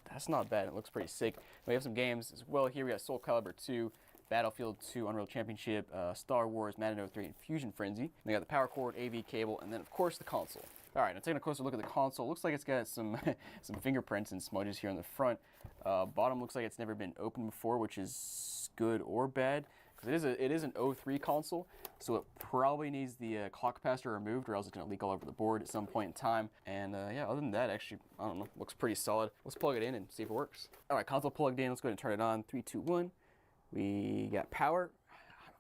F: that's not bad. It looks pretty sick. We have some games as well. Here we got Soul Calibur 2. Battlefield 2, Unreal Championship, Star Wars, Madden 03, and Fusion Frenzy. They got the power cord, AV cable, and then of course the console. All right, now taking a closer look at the console, looks like it's got some some fingerprints and smudges here on the front. Bottom looks like it's never been opened before, which is good or bad, because it is an 03 console, so it probably needs the clock capacitor removed, or else it's gonna leak all over the board at some point in time. And yeah, other than that, actually, I don't know, looks pretty solid. Let's plug it in and see if it works. All right, console plugged in. Let's go ahead and turn it on. 3, 2, 1. We got power.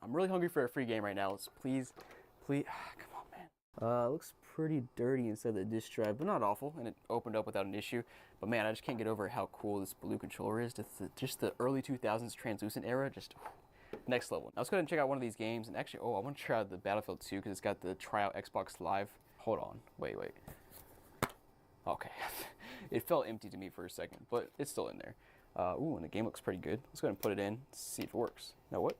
F: I'm really hungry for a free game right now. Let's please, come on, man. Looks pretty dirty inside the disk drive, but not awful, and it opened up without an issue. But man, I just can't get over how cool this blue controller is. Just the early 2000s translucent era, just next level. Now let's go ahead and check out one of these games. And actually, I want to try out the Battlefield 2 because it's got the tryout Xbox Live. Hold on, wait. Okay, it felt empty to me for a second, but it's still in there. Ooh, and the game looks pretty good. Let's go ahead and put it in, see if it works. Now what?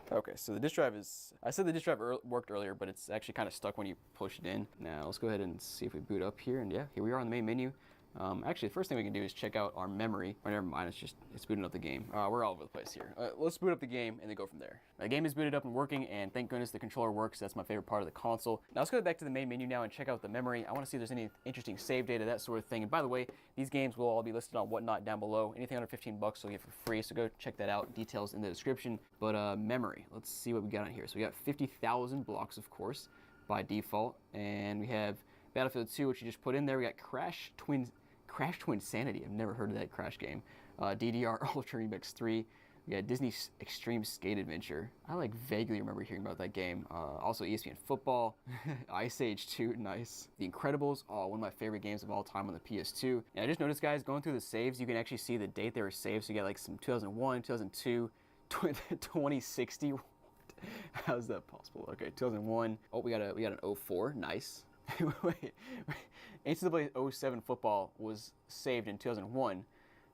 F: Okay, so the disk drive is, I said the disk drive worked earlier, but it's actually kind of stuck when you push it in. Now let's go ahead and see if we boot up here, and yeah, here we are on the main menu. Actually, the first thing we can do is check out our memory. Or never mind, it's booting up the game. We're all over the place here. Let's boot up the game and then go from there. The game is booted up and working, and thank goodness the controller works. That's my favorite part of the console. Now let's go back to the main menu now and check out the memory. I want to see if there's any interesting save data, that sort of thing. And by the way, these games will all be listed on Whatnot down below. Anything under 15 bucks will get for free, so go check that out. Details in the description. But memory, let's see what we got on here. So we got 50,000 blocks, of course, by default, and we have Battlefield 2, which you just put in there. We got Crash Twin Sanity. I've never heard of that Crash game. DDR Ultra Remix 3. We got Disney Extreme Skate Adventure. I like vaguely remember hearing about that game. Also ESPN Football, Ice Age 2, nice. The Incredibles, one of my favorite games of all time on the PS2. And I just noticed, guys, going through the saves, you can actually see the date they were saved. So you got like some 2001, 2002, 2060. How's that possible? Okay, 2001. Oh, we got an 04, nice. Wait, NCAA 07 football was saved in 2001,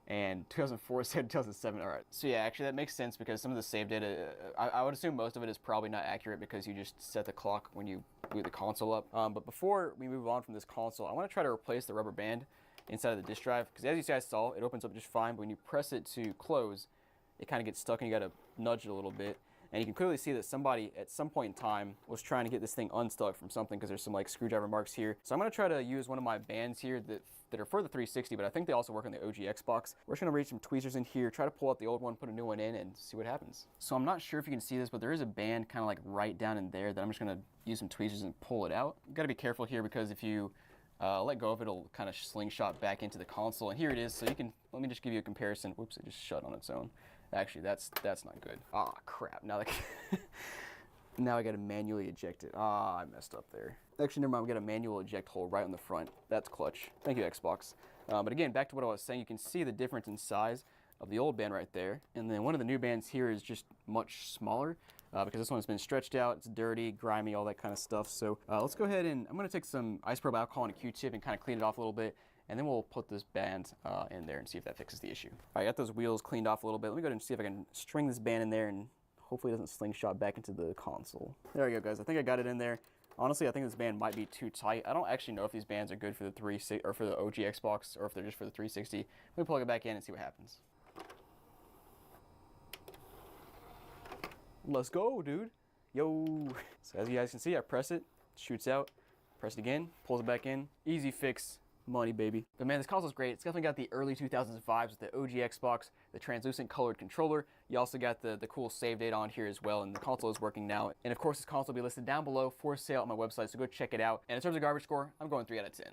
F: and 2004 saved in 2007. All right, so yeah, actually that makes sense because some of the save data, I would assume most of it is probably not accurate because you just set the clock when you boot the console up. But before we move on from this console, I want to try to replace the rubber band inside of the disk drive, because as you guys saw, it opens up just fine, but when you press it to close, it kind of gets stuck and you got to nudge it a little bit. And you can clearly see that somebody at some point in time was trying to get this thing unstuck from something, because there's some like screwdriver marks here. So I'm going to try to use one of my bands here that are for the 360, but I think they also work on the OG Xbox. We're just going to reach some tweezers in here, try to pull out the old one, put a new one in, and see what happens. So I'm not sure if you can see this, but there is a band kind of like right down in there that I'm just going to use some tweezers and pull it out. You got to be careful here, because if you let go of it, it'll kind of slingshot back into the console. And here it is. So you can, let me just give you a comparison. Whoops, it just shut on its own. Actually, that's not good. Ah, crap. Now, now I gotta manually eject it. Ah, I messed up there. Actually, never mind. We got a manual eject hole right on the front. That's clutch. Thank you, Xbox. But again, back to what I was saying. You can see the difference in size of the old band right there. And then one of the new bands here is just much smaller, because this one's been stretched out. It's dirty, grimy, all that kind of stuff. So let's go ahead and I'm gonna take some isopropyl alcohol and a Q-tip and kind of clean it off a little bit. And then we'll put this band in there and see if that fixes the issue. All right, got those wheels cleaned off a little bit. Let me go ahead and see if I can string this band in there and hopefully it doesn't slingshot back into the console. There we go, guys. I think I got it in there. Honestly, I think this band might be too tight. I don't actually know if these bands are good for the 360 or for the OG Xbox, or if they're just for the 360. Let me plug it back in and see what happens. Let's go, dude. Yo. So as you guys can see, I press it, shoots out, press it again, pulls it back in. Easy fix. Money, baby. But man, this console's great. It's definitely got the early 2000s vibes with the OG Xbox, the translucent colored controller. You also got the cool save data on here as well, and the console is working now. And of course, this console will be listed down below for sale on my website, so go check it out. And in terms of garbage score, I'm going 3 out of 10.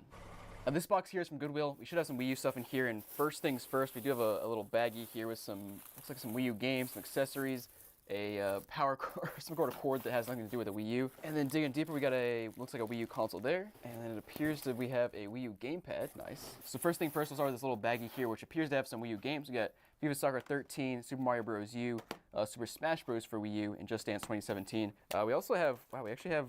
F: Now this box here is from Goodwill. We should have some Wii U stuff in here, and first things first, we do have a little baggie here with some, looks like some Wii U games, some accessories, a power cord, some sort of cord that has nothing to do with the Wii U. And then digging deeper, we got looks like a Wii U console there. And then it appears that we have a Wii U gamepad. Nice. So first thing first, we'll start with this little baggie here, which appears to have some Wii U games. We got FIFA Soccer 13, Super Mario Bros. U, Super Smash Bros. For Wii U, and Just Dance 2017. We also have, wow, we actually have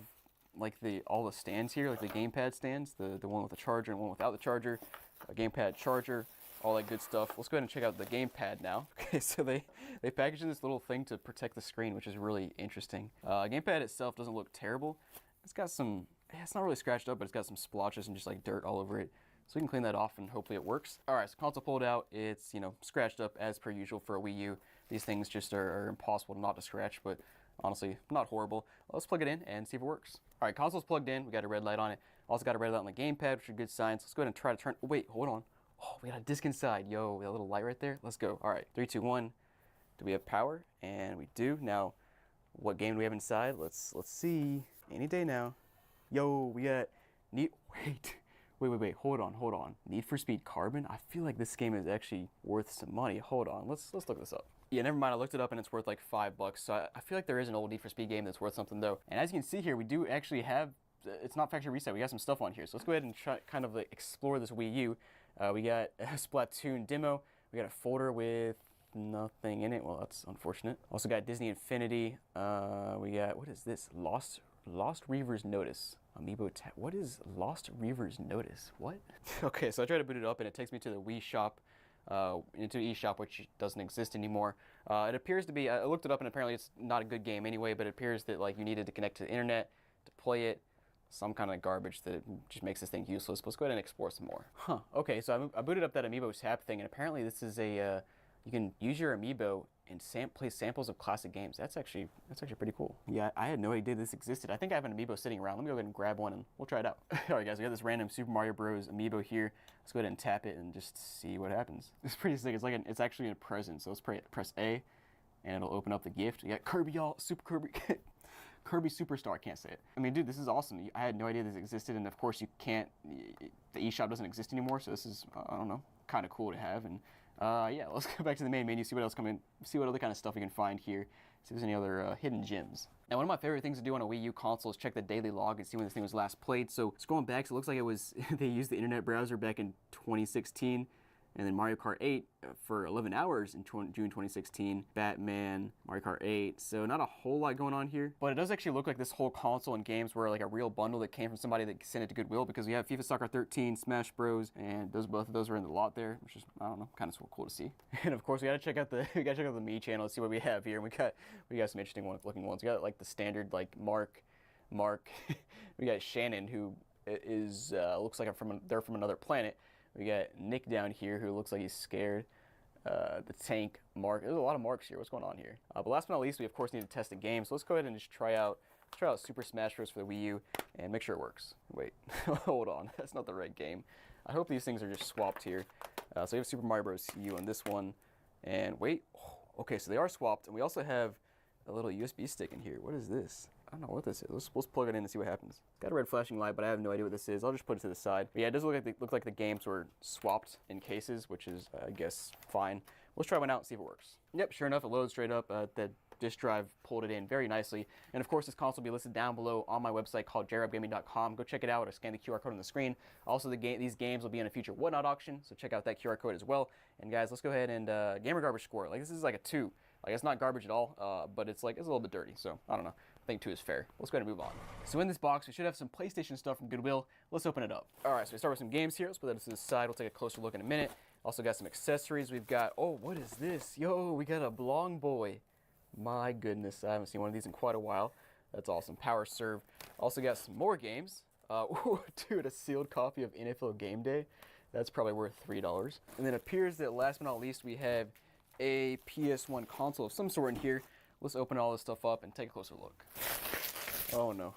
F: like all the stands here, like the gamepad stands, the one with the charger and one without the charger, a gamepad charger, all that good stuff. Let's go ahead and check out the gamepad now. Okay, so they packaged in this little thing to protect the screen, which is really interesting. Gamepad itself doesn't look terrible. It's got some, it's not really scratched up, but it's got some splotches and just like dirt all over it. So we can clean that off and hopefully it works. All right, so console pulled out. It's, you know, scratched up as per usual for a Wii U. These things just are impossible not to scratch, but honestly, not horrible. Let's plug it in and see if it works. All right, console's plugged in. We got a red light on it. Also got a red light on the gamepad, which are good signs. Let's go ahead and try to turn, oh, wait, hold on. Oh, we got a disc inside. Yo, we got a little light right there. Let's go. All right, 3, 2, 1. Do we have power? And we do. Now, what game do we have inside? Let's see. Any day now. Yo, we got wait. Hold on. Need for Speed Carbon. I feel like this game is actually worth some money. Hold on. Let's look this up. Yeah, never mind. I looked it up and it's worth like $5. So I feel like there is an old Need for Speed game that's worth something though. And as you can see here, we do actually have. It's not factory reset. We got some stuff on here. So let's go ahead and try kind of like explore this Wii U. We got a Splatoon demo. We got a folder with nothing in it. Well, that's unfortunate. Also got Disney Infinity. We got, what is this? Lost Reaver's Notice. Amiibo tag. What is Lost Reaver's Notice? What? Okay, so I tried to boot it up and it takes me to the Wii shop, into eShop, which doesn't exist anymore. It appears to be, I looked it up and apparently it's not a good game anyway, but it appears that like you needed to connect to the internet to play it. some kind of garbage that just makes this thing useless. Let's go ahead and explore some more. Huh, okay, so I booted up that amiibo tap thing, and apparently this is a, you can use your amiibo and play samples of classic games. That's actually pretty cool. Yeah, I had no idea this existed. I think I have an amiibo sitting around. Let me go ahead and grab one and we'll try it out. All right, guys, we got this random Super Mario Bros. Amiibo here. Let's go ahead and tap it and just see what happens. It's pretty sick. It's like it's actually a present. So let's press A, and it'll open up the gift. You got Kirby, y'all, Super Kirby. Kirby Superstar, I can't say it. I mean, dude, this is awesome. I had no idea this existed, and of course you can't, the eShop doesn't exist anymore, so this is, I don't know, kind of cool to have. And yeah, let's go back to the main menu, see what else see what other kind of stuff we can find here, see if there's any other hidden gems. Now, one of my favorite things to do on a Wii U console is check the daily log and see when this thing was last played. So scrolling back, so it looks like it was, they used the internet browser back in 2016. And then Mario Kart 8 for 11 hours in June 2016. Batman, Mario Kart 8. So not a whole lot going on here. But it does actually look like this whole console and games were like a real bundle that came from somebody that sent it to Goodwill, because we have FIFA Soccer 13, Smash Bros, and both of those are in the lot there, which is, I don't know, kind of cool to see. And of course we gotta check out the Me channel and see what we have here. And we got some interesting looking ones. We got like the standard like Mark. We got Shannon, who is looks like they're from another planet. We got Nick down here, who looks like he's scared. The tank, Mark. There's a lot of Marks here. What's going on here? But last but not least, we of course need to test the game. So let's go ahead and just try out Super Smash Bros. For the Wii U and make sure it works. Wait, hold on. That's not the right game. I hope these things are just swapped here. So we have Super Mario Bros. U on this one. And wait. Oh, okay, so they are swapped. And we also have a little USB stick in here. What is this? I don't know what this is. Let's plug it in and see what happens. It's got a red flashing light, but I have no idea what this is. I'll just put it to the side. But yeah, it does look like the games were swapped in cases, which is, I guess, fine. Let's try one out and see if it works. Yep, sure enough, it loads straight up. The disk drive pulled it in very nicely. And of course, this console will be listed down below on my website called JRobgaming.com. Go check it out or scan the QR code on the screen. Also, these games will be in a future Whatnot auction, so check out that QR code as well. And guys, let's go ahead and Gamer Garbage score. Like, this is like a 2. Like, it's not garbage at all, but it's a little bit dirty, so I don't know. I think 2 is fair. Let's go ahead and move on. So in this box, we should have some PlayStation stuff from Goodwill. Let's open it up. All right, so we start with some games here. Let's put that to the side. We'll take a closer look in a minute. Also got some accessories. We've got, oh, what is this? Yo, we got a Blong Boy. My goodness, I haven't seen one of these in quite a while. That's awesome. Power Serve. Also got some more games. Ooh, dude, a sealed copy of NFL Game Day. That's probably worth $3. And then it appears that last but not least, we have a PS1 console of some sort in here. Let's open all this stuff up and take a closer look. Oh no.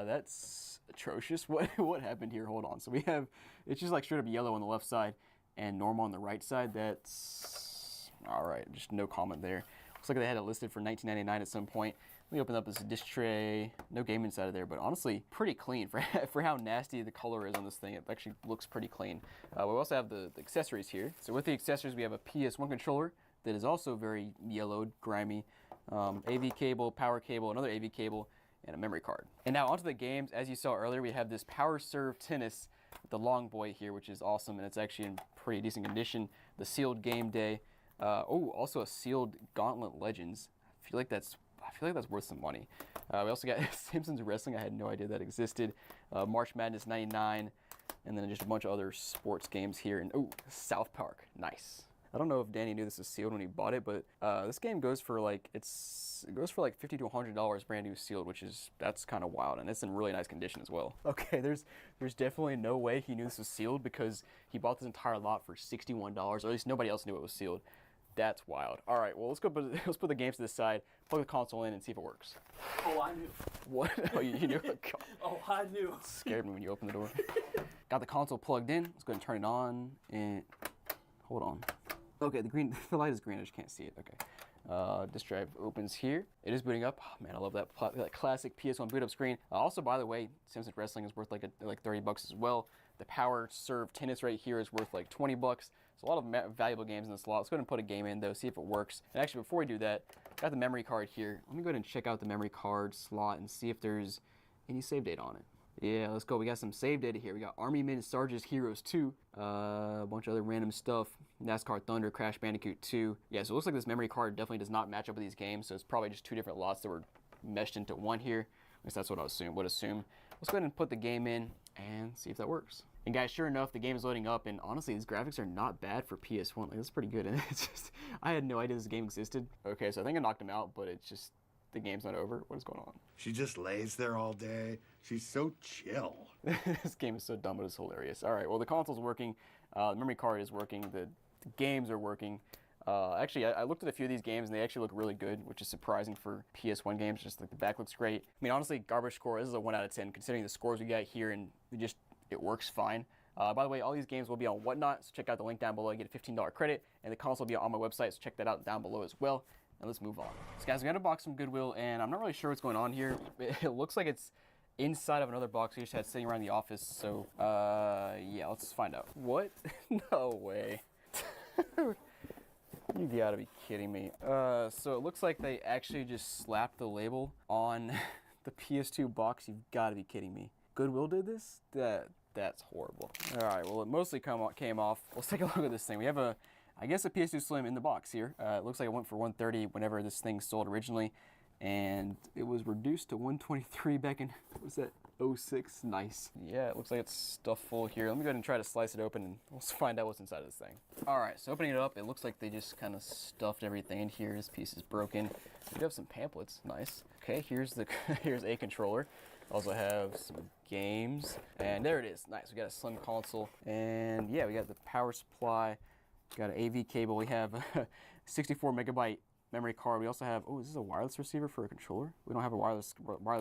F: That's atrocious. What happened here? Hold on. So we have, it's just like straight up yellow on the left side and normal on the right side. That's, all right, just no comment there. Looks like they had it listed for $19.99 at some point. Let me open up this disc tray. No game inside of there, but honestly, pretty clean for how nasty the color is on this thing. It actually looks pretty clean. We also have the accessories here. So with the accessories, we have a PS1 controller that is also very yellowed, grimy. AV cable, power cable, another AV cable, and a memory card. And now onto the games. As you saw earlier, we have this Power Serve Tennis, the Long Boy here, which is awesome, and it's actually in pretty decent condition. The sealed Game Day. Oh, also a sealed Gauntlet Legends. I feel like that's worth some money. We also got Simpsons Wrestling. I had no idea that existed. March Madness 99, and then just a bunch of other sports games here. And oh, South Park. Nice. I don't know if Danny knew this was sealed when he bought it, but this game goes for like it goes for like $50 to $100 brand new sealed, that's kind of wild, and it's in really nice condition as well. Okay, there's definitely no way he knew this was sealed, because he bought this entire lot for $61, or at least nobody else knew it was sealed. That's wild. All right, well let's put the games to the side, plug the console in, and see if it works.
I: Oh, I knew.
F: What? Oh, you knew?
I: Oh, I knew.
F: It scared me when you opened the door. Got the console plugged in. Let's go ahead and turn it on. And hold on. Okay, the light is green. I just can't see it. Okay. Disk drive opens here. It is booting up. Oh, man, I love that classic PS1 boot up screen. Also, by the way, Simpsons Wrestling is worth like $30 as well. The Power Serve Tennis right here is worth like $20. So a lot of valuable games in this slot. Let's go ahead and put a game in though, see if it works. And actually, before we do that, I got the memory card here. Let me go ahead and check out the memory card slot and see if there's any save data on it. Yeah, let's go. We got some save data here. We got Army Men Sarge's Heroes 2, a bunch of other random stuff, NASCAR Thunder, Crash Bandicoot 2. Yeah, so it looks like this memory card definitely does not match up with these games, so it's probably just 2 different lots that were meshed into one here. At least that's what I would assume. Let's go ahead and put the game in and see if that works. And guys, sure enough, the game is loading up, and honestly, these graphics are not bad for PS1. Like, that's pretty good, and it's just, I had no idea this game existed. Okay, so I think I knocked him out, but it's just, the game's not over. What is going on?
M: She just lays there all day. She's so chill.
F: This game is so dumb, but it's hilarious. All right, well, the console's working. The memory card is working. The games are working. Actually, I looked at a few of these games, and they actually look really good, which is surprising for PS1 games. Just like the back looks great. I mean, honestly, garbage score, this is a 1 out of 10, considering the scores we got here, and it works fine. By the way, all these games will be on Whatnot, so check out the link down below. You get a $15 credit, and the console will be on my website, so check that out down below as well. Now let's move on. So guys, we got a box from Goodwill, and I'm not really sure what's going on here. It looks like it's inside of another box we just had sitting around the office, so yeah, let's find out. What? No way. You gotta be kidding me. So it looks like they actually just slapped the label on the PS2 box. You've gotta be kidding me. Goodwill did this? That's horrible. All right, well, it mostly came off. Let's take a look at this thing. We have I guess a PS2 Slim in the box here. It looks like it went for $130 whenever this thing sold originally, and it was reduced to $123 back in, what was that, 06? Nice. Yeah, it looks like it's stuffed full here. Let me go ahead and try to slice it open, and we'll find out what's inside of this thing. All right, so opening it up, it looks like they just kind of stuffed everything in here. This piece is broken. We do have some pamphlets. Nice. Okay, here's a controller. Also have some games, and there it is. Nice. We got a Slim console, and yeah, we got the power supply. Got an AV cable. We have a 64 megabyte memory card. We also have, oh, is this a wireless receiver for a controller? We don't have a wireless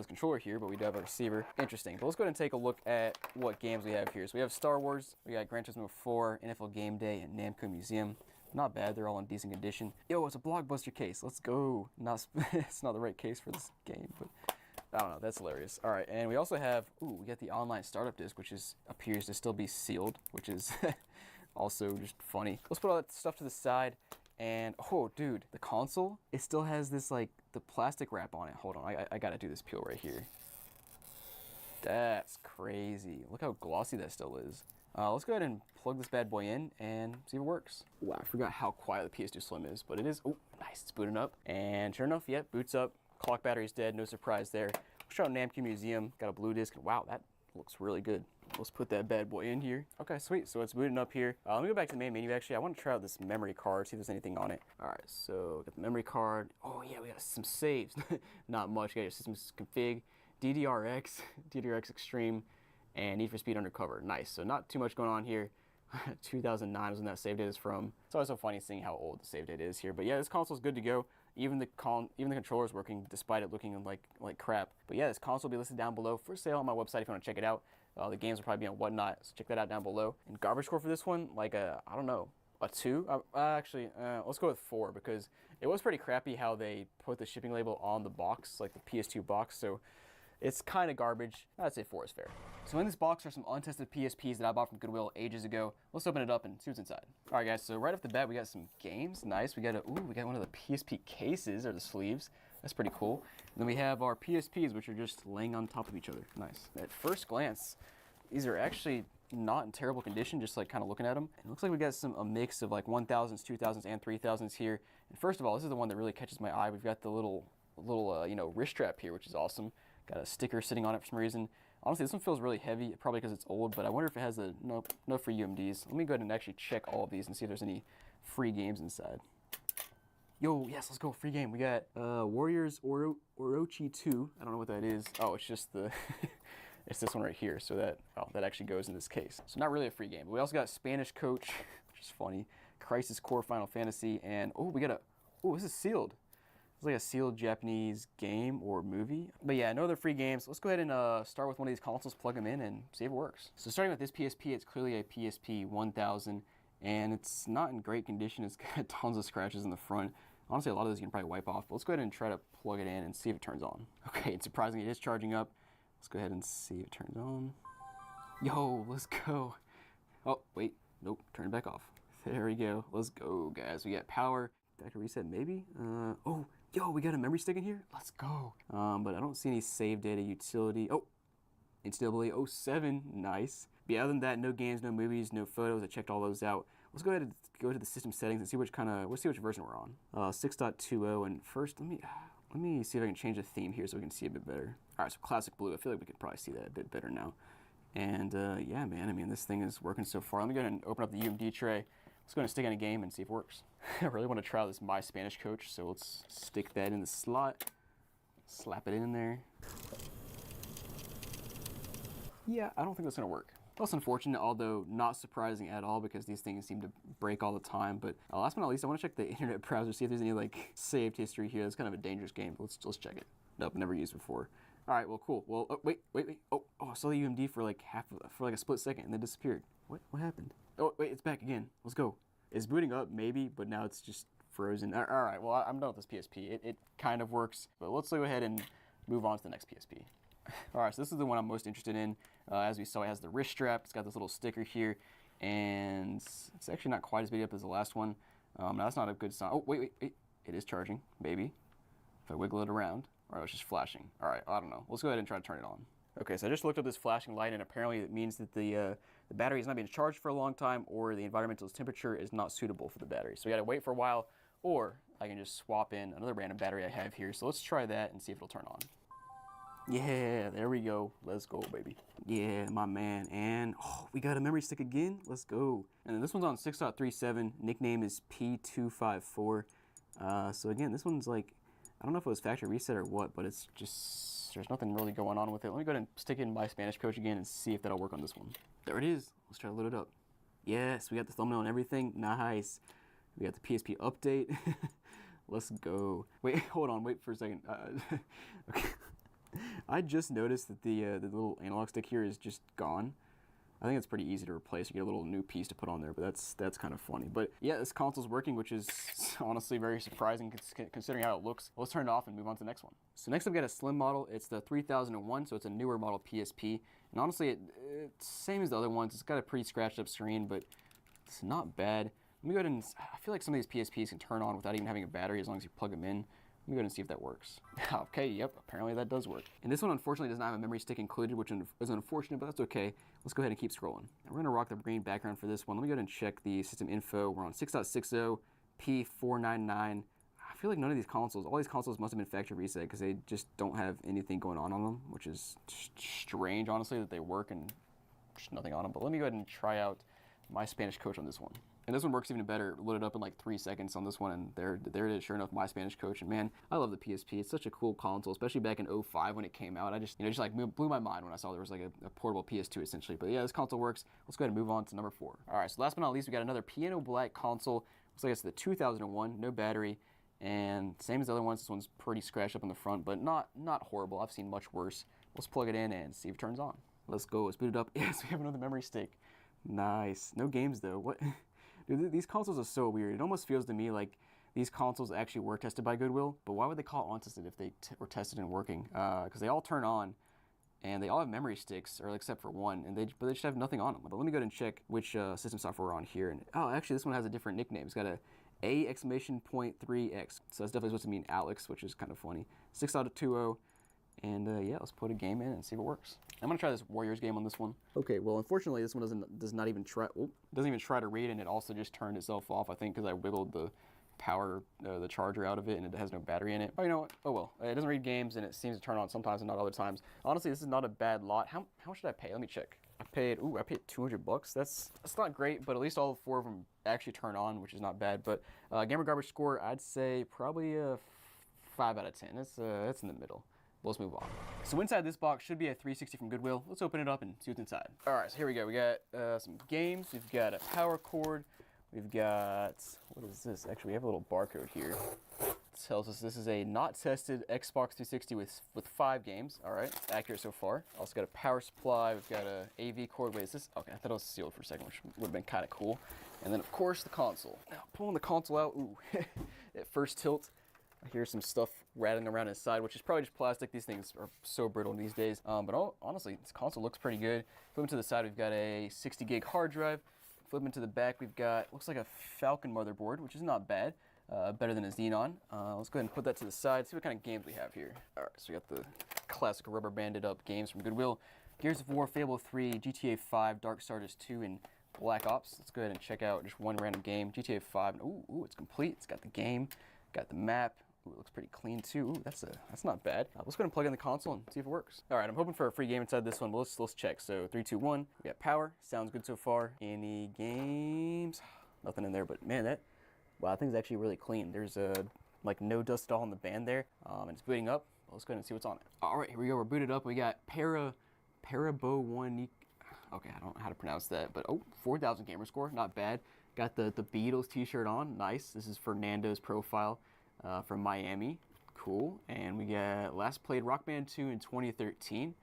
F: controller here, but we do have a receiver. Interesting. But let's go ahead and take a look at what games we have here. So we have Star Wars, we got Gran Turismo 4, NFL Game Day, and Namco Museum. Not bad. They're all in decent condition. Yo, it's a Blockbuster case. Let's go. It's not the right case for this game, but I don't know. That's hilarious. All right, and we also have, we got the online startup disc, which appears to still be sealed, which is also just funny. Let's put all that stuff to the side. And, oh, dude, the console, it still has this, like, the plastic wrap on it. Hold on, I gotta do this peel right here. That's crazy. Look how glossy that still is. Let's go ahead and plug this bad boy in and see if it works. Wow, I forgot how quiet the PS2 Slim is, but it is. Oh, nice, it's booting up. And sure enough, yeah, boots up. Clock battery's dead, no surprise there. Let's try out Namco Museum. Got a blue disc. Wow, that looks really good. Let's put that bad boy in here. Okay, sweet. So it's booting up here. Let me go back to the main menu. Actually, I want to try out this memory card, see if there's anything on it. All right, so got the memory card. Oh yeah, we got some saves. Not much. You got your system's config, DDRX Extreme, and Need for Speed Undercover. Nice. So not too much going on here. 2009 was when that save date is from. It's always so funny seeing how old the save date is here. But yeah, this console's good to go. Even the controller's working despite it looking like crap. But yeah, this console will be listed down below for sale on my website if you want to check it out. The games will probably be on Whatnot, so check that out down below. And garbage score for this one, like I don't know, a 2? Actually, let's go with 4 because it was pretty crappy how they put the shipping label on the box, like the PS2 box. So it's kind of garbage. I'd say 4 is fair. So in this box are some untested PSPs that I bought from Goodwill ages ago. Let's open it up and see what's inside. All right, guys. So right off the bat, we got some games. Nice. We got one of the PSP cases or the sleeves. That's pretty cool. And then we have our PSPs, which are just laying on top of each other. Nice. At first glance, these are actually not in terrible condition, just like kind of looking at them. And it looks like we got a mix of like 1000s, 2000s, and 3000s here. And first of all, this is the one that really catches my eye. We've got the little wrist strap here, which is awesome. Got a sticker sitting on it for some reason. Honestly, this one feels really heavy, probably because it's old, but I wonder if it has no free UMDs. Let me go ahead and actually check all of these and see if there's any free games inside. Yo, yes, let's go, free game. We got Warriors Orochi 2. I don't know what that is. Oh, it's just the, it's this one right here. So that actually goes in this case. So not really a free game. But we also got Spanish Coach, which is funny. Crisis Core Final Fantasy, and this is sealed. It's like a sealed Japanese game or movie. But yeah, no other free games. Let's go ahead and start with one of these consoles, plug them in, and see if it works. So starting with this PSP, it's clearly a PSP 1000, and it's not in great condition. It's got tons of scratches in the front. Honestly, a lot of those you can probably wipe off, but let's go ahead and try to plug it in and see if it turns on. Okay, it's surprisingly, it is charging up. Let's go ahead and see if it turns on. Yo, let's go. Oh, wait, nope, turn it back off. There we go, let's go, guys. We got power, back to reset maybe. Oh, yo, we got a memory stick in here? Let's go. But I don't see any save data utility. Oh, NCAA 07, nice. But yeah, other than that, no games, no movies, no photos. I checked all those out. Let's go ahead and go to the system settings and see which version we're on. 6.20, and first let me see if I can change the theme here so we can see a bit better. All right, so classic blue. I feel like we can probably see that a bit better now. And yeah, man, I mean, this thing is working so far. Let me go ahead and open up the UMD tray. Let's go ahead and stick in a game and see if it works. I really want to try this My Spanish Coach, so let's stick that in the slot. slap it in there. Yeah, I don't think that's gonna work. That's unfortunate, although not surprising at all because these things seem to break all the time. But last but not least, I want to check the internet browser, see if there's any like saved history here. It's kind of a dangerous game, but let's check it. Nope, never used before. All right, well, cool. Well, oh, wait. Oh, I saw the UMD for like a split second and then disappeared. What happened? Oh, wait, it's back again. Let's go. It's booting up, maybe, but now it's just frozen. All right, well, I'm done with this PSP. It kind of works, but let's go ahead and move on to the next PSP. All right, so this is the one I'm most interested in. As we saw, it has the wrist strap. It's got this little sticker here, and it's actually not quite as big up as the last one. Now that's not a good sign. Oh, wait. It is charging, maybe. If I wiggle it around, or it's just flashing. All right, I don't know. Let's go ahead and try to turn it on. Okay, so I just looked up this flashing light, and apparently it means that the battery is not being charged for a long time, or the environmental temperature is not suitable for the battery. So we gotta wait for a while, or I can just swap in another random battery I have here. So let's try that and see if it'll turn on. Yeah, there we go. Let's go, baby. Yeah, my man. And we got a memory stick again. Let's go. And then this one's on 6.37. Nickname is P254. So again, this one's like, I don't know if it was factory reset or what, but it's just, there's nothing really going on with it. Let me go ahead and stick in My Spanish Coach again and see if that'll work on this one. There it is. Let's try to load it up. Yes, we got the thumbnail and everything. Nice. We got the PSP update. Let's go. Wait, hold on. Wait for a second. Okay. I just noticed that the little analog stick here is just gone. I think it's pretty easy to replace. You get a little new piece to put on there, but that's kind of funny. But yeah, this console's working, which is honestly very surprising considering how it looks. Let's turn it off and move on to the next one. So next I've got a slim model. It's the 3001, so it's a newer model PSP. And honestly, it's same as the other ones. It's got a pretty scratched up screen, but it's not bad. Let me go ahead and, I feel like some of these PSPs can turn on without even having a battery as long as you plug them in. Let me go ahead and see if that works. Okay, yep, apparently that does work. And this one unfortunately does not have a memory stick included, which is unfortunate, but that's okay. Let's go ahead and keep scrolling. And we're gonna rock the green background for this one. Let me go ahead and check the system info. We're on 6.60, P499. I feel like none of these consoles, all these consoles must have been factory reset because they just don't have anything going on them, which is strange, honestly, that they work and just nothing on them. But let me go ahead and try out My Spanish Coach on this one. And this one works even better. Loaded up in like 3 seconds on this one, and there it is, sure enough, My Spanish Coach. And man, I love the PSP. It's such a cool console, especially back in 05 when it came out. I just, just like blew my mind when I saw there was like a portable PS2 essentially. But yeah, this console works. Let's go ahead and move on to number 4. All right, so last but not least, we got another piano black console. Looks like it's the 2001, no battery, and same as the other ones. This one's pretty scratched up in the front, but not horrible. I've seen much worse. Let's plug it in and see if it turns on. Let's go. Let's boot it up. Yes, we have another memory stick. Nice. No games though. What? Dude, these consoles are so weird. It almost feels to me like these consoles actually were tested by Goodwill, but why would they call it untested if they were tested and working? Because they all turn on, and they all have memory sticks, or except for one, and but they just have nothing on them. But let me go ahead and check which system software we're on here. And oh, actually, this one has a different nickname. It's got a A!3X, so that's definitely supposed to mean Alex, which is kind of funny. 6.20. And yeah, let's put a game in and see if it works. I'm gonna try this Warriors game on this one. Okay, well, unfortunately, this one doesn't even try to read, and it also just turned itself off. I think because I wiggled the power, the charger out of it, and it has no battery in it. But you know what? Oh well. It doesn't read games, and it seems to turn on sometimes and not other times. Honestly, this is not a bad lot. How much did I pay? Let me check. I paid $200. That's not great, but at least all 4 of them actually turn on, which is not bad. But Gamer Garbage score, I'd say probably a 5 out of 10. It's in the middle. Let's move on. So inside this box should be a 360 from Goodwill. Let's open it up and see what's inside. All right, so here we go. We got some games. We've got a power cord. We've got, what is this? Actually, we have a little barcode here. It tells us this is a not tested Xbox 360 with 5 games. All right, accurate so far. Also got a power supply. We've got a AV cord. Wait, is this? Okay, I thought it was sealed for a second, which would have been kind of cool. And then, of course, the console. Now, pulling the console out, ooh, at first tilt, I hear some stuff rattling around inside, which is probably just plastic. These things are so brittle these days. But honestly, this console looks pretty good. Flipping to the side, we've got a 60 gig hard drive. Flipping to the back, we've got, looks like a Falcon motherboard, which is not bad. Better than a Xenon. Let's go ahead and put that to the side, see what kind of games we have here. All right, so we got the classic rubber banded up games from Goodwill. Gears of War, Fable 3, GTA 5, Darkstalkers 2, and Black Ops. Let's go ahead and check out just one random game. GTA 5, and ooh, it's complete. It's got the game, got the map. Ooh, it looks pretty clean too. Ooh, that's not bad. Let's go ahead and plug in the console and see if it works. All right, I'm hoping for a free game inside this one, but let's check. So 3, 2, 1. We got power. Sounds good so far. Any games? Nothing in there, but man, wow, that thing's actually really clean. There's like no dust at all in the band there, and it's booting up. let's go ahead and see what's on it. All right, here we go. We're booted up. We got Parabo One. Okay, I don't know how to pronounce that, but 4,000 gamer score, not bad. Got the Beatles t-shirt on, nice. This is Fernando's profile from Miami, cool. And we got last played Rock Band 2 in 2013.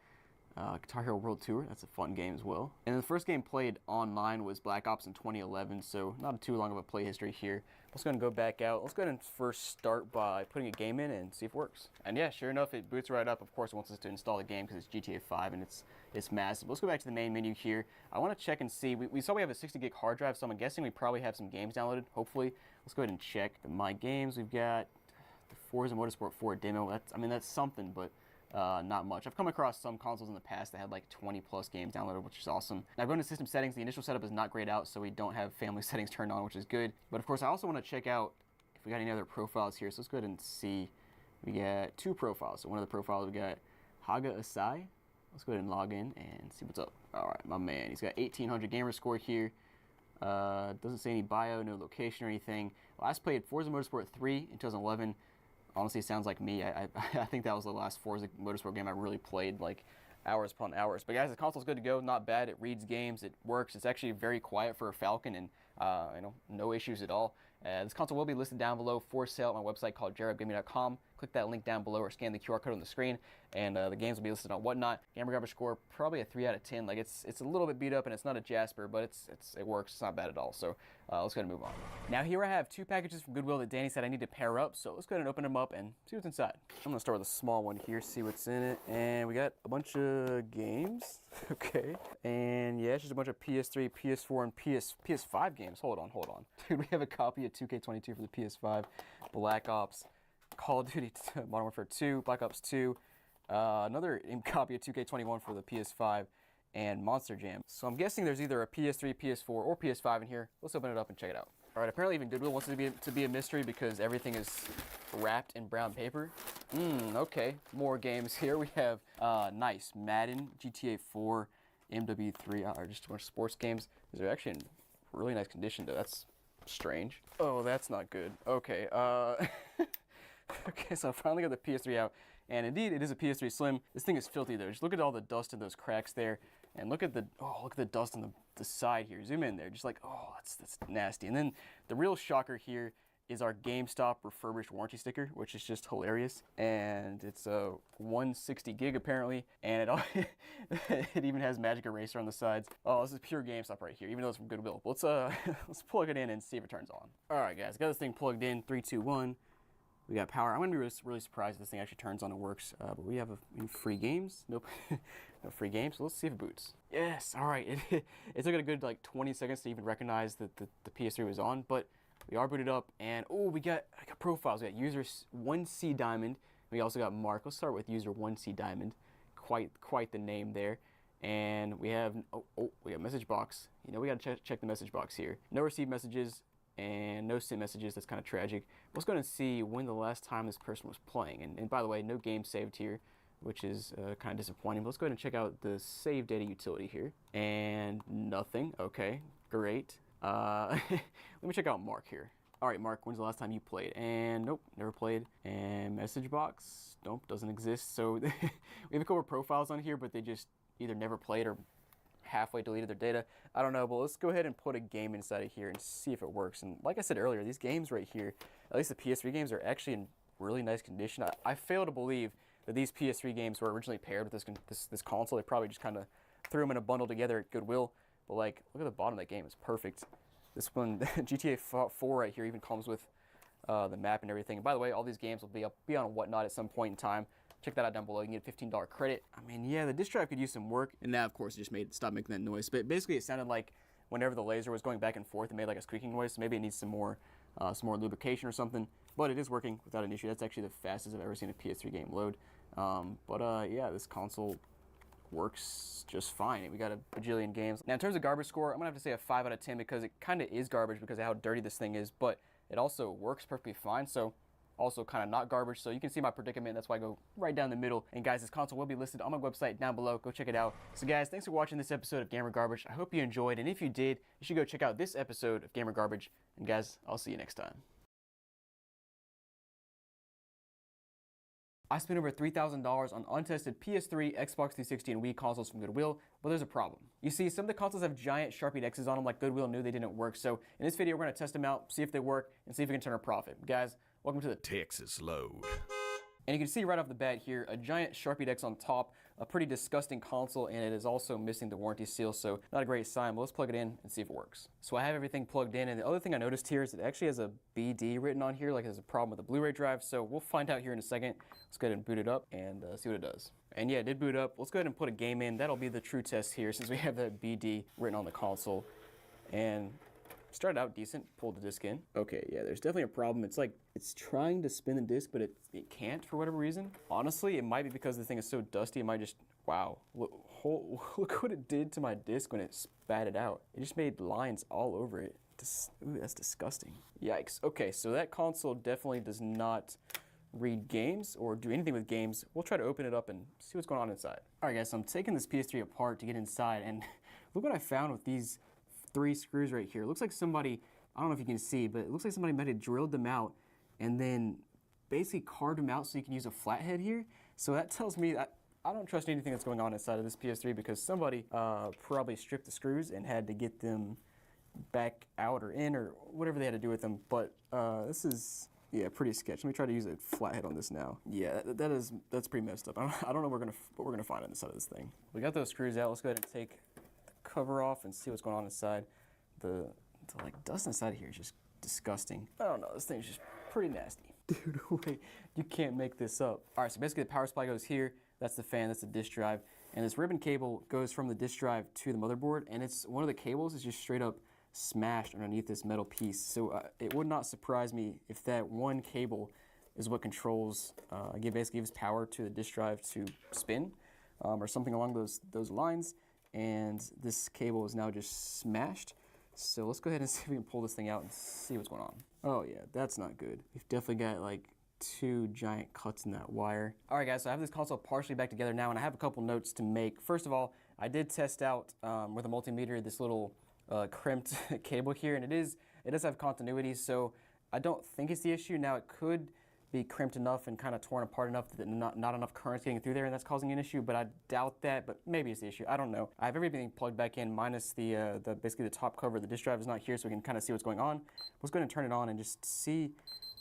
F: Guitar Hero World Tour, that's a fun game as well. And the first game played online was Black Ops in 2011, so not too long of a play history here. Let's go ahead and go back out. Let's go ahead and first start by putting a game in and see if it works. And yeah, sure enough, it boots right up. Of course, it wants us to install the game because it's GTA 5 and it's massive. Let's go back to the main menu here. I want to check and see. We saw we have a 60 gig hard drive, so I'm guessing we probably have some games downloaded, hopefully. Let's go ahead and check my games. We've got the Forza Motorsport 4 demo. That's something, but not much. I've come across some consoles in the past that had like 20 plus games downloaded, which is awesome. Now going to system settings, the initial setup is not grayed out, so we don't have family settings turned on, which is good. But of course, I also want to check out if we got any other profiles here. So let's go ahead and see. We got 2 profiles. So one of the profiles, we got Haga Asai. Let's go ahead and log in and see what's up. All right, my man. He's got 1,800 gamer score here. Doesn't say any bio, no location or anything. Last played Forza Motorsport 3 in 2011. Honestly, it sounds like me. I think that was the last Forza Motorsport game I really played, like hours upon hours. But guys, the console's good to go, not bad. It reads games, it works. It's actually very quiet for a Falcon, and no issues at all. This console will be listed down below for sale at my website called jarrabgaming.com. Click that link down below or scan the QR code on the screen, and the games will be listed on Whatnot. Gamer Garbage score probably a 3 out of 10. Like it's a little bit beat up, and it's not a Jasper, but it works. It's not bad at all. So let's go ahead and move on. Now here I have 2 packages from Goodwill that Danny said I need to pair up. So let's go ahead and open them up and see what's inside. I'm gonna start with a small one here, see what's in it, and we got a bunch of games. Okay, and yeah, it's just a bunch of PS3, PS4, and PS5 games. Hold on, dude. We have a copy of 2K22 for the PS5, Black Ops, Call of Duty Modern Warfare 2, Black Ops 2, another copy of 2K21 for the PS5, and Monster Jam. So I'm guessing there's either a PS3, PS4, or PS5 in here. Let's open it up and check it out. All right, apparently even Goodwill wants it to be a mystery because everything is wrapped in brown paper. Okay, more games here. We have nice Madden, GTA 4, MW3, or just a bunch of sports games. These are actually in really nice condition though. That's strange. Oh, that's not good. Okay, okay, so I finally got the PS3 out, and indeed it is a PS3 Slim. This thing is filthy though. Just look at all the dust in those cracks there, and look at the dust on the side here. Zoom in there, just like, oh, that's nasty. And then the real shocker here is our GameStop refurbished warranty sticker, which is just hilarious. And it's a 160 gig apparently, and it even has Magic Eraser on the sides. Oh, this is pure GameStop right here, even though it's from Goodwill. But let's plug it in and see if it turns on. All right, guys, got this thing plugged in. 3, 2, 1. We got power. I'm gonna be really surprised if this thing actually turns on and works. But we have free games. Nope, no free games. So let's see if it boots. Yes. All right. It took it a good like 20 seconds to even recognize that the PS3 was on, but we are booted up, and I got profiles. We got user 1C Diamond. We also got Mark. Let's start with user 1C Diamond. Quite the name there. And we have we got message box. We gotta check the message box here. No received messages and no sent messages. That's kind of tragic. Let's go ahead and see when the last time this person was playing. And by the way, no game saved here, which is kind of disappointing. But let's go ahead and check out the save data utility here. And nothing. Okay, great. Let me check out Mark here. All right, Mark, when's the last time you played? And nope, never played. And message box, nope, doesn't exist. So we have a couple of profiles on here, but they just either never played or halfway deleted their data. I don't know, but let's go ahead and put a game inside of here and see if it works. And like I said earlier, these games right here, at least the PS3 games, are actually in really nice condition. I fail to believe that these PS3 games were originally paired with this console. They probably just kind of threw them in a bundle together at Goodwill. But like, look at the bottom of that game, it's perfect. This one, GTA 4 right here, even comes with the map and everything. And by the way, all these games will be on Whatnot at some point in time. Check that out down below. You can get a $15 credit. I mean, yeah, the disk drive could use some work. And now, of course, it just stopped making that noise. But basically, it sounded like whenever the laser was going back and forth, it made like a squeaking noise. So maybe it needs some more lubrication or something. But it is working without an issue. That's actually the fastest I've ever seen a PS3 game load. Yeah, this console works just fine. We got a bajillion games. Now, in terms of garbage score, I'm gonna have to say a 5 out of 10 because it kind of is garbage because of how dirty this thing is. But it also works perfectly fine. So also kind of not garbage, so you can see my predicament. That's why I go right down the middle. And guys, this console will be listed on my website down below. Go check it out. So guys, thanks for watching this episode of Gamer Garbage. I hope you enjoyed, and if you did, you should go check out this episode of Gamer Garbage. And guys, I'll see you next time. I spent over $3,000 on untested PS3, Xbox 360, and Wii consoles from Goodwill, but there's a problem. You see, some of the consoles have giant Sharpie X's on them like Goodwill knew they didn't work, so in this video we're going to test them out, see if they work, and see if we can turn a profit. Guys, welcome to the
L: Texas Load.
F: And you can see right off the bat here, a giant Sharpie X on top, a pretty disgusting console, and it is also missing the warranty seal, so not a great sign, but let's plug it in and see if it works. So I have everything plugged in, and the other thing I noticed here is it actually has a BD written on here, like there's a problem with the Blu-ray drive, so we'll find out here in a second. Let's go ahead and boot it up and see what it does. And yeah, it did boot up. Let's go ahead and put a game in. That'll be the true test here, since we have that BD written on the console. And started out decent, pulled the disc in. Okay, yeah, there's definitely a problem. It's like, it's trying to spin the disc, but it can't for whatever reason. Honestly, it might be because the thing is so dusty, it might just, wow, look what it did to my disc when it spat it out. It just made lines all over it. Ooh, that's disgusting. Yikes. Okay, so that console definitely does not read games or do anything with games. We'll try to open it up and see what's going on inside. All right, guys, so I'm taking this PS3 apart to get inside, and look what I found with these 3 screws right here. It looks like somebody, I don't know if you can see, but it looks like somebody might have drilled them out and then basically carved them out so you can use a flathead here. So that tells me that I don't trust anything that's going on inside of this PS3 because somebody probably stripped the screws and had to get them back out or in or whatever they had to do with them. But this is, yeah, pretty sketch. Let me try to use a flathead on this now. Yeah, that's pretty messed up. I don't know what we're gonna find on the side of this thing. We got those screws out. Let's go ahead and take the cover off and see what's going on inside. The like dust inside of here is just disgusting. I don't know, this thing's just pretty nasty. Dude, wait, you can't make this up. All right, so basically the power supply goes here. That's the fan, that's the disk drive. And this ribbon cable goes from the disk drive to the motherboard, and it's one of the cables is just straight up smashed underneath this metal piece. So it would not surprise me if that one cable is what controls, basically gives power to the disk drive to spin, or something along those lines. And this cable is now just smashed. So let's go ahead and see if we can pull this thing out and see what's going on. Oh yeah, that's not good. We've definitely got like 2 giant cuts in that wire. All right guys, so I have this console partially back together now, and I have a couple notes to make. First of all, I did test out with a multimeter this little crimped cable here, and it does have continuity, so I don't think it's the issue. Now it could be crimped enough and kind of torn apart enough that not enough current's getting through there and that's causing an issue, but I doubt that, but maybe it's the issue. I don't know. I have everything plugged back in minus basically the top cover. The disk drive is not here, so we can kind of see what's going on. Let's go ahead and turn it on and just see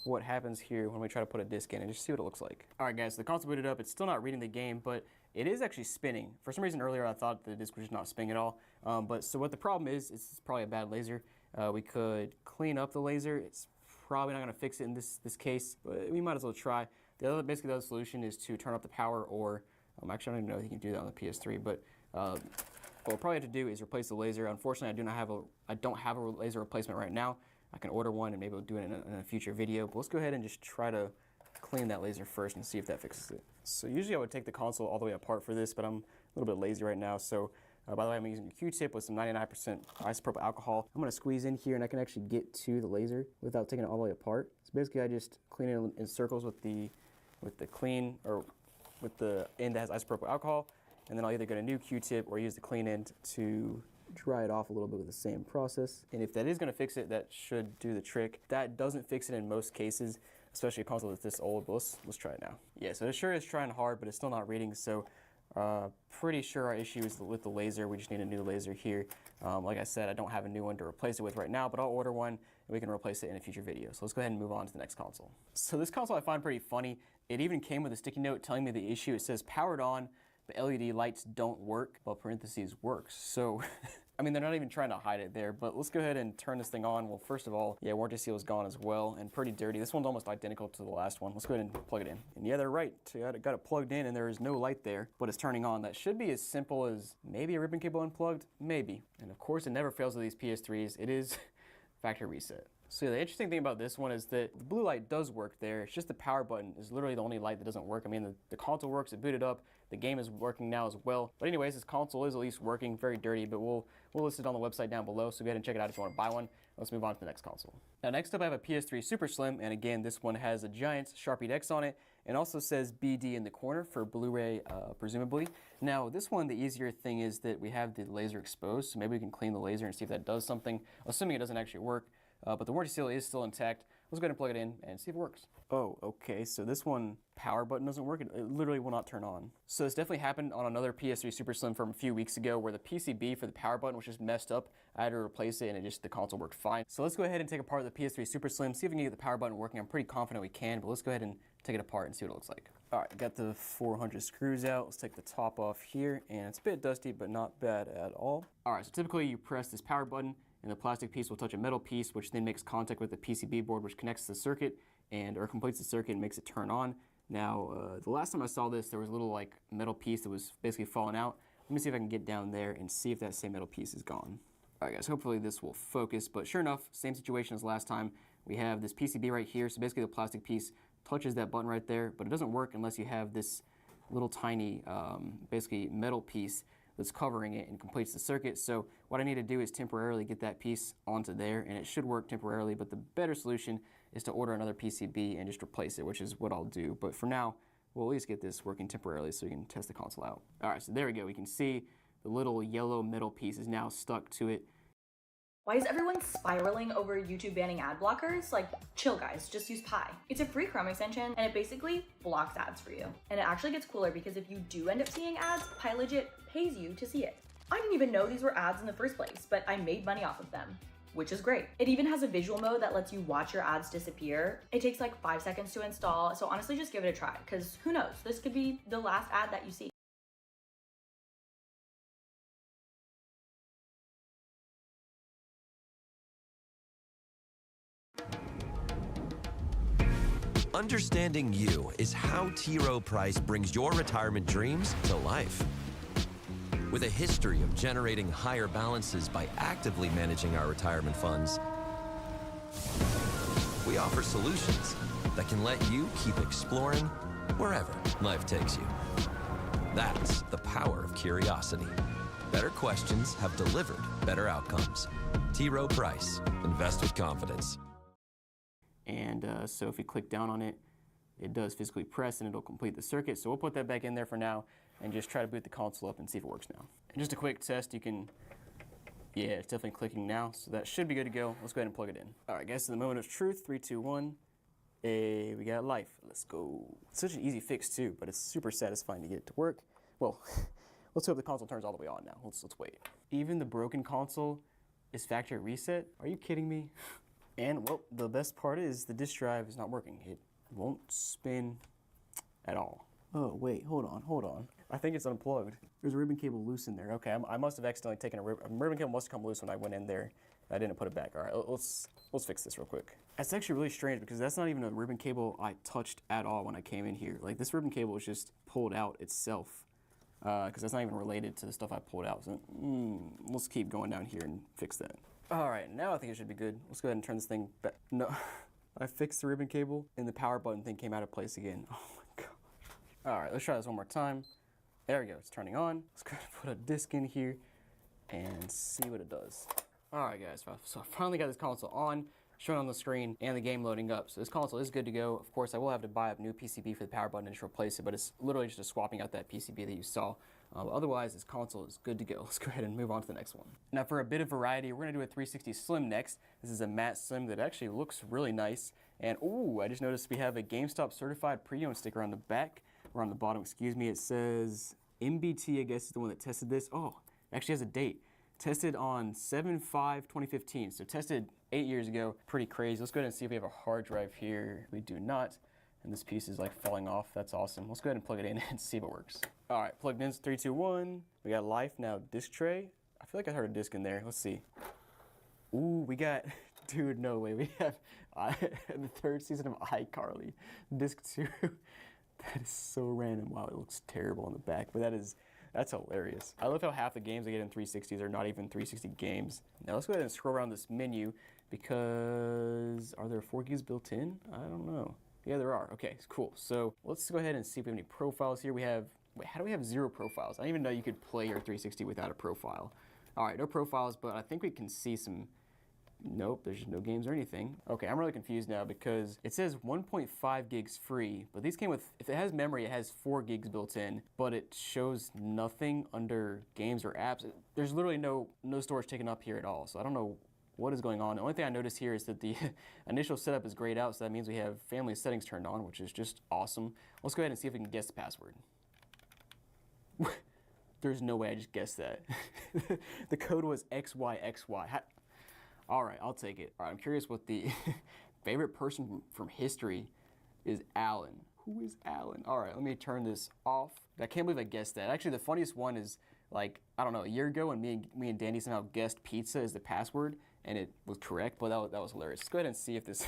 F: what happens here when we try to put a disc in and just see what it looks like. All right guys, so the console booted up. It's still not reading the game, but it is actually spinning. For some reason earlier I thought the disc was just not spinning at all. So what the problem is, it's probably a bad laser. We could clean up the laser. It's probably not going to fix it in this case, but we might as well try. Basically the other solution is to turn up the power, or actually I don't even know if you can do that on the PS3, but what we'll probably have to do is replace the laser. Unfortunately, I don't have a laser replacement right now. I can order one and maybe we'll do it in a future video, but let's go ahead and just try to clean that laser first and see if that fixes it. So usually I would take the console all the way apart for this, but I'm a little bit lazy right now, so by the way, I'm using a Q-tip with some 99% isopropyl alcohol. I'm going to squeeze in here and I can actually get to the laser without taking it all the way apart. So basically I just clean it in circles with the clean, or with the end that has isopropyl alcohol, and then I'll either get a new Q-tip or use the clean end to dry it off a little bit with the same process. And if that is going to fix it, that should do the trick. That doesn't fix it in most cases, especially a console that's this old, but let's try it now. Yeah, so it sure is trying hard, but it's still not reading, so pretty sure our issue is with the laser. We just need a new laser here. Like I said, I don't have a new one to replace it with right now, but I'll order one and we can replace it in a future video. So let's go ahead and move on to the next console. So this console I find pretty funny. It even came with a sticky note telling me the issue. It says powered on, but LED lights don't work, but parentheses works. So, I mean, they're not even trying to hide it there, but let's go ahead and turn this thing on. Well, first of all, yeah, warranty seal is gone as well and pretty dirty. This one's almost identical to the last one. Let's go ahead and plug it in. And yeah, they're right. So I got it plugged in and there is no light there, but it's turning on. That should be as simple as maybe a ribbon cable unplugged, maybe. And of course, it never fails with these PS3s. It is factory reset. So the interesting thing about this one is that the blue light does work there. It's just the power button is literally the only light that doesn't work. I mean, the console works, it booted up, the game is working now as well. But anyways, this console is at least working, very dirty, but we'll list it on the website down below, so go ahead and check it out if you want to buy one. Let's move on to the next console. Now next up I have a PS3 Super Slim, and again, this one has a giant Sharpie X on it, and also says BD in the corner for Blu-ray, presumably. Now this one, the easier thing is that we have the laser exposed, so maybe we can clean the laser and see if that does something, assuming it doesn't actually work. But the warranty seal is still intact. Let's go ahead and plug it in and see if it works. Oh, okay, so this one, power button doesn't work. It literally will not turn on. So this definitely happened on another PS3 Super Slim from a few weeks ago where the PCB for the power button was just messed up. I had to replace it and the console worked fine. So let's go ahead and take apart the PS3 Super Slim, see if we can get the power button working. I'm pretty confident we can, but let's go ahead and take it apart and see what it looks like. All right, got the 400 screws out. Let's take the top off here, and it's a bit dusty, but not bad at all. All right, so typically you press this power button, and the plastic piece will touch a metal piece, which then makes contact with the PCB board, which connects to the circuit or completes the circuit and makes it turn on. Now, the last time I saw this, there was a little like metal piece that was basically falling out. Let me see if I can get down there and see if that same metal piece is gone. All right, guys, hopefully this will focus, but sure enough, same situation as last time. We have this PCB right here, so basically the plastic piece touches that button right there, but it doesn't work unless you have this little tiny, basically metal piece that's covering it and completes the circuit. So what I need to do is temporarily get that piece onto there, and it should work temporarily, but the better solution is to order another PCB and just replace it, which is what I'll do. But for now, we'll at least get this working temporarily so we can test the console out. All right, so there we go. We can see the little yellow metal piece is now stuck to it.
N: Why is everyone spiraling over YouTube banning ad blockers? Like, chill guys, just use Pi. It's a free Chrome extension and it basically blocks ads for you. And it actually gets cooler because if you do end up seeing ads, Pi legit pays you to see it. I didn't even know these were ads in the first place, but I made money off of them, which is great. It even has a visual mode that lets you watch your ads disappear. It takes like 5 seconds to install, so honestly just give it a try, because who knows, this could be the last ad that you see.
O: Understanding you is how T. Rowe Price brings your retirement dreams to life. With a history of generating higher balances by actively managing our retirement funds, we offer solutions that can let you keep exploring wherever life takes you. That's the power of curiosity. Better questions have delivered better outcomes. T. Rowe Price. Invest with confidence.
F: And so if you click down on it, it does physically press and it'll complete the circuit. So we'll put that back in there for now and just try to boot the console up and see if it works now. And just a quick test, you can, yeah, it's definitely clicking now. So that should be good to go. Let's go ahead and plug it in. All right, guys, so the moment of truth, 3, 2, 1. Hey, we got life. Let's go. It's such an easy fix too, but it's super satisfying to get it to work. Well, let's hope the console turns all the way on now. Let's wait. Even the broken console is factory reset? Are you kidding me? And, well, the best part is the disk drive is not working. It won't spin at all. Oh, wait, hold on. I think it's unplugged. There's a ribbon cable loose in there. Okay, I must have accidentally taken a ribbon cable must have come loose when I went in there. I didn't put it back. All right, let's fix this real quick. That's actually really strange because that's not even a ribbon cable I touched at all when I came in here. Like, this ribbon cable was just pulled out itself because that's not even related to the stuff I pulled out. So, let's keep going down here and fix that. All right, now I think it should be good. Let's go ahead and turn this thing back. No, I fixed the ribbon cable and the power button thing came out of place again. Oh my God. All right, let's try this one more time. There we go, it's turning on. Let's go ahead and put a disc in here and see what it does. All right, guys, so I finally got this console on, shown on the screen, and the game loading up. So this console is good to go. Of course, I will have to buy a new PCB for the power button and just replace it, but it's literally just swapping out that PCB that you saw. Otherwise, this console is good to go. Let's go ahead and move on to the next one. Now, for a bit of variety, we're gonna do a 360 Slim next. This is a matte Slim that actually looks really nice. And ooh, I just noticed we have a GameStop certified pre-owned sticker on the back, or on the bottom, excuse me. It says MBT, I guess, is the one that tested this. Oh, it actually has a date. Tested on 7/5/2015, so tested 8 years ago. Pretty crazy. Let's go ahead and see if we have a hard drive here. We do not, and this piece is like falling off. That's awesome. Let's go ahead and plug it in and see if it works. All right, plugged in, 3, 2, 1. We got life now, disk tray. I feel like I heard a disc in there. Let's see. Ooh, we got, dude, no way. We have the 3rd season of iCarly, disc 2. That is so random. Wow, it looks terrible on the back, but that's hilarious. I love how half the games I get in 360s are not even 360 games. Now let's go ahead and scroll around this menu because are there 4 gigs built in? I don't know. Yeah, there are. Okay, cool. So let's go ahead and see if we have any profiles here. We have, wait, how do we have 0 profiles? I didn't even know you could play your 360 without a profile. All right, no profiles, but I think we can see some. Nope, there's no games or anything. Okay, I'm really confused now because it says 1.5 gigs free, but these came with, if it has memory, it has 4 gigs built in, but it shows nothing under games or apps. There's literally no storage taken up here at all, so I don't know what is going on. The only thing I noticed here is that the initial setup is grayed out, so that means we have family settings turned on, which is just awesome. Let's go ahead and see if we can guess the password. There's no way I just guessed that. The code was XYXY. All right, I'll take it. All right, I'm curious what the favorite person from history is. Alan. Who is Alan? All right, let me turn this off. I can't believe I guessed that. Actually, the funniest one is, like, I don't know, a year ago when me and Danny somehow guessed pizza is the password, and it was correct, but that was hilarious. Let's go ahead and see if this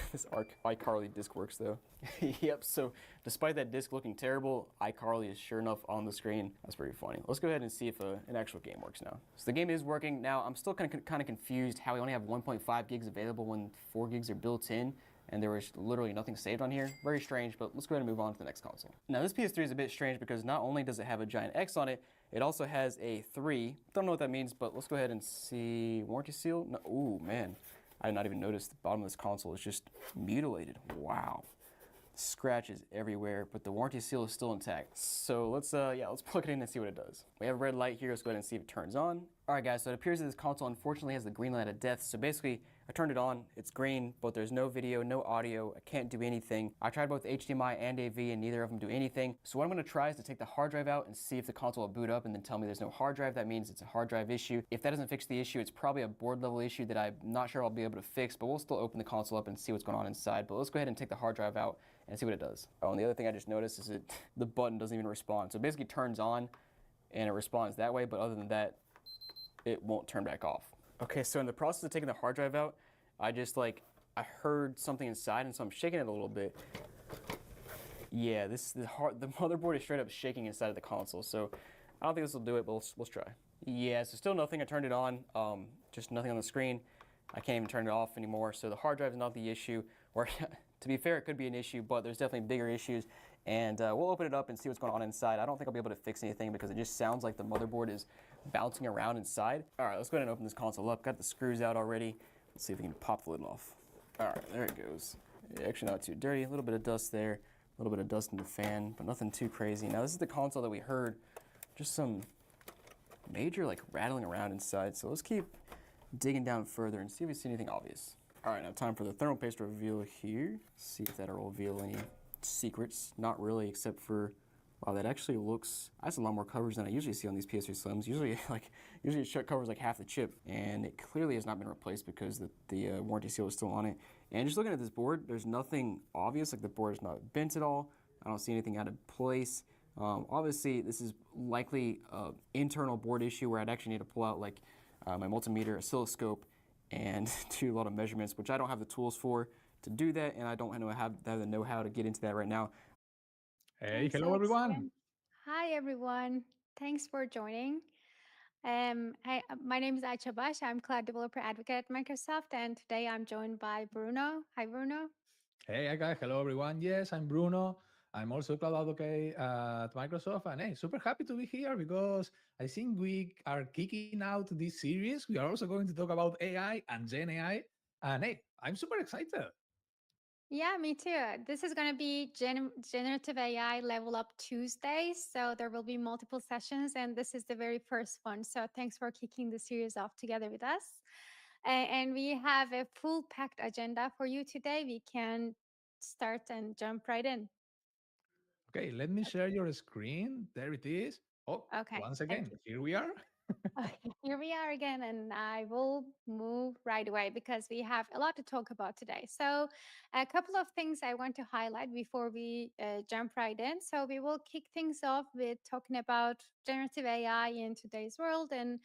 F: iCarly disc works, though. Yep, so despite that disc looking terrible, iCarly is sure enough on the screen. That's pretty funny. Let's go ahead and see if an actual game works now. So the game is working. Now, I'm still kind of confused how we only have 1.5 gigs available when 4 gigs are built in, and there was literally nothing saved on here. Very strange, but let's go ahead and move on to the next console. Now, this PS3 is a bit strange because not only does it have a giant X on it, it also has a 3. Don't know what that means, but let's go ahead and see. Warranty seal? No, ooh, man. I did not even notice the bottom of this console is just mutilated. Wow. Scratches everywhere, but the warranty seal is still intact. So let's plug it in and see what it does. We have a red light here. Let's go ahead and see if it turns on. All right, guys, so it appears that this console unfortunately has the green light of death. So basically, I turned it on, it's green, but there's no video, no audio, I can't do anything. I tried both HDMI and AV and neither of them do anything. So what I'm gonna try is to take the hard drive out and see if the console will boot up and then tell me there's no hard drive. That means it's a hard drive issue. If that doesn't fix the issue, it's probably a board level issue that I'm not sure I'll be able to fix, but we'll still open the console up and see what's going on inside. But let's go ahead and take the hard drive out and see what it does. Oh, and the other thing I just noticed is the button doesn't even respond. So it basically turns on and it responds that way, but other than that, it won't turn back off. Okay, so in the process of taking the hard drive out, I heard something inside, and so I'm shaking it a little bit. Yeah, the motherboard is straight up shaking inside of the console, so I don't think this will do it, but let's try. Yeah, so still nothing. I turned it on, just nothing on the screen. I can't even turn it off anymore, so the hard drive is not the issue. Or to be fair, it could be an issue, but there's definitely bigger issues. And we'll open it up and see what's going on inside. I don't think I'll be able to fix anything because it just sounds like the motherboard is bouncing around inside. All right, let's go ahead and open this console up. Got the screws out already. Let's see if we can pop the lid off. All right, there it goes. Yeah, actually not too dirty. A little bit of dust there, a little bit of dust in the fan, but nothing too crazy. Now this is the console that we heard just some major like rattling around inside. So let's keep digging down further and see if we see anything obvious. All right, now time for the thermal paste reveal here. See if that'll reveal any secrets. Not really, except for, wow, that actually looks, that's a lot more coverage than I usually see on these PS3 Slims. Usually it covers like half the chip, and it clearly has not been replaced because the warranty seal is still on it. And just looking at this board, there's nothing obvious, like the board is not bent at all. I don't see anything out of place. Obviously, this is likely an internal board issue where I'd actually need to pull out like my multimeter, oscilloscope, and do a lot of measurements, which I don't have the tools for to do that, and I don't have the know-how to get into that right now.
P: Hey, hello everyone. Hi everyone. Thanks for joining. Hi, my name is Aisha Bash. I'm Cloud Developer Advocate at Microsoft, and today I'm joined by Bruno. Hi, Bruno.
Q: Hey, guys. Hello, everyone. Yes, I'm Bruno. I'm also a Cloud Advocate at Microsoft, and hey, super happy to be here because I think we are kicking out this series. We are also going to talk about AI and Gen AI, and hey, I'm super excited.
P: Yeah, me too. This is going to be Generative AI Level Up Tuesday. So there will be multiple sessions, and this is the very first one. So thanks for kicking the series off together with us. And we have a full packed agenda for you today. We can start and jump right in.
Q: Okay, let me share your screen. There it is. Oh, okay. Once again, here we are.
P: Here we are again, and I will move right away because we have a lot to talk about today. So a couple of things I want to highlight before we jump right in. So we will kick things off with talking about generative AI in today's world and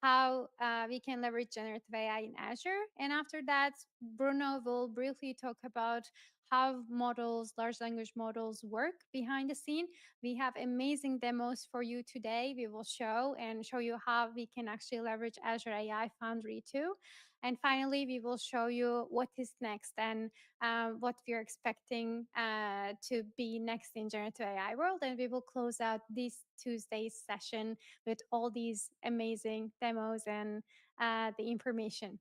P: how we can leverage generative AI in Azure. And after that, Bruno will briefly talk about how models, large language models work behind the scene. We have amazing demos for you today. We will show you how we can actually leverage Azure AI Foundry too. And finally, we will show you what is next and what we're expecting to be next in generative AI world. And we will close out this Tuesday's session with all these amazing demos and the information.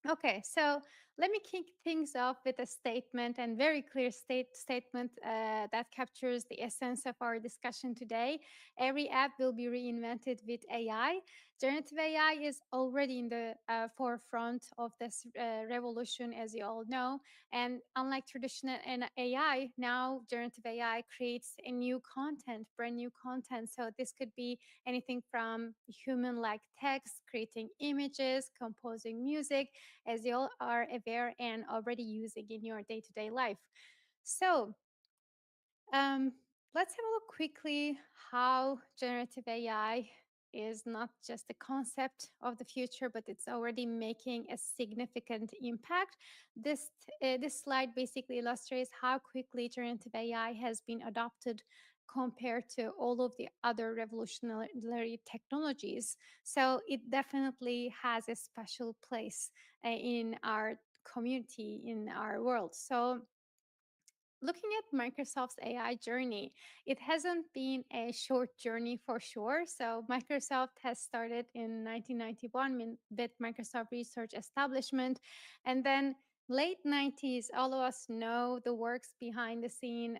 P: Okay, so let me kick things off with a statement and very clear statement that captures the essence of our discussion today. Every app will be reinvented with AI. Generative AI is already in the forefront of this revolution, as you all know. And unlike traditional AI, now generative AI creates a new content, brand new content. So this could be anything from human-like text, creating images, composing music, as you all are aware and already using in your day-to-day life. So um, let's have a look quickly how generative AI is not just a concept of the future, but it's already making a significant impact. This slide basically illustrates how quickly generative AI has been adopted compared to all of the other revolutionary technologies. So it definitely has a special place in our community, in our world. So looking at Microsoft's AI journey, it hasn't been a short journey for sure. So, Microsoft has started in 1991 with Microsoft Research Establishment. And then, late 90s, all of us know the works behind the scene.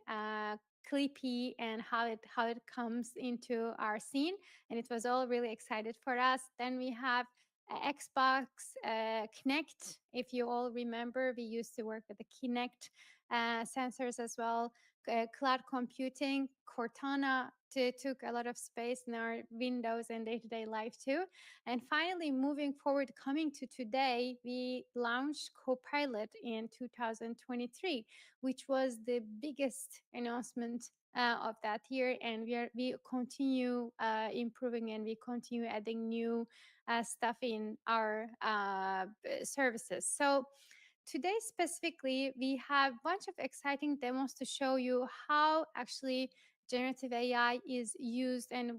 P: Clippy and how it comes into our scene, and it was all really excited for us. Then we have Xbox Kinect. If you all remember, we used to work with the Kinect sensors as well. Cloud computing, Cortana took a lot of space in our Windows and day-to-day life too. And finally, moving forward, coming to today, we launched Copilot in 2023, which was the biggest announcement of that year. And we continue improving, and we continue adding new stuff in our services. So today specifically, we have a bunch of exciting demos to show you how actually generative AI is used and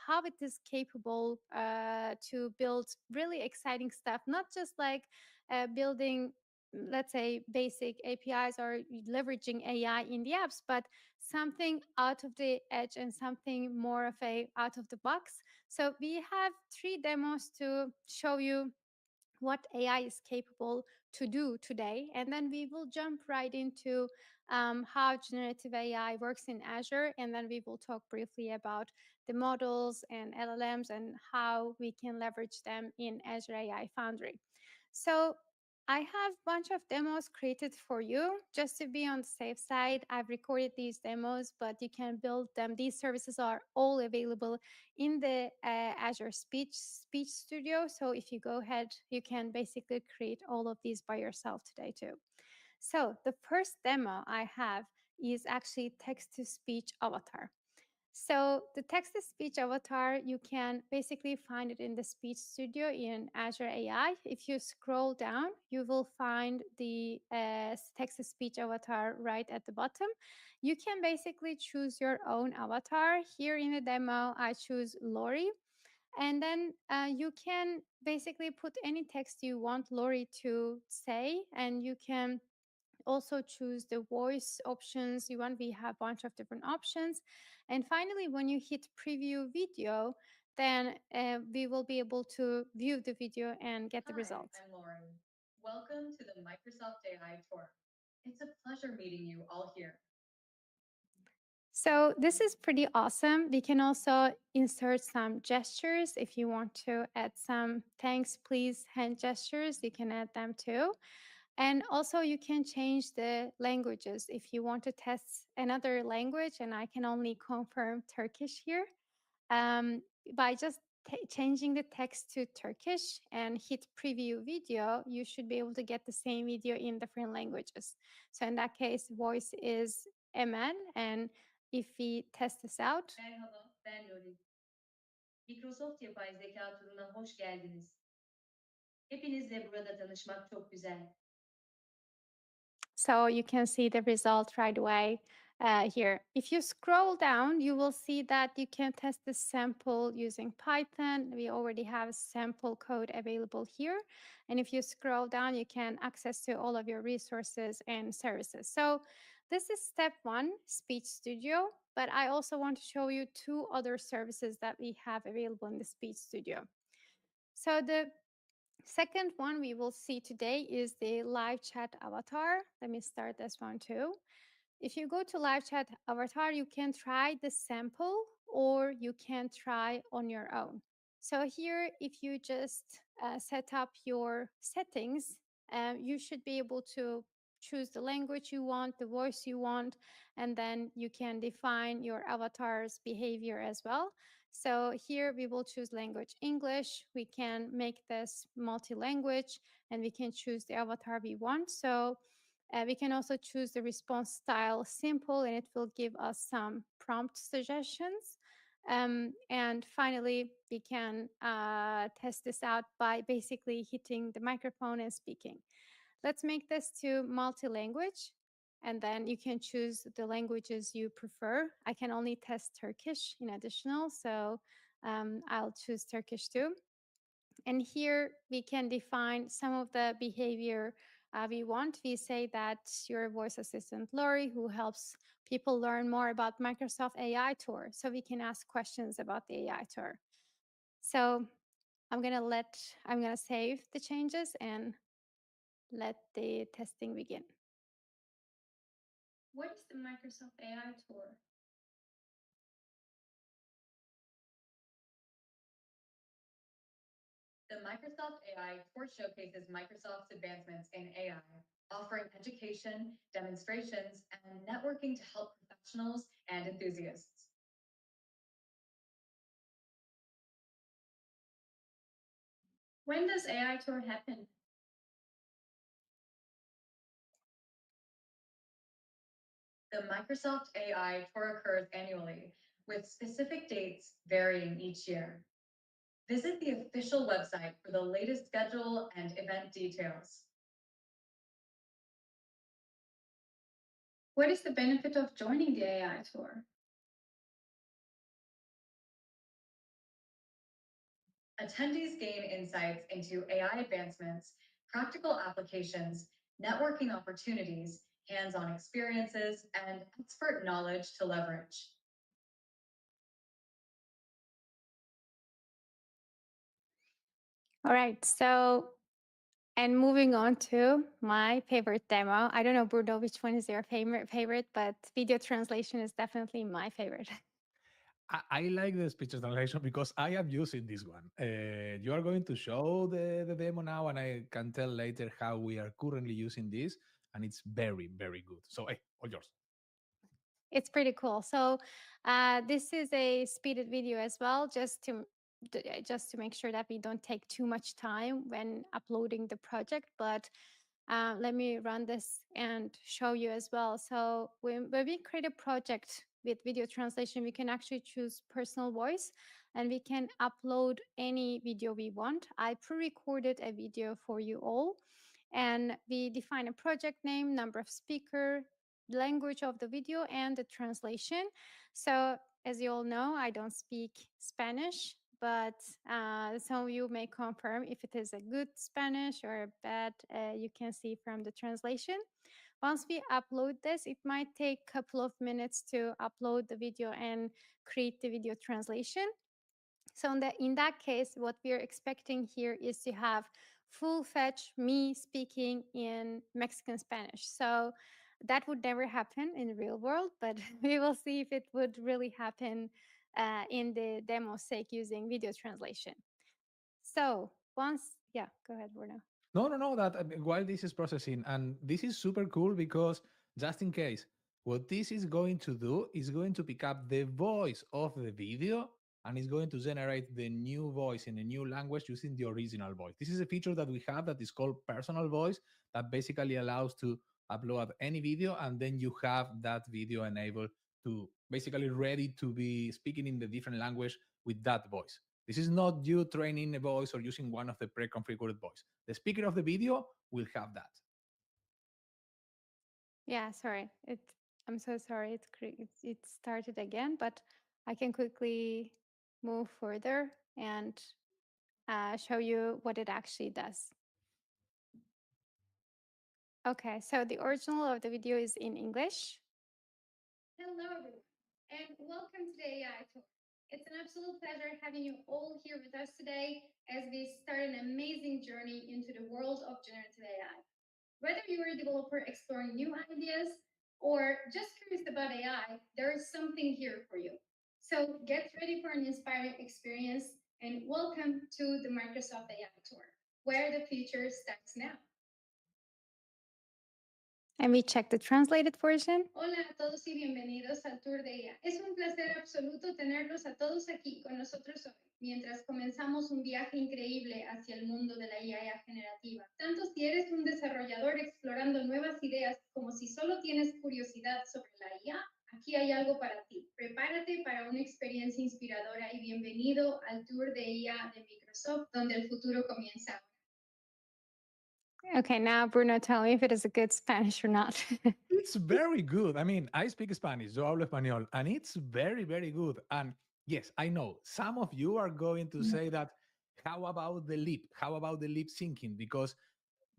P: how it is capable to build really exciting stuff, not just like building, let's say, basic APIs or leveraging AI in the apps, but something out of the edge and something more of a out of the box. So we have 3 demos to show you what AI is capable to do today. And then we will jump right into how generative AI works in Azure. And then we will talk briefly about the models and LLMs and how we can leverage them in Azure AI Foundry. So I have a bunch of demos created for you. Just to be on the safe side, I've recorded these demos, but you can build them. These services are all available in the Azure Speech Studio. So if you go ahead, you can basically create all of these by yourself today too. So the first demo I have is actually text-to-speech avatar. So the text-to-speech avatar, you can basically find it in the Speech Studio in Azure AI. If you scroll down, you will find the text-to-speech avatar right at the bottom. You can basically choose your own avatar. Here in the demo, I choose Lori. And then you can basically put any text you want Lori to say, and you can also choose the voice options you want. We have a bunch of different options. And finally, when you hit preview video, then we will be able to view the video and get the result.
R: I'm Lauren. Welcome to the Microsoft AI Tour. It's a pleasure meeting you all here.
P: So this is pretty awesome. We can also insert some gestures. If you want to add some thanks, please hand gestures, you can add them too. And also you can change the languages if you want to test another language, and I can only confirm Turkish here. By just changing the text to Turkish and hit preview video, you should be able to get the same video in different languages. So in that case, voice is Emen, and if we test this out.
R: Merhaba, ben Lori. Microsoft Yapay Zeka turuna hoş geldiniz. Hepinizle burada tanışmak çok güzel.
P: So you can see the result right away here. If you scroll down, you will see that you can test the sample using Python. We already have sample code available here. And if you scroll down, you can access to all of your resources and services. So this is step 1, Speech Studio. But I also want to show you 2 other services that we have available in the Speech Studio. So the Second one we will see today is the live chat avatar. Let me start this one too. If you go to live chat avatar, you can try the sample or you can try on your own. So here, if you just set up your settings, you should be able to choose the language you want, the voice you want, and then you can define your avatar's behavior as well. So here we will choose language English. We can make this multi-language and we can choose the avatar we want. So we can also choose the response style simple and it will give us some prompt suggestions. And finally, we can test this out by basically hitting the microphone and speaking. Let's make this to multi-language, and then you can choose the languages you prefer. I can only test Turkish in additional, so I'll choose Turkish too. And here we can define some of the behavior we want. We say that your voice assistant, Lori, who helps people learn more about Microsoft AI Tour. So we can ask questions about the AI Tour. So I'm gonna save the changes and let the testing begin.
R: What is the Microsoft AI Tour? The Microsoft AI Tour showcases Microsoft's advancements in AI, offering education, demonstrations, and networking to help professionals and enthusiasts. When does AI Tour happen? The Microsoft AI Tour occurs annually, with specific dates varying each year. Visit the official website for the latest schedule and event details. What is the benefit of joining the AI Tour? Attendees gain insights into AI advancements, practical applications, networking opportunities, hands-on experiences, and expert knowledge to leverage.
P: All right, so, and moving on to my favorite demo. I don't know, Bruno, which one is your favorite, but video translation is definitely my favorite.
Q: I like the speech translation because I am using this one. You are going to show the demo now, and I can tell later how we are currently using this, and it's very, very good. So, hey, all yours.
P: It's pretty cool. So this is a speeded video as well, just to make sure that we don't take too much time when uploading the project. But let me run this and show you as well. So when we create a project with video translation, we can actually choose personal voice and we can upload any video we want. I pre-recorded a video for you all, and we define a project name, number of speaker, language of the video, and the translation. So as you all know, I don't speak Spanish, but some of you may confirm if it is a good Spanish or a bad. You can see from the translation. Once we upload this, it might take a couple of minutes to upload the video and create the video translation. So in that case, what we are expecting here is to have full fetch me speaking in Mexican Spanish. So that would never happen in the real world, but we will see if it would really happen in the demo sake using video translation. So yeah, go ahead, Bruno.
Q: No. That while this is processing, and this is super cool because just in case, what this is going to do is going to pick up the voice of the video and is going to generate the new voice in a new language using the original voice. This is a feature that we have that is called personal voice that basically allows to upload any video and then you have that video enabled to basically ready to be speaking in the different language with that voice. This is not you training a voice or using one of the pre-configured voice. The speaker of the video will have that.
P: Yeah, sorry. I'm so sorry. It started again, but I can quickly move further and show you what it actually does. Okay, so the original of the video is in English.
R: Hello, everyone, and welcome to the AI Tour.
P: It's an absolute pleasure having you all here with us today as we start an amazing journey into the world of generative AI. Whether you're a developer exploring new ideas or just curious about AI, there is something here for you. So get ready for an inspiring experience and welcome to the Microsoft AI Tour, where the future starts now.
S: And we check the translated version.
P: Hola a todos y bienvenidos al Tour de IA. Es un placer absoluto tenerlos a todos aquí con nosotros hoy, mientras comenzamos un viaje increíble hacia el mundo de la IA generativa. Tanto si eres un desarrollador explorando nuevas ideas como si solo tienes curiosidad sobre la IA, aquí hay algo para ti. Prepárate para una experiencia inspiradora y bienvenido al Tour de IA de Microsoft, donde el futuro comienza.
S: Okay, now Bruno, tell me if it is a good Spanish or not.
Q: It's very good. I mean, I speak Spanish, yo hablo español, and it's very, very good. And yes, I know some of you are going to say that, how about the lip? How about the lip syncing? Because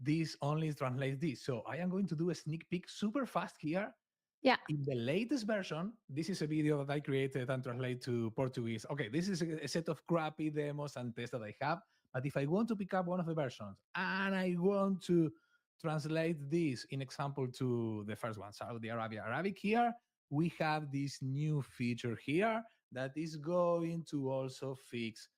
Q: this only translates this. So I am going to do a sneak peek super fast here.
S: Yeah.
Q: In the latest version, this is a video that I created and translate to Portuguese. Okay, this is a set of crappy demos and tests that I have. But if I want to pick up one of the versions and I want to translate this in example to the first one, Saudi Arabia Arabic here, we have this new feature here that is going to also fix,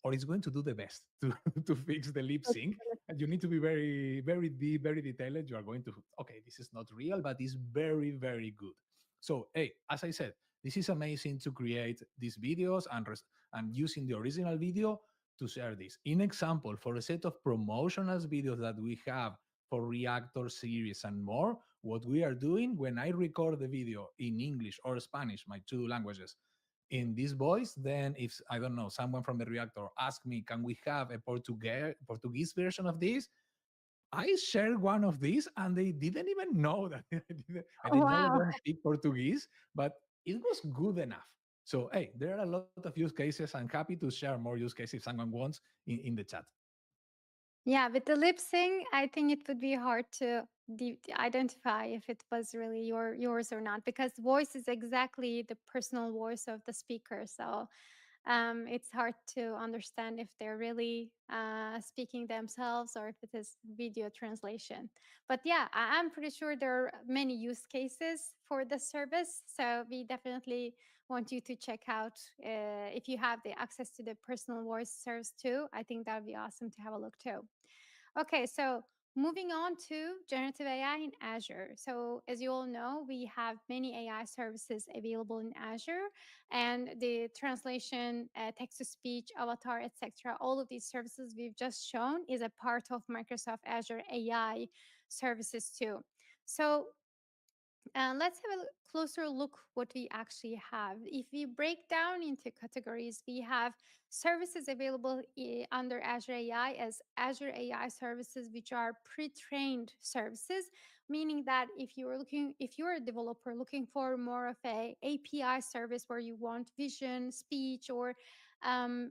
Q: or it's going to do the best to fix the lip sync. And you need to be very, very deep, very detailed. You are going to, okay, this is not real, but it's very, very good. So, hey, as I said, this is amazing to create these videos and using the original video to share this. In example, for a set of promotional videos that we have for Reactor series and more, what we are doing when I record the video in English or Spanish, my two languages, in this voice, then if, I don't know, someone from the Reactor ask me, can we have a Portuguese version of this? I shared one of these and they didn't even know that I didn't know them speak Portuguese, but it was good enough. So, hey, there are a lot of use cases. I'm happy to share more use cases if someone wants in the chat.
S: Yeah, with the lip sync, I think it would be hard to identify if it was really yours or not, because voice is exactly the personal voice of the speaker. So it's hard to understand if they're really speaking themselves or if it is video translation. But yeah, I'm pretty sure there are many use cases for the service. So we definitely want you to check out if you have the access to the personal voice service too. I think that would be awesome to have a look too. Okay, so moving on to generative AI in Azure. So as you all know, we have many AI services available in Azure, and the translation, text-to-speech, avatar, etc. All of these services we've just shown is a part of Microsoft Azure AI services too. So let's have a closer look what we actually have. If we break down into categories, we have services available under Azure AI as Azure AI services, which are pre-trained services, meaning that if you're a developer looking for more of a API service where you want vision, speech, or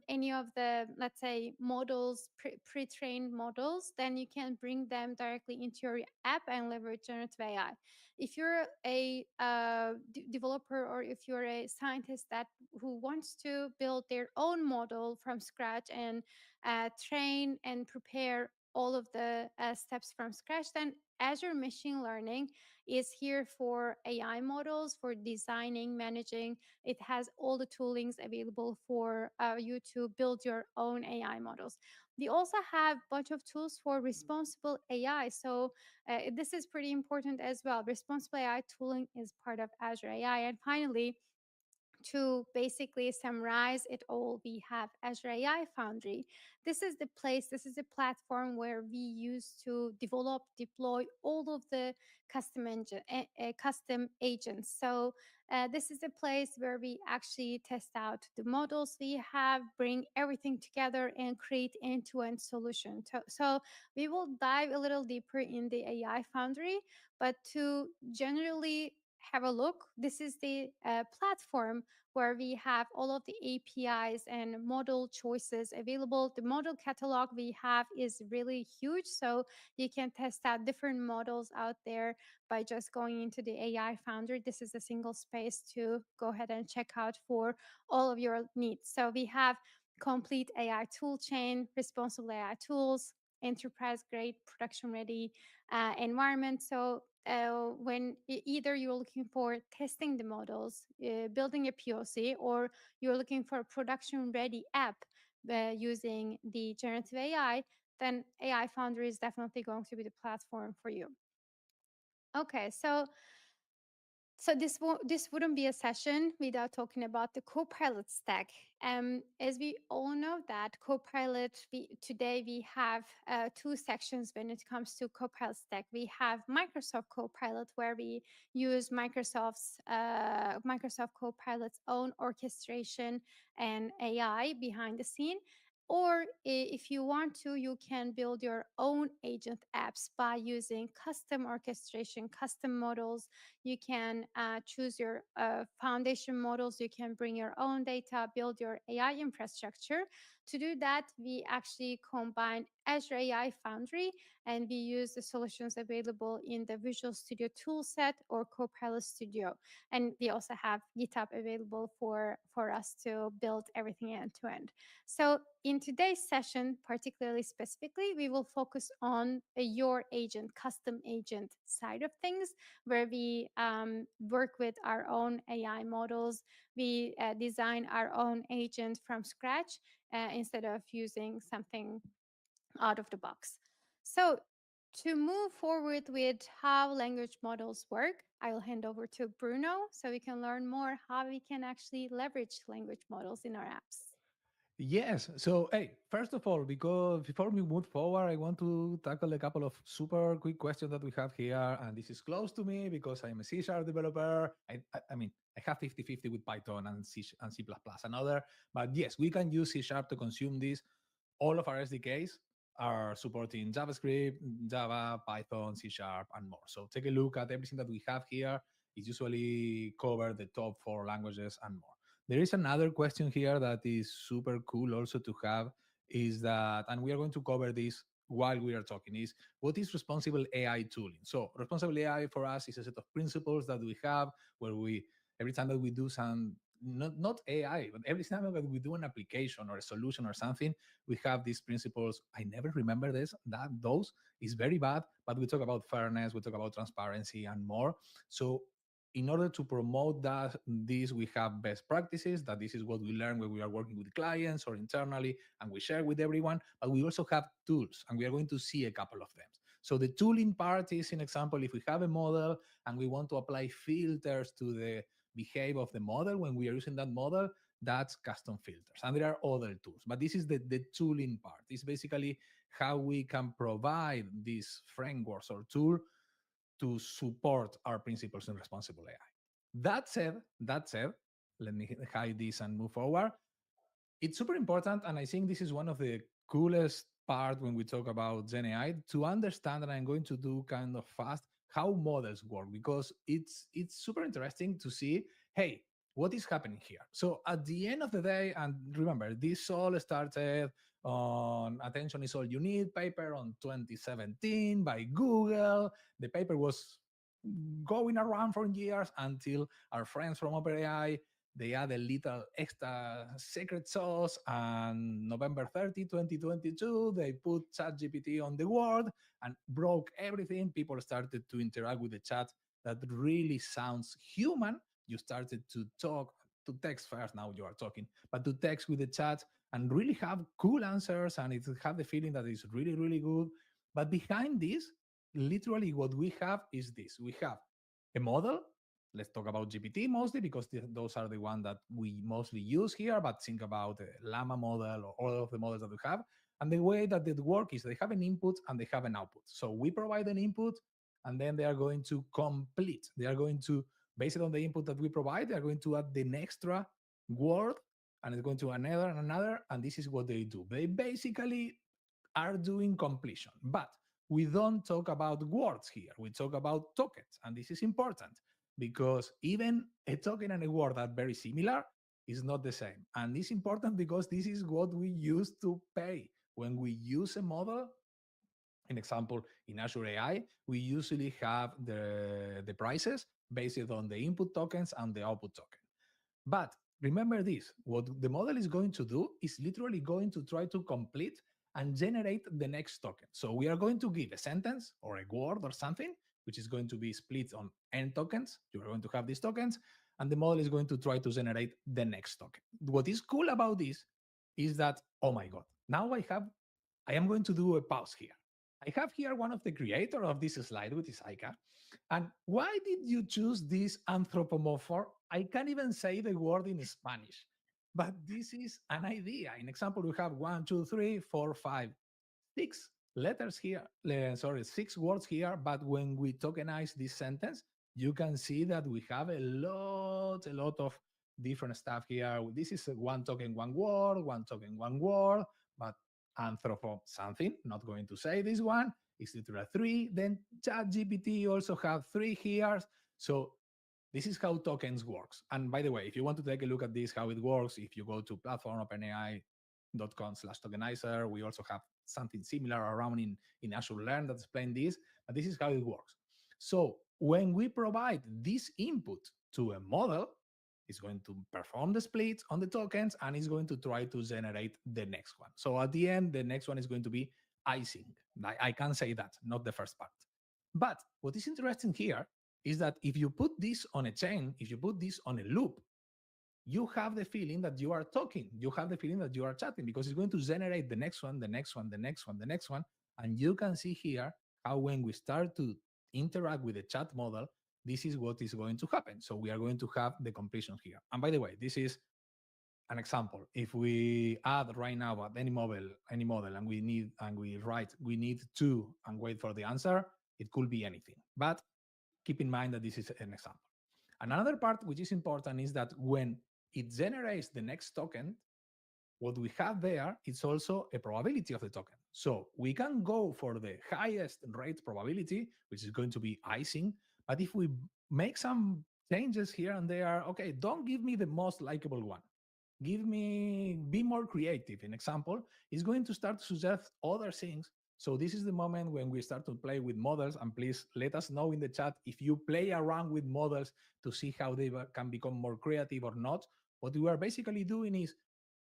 S: any of the, let's say, models, pre-trained models, then you can bring them directly into your app and leverage generative AI. If you're a developer or if you're a scientist who wants to build their own model from scratch and train and prepare all of the steps from scratch, then Azure Machine Learning is here for AI models, for designing, managing. It has all the toolings available for you to build your own AI models. We also have a bunch of tools for responsible AI. So this is pretty important as well. Responsible AI tooling is part of Azure AI. And finally, to basically summarize it all, we have Azure AI Foundry. This is the place, this is a platform where we use to develop, deploy all of the custom agents. So this is a place where we actually test out the models we have, bring everything together, and create end-to-end solution. So we will dive a little deeper in the AI Foundry, but to generally
P: have a look. This is the platform where we have all of the APIs and model choices available. The model catalog we have is really huge, so you can test out different models out there by just going into the AI Foundry. This is a single space to go ahead and check out for all of your needs. So we have complete AI toolchain, responsible AI tools, enterprise grade, production ready environment. So when either you're looking for testing the models, building a POC, or you're looking for a production ready app using the generative AI, then AI Foundry is definitely going to be the platform for you. Okay, so this wouldn't be a session without talking about the Copilot stack. As we all know that Copilot, today we have two sections when it comes to Copilot stack. We have Microsoft Copilot, where we use Microsoft Copilot's own orchestration and AI behind the scene. Or if you want to, you can build your own agent apps by using custom orchestration, custom models. You can choose your foundation models. You can bring your own data, build your AI infrastructure. To do that, we actually combine Azure AI Foundry, and we use the solutions available in the Visual Studio toolset or Copilot Studio. And we also have GitHub available for us to build everything end to end. So in today's session, particularly specifically, we will focus on your agent, custom agent side of things, where we work with our own AI models. We design our own agent from scratch instead of using something out of the box. So to move forward with how language models work, I'll hand over to Bruno so we can learn more how we can actually leverage language models in our apps.
Q: Yes. So, hey, first of all, because before we move forward, I want to tackle a couple of super quick questions that we have here. And this is close to me because I'm a C# developer. I mean, I have 50-50 with Python and C++ and other. But yes, we can use C# to consume this. All of our SDKs are supporting JavaScript, Java, Python, C#, and more. So take a look at everything that we have here. It usually covers the top 4 languages and more. There is another question here that is super cool also to have, is that, and we are going to cover this while we are talking, is what is responsible AI tooling? So responsible AI for us is a set of principles that we have where every time that we do some, not AI, but every time that we do an application or a solution or something, we have these principles. I never remember those is very bad, but we talk about fairness, we talk about transparency and more. So in order to promote this, we have best practices, that this is what we learn when we are working with clients or internally, and we share with everyone, but we also have tools, and we are going to see a couple of them. So the tooling part is an example. If we have a model and we want to apply filters to the behavior of the model when we are using that model, that's custom filters. And there are other tools, but this is the tooling part. It's basically how we can provide these frameworks or tool to support our principles in responsible AI. That said, let me hide this and move forward. It's super important, and I think this is one of the coolest part when we talk about Gen AI, to understand, and I'm going to do kind of fast, how models work, because it's super interesting to see, hey, what is happening here? So at the end of the day, and remember, this all started on Attention is All You Need paper on 2017 by Google. The paper was going around for years until our friends from OpenAI, they add a little extra secret sauce, and November 30, 2022, they put ChatGPT on the world and broke everything. People started to interact with the chat that really sounds human. You started to talk, to text first, now you are talking, but to text with the chat and really have cool answers, and it have the feeling that it's really, really good. But behind this, literally what we have is this. We have a model. Let's talk about GPT mostly, because those are the ones that we mostly use here, but think about the Llama model or all of the models that we have. And the way that it works is they have an input and they have an output. So we provide an input, and then they are going to complete. They are going to, based on the input that we provide, they are going to add the extra word, and it's going to another and another, and this is what they do. They basically are doing completion. But we don't talk about words here. We talk about tokens, and this is important. because even a token and a word are very similar is not the same. And it's important because this is what we use to pay. When we use a model, an example, in Azure AI, we usually have the prices based on the input tokens and the output token. But remember this, what the model is going to do is literally going to try to complete and generate the next token. So we are going to give a sentence or a word or something, which is going to be split on n tokens. You are going to have these tokens, and the model is going to try to generate the next token. What is cool about this is that, oh my God, now I am going to do a pause here. I have here one of the creator of this slide, which is Aika. And why did you choose this anthropomorph? I can't even say the word in Spanish, but this is an idea. In example, we have 1, 2, 3, 4, 5, 6 letters here, sorry, 6 words here. But when we tokenize this sentence, you can see that we have a lot of different stuff here. This is one token, one word, one token, one word, but anthropo something, not going to say this one, is literally 3. Then ChatGPT also have 3 here. So this is how tokens works. And by the way, if you want to take a look at this, how it works, if you go to platform openai.com/tokenizer, we also have something similar around in Azure Learn that explain this, but this is how it works. So when we provide this input to a model, it's going to perform the split on the tokens and it's going to try to generate the next one. So at the end, the next one is going to be icing. I can say that, not the first part. But what is interesting here is that if you put this on a chain, if you put this on a loop, you have the feeling that you are talking. You have the feeling that you are chatting because it's going to generate the next one, the next one, the next one, the next one. And you can see here how when we start to interact with the chat model, this is what is going to happen. So we are going to have the completion here. And by the way, this is an example. If we add right now at any model, and we write, we need to, and wait for the answer, it could be anything. But keep in mind that this is an example. Another part which is important is that when it generates the next token, what we have there is also a probability of the token. So we can go for the highest rate probability, which is going to be icing. But if we make some changes here and there, okay, don't give me the most likable one. Be more creative. An example is going to start to suggest other things. So this is the moment when we start to play with models. And please let us know in the chat if you play around with models to see how they can become more creative or not. What we are basically doing is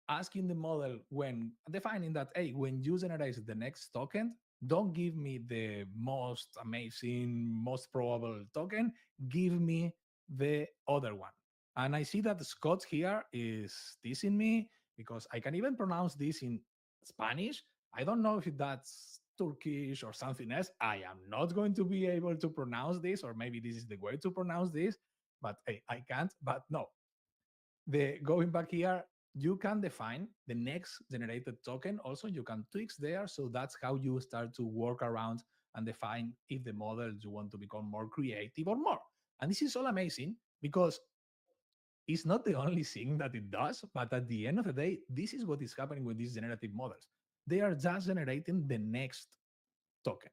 Q: asking the model, when defining that, hey, when you generate the next token, don't give me the most amazing, most probable token, give me the other one. And I see that Scott here is teasing me because I can even pronounce this in Spanish. I don't know if that's Turkish or something else. I am not going to be able to pronounce this, or maybe this is the way to pronounce this, but hey, I can't. But no, going back here, you can define the next generated token. Also, you can tweak there. So that's how you start to work around and define if the model you want to become more creative or more. And this is all amazing because it's not the only thing that it does, but at the end of the day, this is what is happening with these generative models. They are just generating the next token.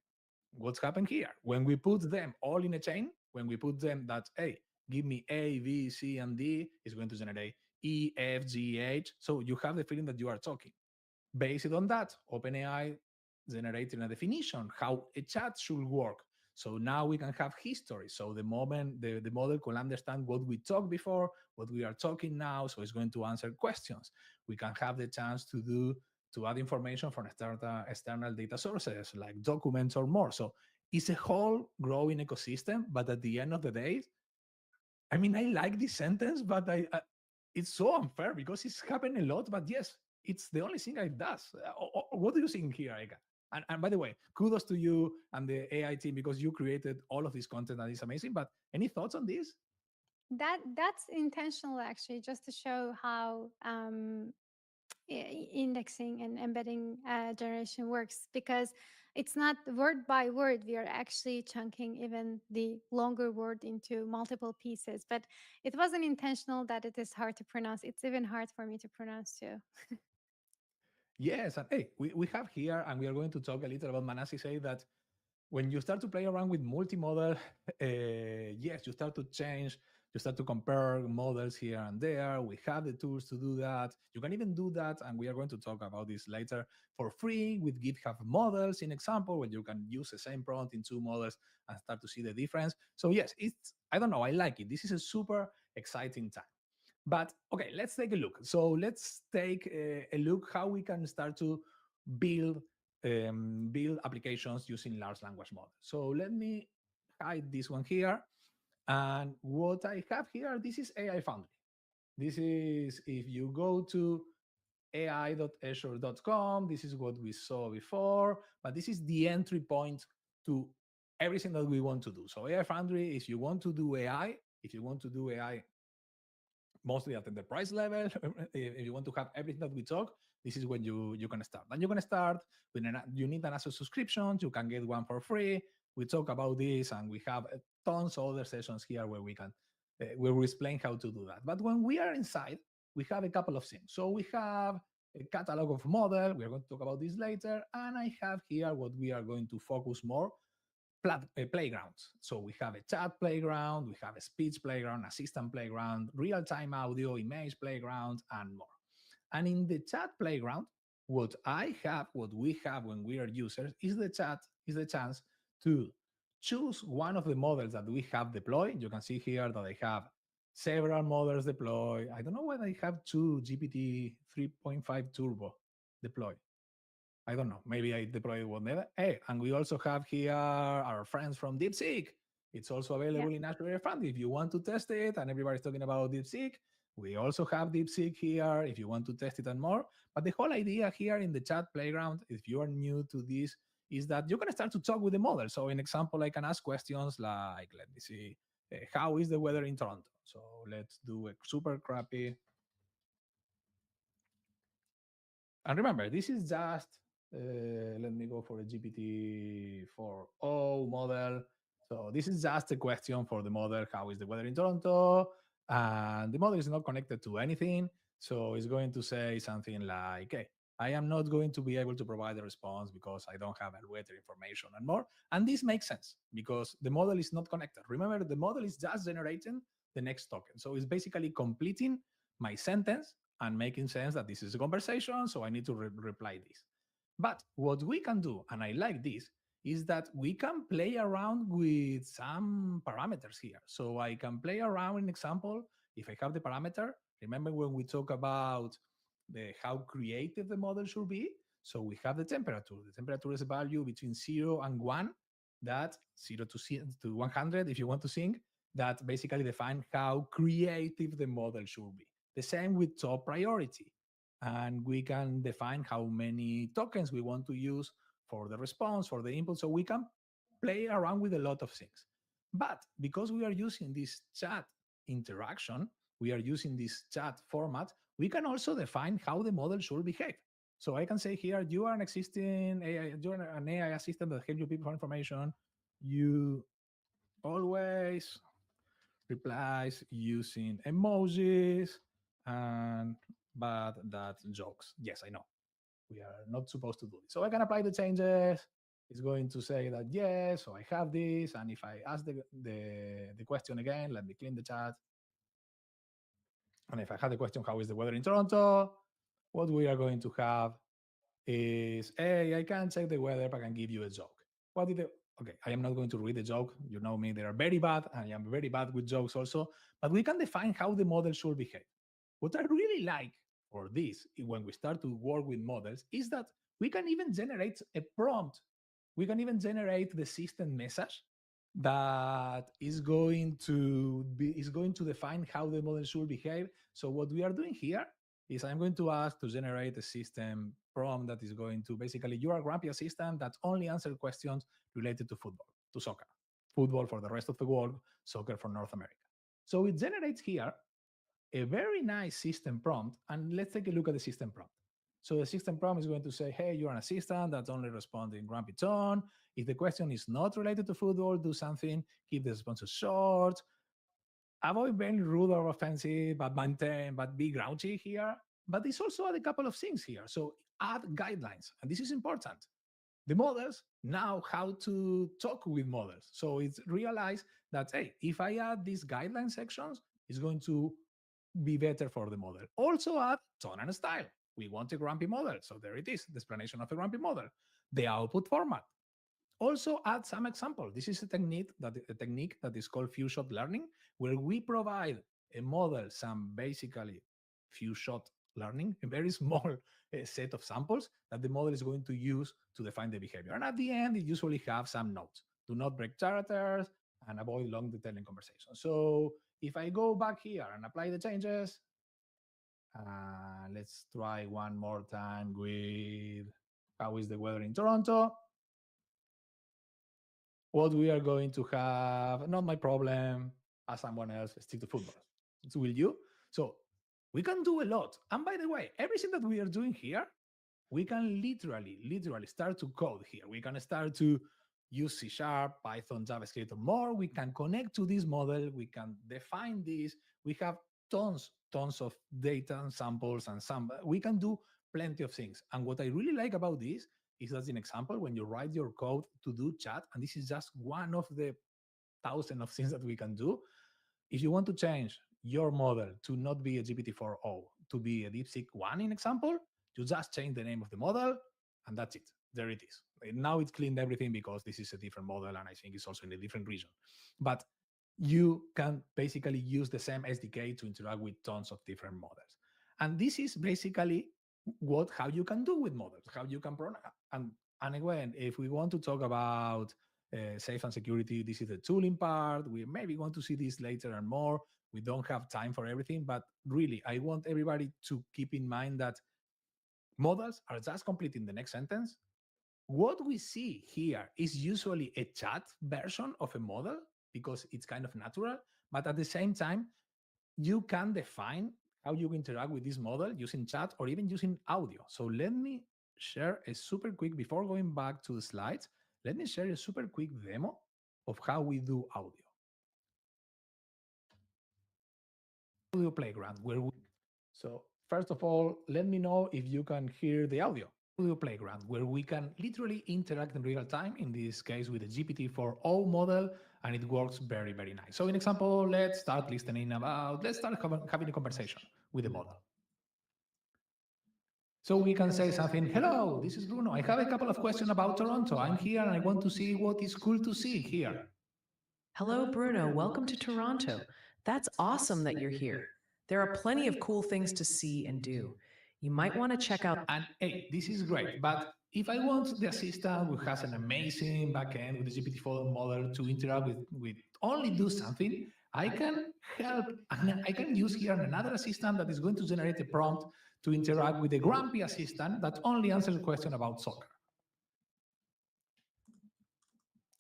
Q: What's happened here? When we put them all in a chain, when we put them that, hey, give me A, B, C, and D, it's going to generate E, F, G, H. So you have the feeling that you are talking. Based on that, OpenAI generated a definition how a chat should work. So now we can have history. So the moment the model can understand what we talked before, what we are talking now, so it's going to answer questions. We can have the chance to add information from external data sources like documents or more. So it's a whole growing ecosystem. But at the end of the day, I mean, I like this sentence, but it's so unfair because it's happened a lot. But yes, it's the only thing it does. What do you think here, Aika? And by the way, kudos to you and the AI team because you created all of this content and it's amazing. But any thoughts on this?
S: That's intentional, actually, just to show how indexing and embedding generation works, because it's not word by word. We are actually chunking even the longer word into multiple pieces. But it wasn't intentional that it is hard to pronounce. It's even hard for me to pronounce too.
Q: Yes, and hey, we have here, and we are going to talk a little about Manasi say that when you start to play around with multimodal, yes, you start to change, you start to compare models here and there. We have the tools to do that. You can even do that, and we are going to talk about this later, for free with GitHub models, in example, where you can use the same prompt in two models and start to see the difference. So yes, I don't know, I like it. This is a super exciting time. But okay, let's take a look. So let's take a look how we can start to build applications using large language models. So let me hide this one here. And what I have here, this is AI Foundry. This is, if you go to ai.azure.com, this is what we saw before, but this is the entry point to everything that we want to do. So AI Foundry, if you want to do AI, mostly at enterprise level, if you want to have everything that we talk, this is when you can start. And you're going to start with you need an Azure subscription. You can get one for free. We talk about this, and we have tons of other sessions here where we can where we explain how to do that. But when we are inside, we have a couple of things. So we have a catalog of model. We are going to talk about this later. And I have here what we are going to focus more, playgrounds. So we have a chat playground, we have a speech playground, assistant playground, real-time audio, image playground, and more. And in the chat playground, what we have when we are users is the chance to choose one of the models that we have deployed. You can see here that I have several models deployed. I don't know whether I have two GPT 3.5 Turbo deployed. I don't know. Maybe I deployed one never. Hey, and we also have here our friends from DeepSeek. It's also available in Azure AI Foundry if you want to test it, and everybody's talking about DeepSeek. We also have DeepSeek here if you want to test it and more. But the whole idea here in the chat playground, if you are new to this, is that you're going to start to talk with the model. So in example, I can ask questions like, let me see, how is the weather in Toronto? So let's do a super crappy. And remember, this is just, let me go for a GPT-4o model. So this is just a question for the model, how is the weather in Toronto? And the model is not connected to anything. So it's going to say something like, hey, I am not going to be able to provide a response because I don't have a weather information and more. And this makes sense because the model is not connected. Remember, the model is just generating the next token. So it's basically completing my sentence and making sense that this is a conversation, so I need to reply this. But what we can do, and I like this, is that we can play around with some parameters here. So I can play around, in example, if I have the parameter, remember when we talk about how creative the model should be? So we have the temperature. The temperature is a value between 0 and 1, that 0 to 100, if you want to sing, that basically define how creative the model should be. The same with top priority. And we can define how many tokens we want to use for the response, for the input. So we can play around with a lot of things. But because we are using this chat interaction, we are using this chat format, we can also define how the model should behave. So I can say here, you are an existing AI, you're an AI assistant that helps you people for information. You always replies using emojis, but that jokes. Yes, I know. We are not supposed to do this. So I can apply the changes. It's going to say that yes, so I have this. And if I ask the question again, let me clean the chat. And if I have the question, how is the weather in Toronto? What we are going to have is, hey, I can check the weather, but I can give you a joke. What did the Okay, I am not going to read the joke. You know me, they are very bad. I am very bad with jokes also. But we can define how the model should behave. What I really like for this, when we start to work with models, is that we can even generate a prompt. We can even generate the system message that is going to define how the model should behave. So what we are doing here is I'm going to ask to generate a system prompt that is going to basically, you are a grumpy assistant that only answers questions related to football, to soccer. Football for the rest of the world, soccer for North America. So it generates here a very nice system prompt. And let's take a look at the system prompt. So the system prompt is going to say, hey, you're an assistant that's only responding in grumpy tone. If the question is not related to football, do something, keep the responses short. Avoid being rude or offensive, but be grouchy here. But this also add a couple of things here. So add guidelines, and this is important. The models, now how to talk with models. So it's realized that, hey, if I add these guideline sections, it's going to be better for the model. Also add tone and style. We want a grumpy model. So there it is, the explanation of a grumpy model. The output format. Also add some example. This is a technique that is called few shot learning, where we provide a model some basically few shot learning, a very small set of samples that the model is going to use to define the behavior. And at the end, it usually have some notes. Do not break characters and avoid long detailing conversation. So if I go back here and apply the changes, let's try one more time with how is the weather in Toronto. What we are going to have, not my problem, as someone else, stick to football. So will you? So we can do a lot. And by the way, everything that we are doing here, we can literally start to code here. We can start to use C#, Python, JavaScript, or more. We can connect to this model. We can define this. We have tons of data and samples and we can do plenty of things. And what I really like about this is, as an example, when you write your code to do chat, and this is just one of the thousands of things that we can do. If you want to change your model to not be a GPT-4o, to be a DeepSeek 1, in example, you just change the name of the model, and that's it. There it is. Now it's cleaned everything because this is a different model, and I think it's also in a different region. But you can basically use the same SDK to interact with tons of different models. And this is basically how you can do with models, how you can pronounce. And again, if we want to talk about safe and security, this is the tooling part. We maybe want to see this later and more. We don't have time for everything, but really, I want everybody to keep in mind that models are just completing the next sentence. What we see here is usually a chat version of a model because it's kind of natural, but at the same time, you can define how you interact with this model using chat or even using audio. So let me share a super quick, before going back to the slides, let me share a super quick demo of how we do audio. Audio playground, so first of all, let me know if you can hear the audio. Audio playground, where we can literally interact in real time, in this case with the GPT-4o model, and it works very, very nice. So in example, let's start listening let's start having a conversation with the model. So we can say something, hello, this is Bruno. I have a couple of questions about Toronto. I'm here and I want to see what is cool to see here.
T: Hello, Bruno. Welcome to Toronto. That's awesome that you're here. There are plenty of cool things to see and do. You might want to check out...
Q: And hey, this is great, but if I want the assistant who has an amazing backend with the GPT-4 model to interact with only do something, I can help, and I can use here another assistant that is going to generate a prompt to interact with a grumpy assistant that only answers a question about soccer.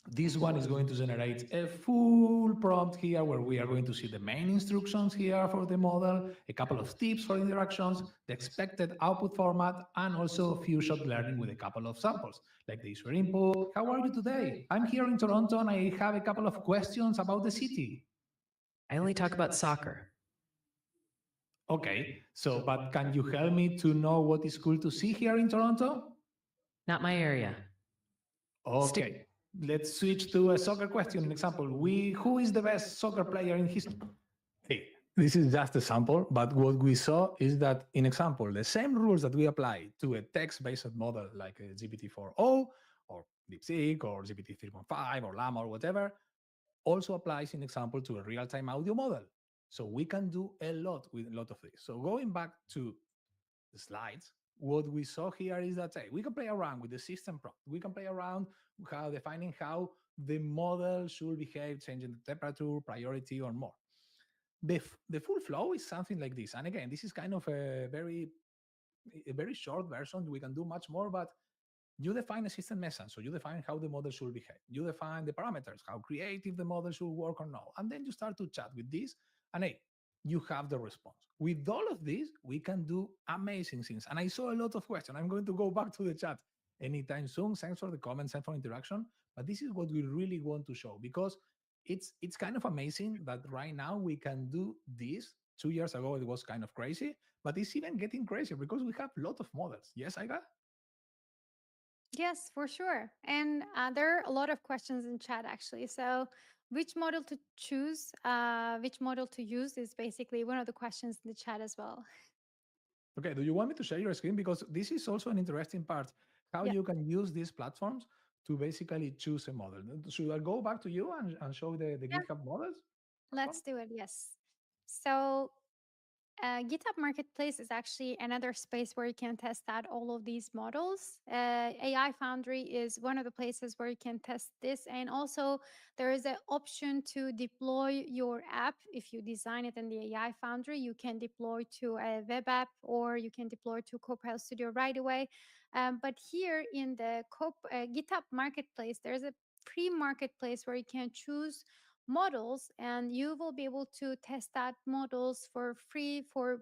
Q: This one is going to generate a full prompt here where we are going to see the main instructions here for the model, a couple of tips for interactions, the expected output format, and also few shot learning with a couple of samples, like the user input. How are you today? I'm here in Toronto and I have a couple of questions about the city.
T: I only talk about soccer.
Q: Okay, so, but can you help me to know what is cool to see here in Toronto?
T: Not my area.
Q: Okay. Let's switch to a soccer question. An example, who is the best soccer player in history? Hey, this is just a sample, but what we saw is that, in example, the same rules that we apply to a text-based model like a GPT-4o or DeepSeek or GPT-3.5 or Llama or whatever, also applies, in example, to a real-time audio model. So we can do a lot with a lot of this. So going back to the slides, what we saw here is that, hey, we can play around with the system prompt. We can play around defining how the model should behave, changing the temperature, priority, or more. The full flow is something like this. And again, this is kind of a very short version. We can do much more, but you define a system message. So you define how the model should behave. You define the parameters, how creative the model should work or not. And then you start to chat with this, and hey, you have the response. With all of this, we can do amazing things. And I saw a lot of questions. I'm going to go back to the chat anytime soon. Thanks for the comments and for interaction. But this is what we really want to show, because it's kind of amazing that right now we can do this. 2 years ago, it was kind of crazy, but it's even getting crazier because we have a lot of models. Yes, Aiga?
P: Yes, for sure. And there are a lot of questions in chat actually. So, which model to choose, which model to use is basically one of the questions in the chat as well.
Q: Okay, do you want me to share your screen? Because this is also an interesting part, how
P: Yeah.
Q: you can use these platforms to basically choose a model. Should I go back to you and show the
P: Yeah,
Q: GitHub models?
P: let's do it. Yes. So, GitHub Marketplace is actually another space where you can test out all of these models. AI Foundry is one of the places where you can test this. And also, there is an option to deploy your app. If you design it in the AI Foundry, you can deploy to a web app or you can deploy to Copilot Studio right away. But here in the GitHub Marketplace, there's a pre marketplace where you can choose models and you will be able to test out models for free for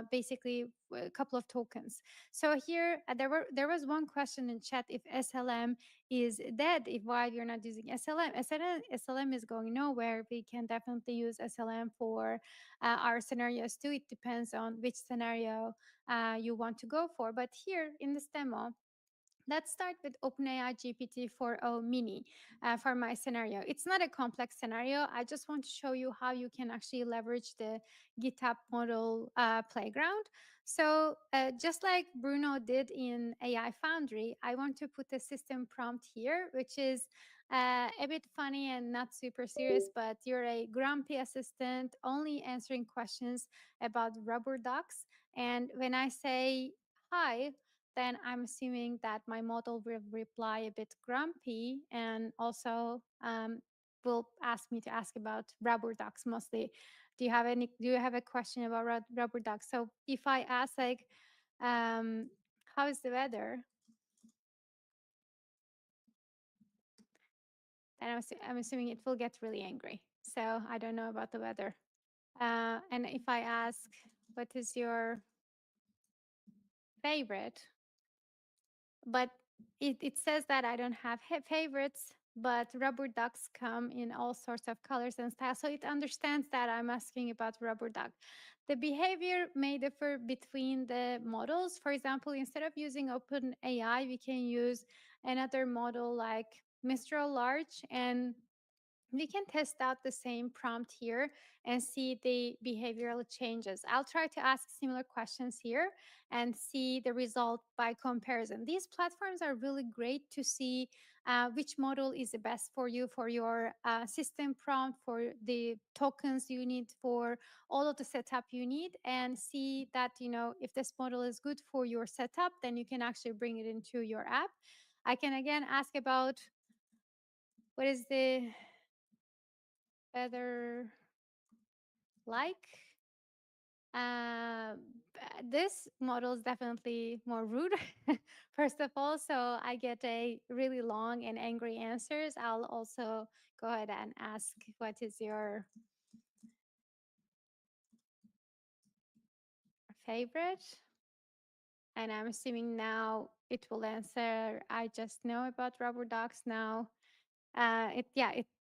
P: basically a couple of tokens. So here there was one question in chat if SLM is dead if why you're not using SLM is going nowhere. We can definitely use SLM for our scenarios too. It depends on which scenario you want to go for, but here in this demo let's start with OpenAI GPT-4o Mini for my scenario. It's not a complex scenario. I just want to show you how you can actually leverage the GitHub model playground. So just like Bruno did in AI Foundry, I want to put a system prompt here, which is a bit funny and not super serious, but you're a grumpy assistant only answering questions about rubber ducks. And when I say hi, then I'm assuming that my model will reply a bit grumpy and also will ask me to ask about rubber ducks mostly. Do you have a question about rubber ducks? So if I ask like, how is the weather? Then I'm assuming it will get really angry. So I don't know about the weather. And if I ask, what is your favorite? But it says that I don't have favorites, but rubber ducks come in all sorts of colors and styles. So it understands that I'm asking about rubber duck. The behavior may differ between the models. For example, instead of using OpenAI, we can use another model like Mistral Large, and we can test out the same prompt here and see the behavioral changes. I'll try to ask similar questions here and see the result by comparison. These platforms are really great to see which model is the best for you, for your system prompt, for the tokens you need, for all of the setup you need, and see that, you know, if this model is good for your setup, then you can actually bring it into your app. I can again ask about what is the weather like. Uh, this model is definitely more rude, first of all. So I get a really long and angry answers. I'll also go ahead and ask, what is your favorite? And I'm assuming now it will answer, I just know about rubber ducks now.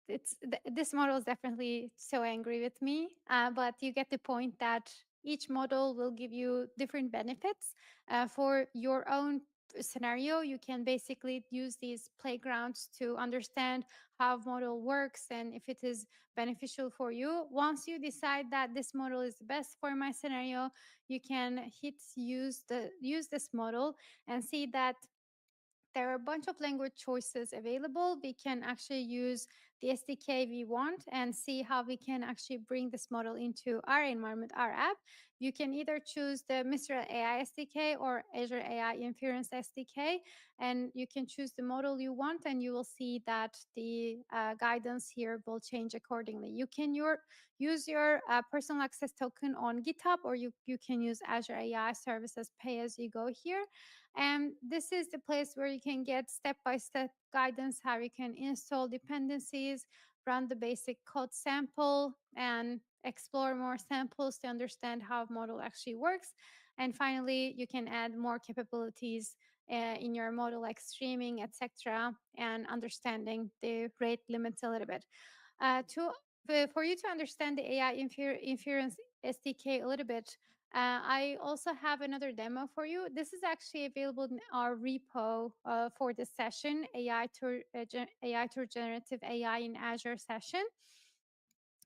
P: This model is definitely so angry with me, but you get the point that each model will give you different benefits for your own scenario. You can basically use these playgrounds to understand how model works and if it is beneficial for you. Once you decide that this model is the best for my scenario, you can hit use this model and see that there are a bunch of language choices available. We can actually use the SDK we want and see how we can actually bring this model into our environment, our app. You can either choose the Mistral AI SDK or Azure AI Inference SDK, and you can choose the model you want, and you will see that the guidance here will change accordingly. You can use your personal access token on GitHub, or you can use Azure AI Services pay as you go here. And this is the place where you can get step-by-step guidance, how you can install dependencies, run the basic code sample, and explore more samples to understand how model actually works. And finally, you can add more capabilities in your model, like streaming, etc., and understanding the rate limits a little bit. For you to understand the AI inference SDK a little bit, I also have another demo for you. This is actually available in our repo for this session, AI Tour Generative AI in Azure session.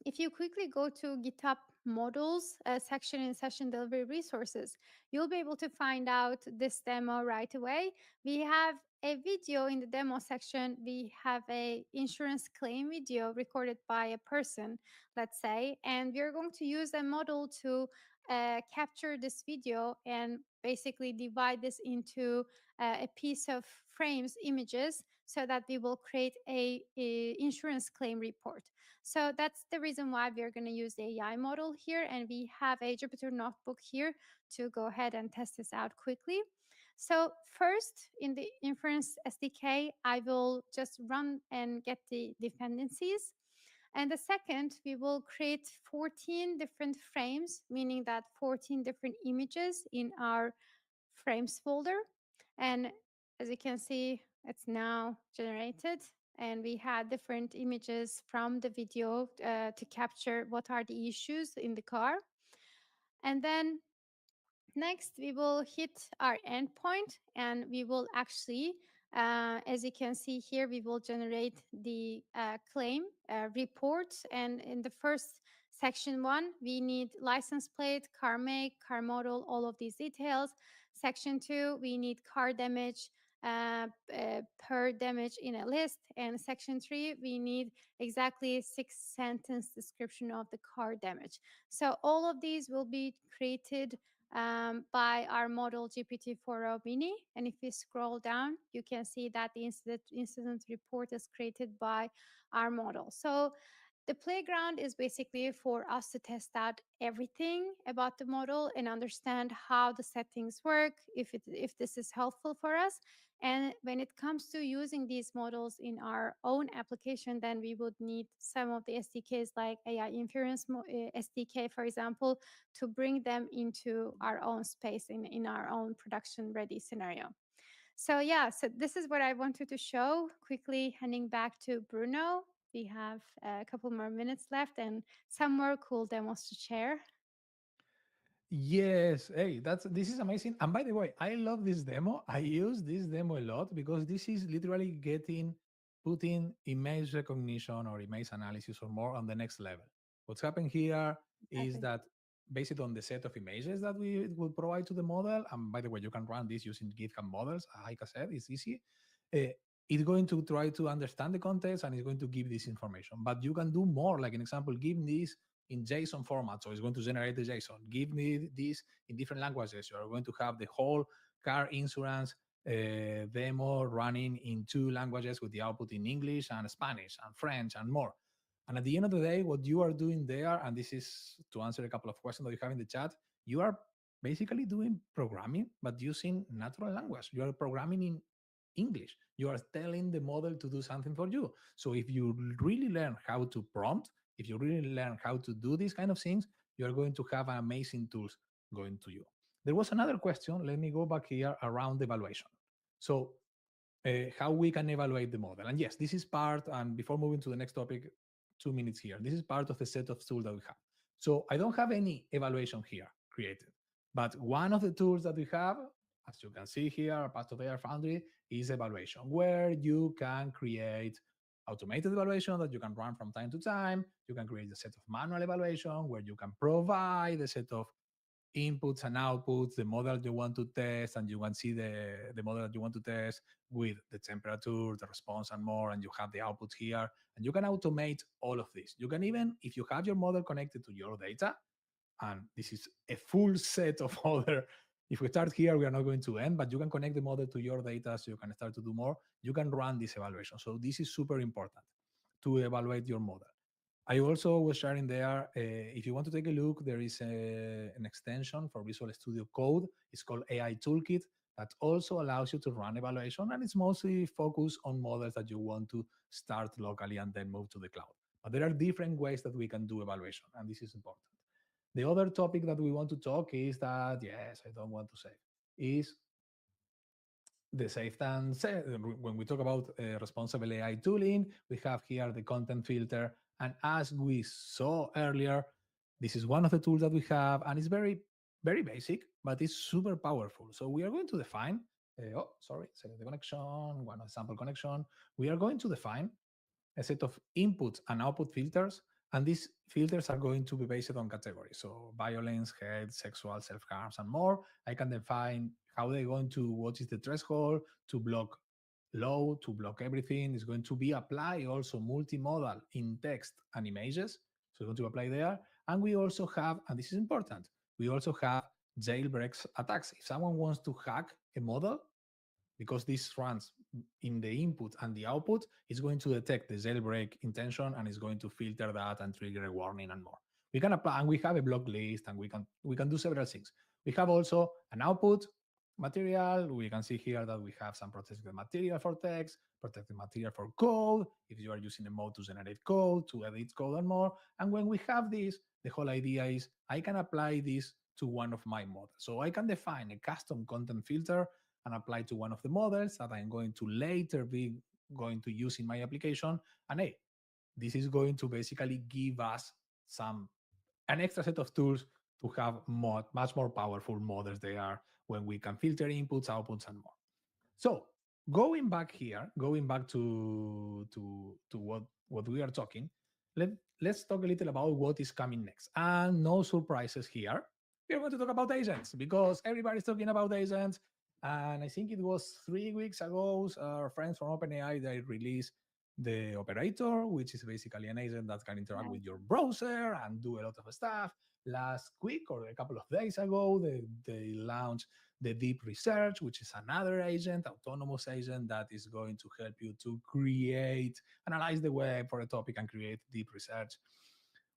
P: If you quickly go to GitHub models section in session delivery resources, you'll be able to find out this demo right away. We have a video in the demo section. We have a insurance claim video recorded by a person, let's say, and we're going to use a model to capture this video and basically divide this into a piece of frames, images, so that we will create a insurance claim report. So that's the reason why we're going to use the AI model here. And we have a Jupyter notebook here to go ahead and test this out quickly. So first, in the Inference SDK, I will just run and get the dependencies. And the second, we will create 14 different frames, meaning that 14 different images in our frames folder. And as you can see, it's now generated. And we had different images from the video to capture what are the issues in the car. And then next, we will hit our endpoint and we will actually, as you can see here, we will generate the claim report. And in the first section 1, we need license plate, car make, car model, all of these details. Section 2, we need car damage, per damage in a list. And section 3, we need exactly 6-sentence description of the car damage. So all of these will be created by our model GPT-4o Mini. And if we scroll down, you can see that the incident report is created by our model. So the playground is basically for us to test out everything about the model and understand how the settings work, if this is helpful for us. And when it comes to using these models in our own application, then we would need some of the SDKs like AI Inference SDK, for example, to bring them into our own space in our own production-ready scenario. So yeah, so this is what I wanted to show. Quickly handing back to Bruno. We have a couple more minutes left and some more cool demos to share.
Q: Yes, hey, this is amazing. And by the way, I love this demo. I use this demo a lot because this is literally putting image recognition or image analysis or more on the next level. What's happened here is that based on the set of images that we will provide to the model, and by the way, you can run this using GitHub models. Like I said, it's easy. It's going to try to understand the context and it's going to give this information. But you can do more. Like an example, give this in JSON format. So it's going to generate the JSON. Give me this in different languages. You are going to have the whole car insurance demo running in 2 languages with the output in English and Spanish and French and more. And at the end of the day, what you are doing there, and this is to answer a couple of questions that you have in the chat, you are basically doing programming, but using natural language. You are programming in English. You are telling the model to do something for you. So if you really learn how to prompt, if you really learn how to do these kind of things, you are going to have amazing tools going to you. There was another question. Let me go back here around evaluation. So how we can evaluate the model. And yes, this is part, and before moving to the next topic, 2 minutes here, this is part of the set of tools that we have. So I don't have any evaluation here created, but one of the tools that we have, as you can see here, part of AI Foundry, is evaluation, where you can create automated evaluation that you can run from time to time. You can create a set of manual evaluation where you can provide a set of inputs and outputs, the model you want to test, and you can see the model that you want to test with the temperature, the response, and more, and you have the output here, and you can automate all of this. You can even, if you have your model connected to your data, and this is a full set of other, if we start here, we are not going to end, but you can connect the model to your data so you can start to do more. You can run this evaluation. So this is super important to evaluate your model. I also was sharing there, if you want to take a look, there is an extension for Visual Studio Code. It's called AI Toolkit that also allows you to run evaluation, and it's mostly focused on models that you want to start locally and then move to the cloud. But there are different ways that we can do evaluation, and this is important. The other topic that we want to talk is that, yes, I don't want to say, is the safe and when we talk about responsible AI tooling, we have here the content filter. And as we saw earlier, this is one of the tools that we have, and it's very very basic, but it's super powerful. So we are going to define, select the connection, one sample connection. We are going to define a set of input and output filters, and these filters are going to be based on categories. So violence, hate, sexual, self-harms, and more. I can define how they're going to, what is the threshold to block low, to block everything. Is going to be applied also multimodal in text and images. So we're going to apply there. And we also have, and this is important, we also have jailbreaks attacks. If someone wants to hack a model, because this runs in the input and the output, it's going to detect the jailbreak intention and it's going to filter that and trigger a warning and more. We can apply, and we have a block list, and we can do several things. We have also an output material. We can see here that we have some protected material for text, protected material for code, if you are using a mode to generate code, to edit code and more. And when we have this, the whole idea is I can apply this to one of my models. So I can define a custom content filter and apply to one of the models that I'm going to later be going to use in my application. And hey, this is going to basically give us an extra set of tools to have much more powerful models there when we can filter inputs, outputs, and more. So going back here, going back to what we are talking, let's talk a little about what is coming next. And no surprises here. We're going to talk about agents because everybody's talking about agents. And I think it was 3 weeks ago, our friends from OpenAI, they released the operator, which is basically an agent that can interact with your browser and do a lot of stuff. Last week or a couple of days ago, they launched the Deep Research, which is another agent, autonomous agent that is going to help you to analyze the web for a topic and create deep research.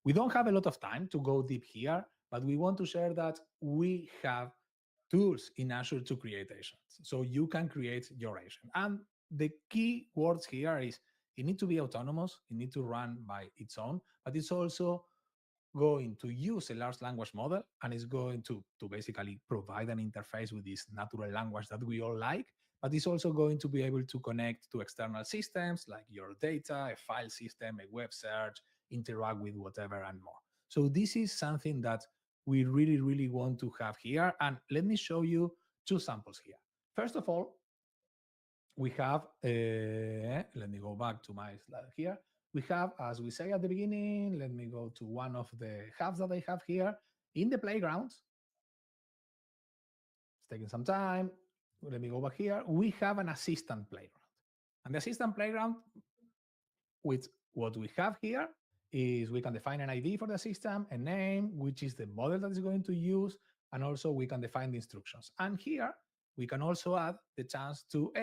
Q: We don't have a lot of time to go deep here, but we want to share that we have tools in Azure to create agents. So you can create your agent. And the key words here is it needs to be autonomous, it needs to run by its own, but it's also going to use a large language model and it's going to basically provide an interface with this natural language that we all like, but it's also going to be able to connect to external systems like your data, a file system, a web search, interact with whatever and more. So this is something that we really, really want to have here. And let me show you 2 samples here. First of all, we have, let me go back to my slide here. We have, as we say at the beginning, let me go to one of the hubs that I have here. In the playground, it's taking some time. Let me go back here. We have an assistant playground. And the assistant playground, with what we have here, is we can define an ID for the system, a name, which is the model that is going to use, and also we can define the instructions. And here, we can also add the chance to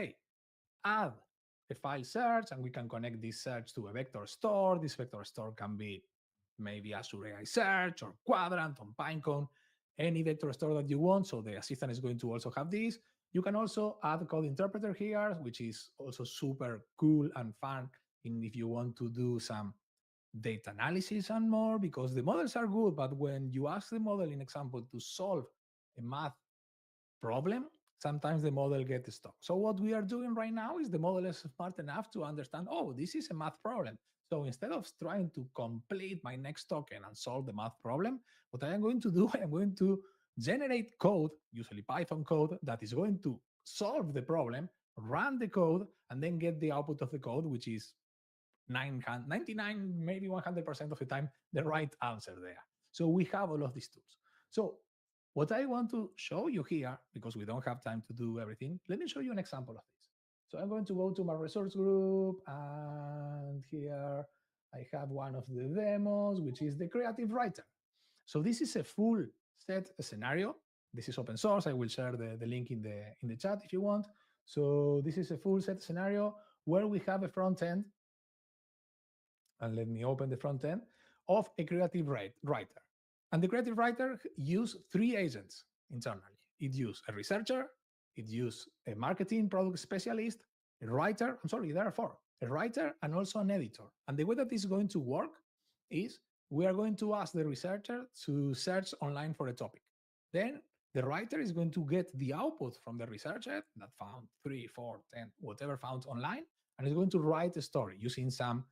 Q: add a file search, and we can connect this search to a vector store. This vector store can be maybe Azure AI Search or Quadrant or Pinecone, any vector store that you want. So the assistant is going to also have this. You can also add a code interpreter here, which is also super cool and fun if you want to do some data analysis and more, because the models are good, but when you ask the model, in example, to solve a math problem, sometimes the model gets stuck. So what we are doing right now is the model is smart enough to understand, oh, this is a math problem. So instead of trying to complete my next token and solve the math problem, what I am going to do, I am going to generate code, usually Python code, that is going to solve the problem, run the code, and then get the output of the code, which is 99, maybe 100% of the time, the right answer there. So we have all of these tools. So what I want to show you here, because we don't have time to do everything, let me show you an example of this. So I'm going to go to my resource group, and here I have one of the demos, which is the Creative Writer. So this is a full set scenario. This is open source. I will share the link in the chat if you want. So this is a full set scenario where we have a front end. And let me open the front end of a creative writer. And the creative writer uses 3 agents internally. It uses a researcher, it uses a marketing product specialist, a writer, there are 4, a writer and also an editor. And the way that this is going to work is we are going to ask the researcher to search online for a topic. Then the writer is going to get the output from the researcher that found 3, 4, 10, whatever found online, and is going to write a story using some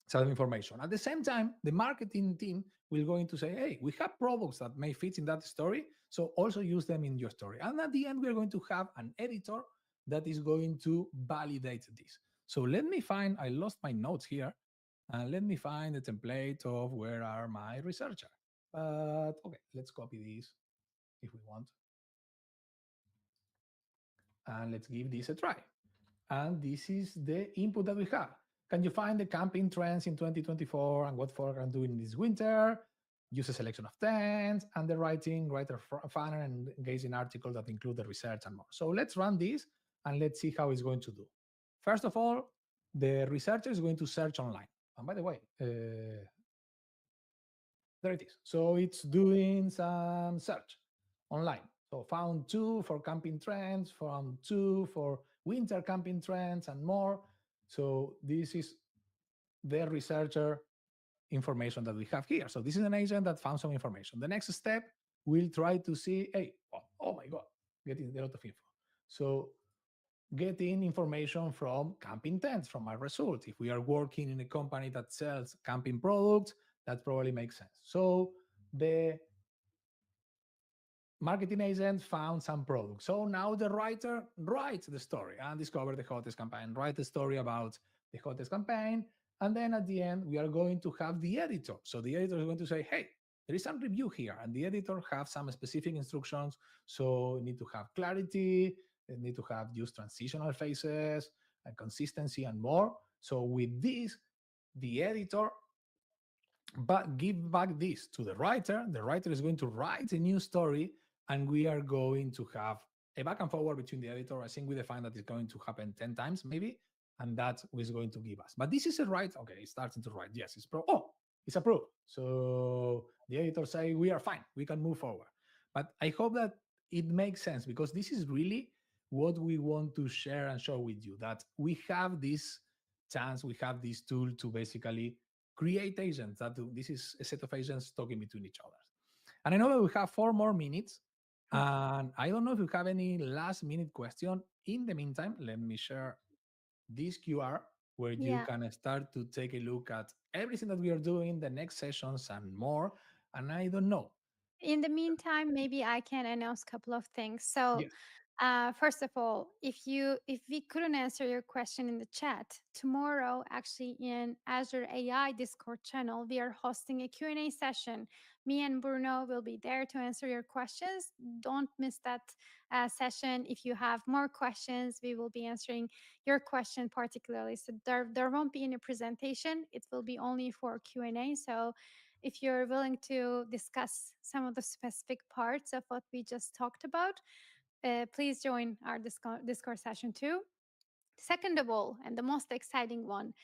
Q: self-information. At the same time, the marketing team will going to say, hey, we have products that may fit in that story, so also use them in your story. And at the end, we're going to have an editor that is going to validate this. So let me find, I lost my notes here, and let me find the template of where are my researcher. But okay, let's copy this if we want. And let's give this a try. And this is the input that we have. Can you find the camping trends in 2024 and what folk are doing this winter? Use a selection of tents, underwriting, writer fun and engaging articles that include the research and more. So let's run this and let's see how it's going to do. First of all, the researcher is going to search online. And by the way, there it is. So it's doing some search online. So found 2 for camping trends, found 2 for winter camping trends and more. So this is the researcher information that we have here. So this is an agent that found some information. The next step, we'll try to see, hey, oh my God, getting a lot of info. So getting information from camping tents, from our result. If we are working in a company that sells camping products, that probably makes sense. So the marketing agent found some products. So now the writer writes the story and discover the hottest campaign, write the story about the hottest campaign. And then at the end, we are going to have the editor. So the editor is going to say, hey, there is some review here. And the editor have some specific instructions. So you need to have clarity, you need to have use transitional phases and consistency and more. So with this, the editor but give back this to the writer. The writer is going to write a new story, and we are going to have a back and forward between the editor. I think we define that it's going to happen 10 times maybe, and that is going to give us. But this is a write. Okay, it's starting to write. Yes, it's pro. Oh, it's approved. So the editor say we are fine. We can move forward. But I hope that it makes sense, because this is really what we want to share and show with you, that we have this chance, we have this tool to basically create agents. That this is a set of agents talking between each other. And I know that we have 4 more minutes, and I don't know if you have any last minute question. In the meantime, let me share this QR where you can start to take a look at everything that we are doing, the next sessions and more. And I don't know.
P: In the meantime, maybe I can announce a couple of things. So
Q: Yes.
P: first of all, if we couldn't answer your question in the chat, tomorrow, actually in Azure AI Discord channel, we are hosting a Q&A session. Me and Bruno will be there to answer your questions. Don't miss that session. If you have more questions, we will be answering your question particularly. So there won't be any presentation. It will be only for Q&A. So if you're willing to discuss some of the specific parts of what we just talked about, please join our Discord session too. Second of all, and the most exciting one,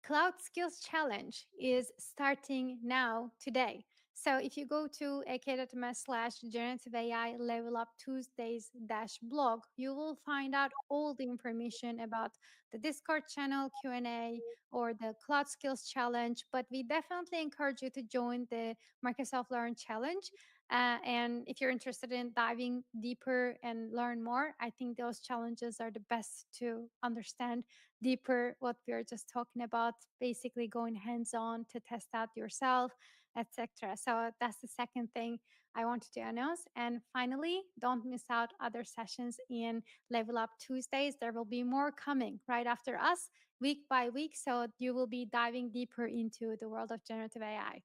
P: Cloud Skills Challenge is starting now, today. So if you go to ak.ms/generative AI level up Tuesdays-blog, you will find out all the information about the Discord channel Q&A or the Cloud Skills Challenge. But we definitely encourage you to join the Microsoft Learn Challenge. And if you're interested in diving deeper and learn more, I think those challenges are the best to understand deeper what we are just talking about, basically going hands-on to test out yourself, etc. So that's the second thing I wanted to announce. And finally, don't miss out other sessions in Level Up Tuesdays. There will be more coming right after us, week by week. So you will be diving deeper into the world of generative AI.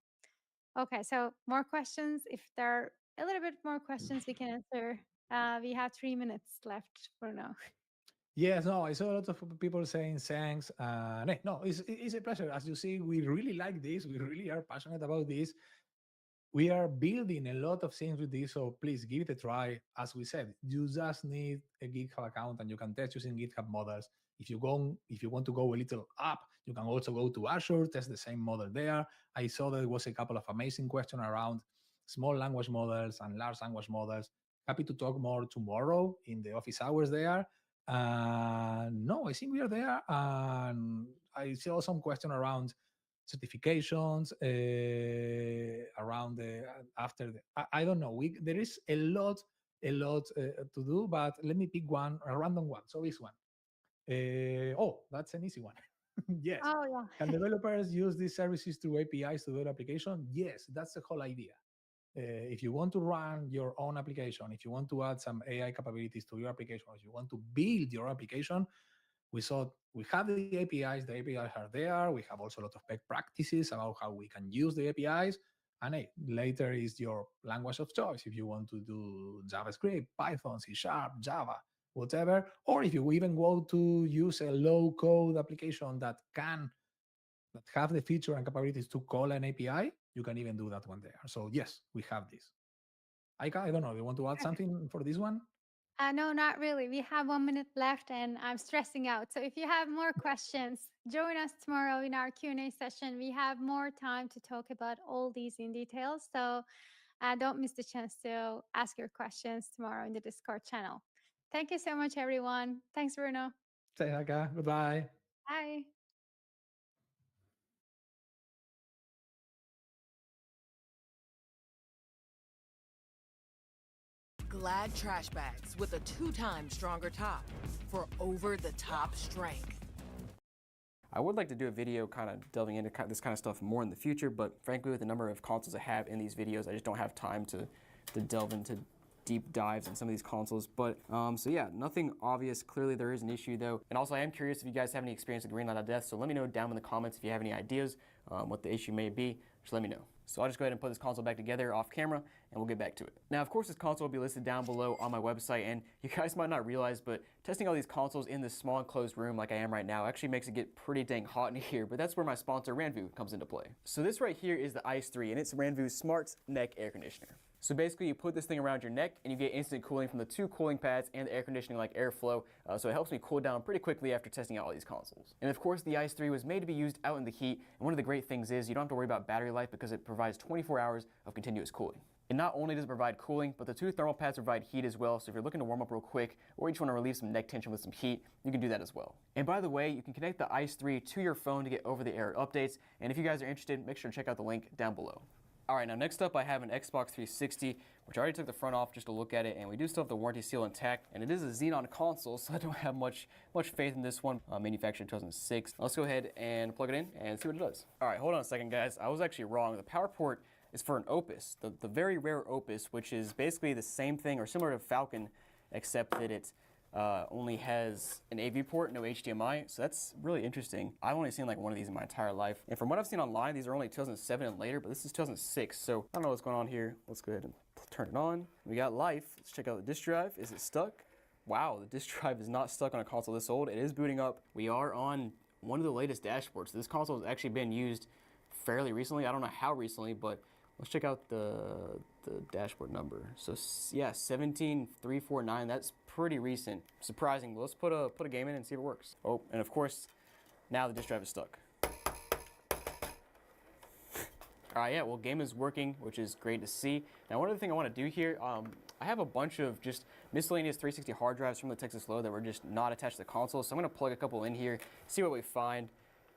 P: Okay, so more questions. If there are a little bit more questions, we can answer. We have 3 minutes left for now.
Q: Yes, no, I saw a lot of people saying thanks. No, it's a pleasure. As you see, we really like this. We really are passionate about this. We are building a lot of things with this, so please give it a try. As we said, you just need a GitHub account, and you can test using GitHub models. If you want to go a little up, you can also go to Azure, test the same model there. I saw there was a couple of amazing questions around small language models and large language models. Happy to talk more tomorrow in the office hours there. No, I think we are there. And I saw some question around certifications, around the after the. I don't know. There is a lot to do, but let me pick one, a random one. So this one. Oh, that's an easy one. Yes.
P: Oh, yeah.
Q: Can developers use these services through APIs to build application? Yes, that's the whole idea. If you want to run your own application, if you want to add some AI capabilities to your application, if you want to build your application, we have the APIs. The APIs are there. We have also a lot of best practices about how we can use the APIs. And hey, later is your language of choice. If you want to do JavaScript, Python, C#, Java, whatever, or if you even want to use a low-code application that have the feature and capabilities to call an API, you can even do that one there. So yes, we have this. Aika, I don't know, you want to add something for this one?
P: No, not really. We have 1 minute left and I'm stressing out. So if you have more questions, join us tomorrow in our Q&A session. We have more time to talk about all these in detail. So don't miss the chance to ask your questions tomorrow in the Discord channel. Thank you so much, everyone. Thanks, Bruno.
Q: Say Aika, goodbye.
P: Bye.
J: Glad trash bags with a 2 times stronger top for over-the-top strength.
F: I would like to do a video kind of delving into this kind of stuff more in the future, but frankly, with the number of consoles I have in these videos, I just don't have time to delve into deep dives in some of these consoles. But so yeah, nothing obvious. Clearly there is an issue though. And also I am curious if you guys have any experience with Greenlight.death, so let me know down in the comments if you have any ideas what the issue may be. Just let me know. So I'll just go ahead and put this console back together off camera and we'll get back to it. Now, of course, this console will be listed down below on my website, and you guys might not realize, but testing all these consoles in this small enclosed room like I am right now actually makes it get pretty dang hot in here, but that's where my sponsor Ranvu comes into play. So this right here is the Ice 3, and it's Ranvu's Smart Neck Air Conditioner. So basically you put this thing around your neck and you get instant cooling from the 2 cooling pads and the air conditioning like airflow, so it helps me cool down pretty quickly after testing out all these consoles. And of course the Ice 3 was made to be used out in the heat, and one of the great things is you don't have to worry about battery life because it provides 24 hours of continuous cooling. And not only does it provide cooling, but the 2 thermal pads provide heat as well, so if you're looking to warm up real quick or you just want to relieve some neck tension with some heat, you can do that as well. And by the way, you can connect the Ice 3 to your phone to get over-the-air updates, and if you guys are interested, make sure to check out the link down below. Alright, now next up I have an Xbox 360, which I already took the front off just to look at it, and we do still have the warranty seal intact, and it is a Xenon console, so I don't have much faith in this one. Manufactured in 2006. Let's go ahead and plug it in and see what it does. Alright, hold on a second guys, I was actually wrong. The power port is for an Opus, the very rare Opus, which is basically the same thing or similar to Falcon, except that it only has an AV port, no HDMI, so that's really interesting. I've only seen like one of these in my entire life, and from what I've seen online, these are only 2007 and later, but this is 2006, so I don't know what's going on here. Let's go ahead and turn it on. We got life. Let's check out the disk drive. Is it stuck? Wow, the disk drive is not stuck on a console this old. It is booting up. We are on one of the latest dashboards. This console has actually been used fairly recently. I don't know how recently, but let's check out the dashboard number. So yeah, 17349. That's pretty recent. Surprising. Let's put a game in and see if it works. Oh, and of course, now the disk drive is stuck. Alright, yeah, well, game is working, which is great to see. Now, one other thing I want to do here, I have a bunch of just miscellaneous 360 hard drives from the Texas Load that were just not attached to the console, so I'm going to plug a couple in here, see what we find.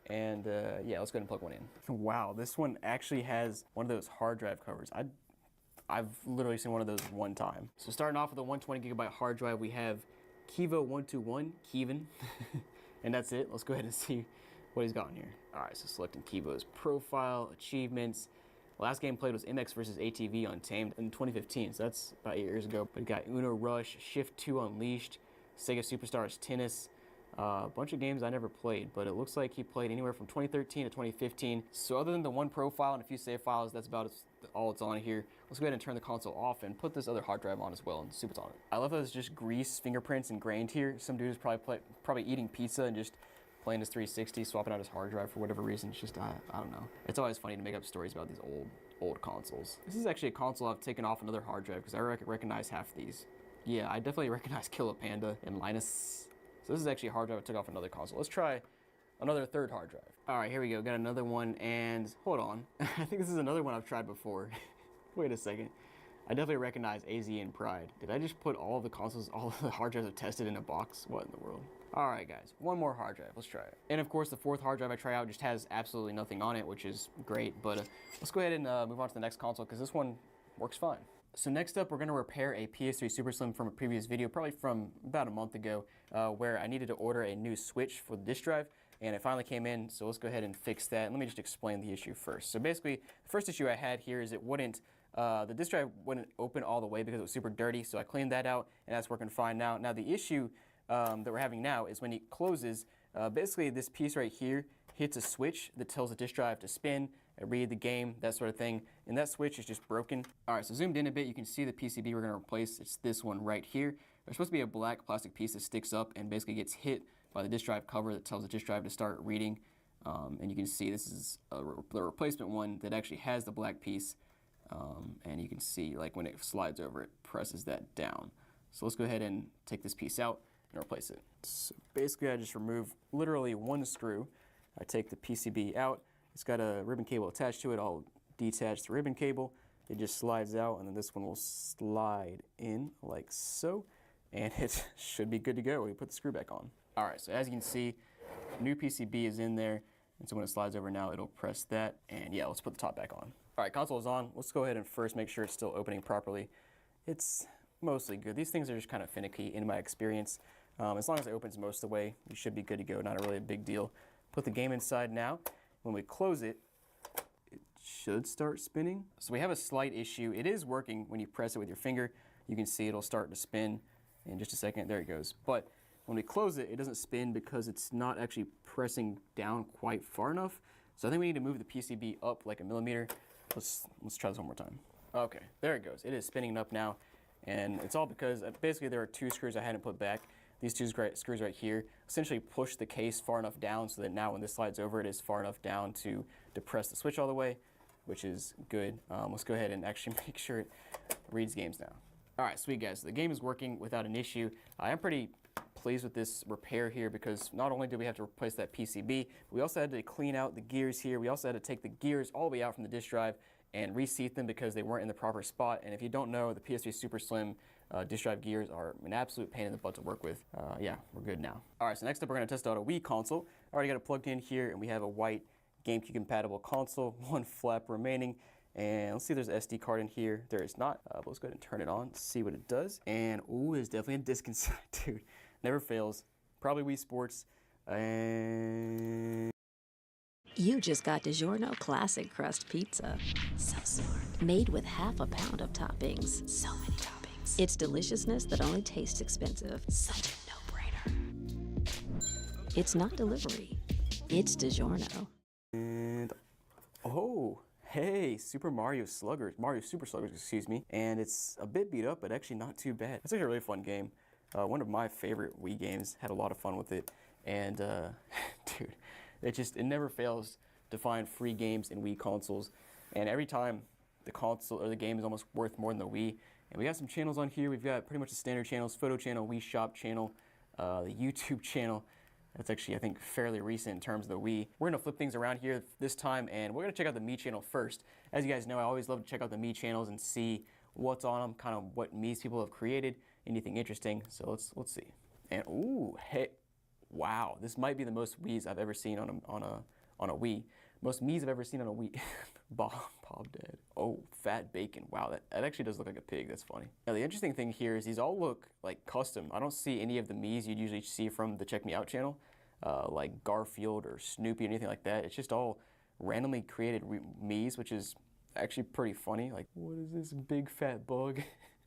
F: And yeah, let's go ahead and plug one in. Wow, this one actually has one of those hard drive covers. I've literally seen one of those one time. So starting off with a 120 gigabyte hard drive, we have Kivo121, Kevin, and that's it. Let's go ahead and see what he's got in here. All right, so selecting Kivo's profile, achievements. Last game played was MX versus ATV Untamed in 2015, so that's about 8 years ago. But we got Uno Rush, Shift 2 Unleashed, Sega Superstars Tennis, a bunch of games I never played, but it looks like he played anywhere from 2013 to 2015. So other than the one profile and a few save files, that's about all it's on here. Let's go ahead and turn the console off and put this other hard drive on as well and see what's on it. I love that it's just grease, fingerprints ingrained here. Some dude is probably eating pizza and just playing his 360, swapping out his hard drive for whatever reason. It's just, I don't know. It's always funny to make up stories about these old consoles. This is actually a console I've taken off another hard drive because I recognize half of these. Yeah, I definitely recognize Killer Panda and Linus. So this is actually a hard drive I took off another console. Let's try another third hard drive. All right, here we go. Got another one, and hold on. I think this is another one I've tried before. Wait a second. I definitely recognize AZ and Pride. Did I just put all of the consoles, all of the hard drives I've tested in a box? What in the world? All right, guys, one more hard drive. Let's try it. And of course, the fourth hard drive I try out just has absolutely nothing on it, which is great. But let's go ahead and move on to the next console because this one works fine. So next up, we're going to repair a PS3 Super Slim from a previous video, probably from about a month ago, where I needed to order a new switch for the disk drive, and it finally came in, so let's go ahead and fix that. Let me just explain the issue first. So basically, the first issue I had here is the disk drive wouldn't open all the way because it was super dirty, so I cleaned that out, and that's working fine now. Now the issue that we're having now is when it closes, basically this piece right here hits a switch that tells the disk drive to spin, read the game, that sort of thing, and that switch is just broken. All right, so zoomed in a bit, you can see the PCB we're gonna replace. It's this one right here. There's supposed to be a black plastic piece that sticks up and basically gets hit by the disk drive cover that tells the disk drive to start reading. And you can see this is the replacement one that actually has the black piece. And you can see, like, when it slides over, it presses that down. So let's go ahead and take this piece out and replace it. So basically, I just remove literally one screw. I take the PCB out. It's got a ribbon cable attached to it. I'll detach the ribbon cable. It just slides out, and then this one will slide in like so, and it should be good to go when we put the screw back on. All right, so as you can see, new PCB is in there, and so when it slides over now, it'll press that, and yeah, let's put the top back on. All right, console is on. Let's go ahead and first make sure it's still opening properly. It's mostly good. These things are just kind of finicky in my experience. As long as it opens most of the way, we should be good to go. Not really a big deal. Put the game inside now. When we close it, it should start spinning. So we have a slight issue. It is working when you press it with your finger. You can see it'll start to spin in just a second. There it goes. But when we close it, it doesn't spin because it's not actually pressing down quite far enough. So I think we need to move the PCB up like a millimeter. Let's try this one more time. Okay, there it goes. It is spinning up now. And it's all because basically there are two screws I hadn't put back. These two screws right here essentially push the case far enough down so that now when this slides over, it is far enough down to depress the switch all the way, which is good. Let's go ahead and actually make sure it reads games now. All right, sweet guys, so the game is working without an issue. I am pretty pleased with this repair here because not only did we have to replace that PCB, but we also had to clean out the gears here. We also had to take the gears all the way out from the disk drive and reseat them because they weren't in the proper spot. And if you don't know, the PS3 Super Slim disk drive gears are an absolute pain in the butt to work with. Yeah, we're good now. All right, so next up we're gonna test out a Wii console. I already got it plugged in here, and we have a white GameCube compatible console, one flap remaining. And let's see if there's an SD card in here. There is not, but let's go ahead and turn it on, see what it does. And ooh, there's definitely a disc inside, dude. Never fails. Probably Wii Sports. And
U: You just got DiGiorno Classic Crust Pizza. So smart. Made with half a pound of toppings. So many toppings. It's deliciousness that only tastes expensive. Such a no-brainer. It's not delivery. It's DiGiorno.
F: And oh, hey, Super Mario Super Sluggers, excuse me. And it's a bit beat up, but actually not too bad. It's actually a really fun game. One of my favorite Wii games. Had a lot of fun with it. And dude, it never fails to find free games in Wii consoles. And every time the console or the game is almost worth more than the Wii. And we got some channels on here. We've got pretty much the standard channels: Photo Channel, Wii Shop Channel, the YouTube channel. That's actually, I think, fairly recent in terms of the Wii. We're gonna flip things around here this time, and we're gonna check out the Mii channel first. As you guys know, I always love to check out the Mii channels and see what's on them, kind of what Mii's people have created, anything interesting. So let's see. And ooh, hey, wow, this might be the most Wii's I've ever seen on a Wii. Most Mii's I've ever seen on a Wii. Bob Dad. Oh, Fat Bacon. Wow, that actually does look like a pig. That's funny. Now the interesting thing here is these all look like custom. I don't see any of the Mii's you'd usually see from the Check Me Out channel, like Garfield or Snoopy or anything like that. It's just all randomly created Mii's, which is actually pretty funny. Like, what is this big fat bug?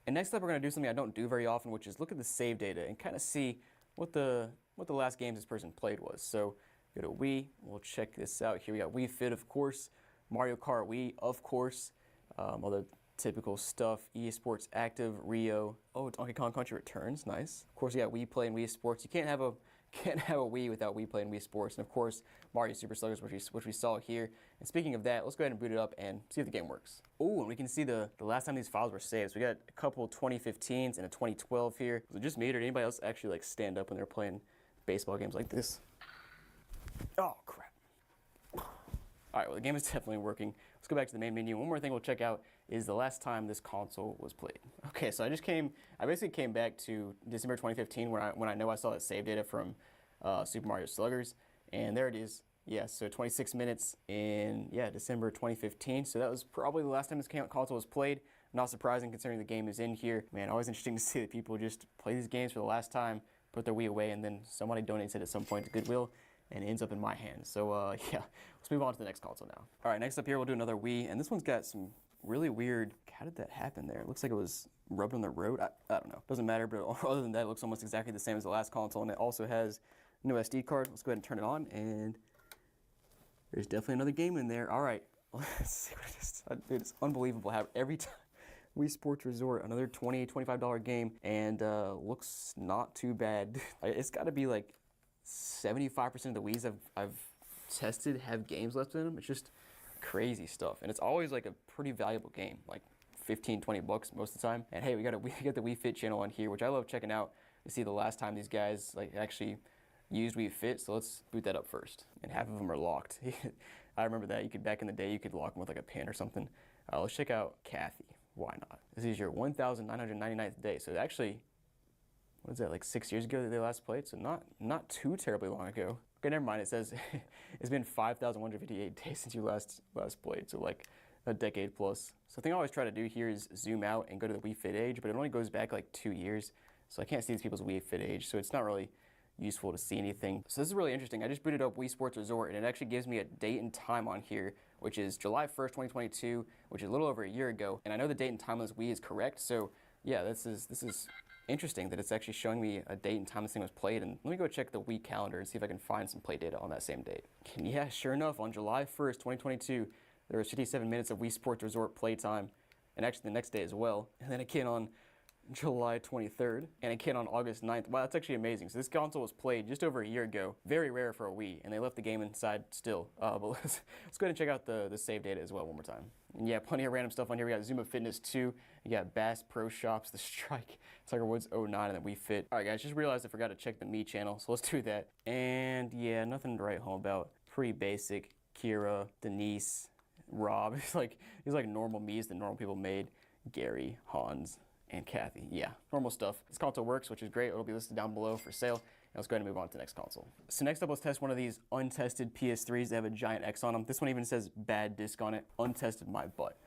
F: And next up, we're gonna do something I don't do very often, which is look at the save data and kind of see what the last games this person played was. So go to Wii, we'll check this out. Here we got Wii Fit, of course, Mario Kart Wii, of course, all the typical stuff, EA Sports Active, Rio, oh, Donkey Kong Country Returns, nice. Of course, you got Wii Play and Wii Sports. You can't have a Wii without Wii Play and Wii Sports, and of course, Mario Super Sluggers, which we saw here. And speaking of that, let's go ahead and boot it up and see if the game works. Oh, and we can see the last time these files were saved. So we got a couple 2015s and a 2012 here. Was it just me, or did anybody else actually like stand up when they're playing baseball games like this? Oh, crap. All right, well, the game is definitely working. Let's go back to the main menu. One more thing we'll check out is the last time this console was played. Okay, so I basically came back to December 2015 when I know I saw that save data from Super Mario Sluggers, and there it is. Yeah, so 26 minutes in, December 2015. So that was probably the last time this console was played. Not surprising considering the game is in here. Man, always interesting to see that people just play these games for the last time, put their Wii away, and then somebody donates it at some point to Goodwill, and it ends up in my hands. So yeah, let's move on to the next console now. All right, next up here we'll do another Wii, and this one's got some really weird, how did that happen there? It looks like it was rubbed on the road. I don't know, doesn't matter, but other than that, it looks almost exactly the same as the last console, and it also has no SD card. Let's go ahead and turn it on, and there's definitely another game in there. All right, let's see what it is. Dude, it's unbelievable how every time Wii Sports Resort, another $20, $25 game, and looks not too bad. It's got to be like 75% of the Wiis I've tested have games left in them. It's just crazy stuff, and it's always like a pretty valuable game, like 15, 20 bucks most of the time. And hey, we got the Wii Fit channel on here, which I love checking out to see the last time these guys like actually used Wii Fit. So let's boot that up first. And half of them are locked. I remember that. You could, back in the day, you could lock them with like a pin or something. Let's check out Kathy. Why not? This is your 1,999th day. So actually, what is that, like 6 years ago that they last played? So not too terribly long ago. Okay, never mind. It says it's been 5,158 days since you last played. So like a decade plus. So the thing I always try to do here is zoom out and go to the Wii Fit age, but it only goes back like 2 years. So I can't see these people's Wii Fit age. So it's not really useful to see anything. So this is really interesting. I just booted up Wii Sports Resort, and it actually gives me a date and time on here, which is July 1st, 2022, which is a little over a year ago. And I know the date and time on this Wii is correct. So yeah, this is interesting that it's actually showing me a date and time this thing was played. And let me go check the Wii calendar and see if I can find some play data on that same date. And yeah, sure enough, on July 1st, 2022, there was 57 minutes of Wii Sports Resort playtime, and actually the next day as well. And then again on July 23rd, and again on August 9th. Wow, that's actually amazing. So this console was played just over a year ago. Very rare for a Wii, and they left the game inside still. But let's go ahead and check out the save data as well one more time. And yeah, plenty of random stuff on here. We got Zuma Fitness 2, you got Bass Pro Shops, The Strike, Tiger Woods 09, and then Wii Fit. All right, guys, just realized I forgot to check the Me channel, so let's do that. And yeah, nothing to write home about. Pretty basic. Kira, Denise, Rob. He's like normal Miis that normal people made. Gary, Hans, and Kathy. Yeah, normal stuff. This console works, which is great. It'll be listed down below for sale. And let's go ahead and move on to the next console. So next up, let's test one of these untested PS3s that have a giant X on them. This one even says bad disc on it. Untested my butt.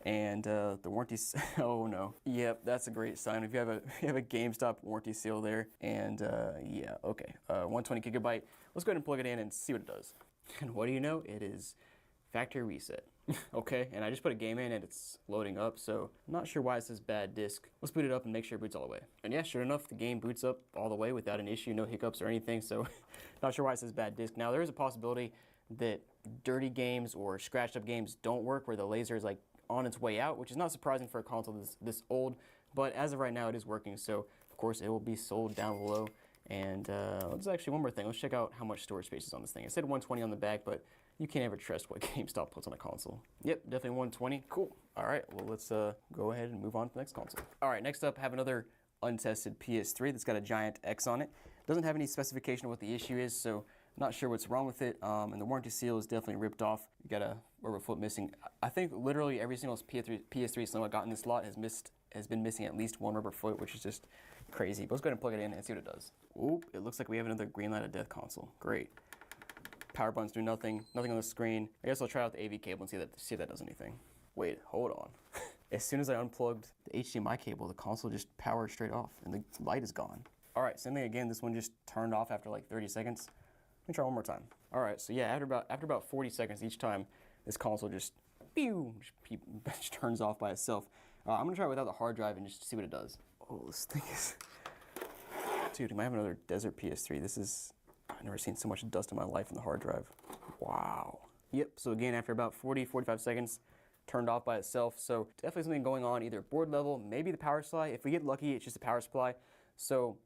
F: And the warranty, oh no. Yep, that's a great sign. If you have a GameStop warranty seal there. And yeah, okay. 120 gigabyte. Let's go ahead and plug it in and see what it does. And what do you know? It is factory reset. Okay, and I just put a game in and it's loading up, so I'm not sure why it says bad disc. Let's boot it up and make sure it boots all the way. And yeah, sure enough, the game boots up all the way without an issue, no hiccups or anything, so not sure why it says bad disc. Now, there is a possibility that dirty games or scratched up games don't work where the laser is like on its way out, which is not surprising for a console this old, but as of right now, it is working, so of course it will be sold down below. And let's actually, one more thing, let's check out how much storage space is on this thing. I said 120 on the back, but you can't ever trust what GameStop puts on a console. Yep, definitely 120. Cool. All right, well, let's go ahead and move on to the next console. All right, next up, have another untested PS3 that's got a giant X on it. Doesn't have any specification of what the issue is, so not sure what's wrong with it. And the warranty seal is definitely ripped off. You got a rubber foot missing. I think literally every single PS3 Slim I got in this lot has been missing at least one rubber foot, which is just crazy. But let's go ahead and plug it in and see what it does. Oop, it looks like we have another green light of death console. Great. Power buttons do nothing on the screen. I guess I'll try out the AV cable and see if that does anything. Wait, hold on. As soon as I unplugged the HDMI cable, the console just powered straight off and the light is gone. All right, same thing again. This one just turned off after like 30 seconds. Let me try one more time. All right, so yeah, after about 40 seconds each time, this console just turns off by itself. I'm gonna try it without the hard drive and just see what it does. Oh, this thing is, dude, I might have another Desert PS3. I've never seen so much dust in my life in the hard drive. Wow. Yep, so again, after about 40, 45 seconds, turned off by itself. So definitely something going on, either board level, maybe the power supply. If we get lucky, it's just a power supply. So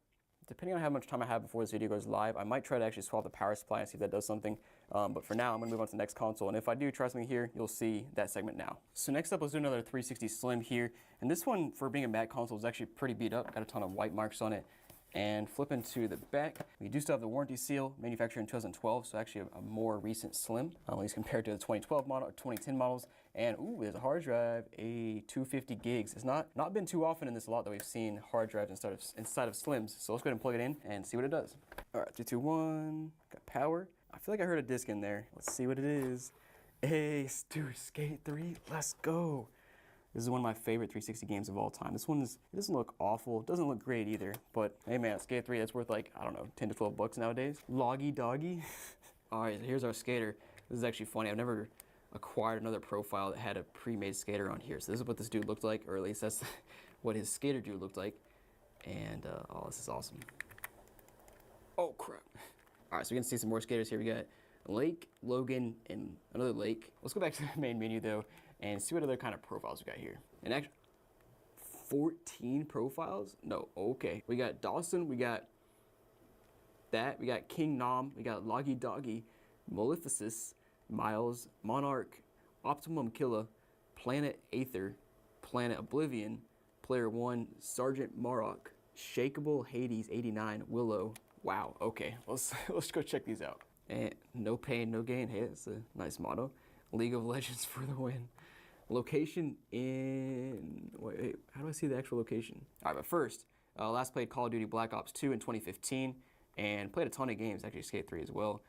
F: depending on how much time I have before this video goes live, I might try to actually swap the power supply and see if that does something. But for now, I'm gonna move on to the next console. And if I do try something here, you'll see that segment now. So next up, let's do another 360 Slim here. And this one, for being a matte console, is actually pretty beat up. Got a ton of white marks on it. And flipping to the back, we do still have the warranty seal, manufactured in 2012, so actually a more recent Slim, at least compared to the 2012 model or 2010 models. And ooh, there's a hard drive, a 250 gigs. It's not been too often in this lot that we've seen hard drives inside of Slims. So let's go ahead and plug it in and see what it does. All right, 3, 2, 1, got power. I feel like I heard a disc in there. Let's see what it is. Hey, dude, Skate 3, let's go. This is one of my favorite 360 games of all time. This one it doesn't look awful. It doesn't look great either. But hey man, Skate 3, that's worth like, I don't know, 10 to 12 bucks nowadays. Loggy doggy. All right, here's our skater. This is actually funny. I've never acquired another profile that had a pre-made skater on here. So this is what this dude looked like, or at least that's what his skater dude looked like. And oh, this is awesome. Oh crap. All right, so we can see some more skaters here. We got Lake, Logan, and another Lake. Let's go back to the main menu though and see what other kind of profiles we got here. And actually, 14 profiles? No, okay. We got Dawson, we got that, we got King Nom, we got Loggy Doggy, Maleficus, Miles, Monarch, Optimum Killa, Planet Aether, Planet Oblivion, Player 1, Sergeant Marok, Shakeable Hades 89, Willow. Wow, okay, let's go check these out. And no pain, no gain. Hey, that's a nice motto. League of Legends for the win. Location in, wait, how do I see the actual location? All right, but first, last played Call of Duty Black Ops 2 in 2015 and played a ton of games, actually Skate 3 as well.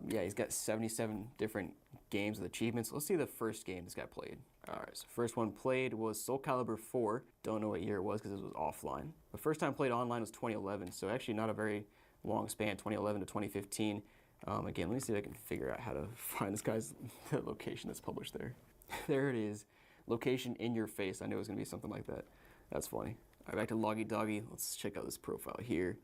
F: Yeah, he's got 77 different games with achievements. Let's see the first game this guy played. All right, so first one played was Soul Calibur 4. Don't know what year it was because it was offline. The first time played online was 2011, so actually not a very long span, 2011 to 2015. Again, let me see if I can figure out how to find this guy's location that's published there. There it is. Location in your face. I knew it was going to be something like that. That's funny. All right, back to Loggy Doggy. Let's check out this profile here.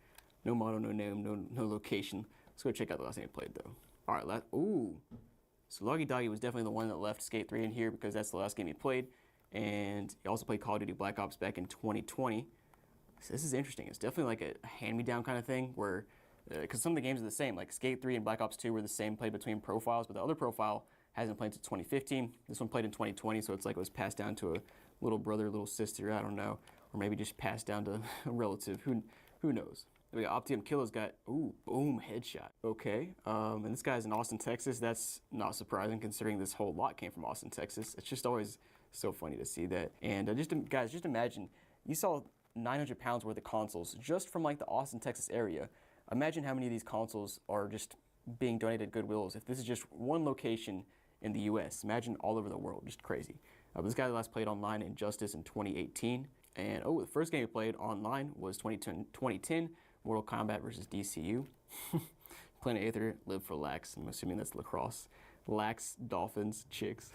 F: No motto, no name, no location. Let's go check out the last game he played, though. All right, ooh. So Loggy Doggy was definitely the one that left Skate 3 in here because that's the last game he played. And he also played Call of Duty Black Ops back in 2020. So this is interesting. It's definitely like a hand-me-down kind of thing where, because some of the games are the same. Like Skate 3 and Black Ops 2 were the same, played between profiles, but the other profile hasn't played since 2015. This one played in 2020, so it's like it was passed down to a little brother, little sister, I don't know. Or maybe just passed down to a relative, who knows. We got Optimum Killa's got, ooh, boom, headshot. Okay, and this guy's in Austin, Texas. That's not surprising considering this whole lot came from Austin, Texas. It's just always so funny to see that. And guys, just imagine, you saw 900 pounds worth of consoles just from like the Austin, Texas area. Imagine how many of these consoles are just being donated at Goodwills. If this is just one location in the US, imagine all over the world, just crazy. This guy last played online Injustice in 2018. And the first game he played online was 2010, Mortal Kombat versus DCU. Planet Aether, Live for Lax. I'm assuming that's lacrosse. Lax, Dolphins, Chicks.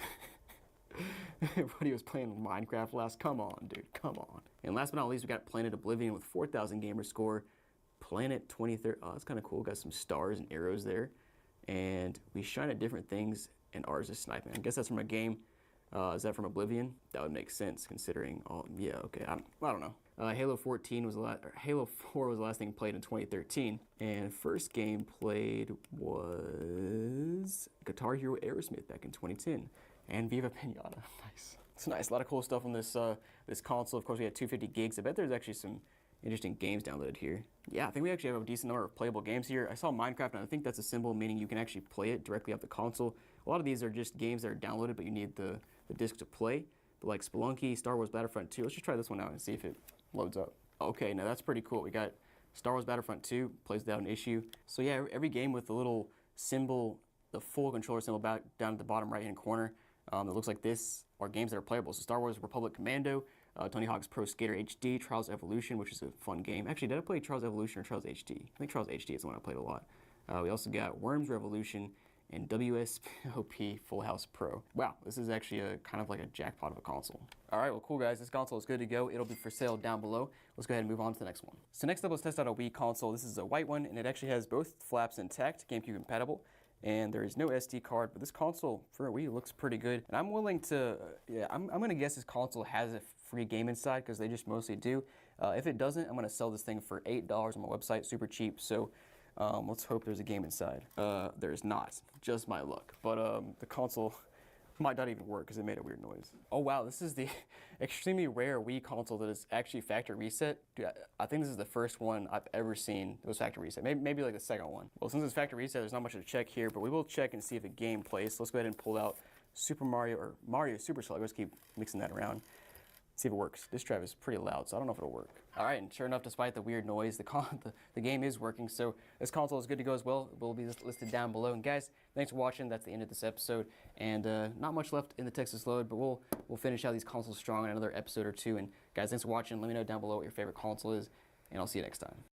F: But he was playing Minecraft last. Come on, dude, come on. And last but not least, we got Planet Oblivion with 4,000 gamer score. Planet 2030. Oh, that's kind of cool. Got some stars and arrows there. And we shine at different things, and ours is sniping. I guess that's from a game. Is that from Oblivion? That would make sense considering. Oh, yeah, okay. I don't know. Halo 14 was Halo 4 was the last thing played in 2013, and first game played was Guitar Hero Aerosmith back in 2010, and Viva Pinata. Nice. It's nice. A lot of cool stuff on this this console. Of course, we had 250 gigs. I bet there's actually some interesting games downloaded here. Yeah, I think we actually have a decent number of playable games here. I saw Minecraft, and I think that's a symbol meaning you can actually play it directly off the console. A lot of these are just games that are downloaded, but you need the disc to play. But like Spelunky, Star Wars Battlefront 2. Let's just try this one out and see if it loads up. Okay, now that's pretty cool. We got Star Wars Battlefront 2, plays without an issue. So yeah, every game with the little symbol, the full controller symbol back down at the bottom right-hand corner, that looks like this, are games that are playable. So Star Wars Republic Commando, Tony Hawk's Pro Skater HD, Trials Evolution, which is a fun game. Actually, did I play Trials Evolution or Trials HD? I think Trials HD is the one I played a lot. We also got Worms Revolution and WSOP Full House Pro. Wow, this is actually a kind of like a jackpot of a console. All right, well, cool guys, this console is good to go. It'll be for sale down below. Let's go ahead and move on to the next one. So next up, let's test out a Wii console. This is a white one, and it actually has both flaps intact, GameCube compatible, and there is no SD card, but this console for a Wii looks pretty good. And I'm willing to, I'm gonna guess this console has a free game inside because they just mostly do. If it doesn't, I'm gonna sell this thing for $8 on my website, super cheap. So let's hope there's a game inside. There's not, just my luck. But the console might not even work because it made a weird noise. Oh wow, this is the extremely rare Wii console that is actually factory reset. Dude, I think this is the first one I've ever seen that was factory reset. Maybe like the second one. Well, since it's factory reset, there's not much to check here, but we will check and see if a game plays. So let's go ahead and pull out Super Mario, or Mario Superstar. Let's keep mixing that around. See if it works. This drive is pretty loud, so I don't know if it'll work. All right, and sure enough, despite the weird noise, the game is working, so this console is good to go as well. It will be listed down below. And guys, thanks for watching. That's the end of this episode, and not much left in the Texas load, but we'll finish out these consoles strong in another episode or two. And guys, thanks for watching. Let me know down below what your favorite console is, and I'll see you next time.